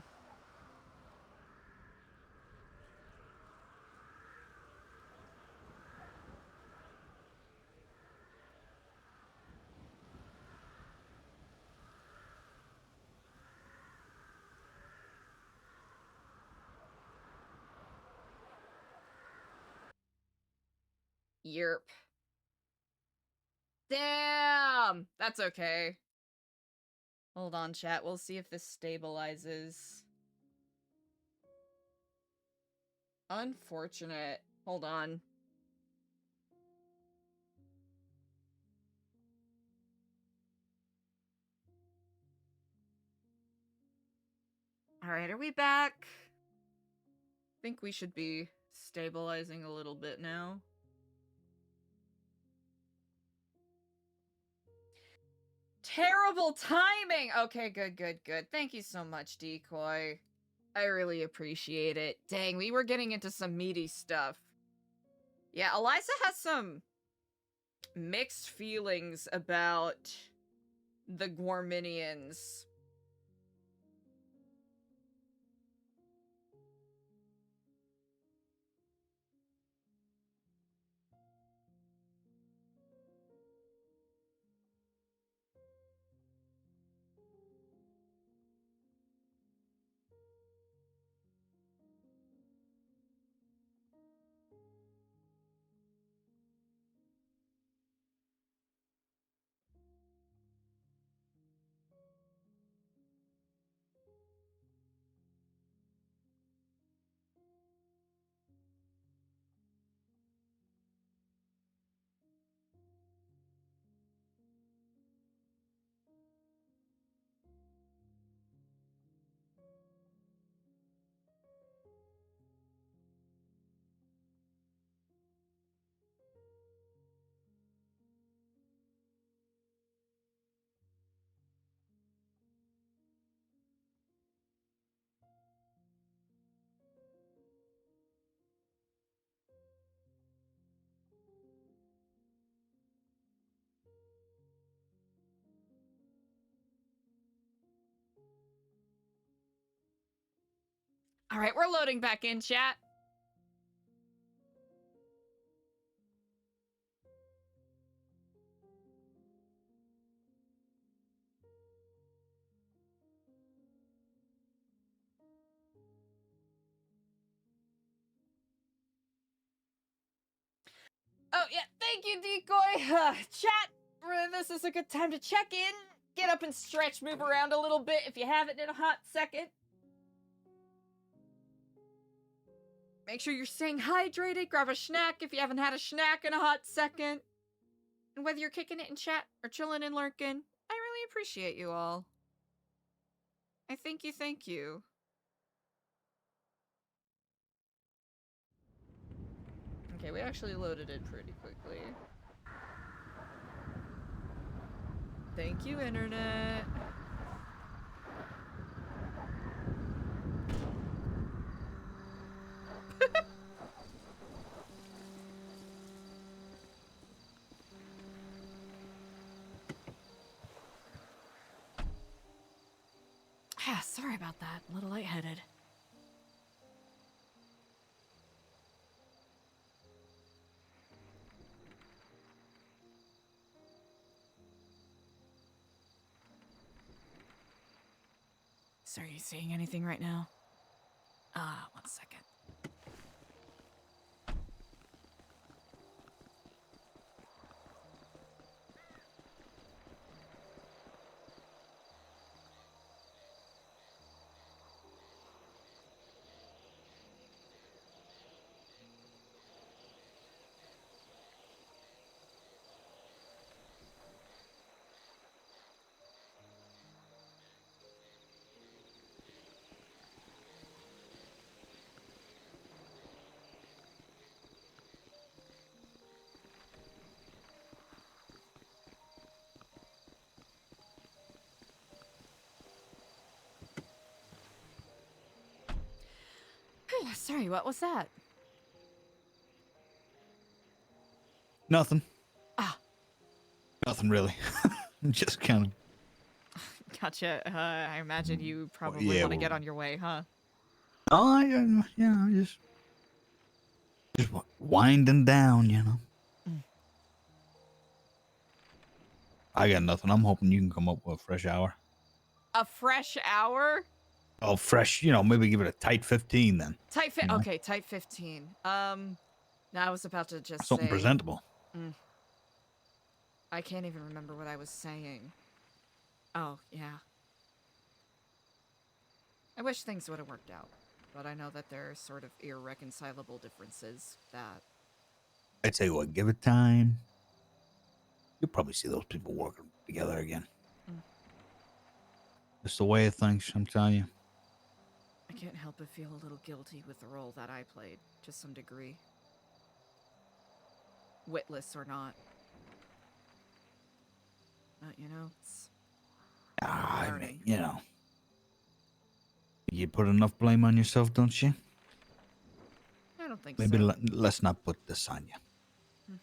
Yerp. Damn! That's okay. Hold on, chat. We'll see if this stabilizes. Unfortunate. Hold on. Alright, are we back? I think we should be stabilizing a little bit now. Terrible timing! Okay, good. Thank you so much, Decoy. I really appreciate it. Dang, we were getting into some meaty stuff. Yeah, Eliza has some mixed feelings about the Gorminians. Alright, we're loading back in, chat. Oh, yeah, thank you, Decoy. Chat, this is a good time to check in. Get up and stretch, move around a little bit if you haven't in a hot second. Make sure you're staying hydrated. Grab a snack if you haven't had a snack in a hot second. And whether you're kicking it in chat or chilling and lurking, I really appreciate you all. I thank you, thank you. Okay, we actually loaded it pretty quickly. Thank you, internet. Yeah, sorry about that. A little lightheaded. So are you seeing anything right now? One second. Sorry, what was that? Nothing. Ah. Nothing really. Just kind of. Gotcha. I imagine you probably yeah, want to well- get on your way, huh? Oh, yeah, just winding down, you know. I got nothing. I'm hoping you can come up with a fresh hour. A fresh hour? Oh, fresh, maybe give it a tight 15 then. Tight fit. You know? Okay, tight 15. Now I was about to just Something say presentable. I can't even remember what I was saying. Oh, yeah. I wish things would have worked out, but I know that there are sort of irreconcilable differences that... I tell you what, give it time. You'll probably see those people working together again. It's the way of things, I'm telling you. I can't help but feel a little guilty with the role that I played, to some degree. Witless or not. But, it's... I learning. mean, you put enough blame on yourself, don't you? I don't think Maybe so. let's not put this on you.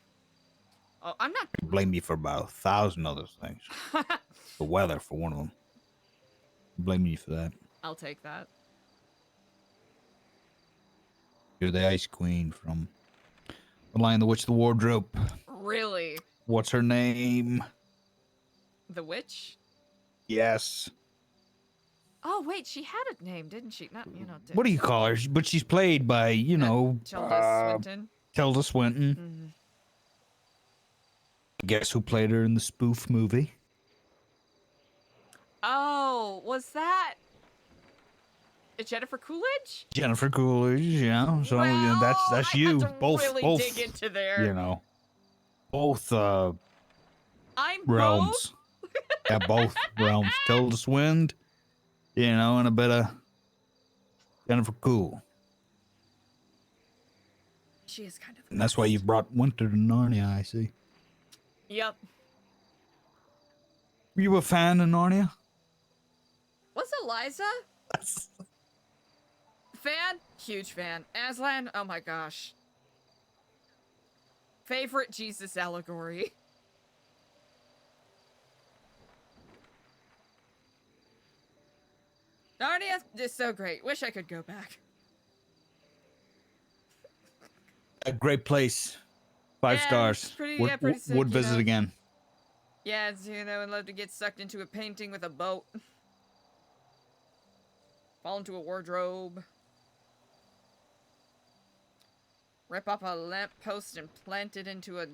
Oh, I'm not... Blame you for about 1,000 other things. The weather, for one of them. Blame you for that. I'll take that. You're the Ice Queen from The Lion, the Witch, the Wardrobe. Really? What's her name? The witch? Yes. Oh, wait, she had a name, didn't she? Not, What do you call her? But she's played by, Tilda Swinton. Tilda Swinton. Guess who played her in the spoof movie? Oh, was that Jennifer Coolidge? Jennifer Coolidge, yeah. So Well, that's I you. had to Both really dig into there. Both I'm realms. Yeah, both realms. Tilda Swinton, and a bit of Jennifer Cool. She is kind of. And that's why you brought Winter to Narnia, I see. Yep. Were you a fan of Narnia? Was Eliza? Fan? Huge fan. Aslan? Oh my gosh. Favorite Jesus allegory. Narnia is so great. Wish I could go back. A great place. 5 stars. pretty sick, would visit again. Yeah, it's, I'd love to get sucked into a painting with a boat. Fall into a wardrobe. Rip up a lamppost and plant it into a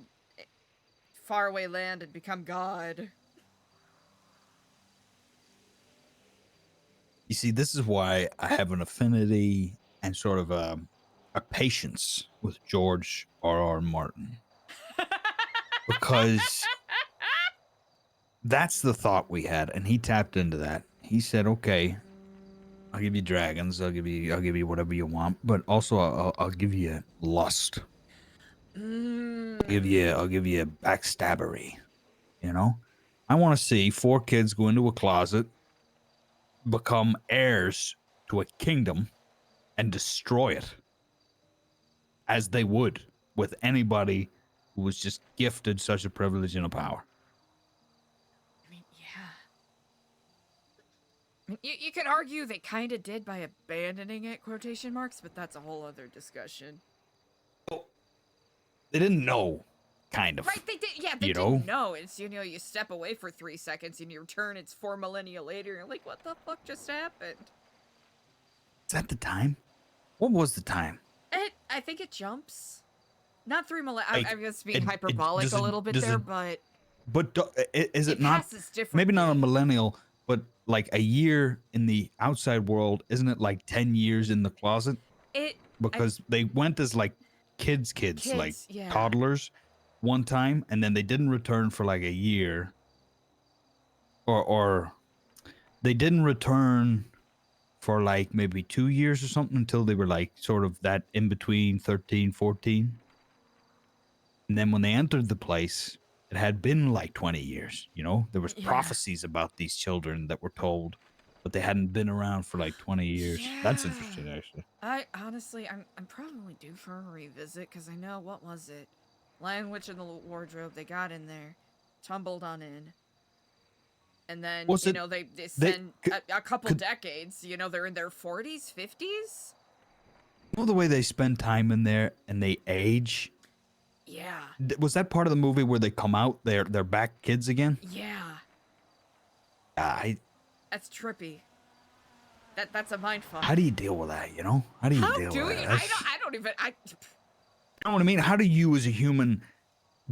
faraway land and become God. You see, this is why I have an affinity and sort of a a patience with George R.R. Martin. Because that's the thought we had, and he tapped into that. He said, "Okay, I'll give you dragons. I'll give you whatever you want, but also I'll give you lust. I'll give you backstabbery. You know, I want to see 4 kids go into a closet, become heirs to a kingdom, and destroy it, as they would with anybody who was just gifted such a privilege and a power." I mean, yeah. You can argue they kind of did by abandoning it, quotation marks, but that's a whole other discussion. They didn't know, kind of. Right, they did. Yeah, they didn't know. It's, you know, you step away for 3 seconds and you return, it's 4 millennia later. You're like, what the fuck just happened? Is that the time? What was the time? I think it jumps. Not 3 millennia. Like, I guess being hyperbolic a little bit there, but... But is it not... passes differently. Maybe not a millennial, but like a year in the outside world, isn't it like 10 years in the closet? Because they went as like kids, like yeah. toddlers one time, and then they didn't return for like a year. Or they didn't return for like maybe 2 years or something until they were like sort of that in between 13, 14. And then when they entered the place, it had been like 20 years, you know? There was prophecies about these children that were told, but they hadn't been around for like 20 years. Yeah. That's interesting, actually. I honestly, I'm probably due for a revisit, because I know, what was it? Lion Witch in the Wardrobe, they got in there, tumbled on in. And then, you know, they spend a couple decades, you know, they're in their 40s, 50s? You know the way they spend time in there and they age? Yeah. Was that part of the movie where they come out, they're back kids again? Yeah. That's trippy. That's a mindfuck. How do you deal with that, you know? How do you deal with that? I don't even... You know what I mean? How do you as a human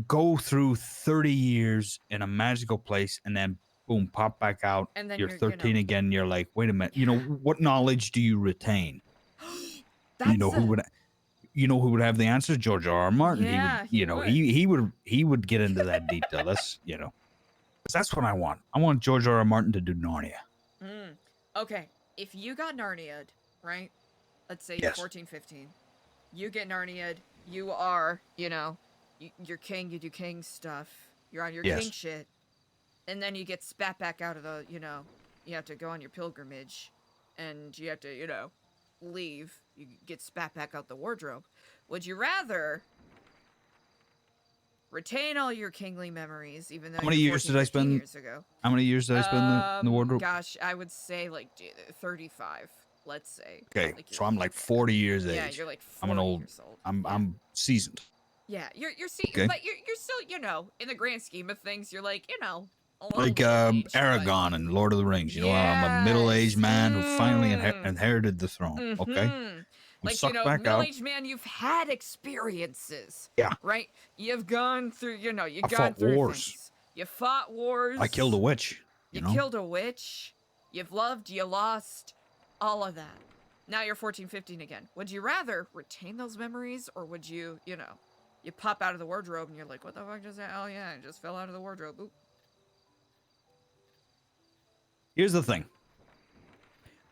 go through 30 years in a magical place and then boom, pop back out, and then you're 13 again, you're like, wait a minute, you know, what knowledge do you retain? You know who would have the answer? George R.R. Martin. Yeah, he would get into that detail. That's, you know, 'cause that's what I want. I want George R.R. Martin to do Narnia. Okay, if you got Narnia'd, right? Let's say you're 14, 15. You get Narnia'd, you are, you know, you're king, you do king stuff. You're on your king shit. And then you get spat back out of the, you know, you have to go on your pilgrimage. And you have to, you know, leave. You get spat back out the wardrobe. Would you rather retain all your kingly memories, even though How many years did I spend? Years ago? How many years did I spend in the wardrobe? Gosh, I would say like 35, let's say. Okay, like so I'm like 40 years age. Yeah, you're like 40 I'm an old. years old. I'm seasoned. Yeah, you're Okay. but you're still, you know, in the grand scheme of things, you're like, you know, Like Aragon and Lord of the Rings. You know, I'm a middle-aged man who finally inherited the throne. Okay. I'm like, sucked you know, back out. middle-aged man, you've had experiences. Yeah. Right? You've gone through, you know, I gone fought through wars. things. You fought wars. I killed a witch. You know? killed a witch. You've loved, you lost, all of that. Now you're 14, 15 again. Would you rather retain those memories, or would you, you know, you pop out of the wardrobe and you're like, what the fuck just happened? Oh yeah, I just fell out of the wardrobe. Oop. Here's the thing.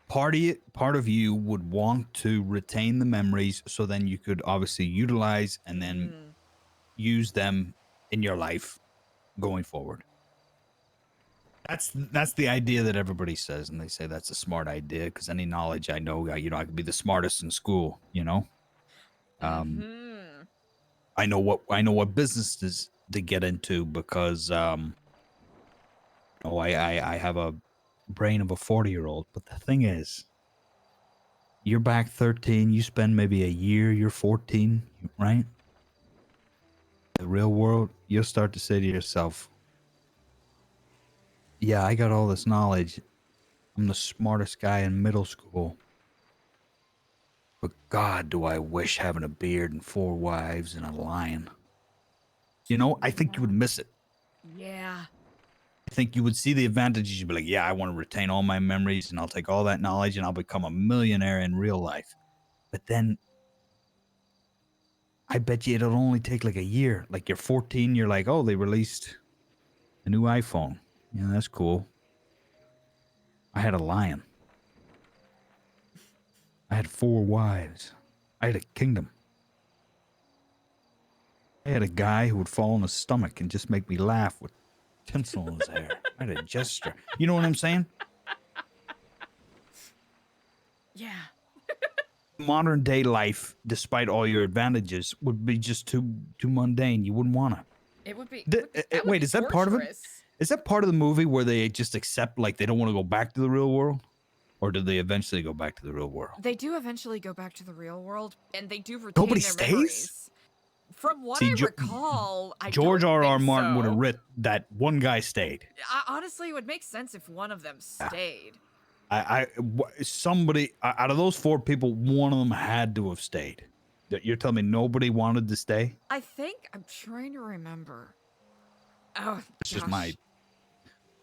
Part of you would want to retain the memories so then you could obviously utilize and then use them in your life going forward. That's the idea that everybody says, and they say that's a smart idea because any knowledge I know, you know, I could be the smartest in school, you know. I know what businesses to get into because I have a brain of a 40-year-old, but the thing is, you're back 13, you spend maybe a year, you're 14, right? The real world, you'll start to say to yourself, yeah, I got all this knowledge. I'm the smartest guy in middle school. But God, do I wish having a beard and 4 wives and a lion. You know, I think you would miss it. Yeah. I think you would see the advantages. You'd be like, yeah, I want to retain all my memories and I'll take all that knowledge and I'll become a millionaire in real life. But then I bet you it'll only take like a year. Like you're 14, you're like, oh, they released a new iPhone. Yeah, that's cool. I had a lion. I had 4 wives. I had a kingdom. I had a guy who would fall on his stomach and just make me laugh with tinsel in his hair. I had a jester. You know what I'm saying? Yeah. Modern day life, despite all your advantages, would be just too mundane. You wouldn't want to. It would be. Wait, is that part of it? Is that part of the movie where they just accept, like, they don't want to go back to the real world? Or do they eventually go back to the real world? They do eventually go back to the real world, and they do retain Nobody their stays? memories. From what See, I recall, I George don't R.R. think Martin would have so. writ that one guy stayed. Honestly, it would make sense if one of them stayed. Somebody out of those 4 people, one of them had to have stayed. You're telling me nobody wanted to stay? I think I'm trying to remember. Oh, It's just gosh. my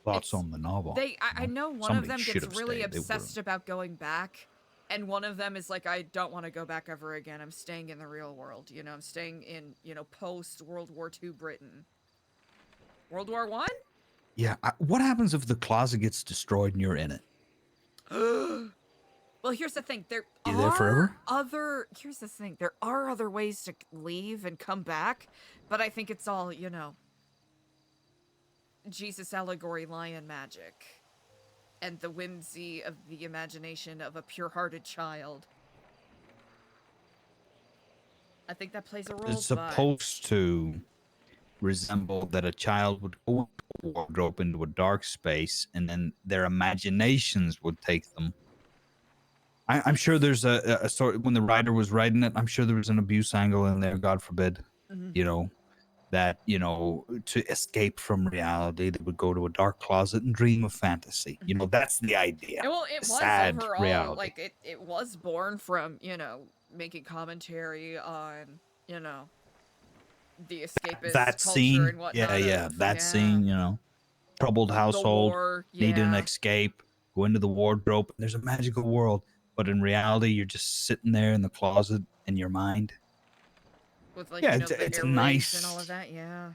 thoughts on the novel. I know one Somebody of them should gets have really stayed. They obsessed about going back, and one of them is like, I don't want to go back ever again. I'm staying in the real world. You know, I'm staying in, post World War II Britain. World War I? Yeah. What happens if the closet gets destroyed and you're in it? Well, here's the thing. There You there forever? Here's the thing. There are other ways to leave and come back, but I think it's all, Jesus allegory lion magic. And the whimsy of the imagination of a pure-hearted child. I think that plays a role. It's supposed to resemble that a child would go into a wardrobe into a dark space, and then their imaginations would take them. I'm sure there's a sort, when the writer was writing it, I'm sure there was an abuse angle in there, God forbid. That, to escape from reality, they would go to a dark closet and dream of fantasy. That's the idea. Well, it was Sad overall, reality. like, it was born from, making commentary on, the escapist That culture scene, and whatnot. that scene, troubled household, war, needed an yeah. escape, go into the wardrobe. There's a magical world, but in reality, you're just sitting there in the closet in your mind. With, like, Yeah, the it's air a raids nice. and all of that, yeah.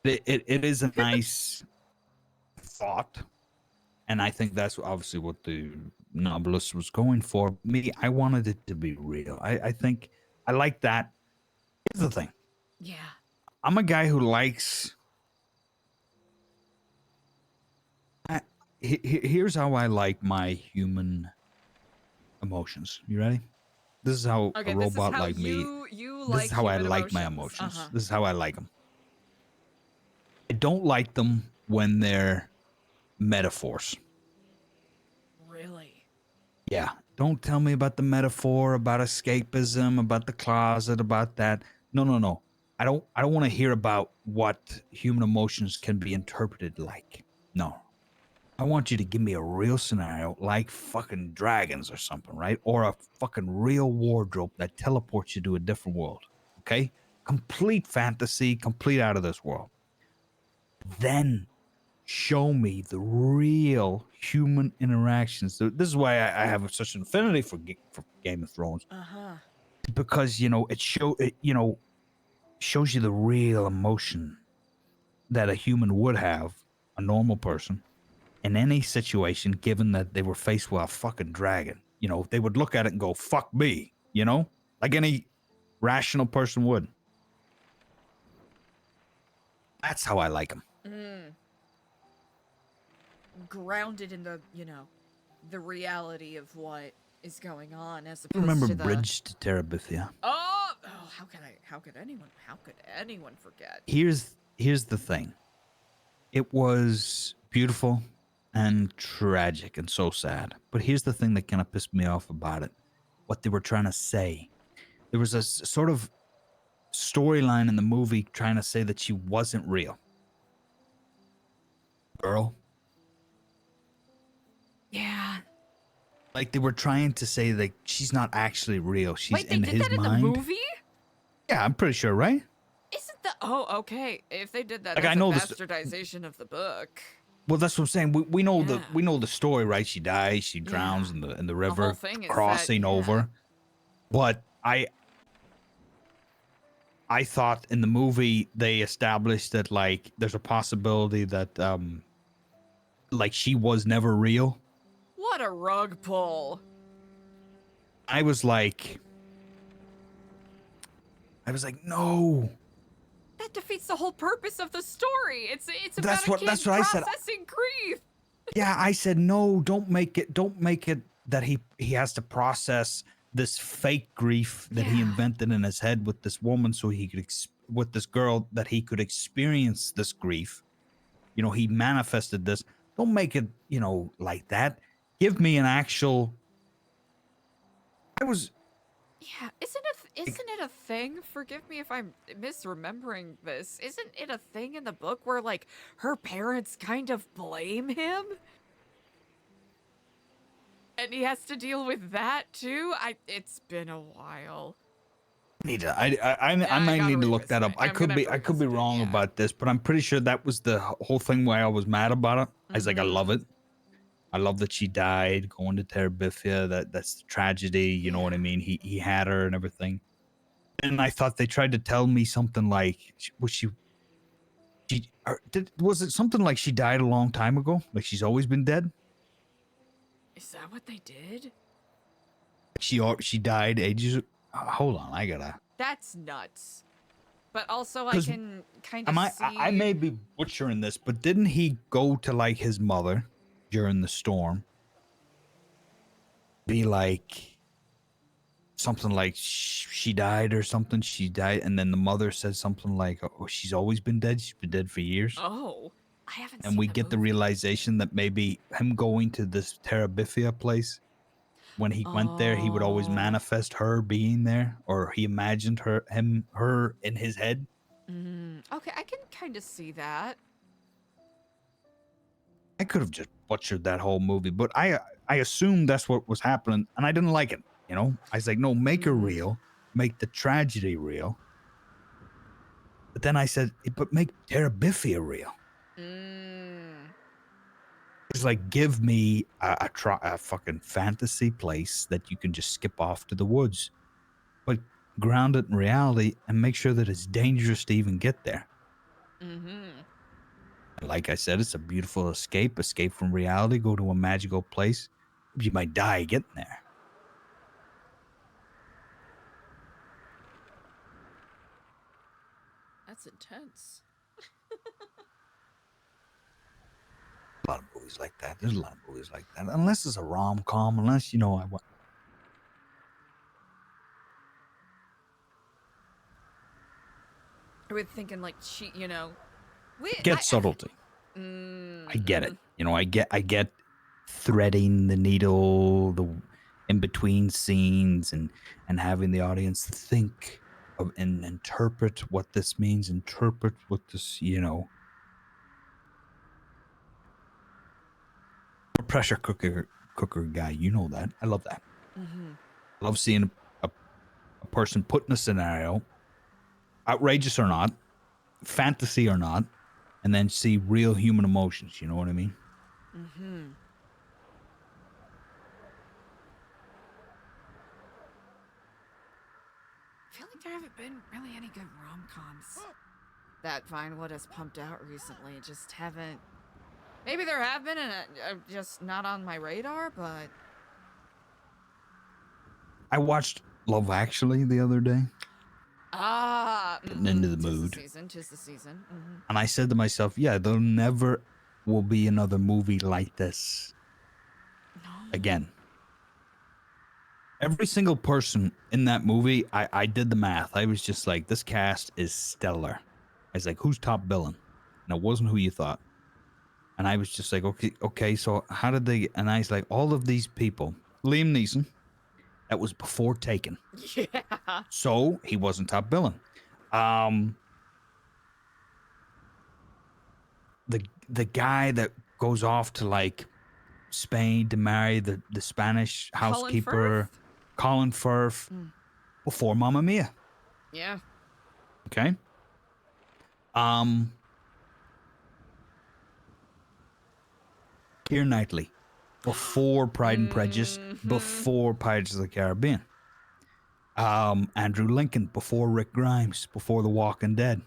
It is a nice thought, and I think that's obviously what the novelist was going for. Me, I wanted it to be real. I think I like that. Here's the thing. Yeah. I'm a guy who likes. Here's how I like my human emotions. You ready? This is how Okay, a this is robot how like me. you This like is how I human like my emotions. emotions. This is how I like them. I don't like them when they're metaphors. Really? Yeah. Don't tell me about the metaphor, about escapism, about the closet, about that. No. I don't want to hear about what human emotions can be interpreted like. No. I want you to give me a real scenario like fucking dragons or something, right? Or a fucking real wardrobe that teleports you to a different world. Okay? Complete fantasy, complete out of this world. Then show me the real human interactions. This is why I have such an affinity for Game of Thrones. Because, it shows you the real emotion that a human would have, a normal person, in any situation, given that they were faced with a fucking dragon. They would look at it and go, fuck me, like any rational person would. That's how I like them. Grounded in the, the reality of what is going on, as opposed Remember to the... Bridge to Terabithia? Oh, how could anyone forget? Here's the thing. It was beautiful and tragic and so sad. But here's the thing that kind of pissed me off about it. What they were trying to say. There was a sort of storyline in the movie trying to say that she wasn't real. Girl. Yeah. Like they were trying to say that she's not actually real. She's Wait, they in did his that in mind. the movie? Yeah, I'm pretty sure, right? Isn't the... Oh, okay. If they did that, Like, that's I know a this- bastardization of the book. Well, that's what I'm saying. We know the story, right? She dies, she drowns in the river, whole thing is that- crossing over. But I thought in the movie they established that like there's a possibility that like she was never real. What a rug pull. I was like, no. That defeats the whole purpose of the story. It's That's about a what kid I said. processing grief. Yeah, I said no. Don't make it that he has to process this fake grief that he invented in his head with this woman, so he could with this girl that he could experience this grief. You know, he manifested this. Don't make it, you know, like that. Give me an actual. Yeah, isn't it a thing? Forgive me if I'm misremembering this. Isn't it a thing in the book where like her parents kind of blame him? And he has to deal with that too? It's been a while. I might need to look that up. I could be wrong about this, but I'm pretty sure that was the whole thing why I was mad about it. I was like, I love it. I love that she died going to Terabithia. That's the tragedy. You know what I mean? He had her and everything. And I thought they tried to tell me something like, was it something like she died a long time ago? Like she's always been dead? Is that what they did? She died ages. Hold on, I gotta. That's nuts. But also, I can kind of see. I may be butchering this, but didn't he go to like his mother during the storm? Be like something like she died or something. She died, and then the mother said something like, "Oh, she's always been dead. She's been dead for years." Oh, I haven't. And we get the realization that maybe him going to this Terabithia place, when he went there, he would always manifest her being there, or he imagined her in his head. Okay, I can kind of see that. I could have just butchered that whole movie, but I assumed that's what was happening, and I didn't like it. You know, I was like, no, make her real, make the tragedy real. But then I said, but make Terabithia real. It's like, give me a fucking fantasy place that you can just skip off to the woods, but ground it in reality and make sure that it's dangerous to even get there. Like I said, it's a beautiful escape from reality, go to a magical place. You might die getting there. That's intense. A lot of movies like that. There's a lot of movies like that. Unless it's a rom-com, unless, you know, I was thinking like she, you know, get subtlety. I get it. You know, I get threading the needle, the in between scenes, and having the audience think of and interpret what this means, interpret what this, you know. A pressure cooker guy, you know that. I love that. I love seeing a person put in a scenario, outrageous or not, fantasy or not, and then see real human emotions. You know what I mean? I feel like there haven't been really any good rom-coms that Vinewood has pumped out recently. Just haven't. Maybe there have been, and just not on my radar. But I watched Love Actually the other day. Getting into the mood. Tis the season. And I said to myself, yeah, there never will be another movie like this again. Every single person in that movie, I did the math. I was just like, this cast is stellar. I was like, who's top billing? And it wasn't who you thought. And I was just like, okay, so how did they... And I was like, all of these people. Liam Neeson, that was before Taken. Yeah. So he wasn't top billing. The guy that goes off to like Spain to marry the Spanish housekeeper, Colin Firth, before Mamma Mia. Yeah. Okay. Keira Knightley, before Pride and Prejudice, before Pirates of the Caribbean. Andrew Lincoln before Rick Grimes, before The Walking Dead.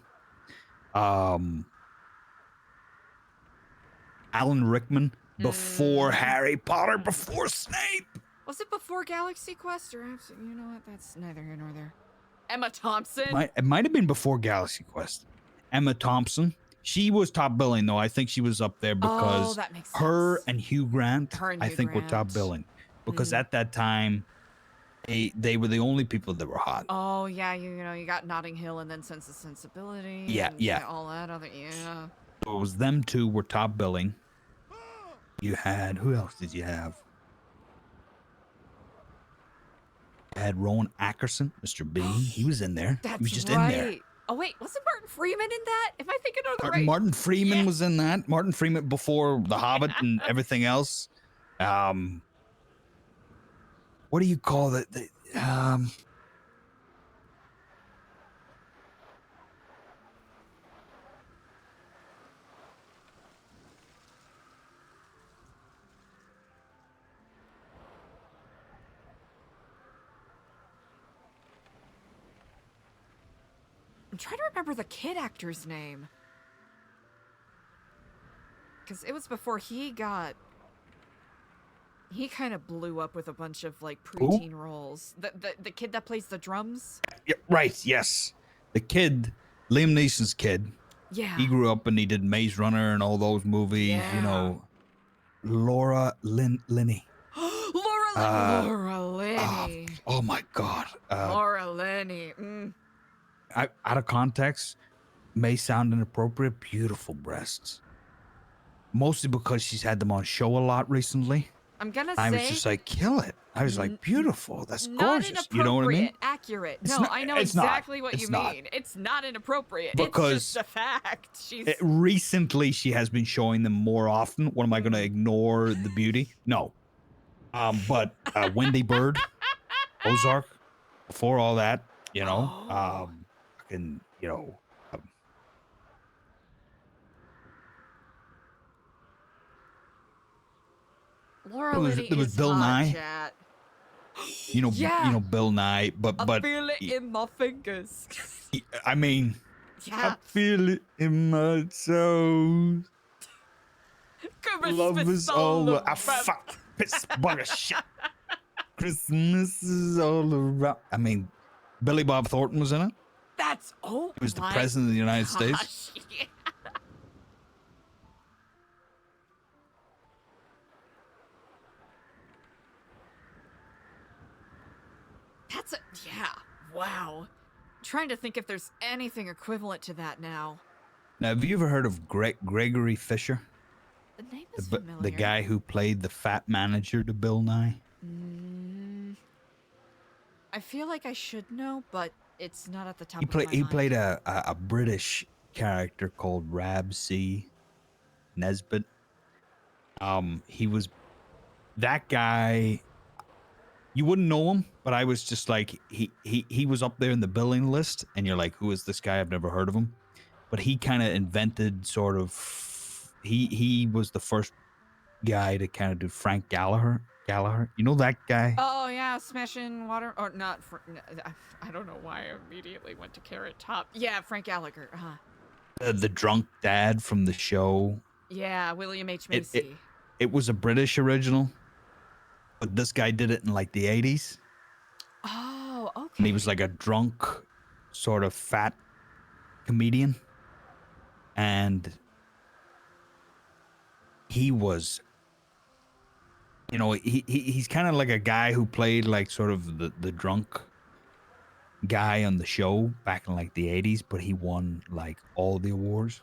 Alan Rickman before Harry Potter, before Snape. Was it before Galaxy Quest or after? You know what? That's neither here nor there. Emma Thompson. It might have been before Galaxy Quest. Emma Thompson. She was top billing though. I think she was up there because that makes her and Hugh Grant, I Hugh think, were top Grant. billing because at that time, they were the only people that were hot. Oh yeah, you know you got Notting Hill and then Sense and Sensibility. Yeah, and yeah. all that other yeah. So it was them two were top billing. You had who else did you have? You had Rowan Atkinson, Mr. Bean. He was in there. That's he was just right. in there. Oh wait, wasn't Martin Freeman in that? Am I thinking of the right? Martin Freeman was in that. Martin Freeman before The Hobbit and everything else. What do you call that? I'm trying to remember the kid actor's name. Because it was before he kind of blew up with a bunch of like preteen roles. The kid that plays the drums. Yeah, right. Yes, the kid, Liam Neeson's kid. Yeah. He grew up and he did Maze Runner and all those movies. Yeah. You know, Laura Linney. Laura Linney. Oh my God. Laura Linney. Out of context, may sound inappropriate. Beautiful breasts. Mostly because she's had them on show a lot recently. I'm gonna I say was just like, kill it. I was like, beautiful. That's not gorgeous. You know what I mean? Accurate. It's No, not- I know it's not. exactly what It's you not. mean. It's not inappropriate. Because it's just a fact. She's Recently, she has been showing them more often. What am I going to ignore the beauty? No. But Wendy Bird, Ozark, before all that, you know, fucking, you know. Laura There was- Linney there was is Bill hot, Nye. chat. You know Bill Nye, but I feel it in my fingers. I mean, Yeah. I feel it in my toes. Love is all I fuck piss bugger shit. Christmas is all around. I mean, Billy Bob Thornton was in it. That's He was the my president of the United States. gosh, yeah. Yeah. Wow. Trying to think if there's anything equivalent to that now. Now, have you ever heard of Gregory Fisher? The name is The familiar. guy who played the fat manager to Bill Nye? I feel like I should know, but it's not at the top He of my mind. played a British character called Ramsay Nesbitt. He was that guy. You wouldn't know him, but I was just like he was up there in the billing list, and you're like, who is this guy? I've never heard of him. But he kind of invented sort of he was the first guy to kind of do Frank Gallagher. You know that guy? Oh yeah, Smashing Water or not? I don't know why I immediately went to Carrot Top. Yeah, Frank Gallagher. The drunk dad from the show. Yeah, William H Macy. It was a British original, but this guy did it in like the 80s. Oh, okay. And he was like a drunk, sort of fat comedian. And he was, you know, he's kind of like a guy who played like sort of the drunk guy on the show back in like the 80s, but he won like all the awards.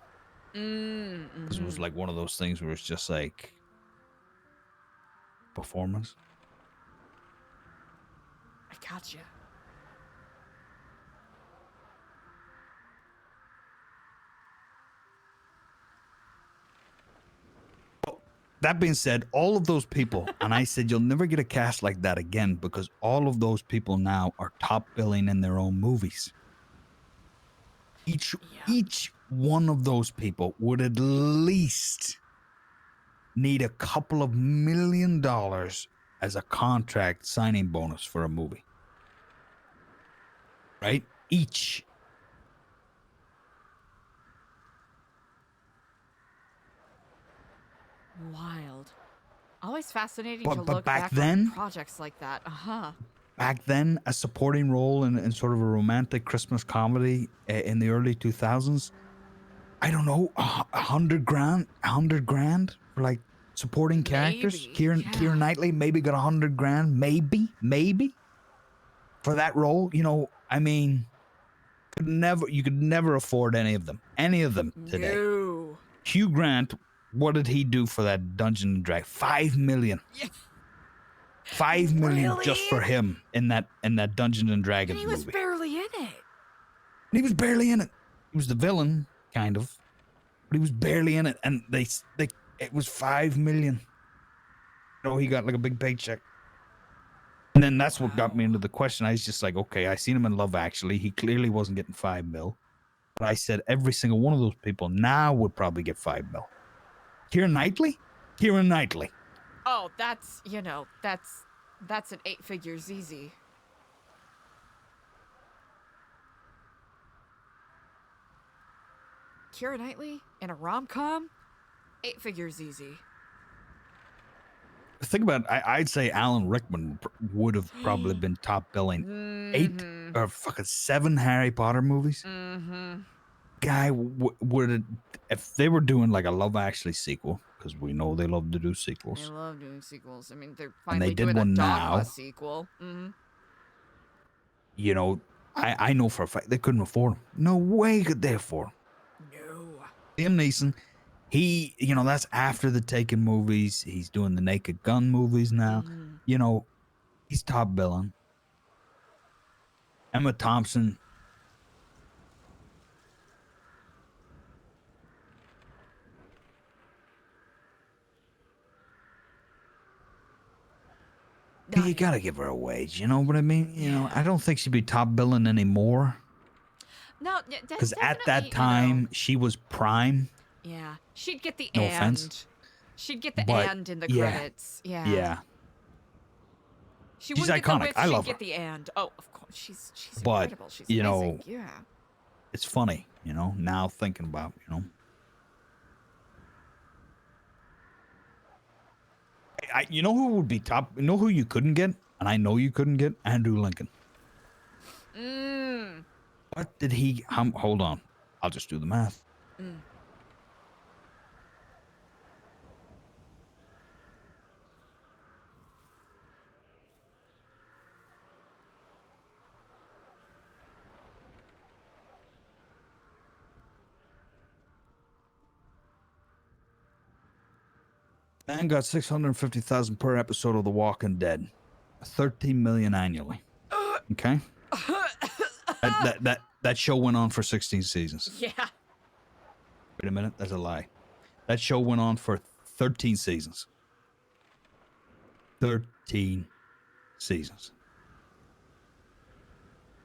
Because it was like one of those things where it's just like performance. I gotcha. That being said, all of those people, and I said, you'll never get a cast like that again because all of those people now are top billing in their own movies. Each one of those people would at least need a couple of $1 million as a contract signing bonus for a movie. right? Each. Wild. Always fascinating But to look back back then- on projects like that. Uh-huh. Back then, a supporting role in sort of a romantic Christmas comedy in the early 2000s, I don't know, $100 grand for like supporting characters. Maybe, Keira Knightley maybe got $100 grand, maybe for that role. You know, I mean, you could never afford any of them today. No. Hugh Grant, what did he do for that Dungeon and Dragons? $5 million. Yeah. $5 million just for him in that Dungeons and Dragons And he was movie. barely in it. He was barely in it. He was the villain, kind of, but he was barely in it. And it was $5 million. You know, he got like a big paycheck. And then that's what got me into the question. I was just like, okay, I seen him in Love Actually. He clearly wasn't getting $5 million. But I said every single one of those people now would probably get $5 million. Keira Knightley. Oh, that's, you know, that's an 8 figures easy. Keira Knightley in a rom-com? 8 figures easy. Think about it, I'd say Alan Rickman would have probably been top billing. 8 or fucking 7 Harry Potter movies. Guy would, if they were doing like a Love Actually sequel, because we know they love to do sequels. They love doing sequels. I mean, they're And they finally did doing one a now. Dogma sequel. You know, I know for a fact they couldn't afford them. No way could they afford them. No. Liam Neeson, you know, that's after the Taken movies. He's doing the Naked Gun movies now. You know, he's top billing. Emma Thompson. You gotta give her a wage, you know what I mean? You know, I don't think she'd be top billing anymore. No, Because at that time, she was prime. yeah, she'd get the No and. offense. She'd get the But, and in the yeah. credits. Yeah. Yeah. She She's wouldn't iconic. get the with, I she'd love get her. the and. Oh, of course. She's But, incredible. She's you amazing. know, Yeah. it's funny, you know, now thinking about, you know. You know who would be top? You know who you couldn't get? And I know you couldn't get? Andrew Lincoln. What did he... hold on. I'll just do the math. Man got $650,000 per episode of The Walking Dead. $13 million annually. Okay? That show went on for 16 seasons. Yeah. Wait a minute, that's a lie. That show went on for 13 seasons. 13 seasons.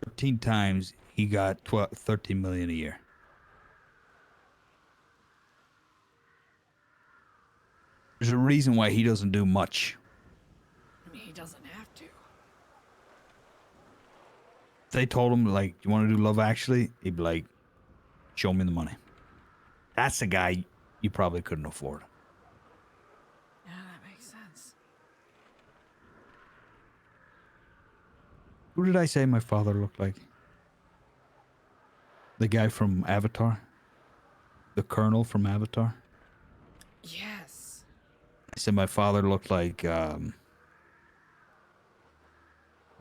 13 times he got 13 million a year. There's a reason why he doesn't do much. I mean, he doesn't have to. If they told him, like, you want to do Love Actually? He'd be like, show me the money. That's a guy you probably couldn't afford. Yeah, that makes sense. Who did I say my father looked like? The guy from Avatar? The Colonel from Avatar? Yes. I said my father looked like, what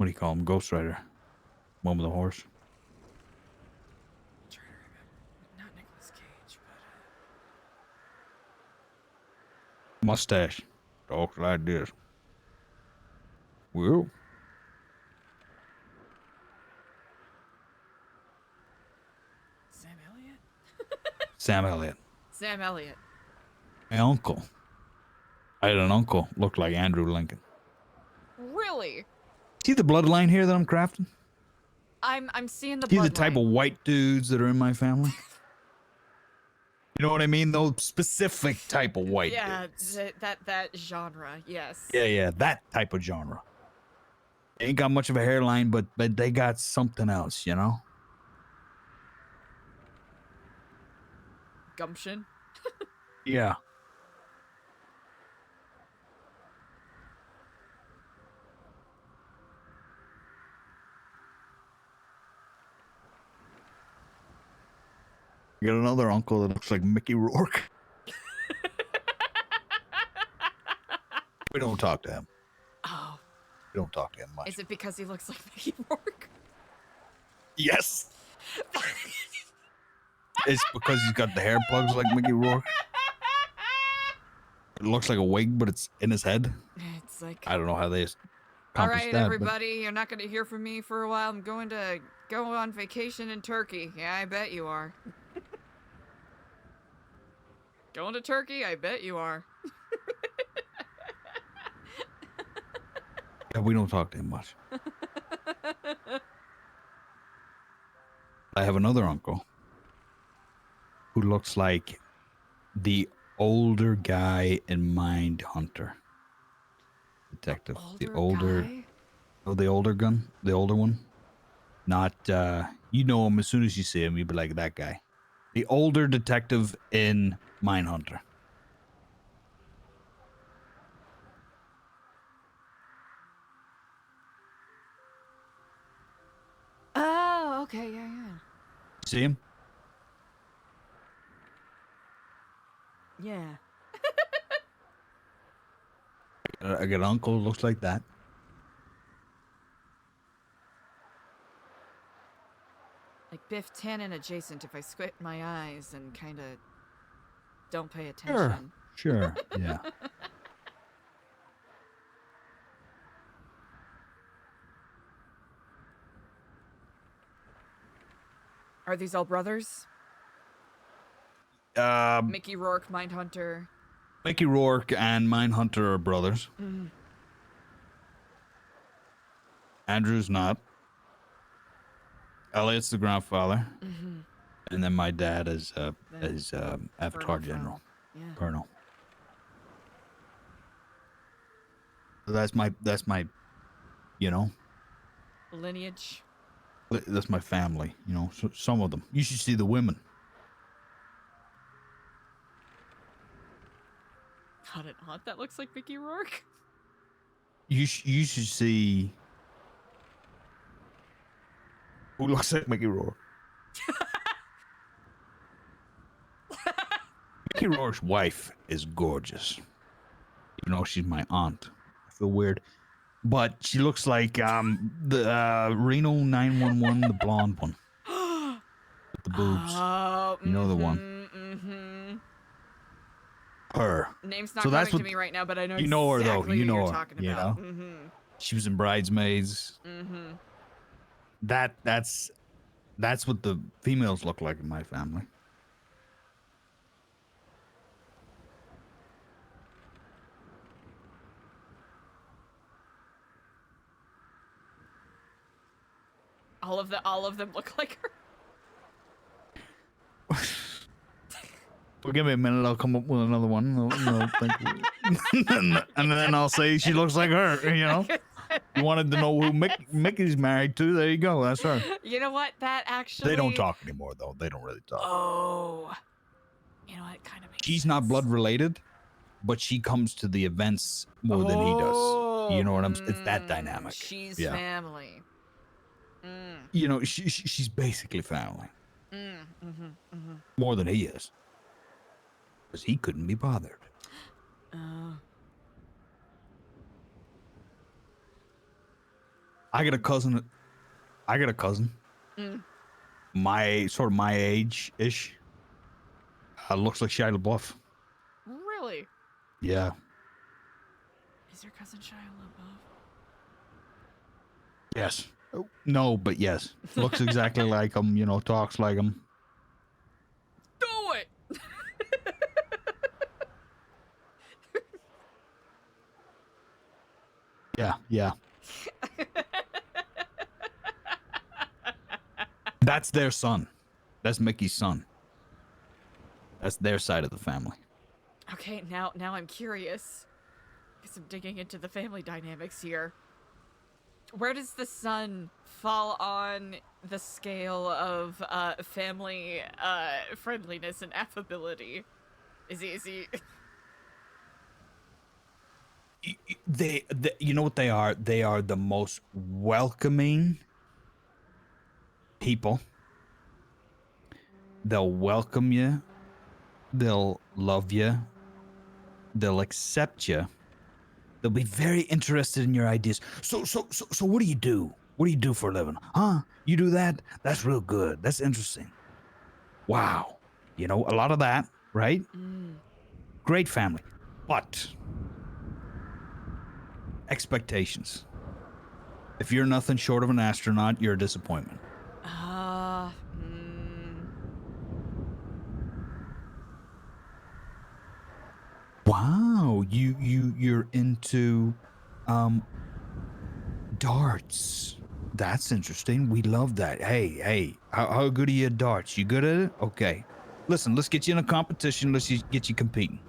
do you call him? Ghost Rider. One with a horse. I'm trying to remember. Not Nicolas Cage, but... Mustache. Talks like this. Well. Sam Elliott? Sam Elliott. Sam Elliott. My uncle. I had an uncle looked like Andrew Lincoln. Really? See the bloodline here that I'm crafting? I'm seeing the See the bloodline. type of white dudes that are in my family? You know what I mean? Those specific type of white dudes. Yeah, that genre, yes. Yeah, that type of genre. Ain't got much of a hairline, but they got something else, you know? Gumption. Yeah. I got another uncle that looks like Mickey Rourke. We don't talk to him. Oh. We don't talk to him much. Is it because he looks like Mickey Rourke? Yes. It's because he's got the hair plugs like Mickey Rourke. It looks like a wig, but it's in his head. It's like, I don't know how they all accomplish right, that. everybody, you're not going to hear from me for a while. I'm going to go on vacation in Turkey. Yeah, I bet you are. Going to Turkey? I bet you are. Yeah, we don't talk to him much. I have another uncle who looks like the older guy in Mindhunter. Detective. The older guy? Oh, the older one. Not you know him as soon as you see him, you'd be like that guy. The older detective in Mindhunter. Oh, okay, yeah. See him? Yeah. I got an uncle who looks like that. Like Biff Tannen adjacent if I squint my eyes and kind of don't pay attention. Sure, yeah. Are these all brothers? Mickey Rourke, Mindhunter. Mickey Rourke and Mindhunter are brothers. Mm. Andrew's not. Elliot's the grandfather. Mhm. And then my dad is Avatar General. Yeah. Colonel. So that's my, you know, Lineage. that's my family, you know, so some of them. You should see the women. Got an aunt that looks like Mickey Rourke? You should see who looks like Mickey Rourke. Mickey Rourke's wife is gorgeous. Even though she's my aunt. I feel weird. But she looks like the Reno 911, the blonde one. With the boobs. Oh, you know the one. Her. Name's not So coming that's what, to me right now, but I know you know her exactly though. You who know you're her. talking You about. know? She was in Bridesmaids. That's what the females look like in my family. All of them look like her. Well, give me a minute. I'll come up with another one. And then I'll say she looks like her. You know, you wanted to know who Mickey's married to? There you go. That's her. You know what? That actually. They don't talk anymore, though. They don't really talk. Oh. You know what? Kind of makes She's not blood related, but she comes to the events more than he does. You know what I'm saying? It's that dynamic. She's family. You know, she's basically family. More than he is. Because he couldn't be bothered. I got a cousin. My age-ish. Looks like Shia LaBeouf. Really? Yeah. Is your cousin Shia LaBeouf? Yes. No, but yes. Looks exactly like him, you know, talks like him. Do it! Yeah. That's their son. That's Mickey's son. That's their side of the family. Okay, now I'm curious. Because I'm digging into the family dynamics here. Where does the sun fall on the scale of family friendliness and affability? Is he? They, you know what they are? They are the most welcoming people. They'll welcome you. They'll love you. They'll accept you. They'll be very interested in your ideas. So what do you do? What do you do for a living? Huh? You do that? That's real good. That's interesting. Wow. You know, a lot of that, right? Great family. But expectations. If you're nothing short of an astronaut, you're a disappointment. Wow, you're into darts. That's interesting. We love that. Hey, how good are you at darts? You good at it? Okay. Listen, let's get you in a competition. Let's get you competing.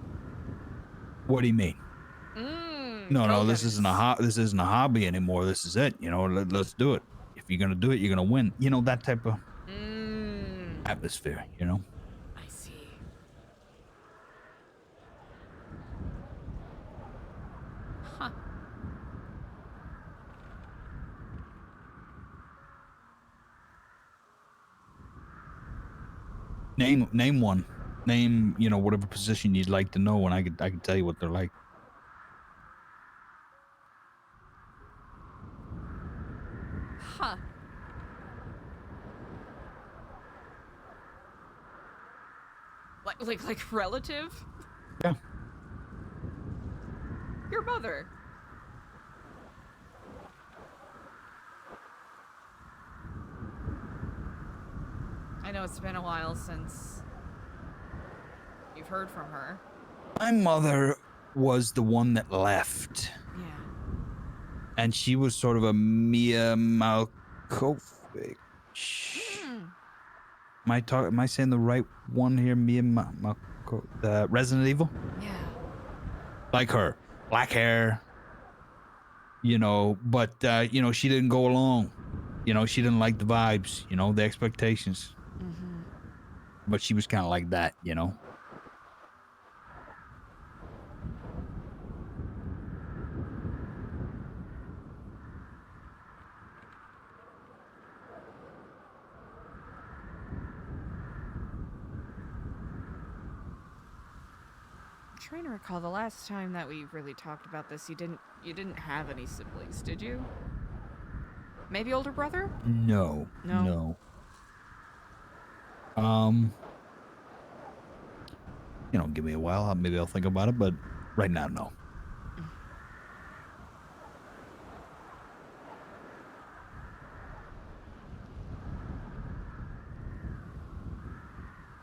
What do you mean? No, this isn't a hobby anymore. This is it. You know, let's do it. If you're gonna do it, you're gonna win. You know, that type of atmosphere. You know. I see. Huh. Name one. Name, you know, whatever position you'd like to know, and I could tell you what they're like. Huh. Like relative? Yeah. Your mother. I know it's been a while since you've heard from her. My mother was the one that left. Yeah. And she was sort of a Mia Malkovich. Am I saying the right one here? Mia Malkovich, Resident Evil? Yeah. Like her. Black hair. You know, but you know, she didn't go along. You know, she didn't like the vibes, you know, the expectations. But she was kind of like that, you know. I'm trying to recall the last time that we really talked about this. You didn't have any siblings, did you? Maybe older brother? No. You know, give me a while. Maybe I'll think about it, but right now, no.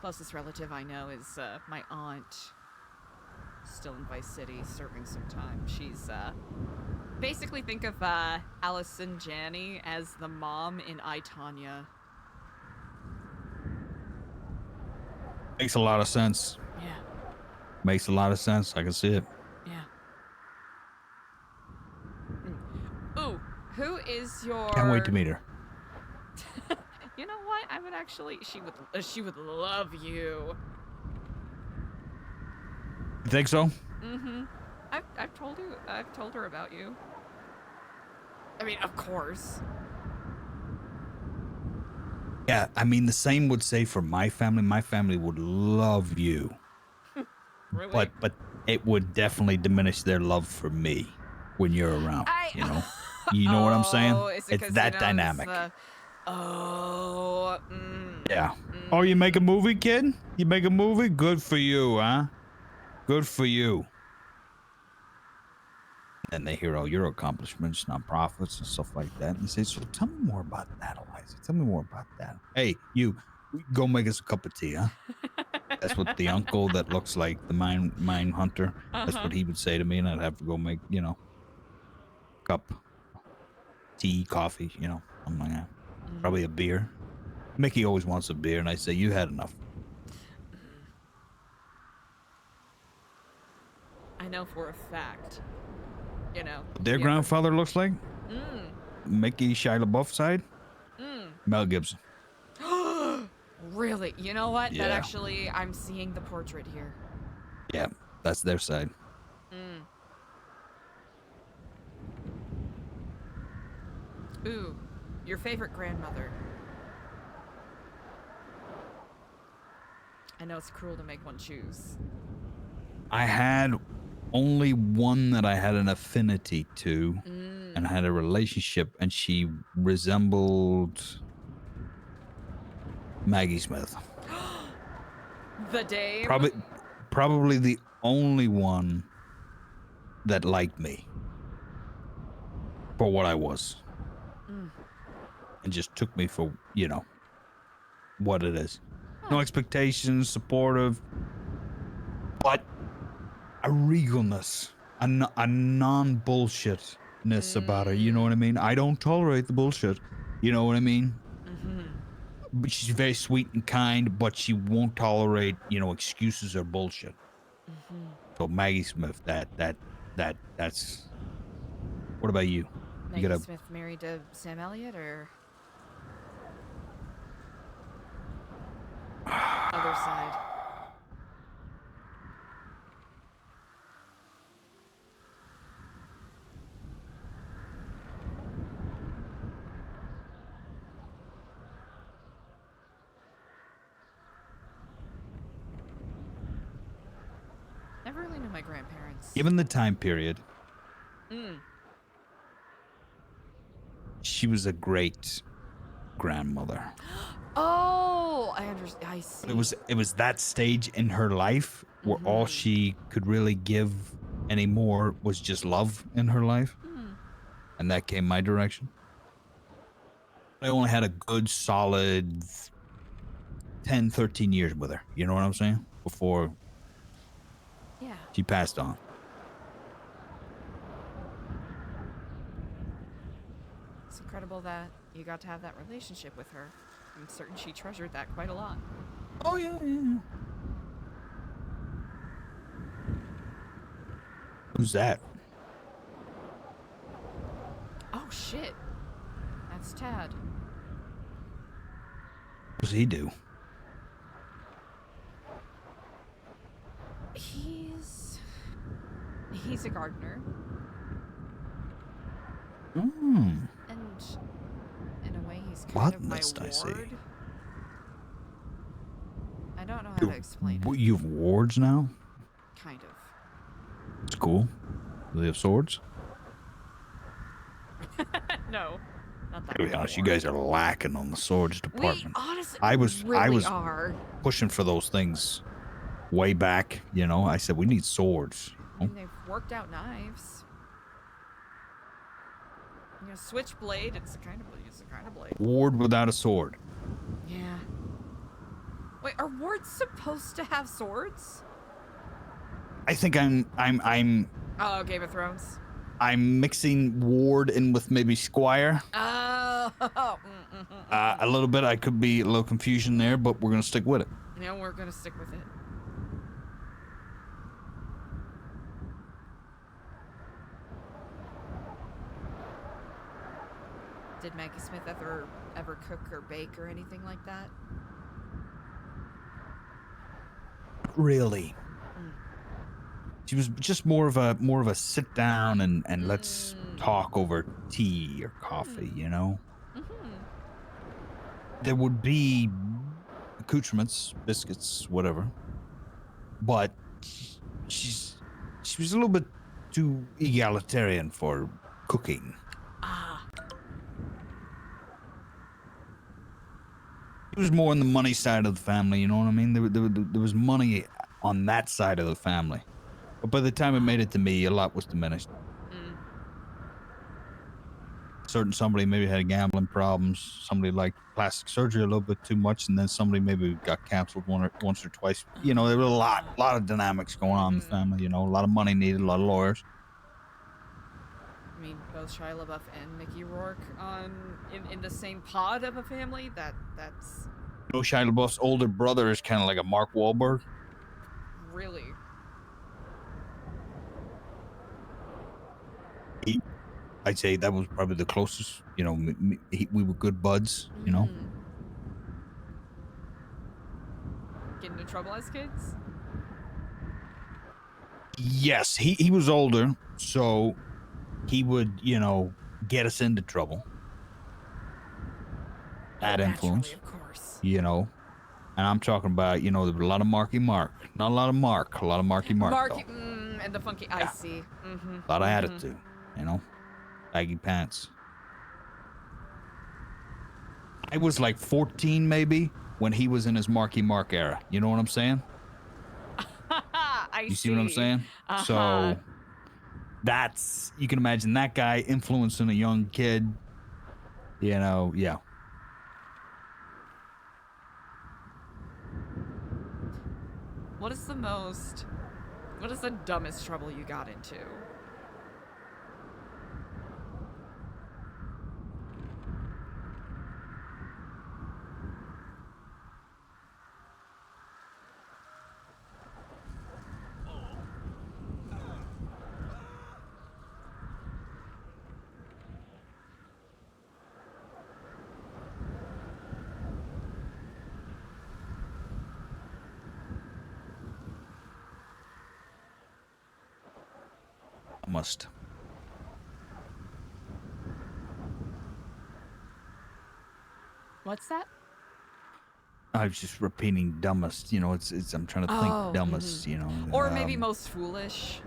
Closest relative I know is my aunt. Still in Vice City, serving some time. She's basically think of Allison Janney as the mom in I, Tonya. Makes a lot of sense. Yeah. Makes a lot of sense. I can see it. Yeah. Ooh, who is your? Can't wait to meet her. You know what? I would actually. She would love you. You think so? Mm-hmm. I've told her about you. I mean, of course. Yeah, I mean, the same would say for my family. My family would love you. Really? But it would definitely diminish their love for me when you're around. You know, what I'm saying? It's that dynamic. Yeah. Oh, you make a movie, kid? You make a movie? Good for you, huh? Good for you. And they hear all your accomplishments, nonprofits, and stuff like that. And they say, so tell me more about that, Eliza. Tell me more about that. Hey, you, go make us a cup of tea, huh? That's what the uncle that looks like the mine hunter, that's what he would say to me. And I'd have to go make, you know, cup, tea, coffee, you know, something like that. Probably a beer. Mickey always wants a beer. And I say, you had enough. I know for a fact. You know. What their grandfather looks like? Mickey Shia LaBeouf side, Mel Gibson. Really? You know what? That Yeah. actually, I'm seeing the portrait here. Yeah, that's their side. Ooh, your favorite grandmother. I know it's cruel to make one choose. I had only one that I had an affinity to, and I had a relationship, and she resembled Maggie Smith. The Dame? Probably the only one that liked me for what I was, and just took me for, you know, what it is. No expectations, supportive, but a regalness, a non-bullshitness about her. You know what I mean? I don't tolerate the bullshit. You know what I mean? But she's very sweet and kind, but she won't tolerate, you know, excuses or bullshit. So Maggie Smith, that's. What about you? Maggie Smith married to Sam Elliott, or other side? Never really knew my grandparents. Given the time period, she was a great grandmother. Oh, I understand. I see. It was that stage in her life where all she could really give anymore was just love in her life, and that came my direction. I only had a good solid 10, 13 years with her. You know what I'm saying? Before she passed on. It's incredible that you got to have that relationship with her. I'm certain she treasured that quite a lot. Oh, yeah. Who's that? Oh, shit. That's Tad. What does he do? He's a gardener. Mm. And in a way, he's kind of my Botanist, I see. ward. I don't know how to explain it. You have wards now? Kind of. It's cool. Do they have swords? No, not that. To be honest, you guys are lacking on the swords department. Honestly, I was are. pushing for those things way back. You know, I said we need swords. I mean, they've worked out knives. You know, switchblade. It's a kind of blade. Ward without a sword. Yeah. Wait, are wards supposed to have swords? I think I'm Oh, Game of Thrones. I'm mixing ward in with maybe squire. Oh. A little bit. I could be a little confusion there, but we're gonna stick with it. Yeah, we're gonna stick with it. Did Maggie Smith ever cook or bake or anything like that? Really. She was just more of a sit down and let's talk over tea or coffee, you know? There would be accoutrements, biscuits, whatever. But she was a little bit too egalitarian for cooking. It was more on the money side of the family, you know what I mean? There was money on that side of the family. But by the time it made it to me, a lot was diminished. Somebody maybe had gambling problems. Somebody liked plastic surgery a little bit too much, and then somebody maybe got canceled once or twice. You know, there was a lot of dynamics going on in the family. You know, a lot of money needed, a lot of lawyers. I mean, both Shia LaBeouf and Mickey Rourke in the same pod of a family. That's You know, Shia LaBeouf's older brother is kind of like a Mark Wahlberg. really. I'd say that was probably the closest. You know, we were good buds. You know. Get into trouble as kids? Yes, he was older, so he would, you know, get us into trouble. Bad influence, of course. You know. And I'm talking about, you know, there were a lot of Marky Mark. Not a lot of Mark. A lot of Marky Mark, Marky, though. and the funky, I see. Mm-hmm. A lot of attitude, you know. Baggy pants. I was like 14, maybe, when he was in his Marky Mark era. You know what I'm saying? I You see what I'm saying? So that's, you can imagine that guy influencing a young kid. You know, yeah. What is the dumbest trouble you got into? Must. What's that? I was just repeating dumbest. You know, it's. I'm trying to think dumbest. You know, or maybe most foolish.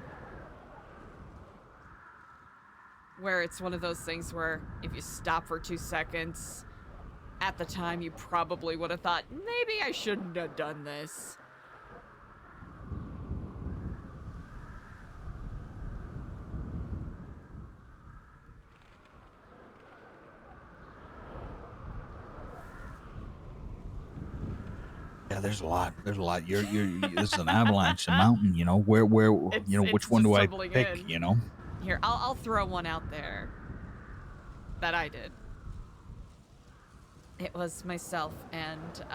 Where it's one of those things where if you stop for 2 seconds, at the time you probably would have thought, maybe I shouldn't have done this. Yeah, there's a lot. There's a lot. You're this is an avalanche, a mountain. You know, where you know, which one do I pick? You know. Here, I'll throw one out there. That I did. It was myself and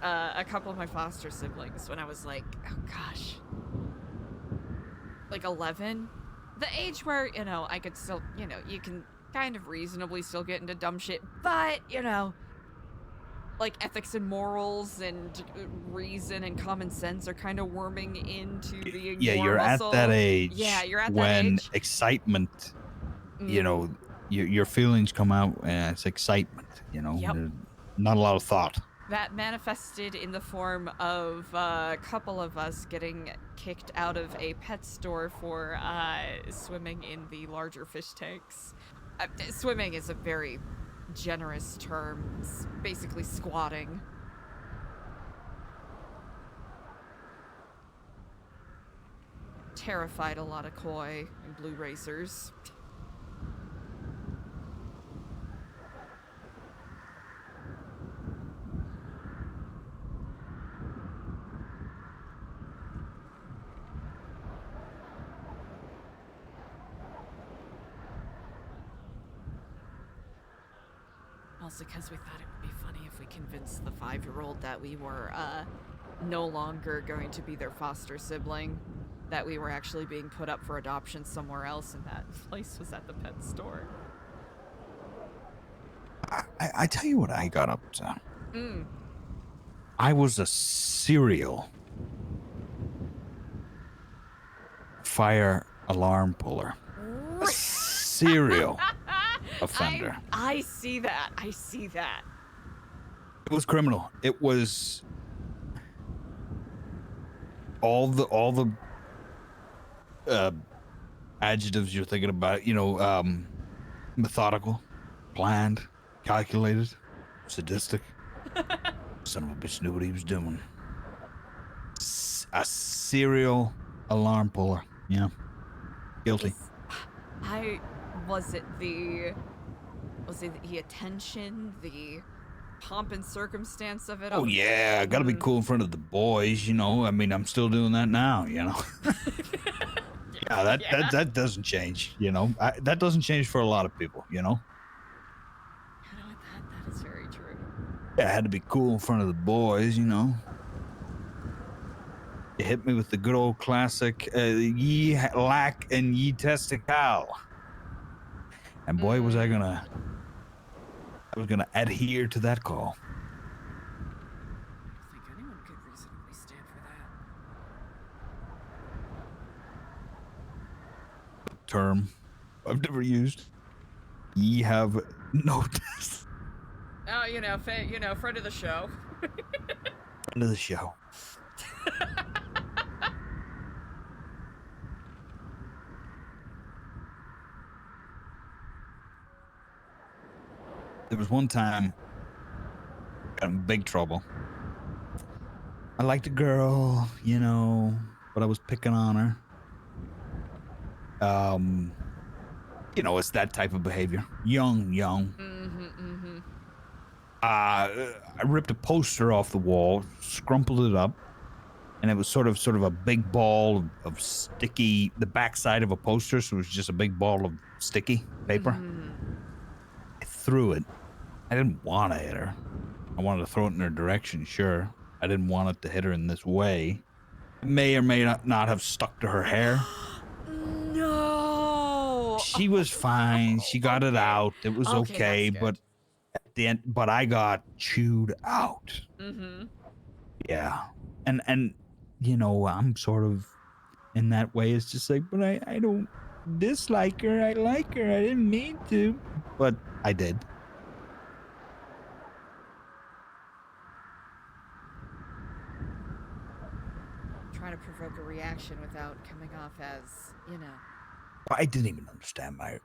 a couple of my foster siblings when I was like, oh gosh, like 11. The age where, you know, I could still, you know, you can kind of reasonably still get into dumb shit, but, you know, like ethics and morals and reason and common sense are kind of worming into the You're muscle. at that age. Yeah, you're at when that age. Excitement, you know, your feelings come out, and it's excitement. You know, not a lot of thought. That manifested in the form of a couple of us getting kicked out of a pet store for swimming in the larger fish tanks. Swimming is a very generous term. It's basically squatting. Terrified a lot of koi and blue racers. Also because we thought it would be funny if we convinced the 5-year-old that we were no longer going to be their foster sibling, that we were actually being put up for adoption somewhere else, and that place was at the pet store. I tell you what I got up to. I was a serial fire alarm puller. A serial offender. I see that. I see that. It was criminal. It was all the adjectives you're thinking about. You know, methodical, planned, calculated, sadistic. Son of a bitch knew what he was doing. A serial alarm puller. Yeah. Guilty. Was it the attention, the pomp and circumstance of it? Oh yeah, gotta be cool in front of the boys, you know. I mean, I'm still doing that now, you know. Yeah, that doesn't change, you know. That doesn't change for a lot of people, you know. You know what? That is very true. Yeah, I had to be cool in front of the boys, you know. You hit me with the good old classic, ye lack and ye testicle. And boy, was I was gonna adhere to that call. I think anyone could reasonably stand for that. Term I've never used. Ye have noticed. Oh, friend of the show. End of the show. There was one time I got in big trouble. I liked a girl, but I was picking on her. It's that type of behavior. Young. I ripped a poster off the wall, scrumpled it up, and it was sort of a big ball of sticky, the backside of a poster, so it was just a big ball of sticky paper. I threw it. I didn't want to hit her. I wanted to throw it in her direction, sure. I didn't want it to hit her in this way. It may or may not have stuck to her hair. No. She was fine. She got it out. It was okay, that's but at the end, I got chewed out. Mm-hmm. Yeah. And I'm sort of in that way. It's just like, but I don't dislike her. I like her. I didn't mean to, but I did. Trying to provoke a reaction without coming off as, I didn't even understand my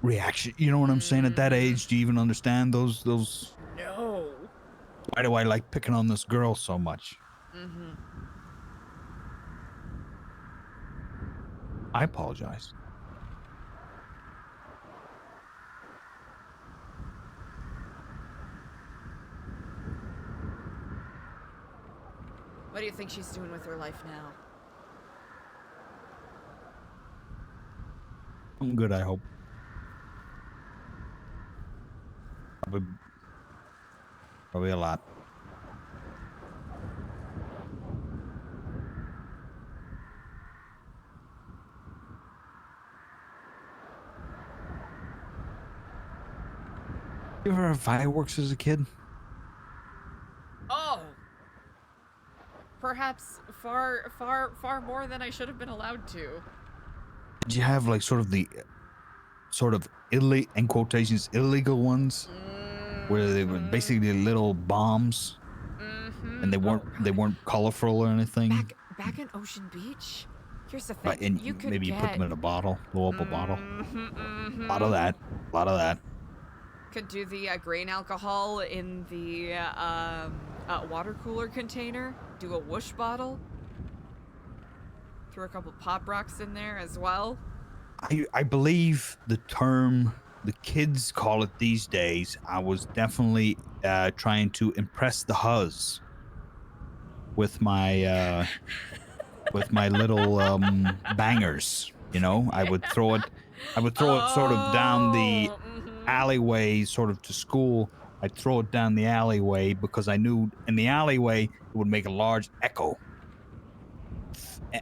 reaction. You know what I'm saying? At that age, do you even understand those? No. Why do I like picking on this girl so much? Mm-hmm. I apologize. What do you think she's doing with her life now? I'm good, I hope. Probably a lot. You ever have fireworks as a kid? Oh! Perhaps far more than I should have been allowed to. Did you have like sort of in quotations, illegal ones? Where they were basically little bombs? And they weren't colorful or anything? Back in Ocean Beach? Here's the thing. Right, and you could maybe you put them in a bottle, blow up a bottle. A lot of that. Could do the grain alcohol in the water cooler container. Do a whoosh bottle. Throw a couple pop rocks in there as well. I believe the term the kids call it these days. I was definitely trying to impress the huzz with my little bangers. I would throw it sort of down the alleyway, sort of to school. I'd throw it down the alleyway because I knew in the alleyway it would make a large echo,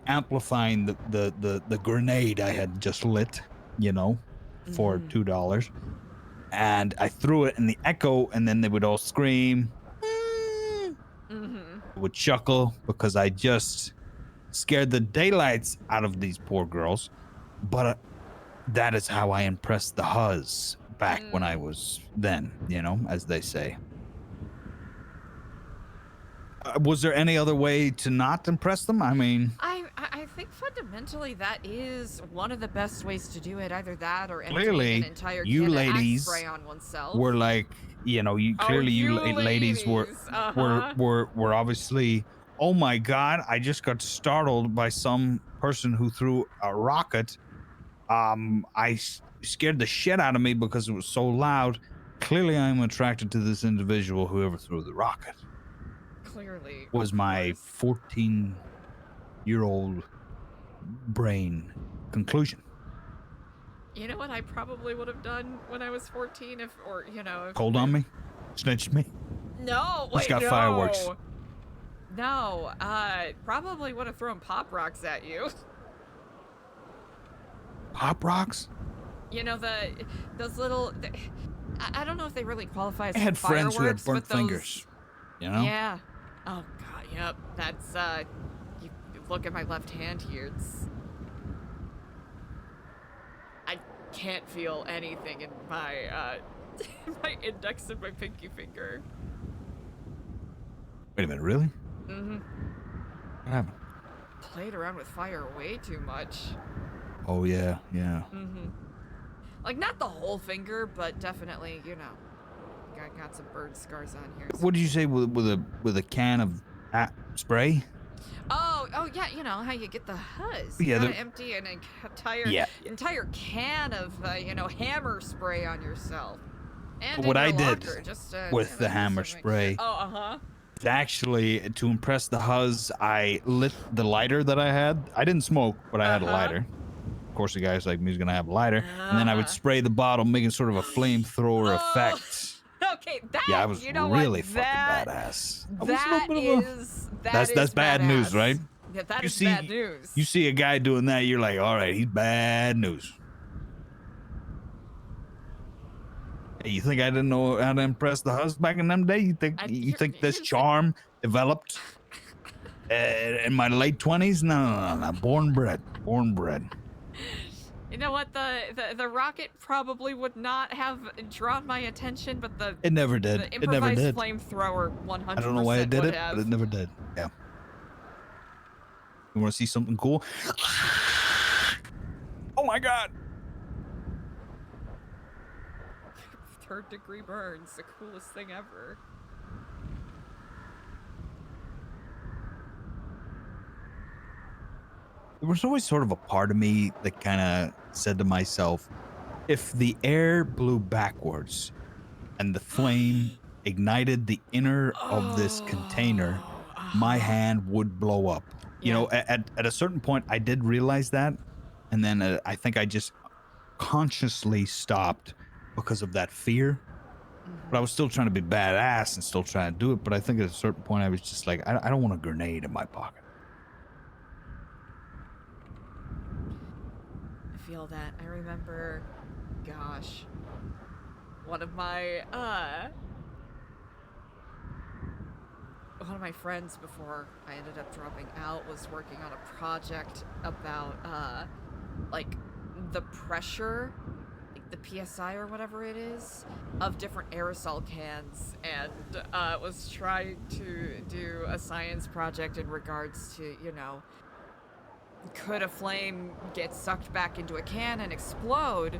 amplifying the grenade I had just lit, for $2. And I threw it in the echo, and then they would all scream. Would chuckle because I just scared the daylights out of these poor girls. But that is how I impressed the huzz back when I was then, as they say. Was there any other way to not impress them? I mean, I think fundamentally that is one of the best ways to do it. Either that or clearly an entire you can ladies of spray on oneself. were like, you ladies were obviously, oh my God, I just got startled by some person who threw a rocket. I scared the shit out of me because it was so loud. Clearly I'm attracted to this individual, whoever threw the rocket. Clearly. Was my 14-year-old brain conclusion. You know what I probably would have done when I was 14 if Cold on me? Snitched me? No, Just got fireworks. No, probably would have thrown pop rocks at you. Pop rocks? You know, those little... I don't know if they really qualify as I had friends who had fireworks, burnt but those... fingers. You know? Yeah. Oh, God, yep. That's, you look at my left hand here. It's... I can't feel anything in my, my index and my pinky finger. Wait a minute, really? Mm-hmm. What happened? Played around with fire way too much. Oh, yeah, yeah. Mm-hmm. Like, not the whole finger, but definitely, you know, got some burn scars on here. What did you say with a can of spray? Oh, yeah, you know how you get the huzz. You Yeah, gotta empty an entire can of, you know, hammer spray on yourself. And What in I your did locker, just, with you the know, hammer just to make spray, sure. Oh, uh-huh. actually, to impress the huzz, I lit the lighter that I had. I didn't smoke, but I had a lighter. Of course, the guys like me is gonna have a lighter, and then I would spray the bottle, making sort of a flamethrower effect. Okay, that, Yeah, I was you know really what? fucking badass. That's bad news, right? Yeah, that You is see- bad news. You see a guy doing that, you're like, all right, he's bad news. Hey, you think I didn't know how to impress the huzz back in them days? You think this charm developed in my late 20s? No. Born bred. You know what? The rocket probably would not have drawn my attention, but It never did. The It never improvised did. flamethrower 100% I don't know why it did would it, have. but it never did. Yeah. You want to see something cool? Oh my God. Third-degree burns, the coolest thing ever. There was always sort of a part of me that kind of said to myself, if the air blew backwards and the flame ignited the inner of this container, my hand would blow up. You know, at a certain point, I did realize that. And then I think I just consciously stopped because of that fear. But I was still trying to be badass and still trying to do it. But I think at a certain point, I was just like, I don't want a grenade in my pocket. I feel that. I remember, gosh, one of my friends before I ended up dropping out was working on a project about like the pressure, like the PSI or whatever it is, of different aerosol cans, and was trying to do a science project in regards to, you know, could a flame get sucked back into a can and explode?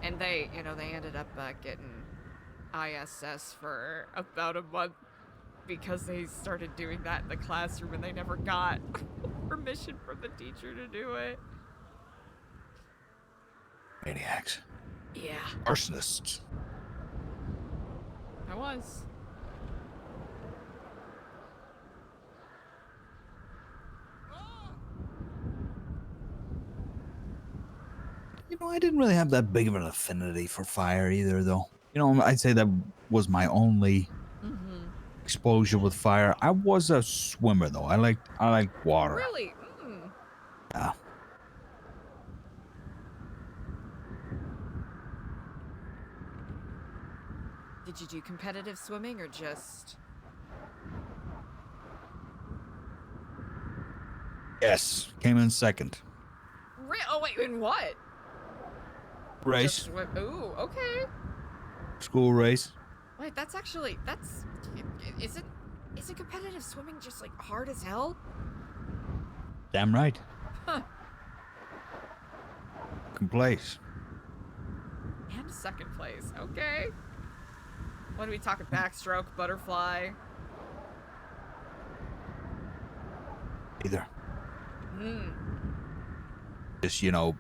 And they, you know, they ended up getting ISS for about a month because they started doing that in the classroom and they never got permission from the teacher to do it. Maniacs. Yeah. Arsonists. I was. You know, I didn't really have that big of an affinity for fire either, though. You know, I'd say that was my only exposure with fire. I was a swimmer, though. I liked water. Really? Yeah. Did you do competitive swimming or just... Yes, came in second. Oh, wait, in what? Race. Ooh, okay. School race. Wait, that's actually, that's... Isn't competitive swimming just, like, hard as hell? Damn right. Huh. Second place. And second place, okay. What are we talking? Backstroke, butterfly? Either. Hmm. Just, you know,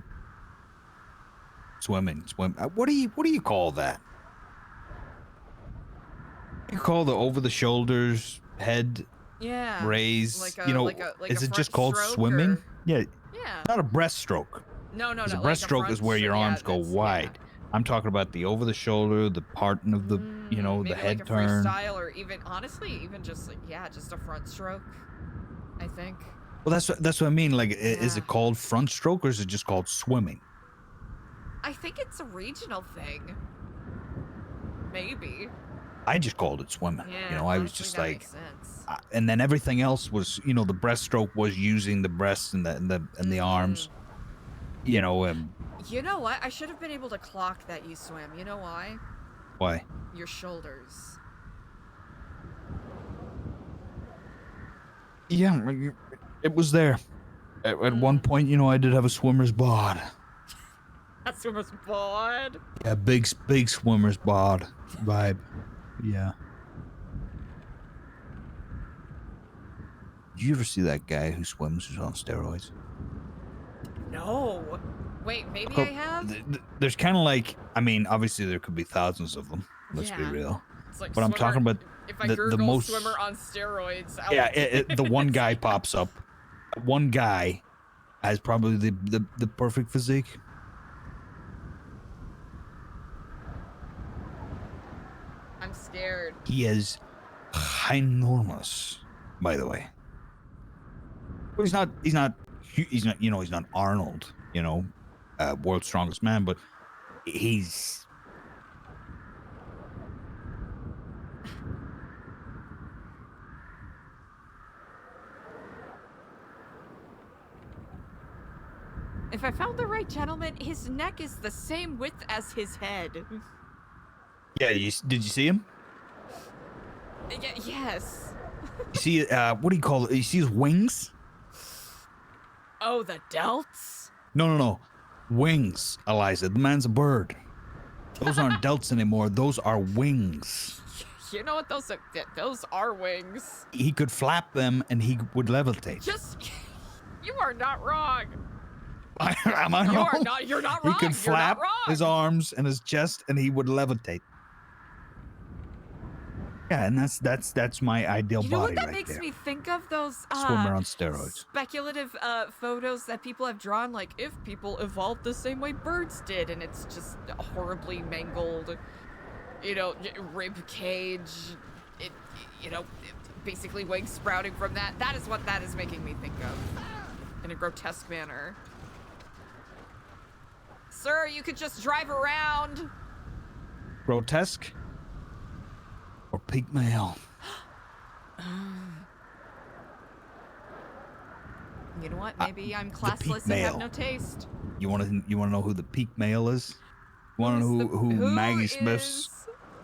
swim. What do you call that? You call the over the shoulders head Yeah. raise, Like a, you know, like a is it front just called stroke swimming? or- Yeah. Yeah. Not a breaststroke. No, Because a like a breaststroke is front where your stroke, yeah, arms go that's- wide. I'm talking about the over the shoulder, the parting of the, you know, Maybe the head like a turn. freestyle, or even, honestly, even just, like, yeah, just a front stroke, I think. Well, that's what I mean. Like, is it called front stroke or is it just called swimming? I think it's a regional thing. Maybe. I just called it swimming. Yeah, You know, I was honestly, just that like, makes sense. and then everything else was, you know, the breaststroke was using the breasts and the arms. You know, You know what? I should have been able to clock that you swim. You know why? why? Your shoulders. Yeah, it was there. At one point, you know, I did have a swimmer's bod. That swimmer's bod. Yeah, big swimmer's bod vibe. Yeah. Did you ever see that guy who swims who's on steroids? No. Wait, maybe Oh, I have? There's kind of like, I mean, obviously there could be thousands of them. Let's be Yeah. real. It's like But I'm talking about if I the Google most. swimmer on steroids, Yeah, the one guy pops up. One guy has probably the perfect physique. I'm scared. He is ginormous, by the way. Well, he's not, you know, he's not Arnold, you know, world's strongest man, but he's. If I found the right gentleman, his neck is the same width as his head. Yeah, did you see him? Yes. You see, what do you call it? You see his wings? Oh, the delts? No. Wings, Eliza. The man's a bird. Those aren't delts anymore. Those are wings. You know what? Those are wings. He could flap them and he would levitate. You are not wrong. Am I wrong? You're not wrong. He could flap his arms and his chest and he would levitate. Yeah, and that's my ideal You know body what that right makes there. me think of? Those Swimmer on steroids. speculative photos that people have drawn, like if people evolved the same way birds did, and it's just horribly mangled, you know, rib cage, basically wings sprouting from that. That is what that is making me think of, in a grotesque manner. Sir, you could just drive around. Grotesque or peak male? You know what? Maybe I'm classless and have no taste. You want to know who the peak male is? You want to know who Maggie Smith's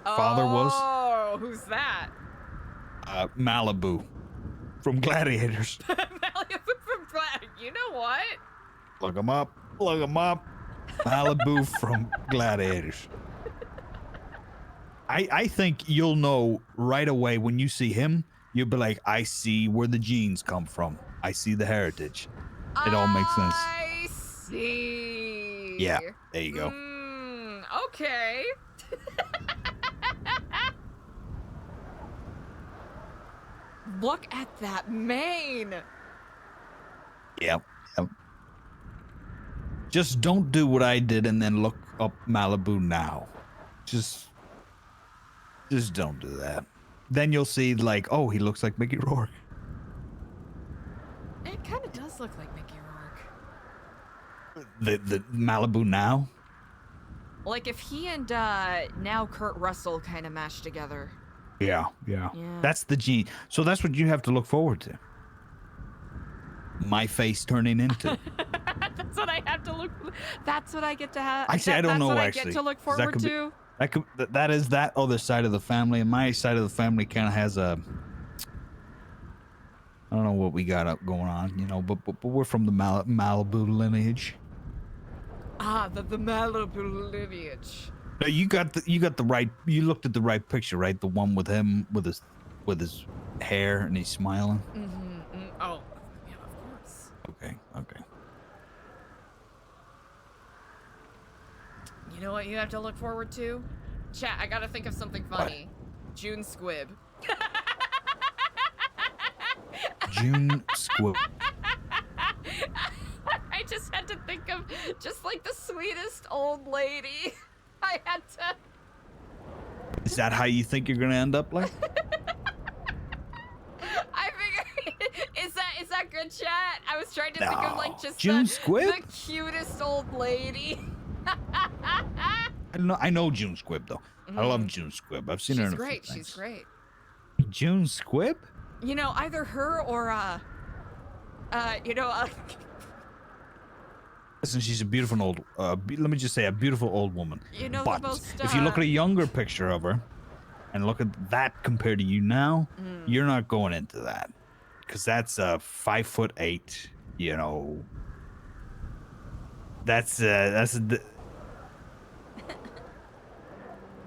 father was? Oh, who's that? Malibu from Gladiators. You know what? Look him up. Malibu from Gladiators. I think you'll know right away when you see him. You'll be like, I see where the genes come from. I see the heritage. It all makes sense. I see. Yeah, there you go. Okay. Look at that mane. Yep. Just don't do what I did and then look up Malibu now. Just don't do that. Then you'll see, like, oh, he looks like Mickey Rourke. It kind of does look like Mickey Rourke. The Malibu now? Like if he and now Kurt Russell kind of mashed together. Yeah. That's the gene. So that's what you have to look forward to. My face turning into. That's what I have to look. That's what I get to have. Actually, I don't know. That's what I get to look forward to. That is that other side of the family, and my side of the family kind of has a. I don't know what we got up going on, you know, but we're from the Malibu lineage. Ah, the Malibu lineage. No, you got the right. You looked at the right picture, right? The one with him with his hair and he's smiling. Oh, yeah, of course. Okay. You know what you have to look forward to? Chat, I gotta think of something funny. What? June Squibb. June Squibb. I just had to think of just like the sweetest old lady. I had to. Is that how you think you're gonna end up like? I figured, is that good, chat? I was trying to think of like just June the Squibb? cutest old lady. I know June Squibb though. I love June Squibb. I've seen her in She's a few great. things. She's great. June Squibb? You know, either her or Listen, she's a beautiful old. Let me just say, a beautiful old woman. You know, but the most, if you look at a younger picture of her, and look at that compared to you now, you're not going into that, because that's 5'8". You know,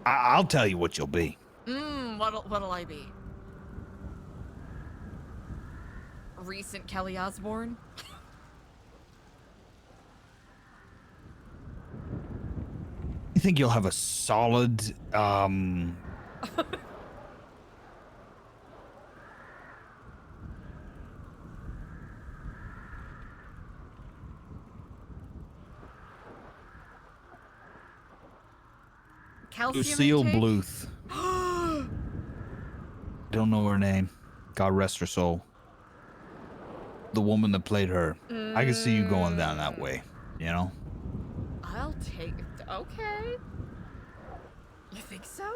I'll tell you what you'll be. What'll I be? Recent Kelly Osbourne? You think you'll have a solid Calcium Lucille intake? Bluth. Don't know her name. God rest her soul. The woman that played her. I can see you going down that way, you know? I'll take it. Okay. You think so?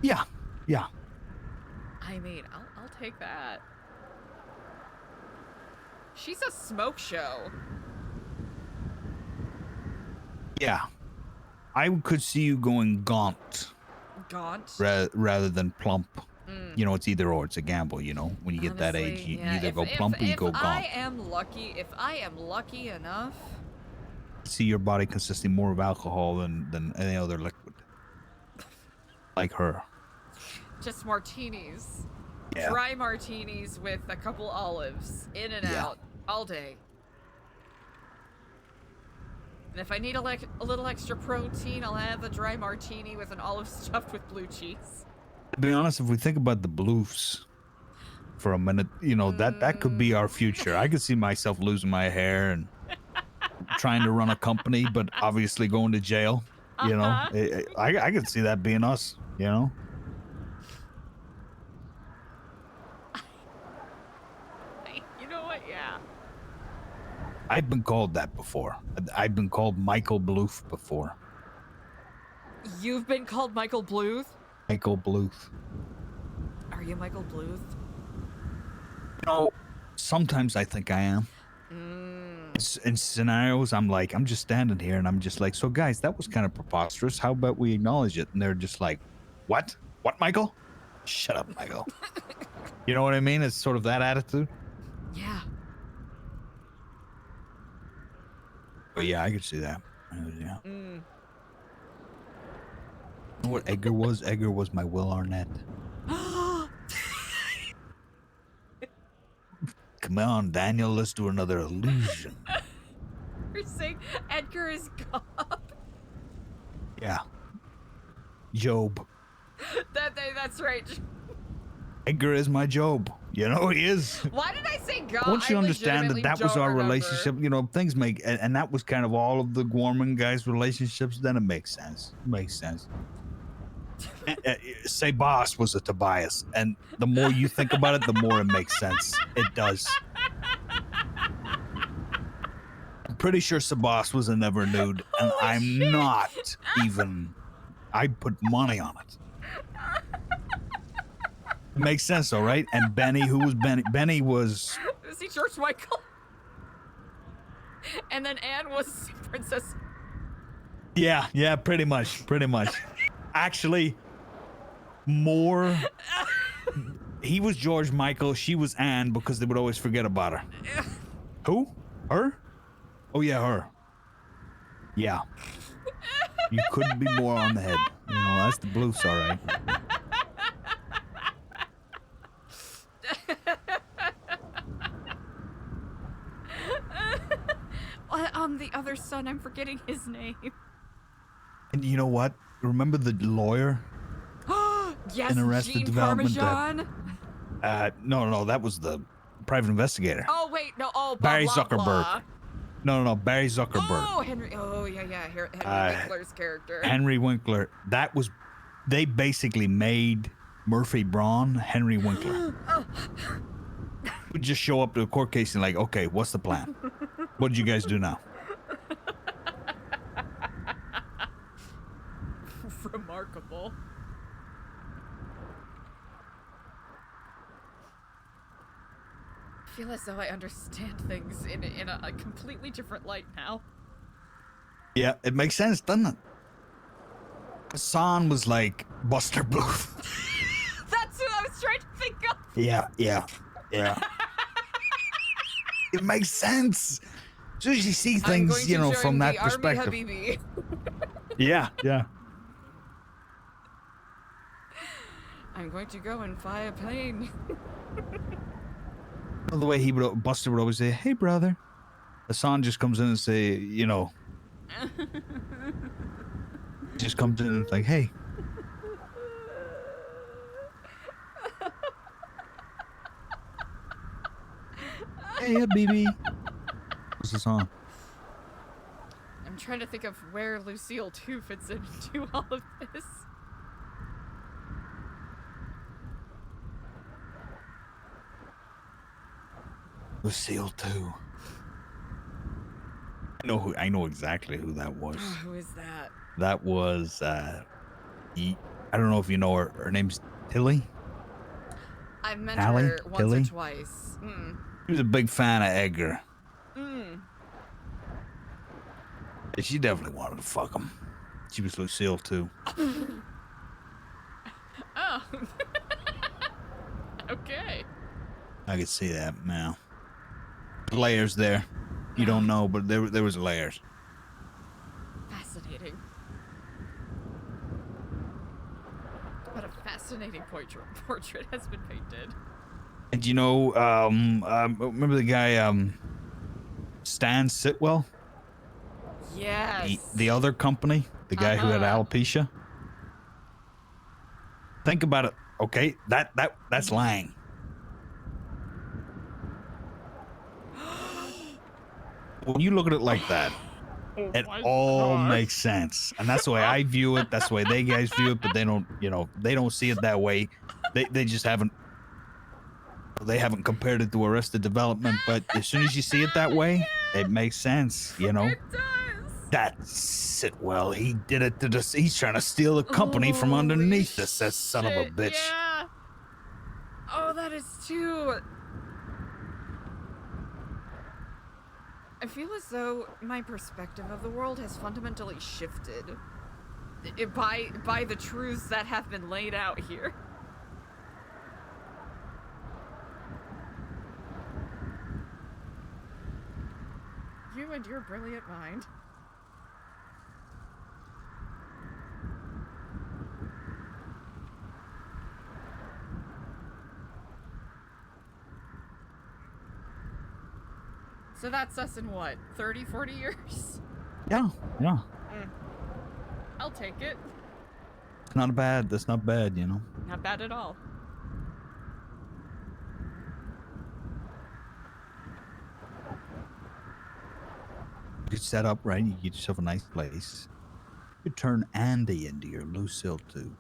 Yeah. Yeah. I mean, I'll take that. She's a smoke show. Yeah. I could see you going gaunt. Gaunt? Rather than plump. You know, it's either or. It's a gamble, you know? When you get that age, you either go plump or you go gaunt. If I am lucky enough. See your body consisting more of alcohol than any other liquid. Like her. Just martinis. Yeah. Dry martinis with a couple olives. In and out. All day. And if I need a little extra protein, I'll have a dry martini with an olive stuffed with blue cheese. To be honest, if we think about the blues for a minute, you know, that could be our future. I could see myself losing my hair and trying to run a company, but obviously going to jail. You know, I could see that being us, you know? You know what? Yeah. I've been called that before. I've been called Michael Bluth before. You've been called Michael Bluth? Michael Bluth. Are you Michael Bluth? You know, sometimes I think I am. In scenarios, I'm just standing here and I'm just like, so guys, that was kind of preposterous. How about we acknowledge it? And they're just like, what? What, Michael? Shut up, Michael. You know what I mean? It's sort of that attitude. Yeah. But yeah, I could see that. Yeah. Mm. You know what Edgar was? Edgar was my Will Arnett. Come on, Daniel, let's do another illusion. You're saying Edgar is God? Yeah. Job. That's right. Edgar is my Job. You know he is. Why did I say God? Once you I understand that was don't our remember. relationship, you know, things make, and that was kind of all of the Gorman guys' relationships, then it makes sense. It makes sense. Say Boss was a Tobias, and the more you think about it, the more it makes sense. It does. I'm pretty sure Sabas was a never nude, and I'm not even. I put money on it. It makes sense, though, right? And Benny, who was Benny? Benny was. Is he George Michael? And then Anne was Princess. Yeah, pretty much. Actually, more. He was George Michael. She was Anne because they would always forget about her. Who? Her? Oh yeah, her. Yeah. You couldn't be more on the head. You know, that's the Bluths, all right. The other son, I'm forgetting his name. And you know what? Remember the lawyer? Yes, in Arrested Gene Development. Parmesan. No, that was the private investigator. Oh wait, no. Oh, Barry blah, Zuckerberg. blah. No, Barry Zuckerberg. Oh, Henry. Oh yeah. Henry Winkler's character. Henry Winkler. They basically made Murphy Braun Henry Winkler. Would just show up to a court case and like, okay, what's the plan? What did you guys do now? Remarkable. I feel as though I understand things in a completely different light now. Yeah, it makes sense, doesn't it? Hassan was like Buster Bluth. That's what I was trying to think of. Yeah. It makes sense. As soon as you see I'm things, going you to know, join from that the perspective. Army Habibi. Yeah. I'm going to go and fly a plane. The way Buster would always say, "Hey, brother." Hassan just comes in and say, you know, just comes in and it's like, "Hey." Hey, baby. What's the song? I'm trying to think of where Lucille 2 fits into all of this. Lucille 2. I know exactly who that was. Who is that? That was I don't know if you know her. Her name's Tilly. I've met Allie? her once Tilly? or twice. She was a big fan of Edgar. She definitely wanted to fuck him. She was Lucille too. Oh. Okay. I could see that now. Layers there. You don't know, but there was layers. Fascinating. What a fascinating portrait has been painted. And you know, remember the guy, Stan Sitwell? Yes. The other company? The guy who had alopecia? Think about it. Okay, that's Lang. When you look at it like that, it all makes sense. And that's the way I view it. That's the way they guys view it, but they don't, they don't see it that way. They just haven't compared it to Arrested Development, but as soon as you see it that way, it makes sense, It does. That's it. Well, he did it to he's trying to steal the company from underneath us, that son of a bitch. Yeah. Oh, that is too... I feel as though my perspective of the world has fundamentally shifted by the truths that have been laid out here. You and your brilliant mind. So that's us in what, 30, 40 years? Yeah. I'll take it. That's not bad, Not bad at all. You could set up, right? You get yourself a nice place. You could turn Andy into your Lucille too.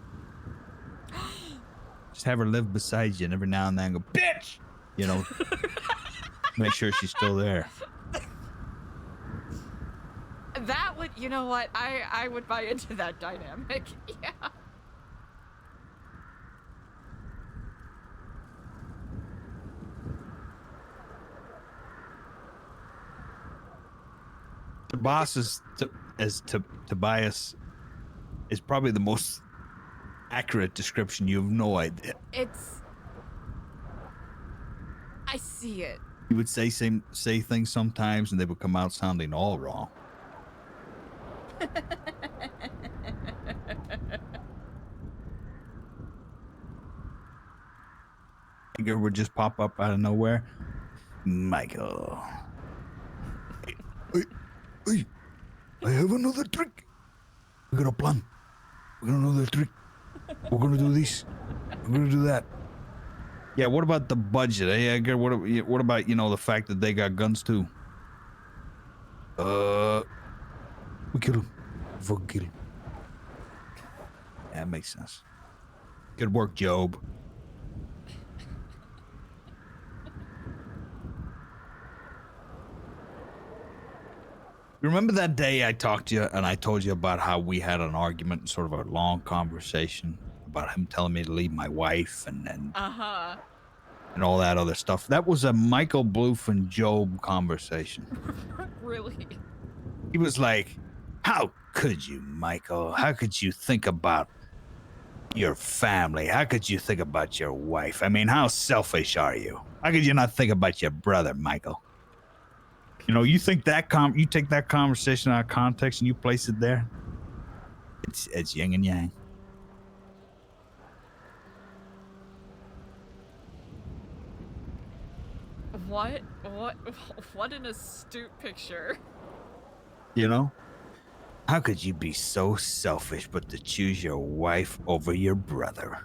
Just have her live beside you and every now and then go, bitch! Make sure she's still there. That would, you know what? I would buy into that dynamic. Yeah. The boss is Tobias is probably the most accurate description. You have no idea. I see it. You would say things sometimes and they would come out sounding all wrong. Edgar would just pop up out of nowhere. Michael. Hey, I have another trick. We got a plan. We got another trick. We're gonna do this. We're gonna do that. Yeah, what about the budget? Hey, Edgar, what about, the fact that they got guns too? We kill him. Fucking kill him. Yeah, that makes sense. Good work, Job. Remember that day I talked to you and I told you about how we had an argument, sort of a long conversation about him telling me to leave my wife and Uh-huh. and all that other stuff. That was a Michael Bloof and Job conversation. Really? He was like, how could you, Michael? How could you think about your family? How could you think about your wife? I mean, how selfish are you? How could you not think about your brother, Michael? You know, you think that you take that conversation out of context and you place it there, it's yin and yang. What an astute picture. You know? How could you be so selfish but to choose your wife over your brother?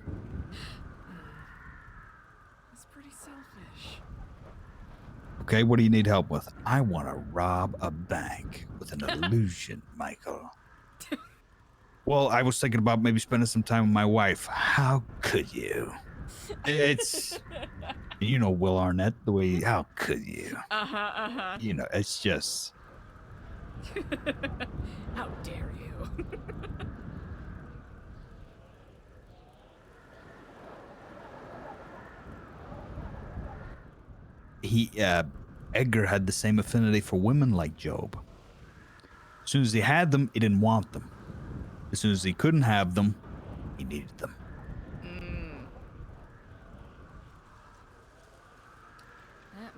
It's pretty selfish. Okay, what do you need help with? I want to rob a bank with an illusion, Michael. Well, I was thinking about maybe spending some time with my wife. How could you? It's, you know, Will Arnett, the way, how could you? Uh-huh. You know, it's just. How dare you? Edgar had the same affinity for women like Job. As soon as he had them, he didn't want them. As soon as he couldn't have them, he needed them.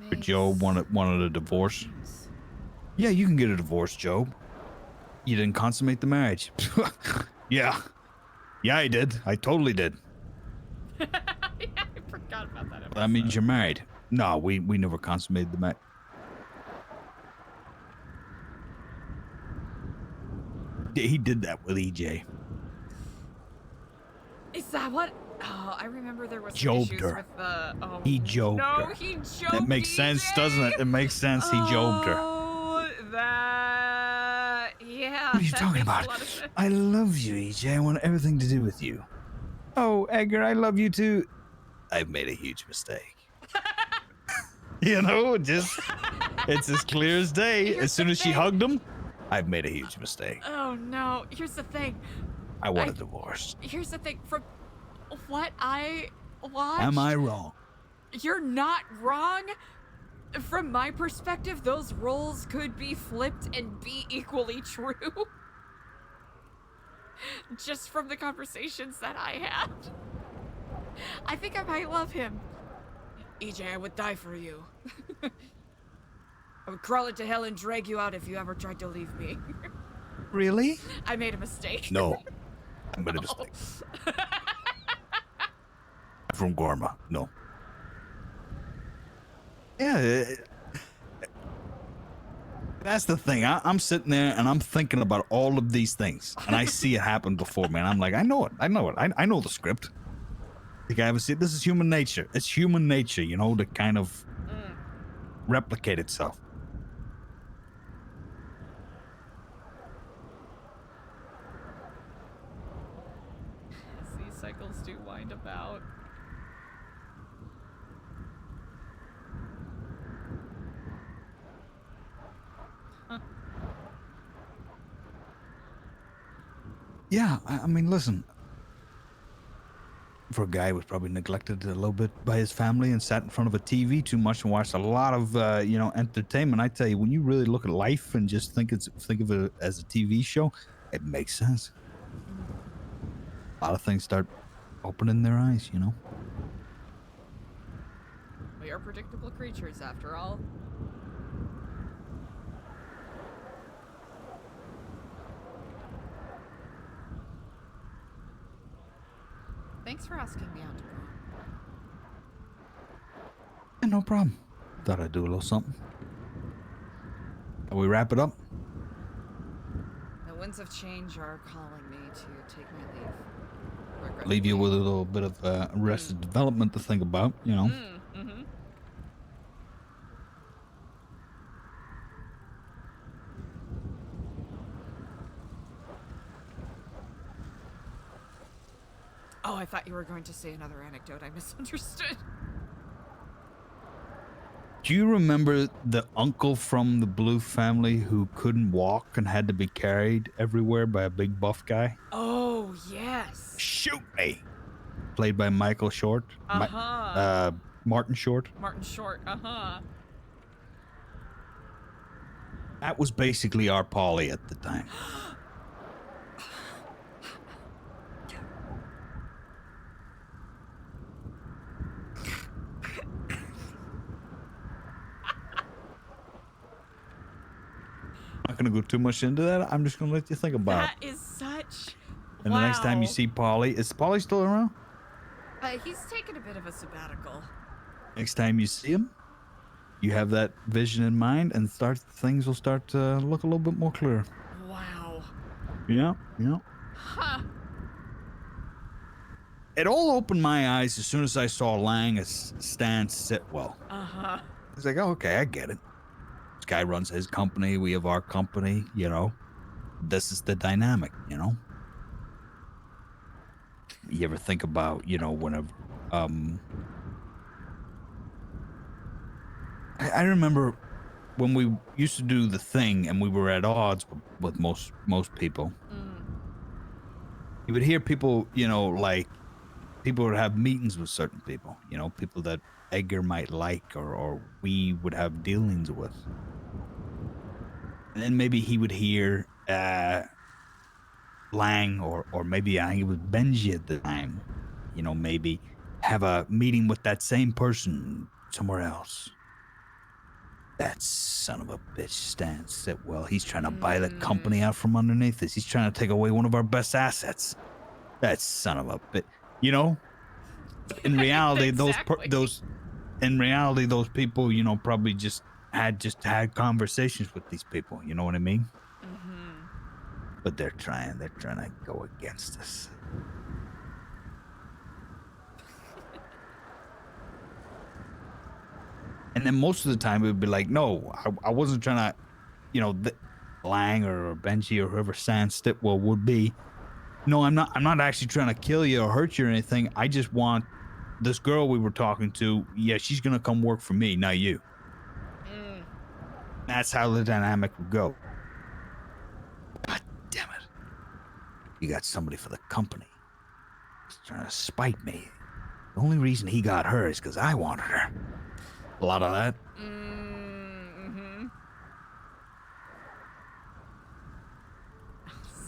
But Job wanted a divorce. Yeah, you can get a divorce, Job. You didn't consummate the marriage. Yeah, I did. I totally did. Yeah, I forgot about that episode. That means you're married. No, we never consummated the marriage. He did that with EJ. Is that what? Oh, I remember there was some Jobed issues her. with the. Oh, He jobed no, her. he jobed. That makes sense, doesn't it? It makes sense. He jobed her. Oh, that. Yeah. What are you that talking makes about? a lot of sense. I love you, EJ. I want everything to do with you. Oh, Edgar, I love you too. I've made a huge mistake. You know, it's as clear as day. As soon as she hugged him, I've made a huge mistake. Oh no! Here's the thing. I want a divorce. Here's the thing. From what I watched, Am I wrong? You're not wrong. From my perspective, those roles could be flipped and be equally true. Just from the conversations that I had. I think I might love him. EJ, I would die for you. I would crawl into hell and drag you out if you ever tried to leave me. Really? I made a mistake. No. I made a mistake. From Gorma. No. Yeah. That's the thing. I'm sitting there and I'm thinking about all of these things, and I see it happen before me, and I'm like, I know it. I know the script. The guy was, this is human nature. It's human nature, you know, to kind of replicate itself. These cycles do wind about. Huh. Yeah, I mean, listen. For a guy who was probably neglected a little bit by his family and sat in front of a TV too much and watched a lot of, entertainment, I tell you, when you really look at life and just think of it as a TV show, it makes sense. A lot of things start opening their eyes, you know? We are predictable creatures, after all. Thanks for asking me out to prom. Yeah, no problem. Thought I'd do a little something. Can we wrap it up? The winds of change are calling me to take my leave. Leave you with a little bit of Arrested Development to think about, you know? Mm-hmm. Oh, I thought you were going to say another anecdote. I misunderstood. Do you remember the uncle from the Blue family who couldn't walk and had to be carried everywhere by a big buff guy? Oh, yes. Shoot me. Played by Michael Short. Uh-huh. Martin Short. Martin Short, uh-huh. That was basically our Polly at the time. I'm not going to go too much into that. I'm just going to let you think about That is such... it. And the next time you see Polly, is Polly still around? He's taken a bit of a sabbatical. Next time you see him, you have that vision in mind, and things will start to look a little bit more clear. Wow. Yeah. Huh. It all opened my eyes as soon as I saw Lang as Stan Sitwell. Uh-huh. I was like, oh, okay, I get it. This guy runs his company, we have our company, you know. This is the dynamic, you know. You ever think about, you know, whenever I remember when we used to do the thing and we were at odds with most people. You would hear people, you know, like people would have meetings with certain people, you know, people that Edgar might like or we would have dealings with. And then maybe he would hear Lang or maybe I think it was Benji at the time, you know, maybe have a meeting with that same person somewhere else. That son of a bitch Stan Sitwell, he's trying to buy the company out from underneath us. He's trying to take away one of our best assets. That son of a bitch, you know. In reality, Exactly. those people, you know, probably just had conversations with these people. You know what I mean? Mm-hmm. But they're trying to go against us. And then most of the time it would be like, no, I wasn't trying to, you know, Lang or Benji or whoever Stan Sitwell would be. No, I'm not actually trying to kill you or hurt you or anything. I just want this girl we were talking to. Yeah, she's gonna come work for me, not you. That's how the dynamic would go. God damn it! You got somebody for the company. He's trying to spite me. The only reason he got her is because I wanted her. A lot of that. Mm-hmm.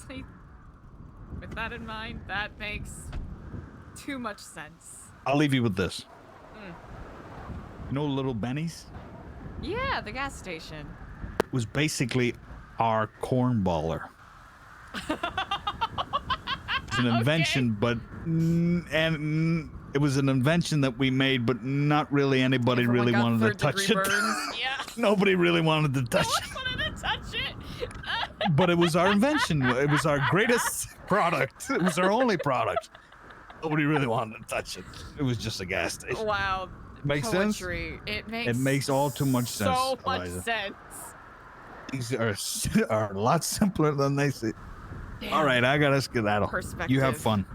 See, with that in mind, that makes too much sense. I'll leave you with this. You know Little Benny's? Yeah, the gas station. It was basically our cornballer. It's an invention, but it was an invention that we made, but not really anybody Everyone really got wanted to third-degree touch it. burns. Yeah. Nobody really wanted to touch it. No one wanted to touch it. But it was our invention. It was our greatest product. It was our only product. Nobody really wanted to touch it. It was just a gas station. Wow. Makes sense? Poetry. It makes all too much sense. So much Eliza. sense. Things are a lot simpler than they seem. Damn. All right, I gotta skedaddle. Perspective. You have fun.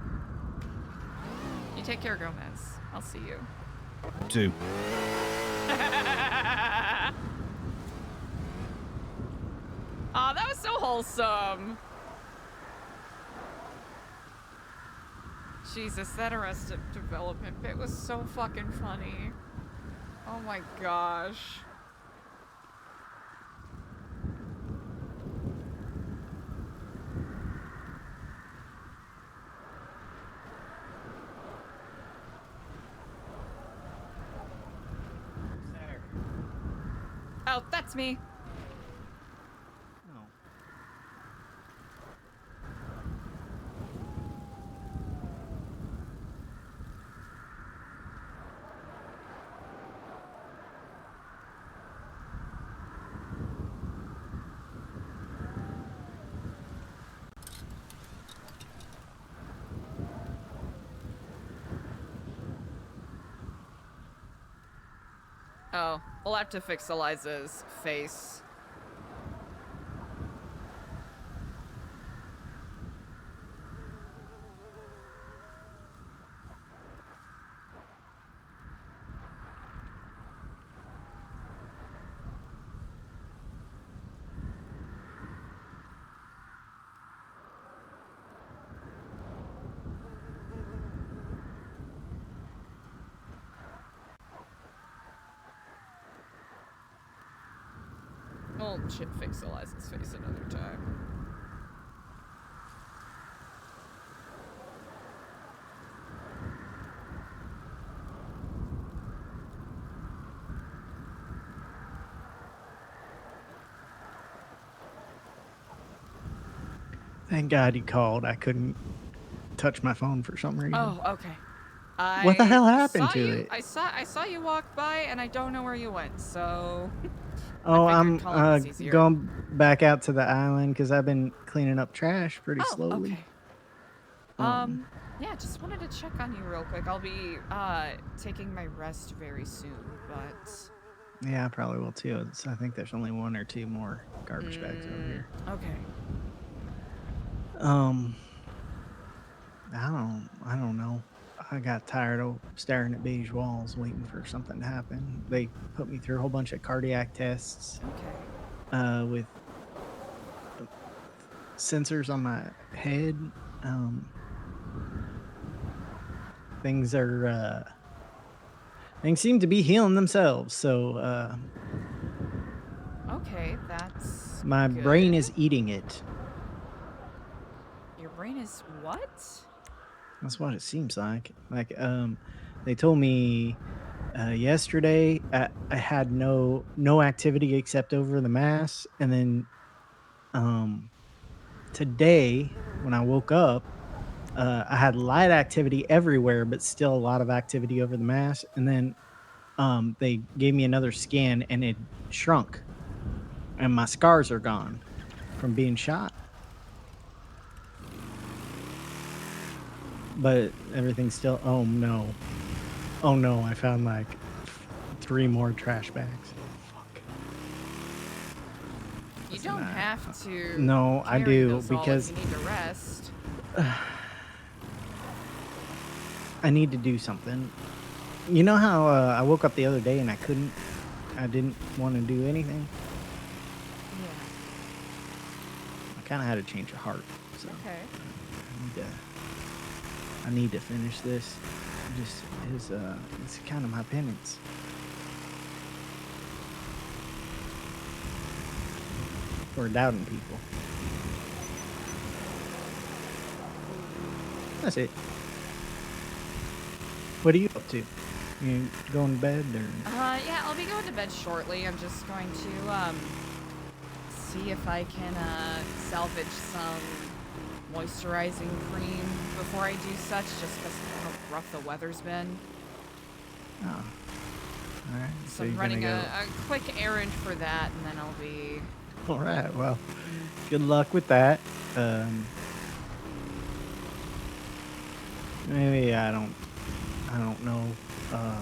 You take care, Gomez. I'll see you. Too. Aw, that was so wholesome. Jesus, that Arrested Development bit was so fucking funny. Oh my gosh. Oh, that's me. Oh, we'll have to fix Eliza's face. We'll fix Eliza's face another time. Thank God you called. I couldn't touch my phone for some reason. Oh, okay. What the hell happened saw to you, it? I saw you walk by, and I don't know where you went. So. Oh, I figured I'm calling was easier. going back out to the island because I've been cleaning up trash pretty Oh, slowly. okay. Yeah, just wanted to check on you real quick. I'll be taking my rest very soon, but. Yeah, I probably will too. I think there's only 1 or 2 more garbage bags over here. Okay. I don't know. I got tired of staring at beige walls waiting for something to happen. They put me through a whole bunch of cardiac tests. Okay. With sensors on my head. Things seem to be healing themselves, so Okay, that's my good. brain is eating it. Your brain is what? That's what it seems like. They told me yesterday I had no activity except over the mass, and then today when I woke up, I had light activity everywhere, but still a lot of activity over the mass. And then they gave me another scan, and it shrunk, and my scars are gone from being shot. But everything's still. Oh no! Oh no! I found like 3 more trash bags. You don't have to. No, I carry do, those all if because you need to rest. I need to do something. You know how I woke up the other day and I didn't want to do anything? Yeah. I kind of had a change of heart. So Okay. I need to finish this. It's kind of my penance. For doubting people. That's it. What are you up to? You going to bed or? Yeah, I'll be going to bed shortly. I'm just going to see if I can salvage some moisturizing cream before I do such, just because of how rough the weather's been. Oh. All right. So I'm you're running gonna a quick errand for that, and then I'll be. All right. Well, good luck with that. Maybe I don't know. I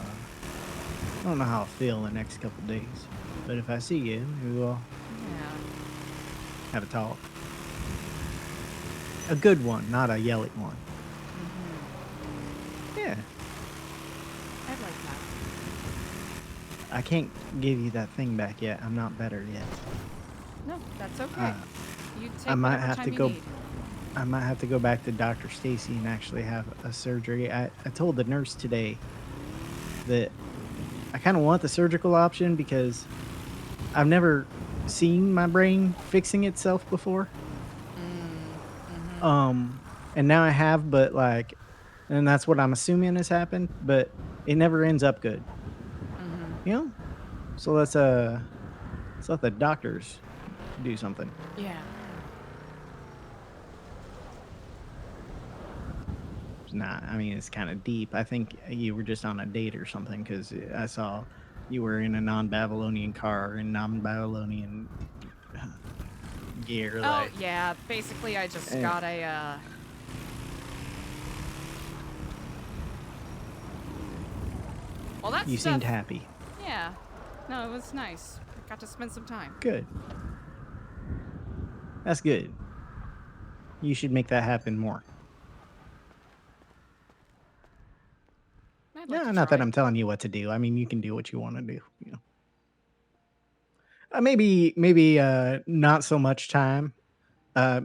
don't know how I'll feel the next couple days, but if I see you, maybe we'll have a talk. A good one, not a yelly one. Yeah. I'd like that. I can't give you that thing back yet. I'm not better yet. No, that's okay. You take I might whatever have time to you go. need. I might have to go back to Dr. Stacy and actually have a surgery. I told the nurse today that I kind of want the surgical option because I've never seen my brain fixing itself before. And now I have, but and that's what I'm assuming has happened, but it never ends up good. You know? So let's let the doctors do something. Yeah. Nah, I mean, it's kind of deep. I think you were just on a date or something because I saw you were in a non-Babylonian car in non-Babylonian gear. Oh, yeah. Basically, I just got a, Well, that's You seemed happy. Yeah. No, it was nice. I got to spend some time. Good. That's good. You should make that happen more. I'd like Yeah, to not try. that I'm telling you what to do. I mean, you can do what you want to do. You know. Maybe not so much time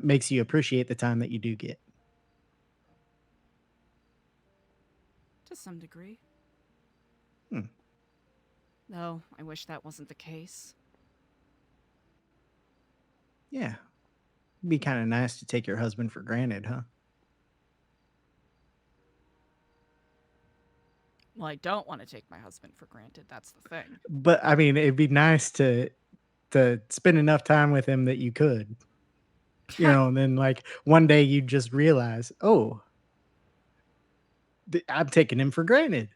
makes you appreciate the time that you do get. To some degree. Hmm. Though, I wish that wasn't the case. Yeah. It'd be kind of nice to take your husband for granted, huh? Well, I don't want to take my husband for granted. That's the thing. But I mean, it'd be nice to spend enough time with him that you could. You know, and then like one day you just realize, oh, I'm taking him for granted.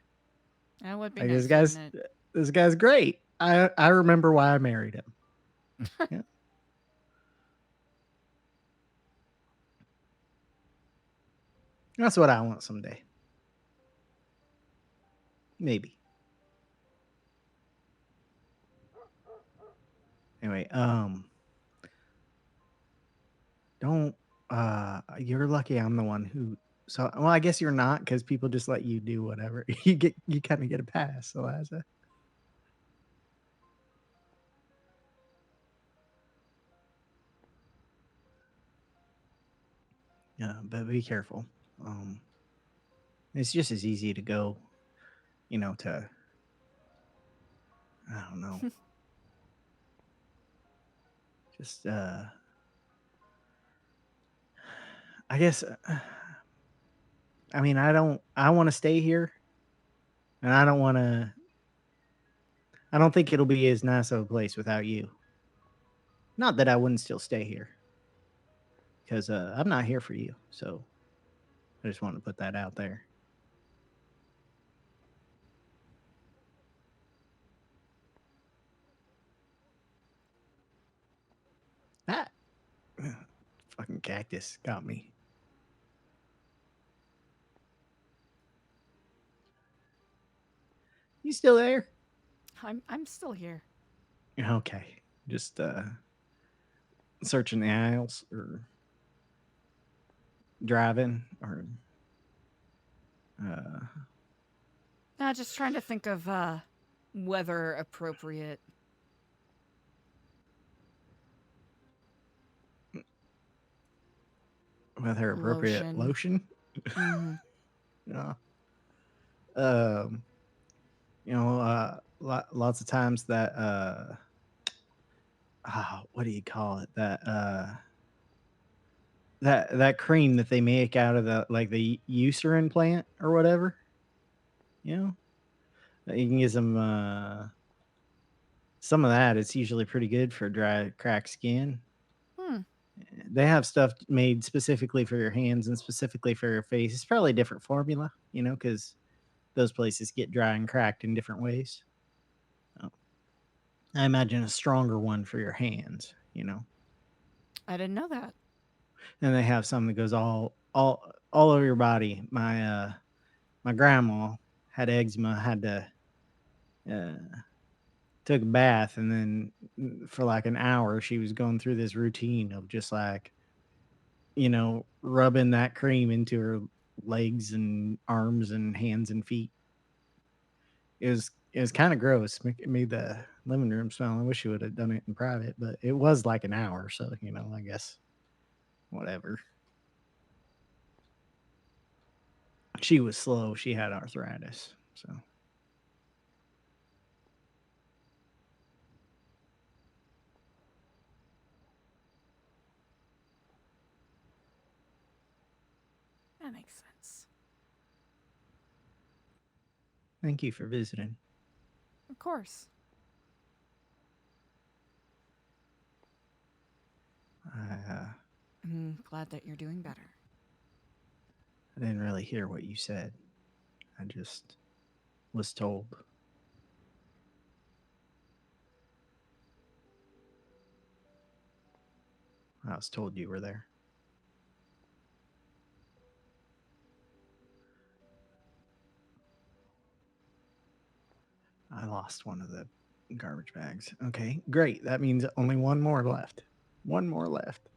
That would be Like nice, this wouldn't it? guy's great. I remember why I married him. Yeah. That's what I want someday. Maybe. Anyway, don't you're lucky I'm the one who well, I guess you're not because people just let you do whatever. You kind of get a pass, Eliza. Yeah, but be careful. It's just as easy to go, to I don't know. Just I guess I mean, I want to stay here and I don't think it'll be as nice of a place without you. Not that I wouldn't still stay here because I'm not here for you. So I just want to put that out there. That fucking cactus got me. You still there? I'm still here. Okay. Just searching the aisles or driving or Just trying to think of weather appropriate. weather appropriate lotion. Mm-hmm. Yeah. Lots of times that what do you call it? That cream that they make out of the Eucerin plant or whatever. You can get some of that. It's usually pretty good for dry, cracked skin. They have stuff made specifically for your hands and specifically for your face. It's probably a different formula, because those places get dry and cracked in different ways. I imagine a stronger one for your hands, I didn't know that. And they have some that goes all over your body. My grandma had eczema, had to took a bath, and then for like an hour she was going through this routine of just like rubbing that cream into her legs and arms and hands and feet. It was kind of gross. It made the living room smell. I wish she would have done it in private, but it was like an hour, so I guess whatever. She was slow. She had arthritis, so. That makes sense. Thank you for visiting. Of course. I'm glad that you're doing better. I didn't really hear what you said. I just was told. I was told you were there. I lost one of the garbage bags. Okay, great. That means only one more left. One more left.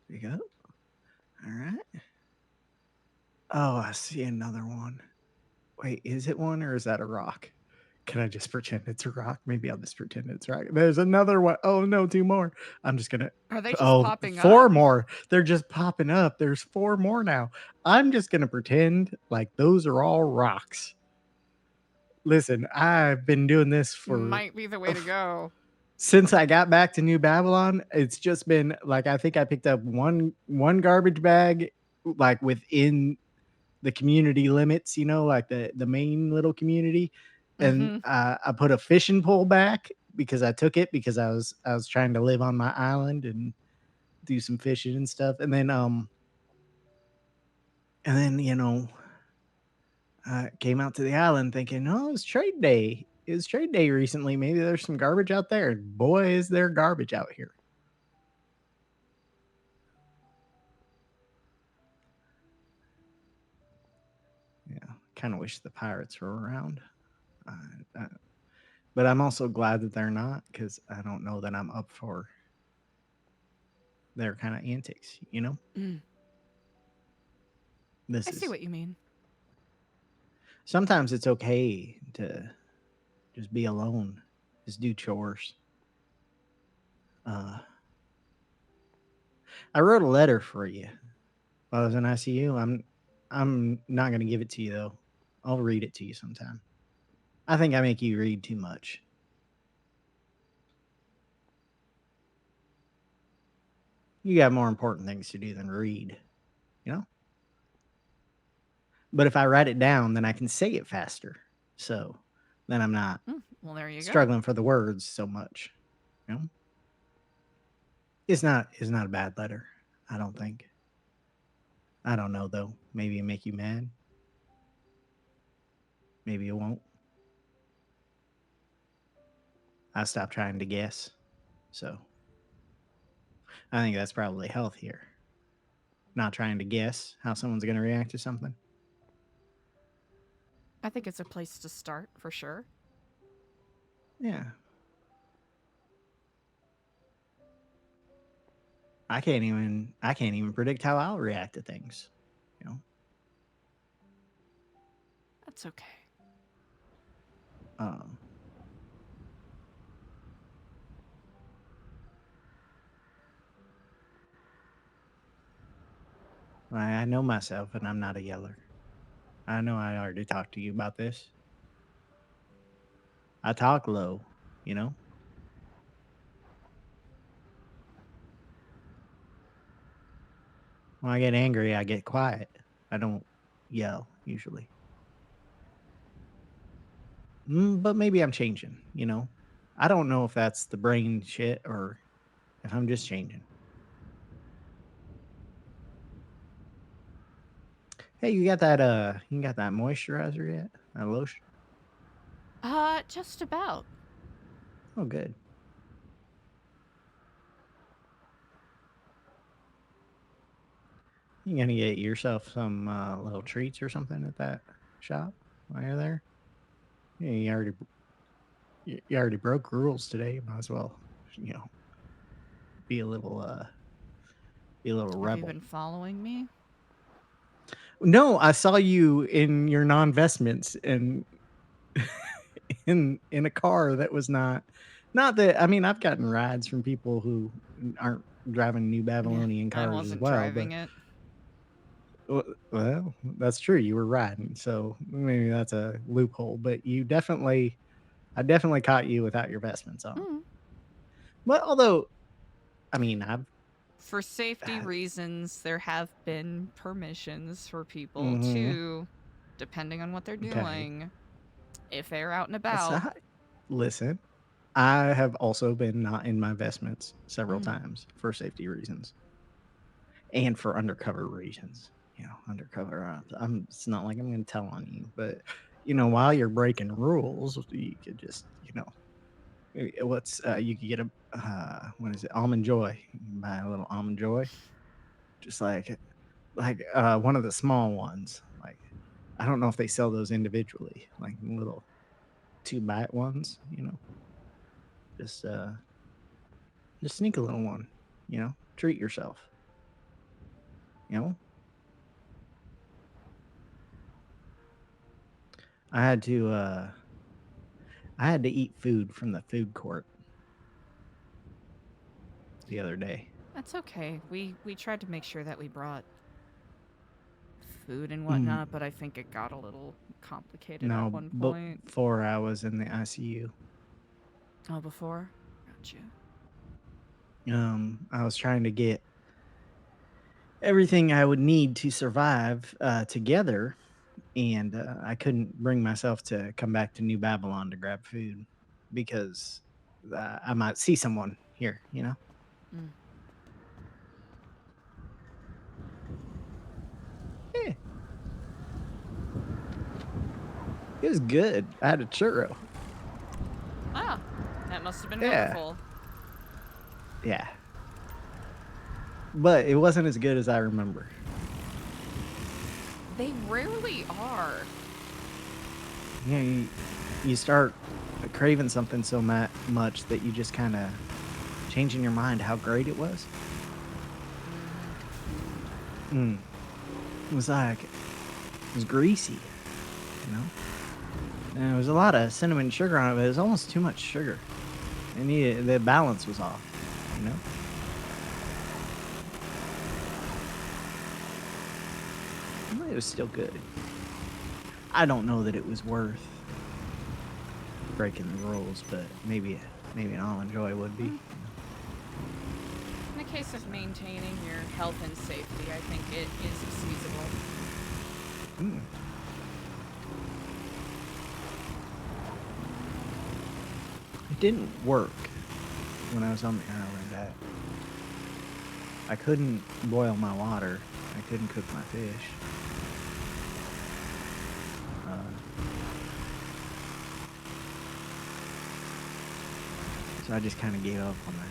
There you go. All right. Oh, I see another one. Wait, is it one or is that a rock? Can I just pretend it's a rock? Maybe I'll just pretend it's a rock. There's another one. Oh no, 2 more. I'm just gonna. Are they just popping 4 up? more. They're just popping up. There's 4 more now. I'm just gonna pretend like those are all rocks. Listen, I've been doing this for Might be the way to go. since I got back to New Babylon, it's just been like I think I picked up one garbage bag like within the community limits, you know, like the main little community. And Mhm. I put a fishing pole back because I took it because I was trying to live on my island and do some fishing and stuff. And then, you know, I came out to the island thinking, oh, it's trade day. It was trade day recently. Maybe there's some garbage out there. And boy, is there garbage out here. Yeah, kind of wish the pirates were around. Uh, but I'm also glad that they're not because I don't know that I'm up for their kind of antics, you know? Mm. This I see is what you mean. sometimes it's okay to just be alone, just do chores. Uh, I wrote a letter for you while I was in ICU. I'm not gonna give it to you though. I'll read it to you sometime. I think I make you read too much. You got more important things to do than read, you know? But if I write it down, then I can say it faster. So then I'm not Well, there you go. struggling for the words so much. You know? It's not a bad letter, I don't think. I don't know though. Maybe it make you mad. Maybe it won't. I stopped trying to guess. So I think that's probably healthier. Not trying to guess how someone's going to react to something. I think it's a place to start for sure. Yeah. I can't even predict how I'll react to things. You know? That's okay. Um I know myself and I'm not a yeller. I know I already talked to you about this. I talk low, you know? When I get angry, I get quiet. I don't yell usually. But maybe I'm changing, you know? I don't know if that's the brain shit or if I'm just changing. Hey, you got that moisturizer yet? That lotion? Just about. Oh, good. You gonna get yourself some little treats or something at that shop while you're there? Yeah, you already broke rules today. You might as well, you know, be a little Have rebel. you been following me? No, I saw you in your non-vestments and in a car that was not that. I mean, I've gotten rides from people who aren't driving New Babylonian I cars as wasn't well, driving but it. well, that's true. You were riding, so maybe that's a loophole. But I definitely caught you without your vestments on. Mm. But although, I mean, For safety reasons, there have been permissions for people Mhm. to, depending on what they're Okay. doing, if they're out and That's about. not. Listen, I have also been not in my vestments several Mm. times for safety reasons, and for undercover reasons. You know, undercover. It's not like I'm going to tell on you, but you know, while you're breaking rules, you could just, you know, what's you could get a what is it, almond joy. You can buy a little almond joy, just like one of the small ones. Like I don't know if they sell those individually, like little 2-bite ones. You know, just sneak a little one. You know, treat yourself. You know, I had to eat food from the food court the other day. That's okay. We tried to make sure that we brought food and Mm. whatnot, but I think it got a little complicated at No, one point. before I was in the ICU. Oh, before? Gotcha. I was trying to get everything I would need to survive together, and I couldn't bring myself to come back to New Babylon to grab food because I might see someone here, you know? Mm. Yeah. It was good. I had a churro. Ah, that must have been Yeah. wonderful. Yeah. But it wasn't as good as I remember. They rarely are. You know, you start craving something so much that you just kind of change in your mind how great it was. It was like, it was greasy, you know? And there was a lot of cinnamon sugar on it, but it was almost too much sugar. And the balance was off, you know? It was still good. I don't know that it was worth breaking the rules, but maybe an almond joy would be. In the case of maintaining your health and safety, I think it is feasible. It didn't work when I was on the island. I couldn't boil my water. I couldn't cook my fish. So I just kind of gave up on that.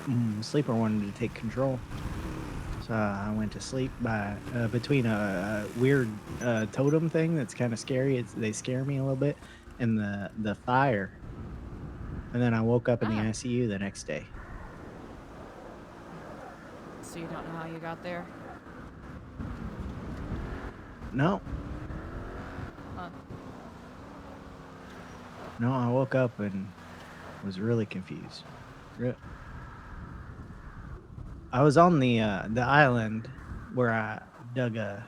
And Sleeper wanted to take control. So I went to sleep by between a weird totem thing that's kind of scary. They scare me a little bit, and the fire. And then I woke up in the ICU the next day. So you don't know how you got there? No. Huh. No, I woke up and was really confused. I was on the island where I dug a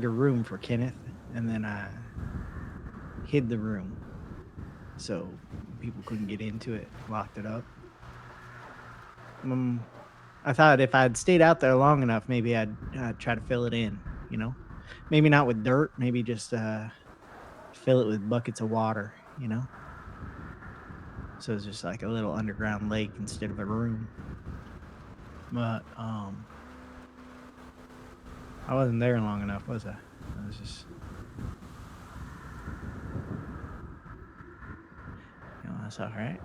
room for Kenneth, and then I hid the room so people couldn't get into it. Locked it up. I thought if I'd stayed out there long enough, maybe I'd try to fill it in. You know, maybe not with dirt. Maybe just fill it with buckets of water. You know, so it's just like a little underground lake instead of a room. But I wasn't there long enough, was I? I was just, you know, that's all right.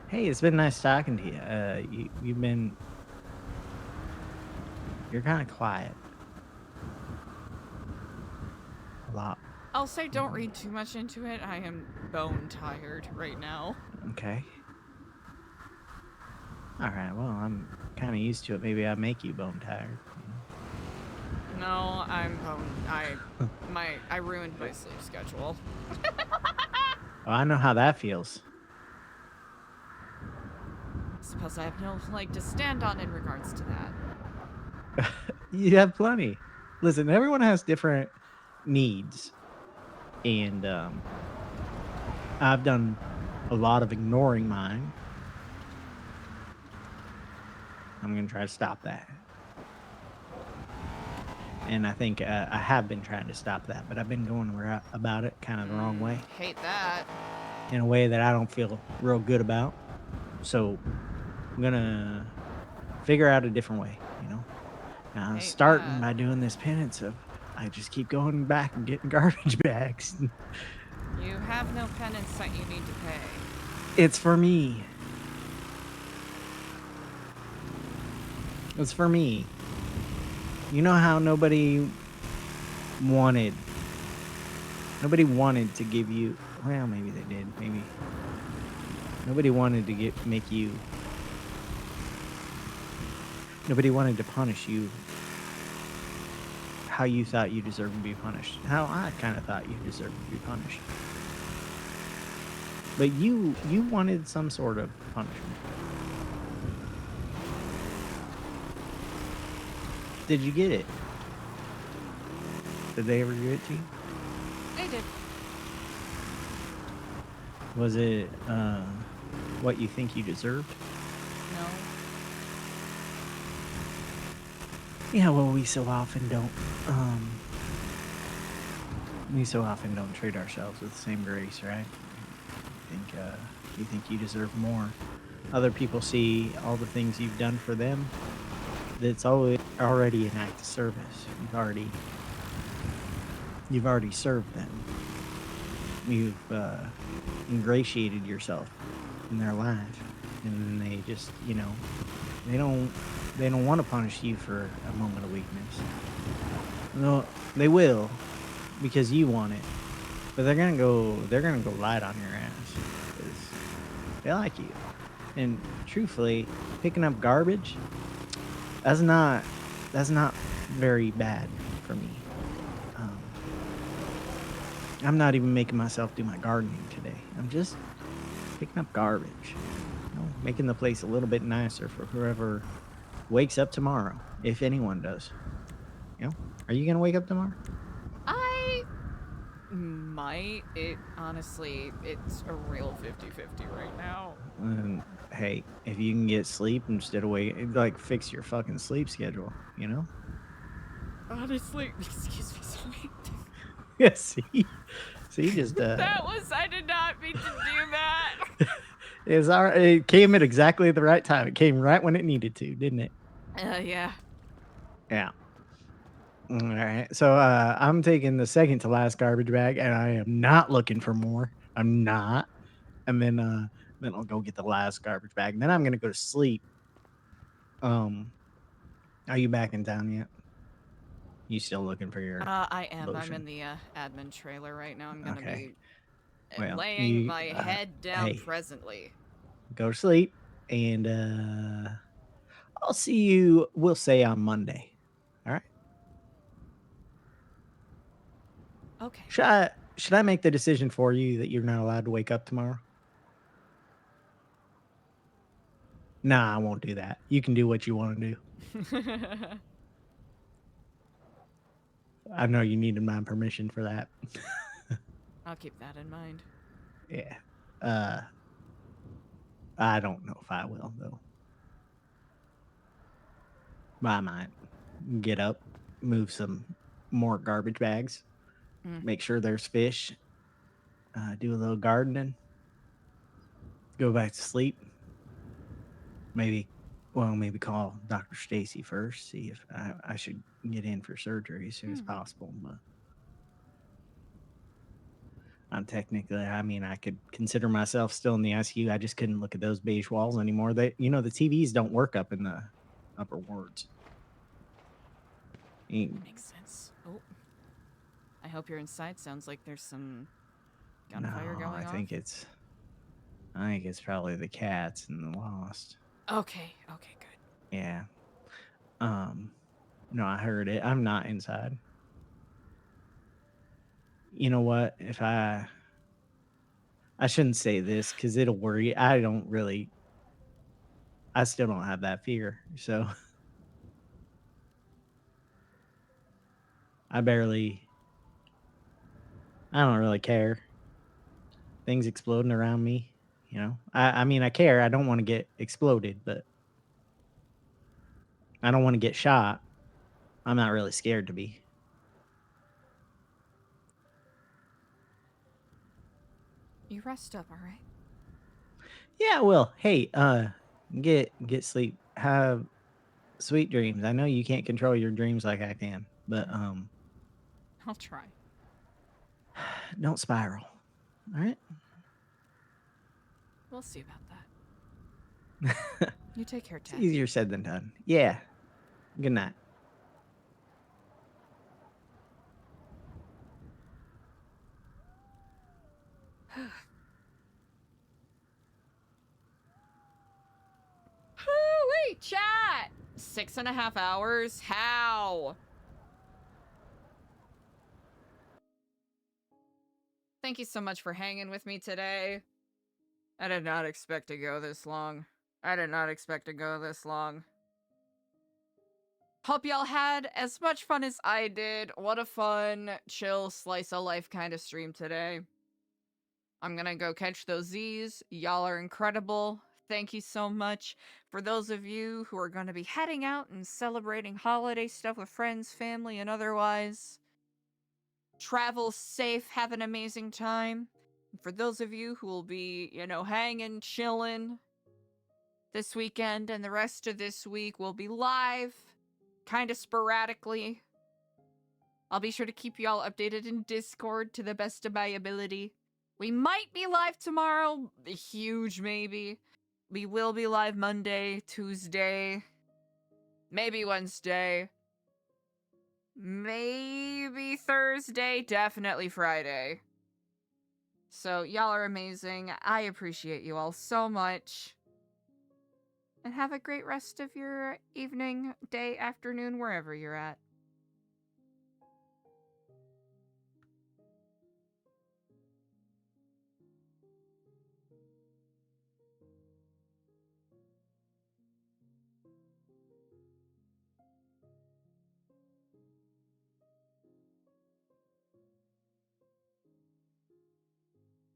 Hey, it's been nice talking to you. You're kind of quiet. A lot. I'll say don't read too much into it. I am bone tired right now. Okay. All right, well, I'm kind of used to it. Maybe I make you bone tired. No, I'm bone. I ruined my sleep schedule. Oh, I know how that feels. Suppose I have no leg to stand on in regards to that. You have plenty. Listen, everyone has different needs, and I've done a lot of ignoring mine. I'm going to try to stop that. And I think I have been trying to stop that, but I've been going about it kind of the wrong way. Hate that. In a way that I don't feel real good about. So I'm going to figure out a different way, you know? And I'm starting by doing this penance of I just keep going back and getting garbage bags. You have no penance that you need to pay. It's for me. It's for me. You know how nobody wanted to give you, well, maybe they did, maybe. Nobody wanted to nobody wanted to punish you how you thought you deserved to be punished. How I kind of thought you deserved to be punished. But you wanted some sort of punishment. Did you get it? Did they ever give it to you? They did. Was it what you think you deserved? No. Yeah, well, we so often don't treat ourselves with the same grace, right? You think you deserve more. Other people see all the things you've done for them. That's already an act of service. You've already served them. You've ingratiated yourself in their life, and they just, they don't want to punish you for a moment of weakness. No, they will, because you want it, but they're gonna go light on your ass because they like you. And truthfully, picking up garbage, that's not very bad for me. I'm not even making myself do my gardening today. I'm just picking up garbage, making the place a little bit nicer for whoever wakes up tomorrow, if anyone does. Are you gonna wake up tomorrow? I might. Honestly, it's a real 50-50 right now. Hey, if you can get sleep instead of fix your fucking sleep schedule, Honestly, excuse me, sorry. Yeah, see, just I did not mean to do that. It came at exactly the right time. It came right when it needed to, didn't it? Yeah. Yeah. All right. So I'm taking the second to last garbage bag, and I am not looking for more. I'm not. And then I'll go get the last garbage bag, and then I'm gonna go to sleep. Are you back in town yet? You still looking for your? I am. I'm lotion? in the admin trailer right now. I'm gonna Okay. be Well, laying my head down hey. presently. Go to sleep, and I'll see you. We'll say on Monday. All right. Okay. Should I make the decision for you that you're not allowed to wake up tomorrow? Nah, I won't do that. You can do what you want to do. I know you needed my permission for that. I'll keep that in mind. Yeah. I don't know if I will though. But I might get up, move some more garbage bags, make sure there's fish, do a little gardening, go back to sleep. Maybe call Dr. Stacy first, see if I should get in for surgery as soon as possible. But I'm technically, I could consider myself still in the ICU. I just couldn't look at those beige walls anymore. The TVs don't work up in the upper wards. Makes sense. Oh. I hope you're inside. Sounds like there's some gunfire going off. I think it's probably the cats and the lost. Okay, good. Yeah. No, I heard it. I'm not inside. You know what? If I shouldn't say this because it'll worry. I still don't have that fear. So I don't really care. Things exploding around me. I care. I don't want to get exploded, but I don't want to get shot. I'm not really scared to be. You rest up, all right? Yeah, well, hey, get sleep. Have sweet dreams. I know you can't control your dreams like I can, but I'll try. don't spiral. All right? We'll see about that. You take care, It's Ted. easier said than done. Yeah. Good night. Wait, chat! 6.5 hours? How? Thank you so much for hanging with me today. I did not expect to go this long. Hope y'all had as much fun as I did. What a fun, chill, slice of life kind of stream today. I'm gonna go catch those Z's. Y'all are incredible. Thank you so much. For those of you who are going to be heading out and celebrating holiday stuff with friends, family, and otherwise, travel safe, have an amazing time. And for those of you who will be, you know, hanging, chilling this weekend and the rest of this week, will be live, kind of sporadically. I'll be sure to keep you all updated in Discord to the best of my ability. We might be live tomorrow, a huge maybe. We will be live Monday, Tuesday, maybe Wednesday, maybe Thursday, definitely Friday. So y'all are amazing. I appreciate you all so much. And have a great rest of your evening, day, afternoon, wherever you're at.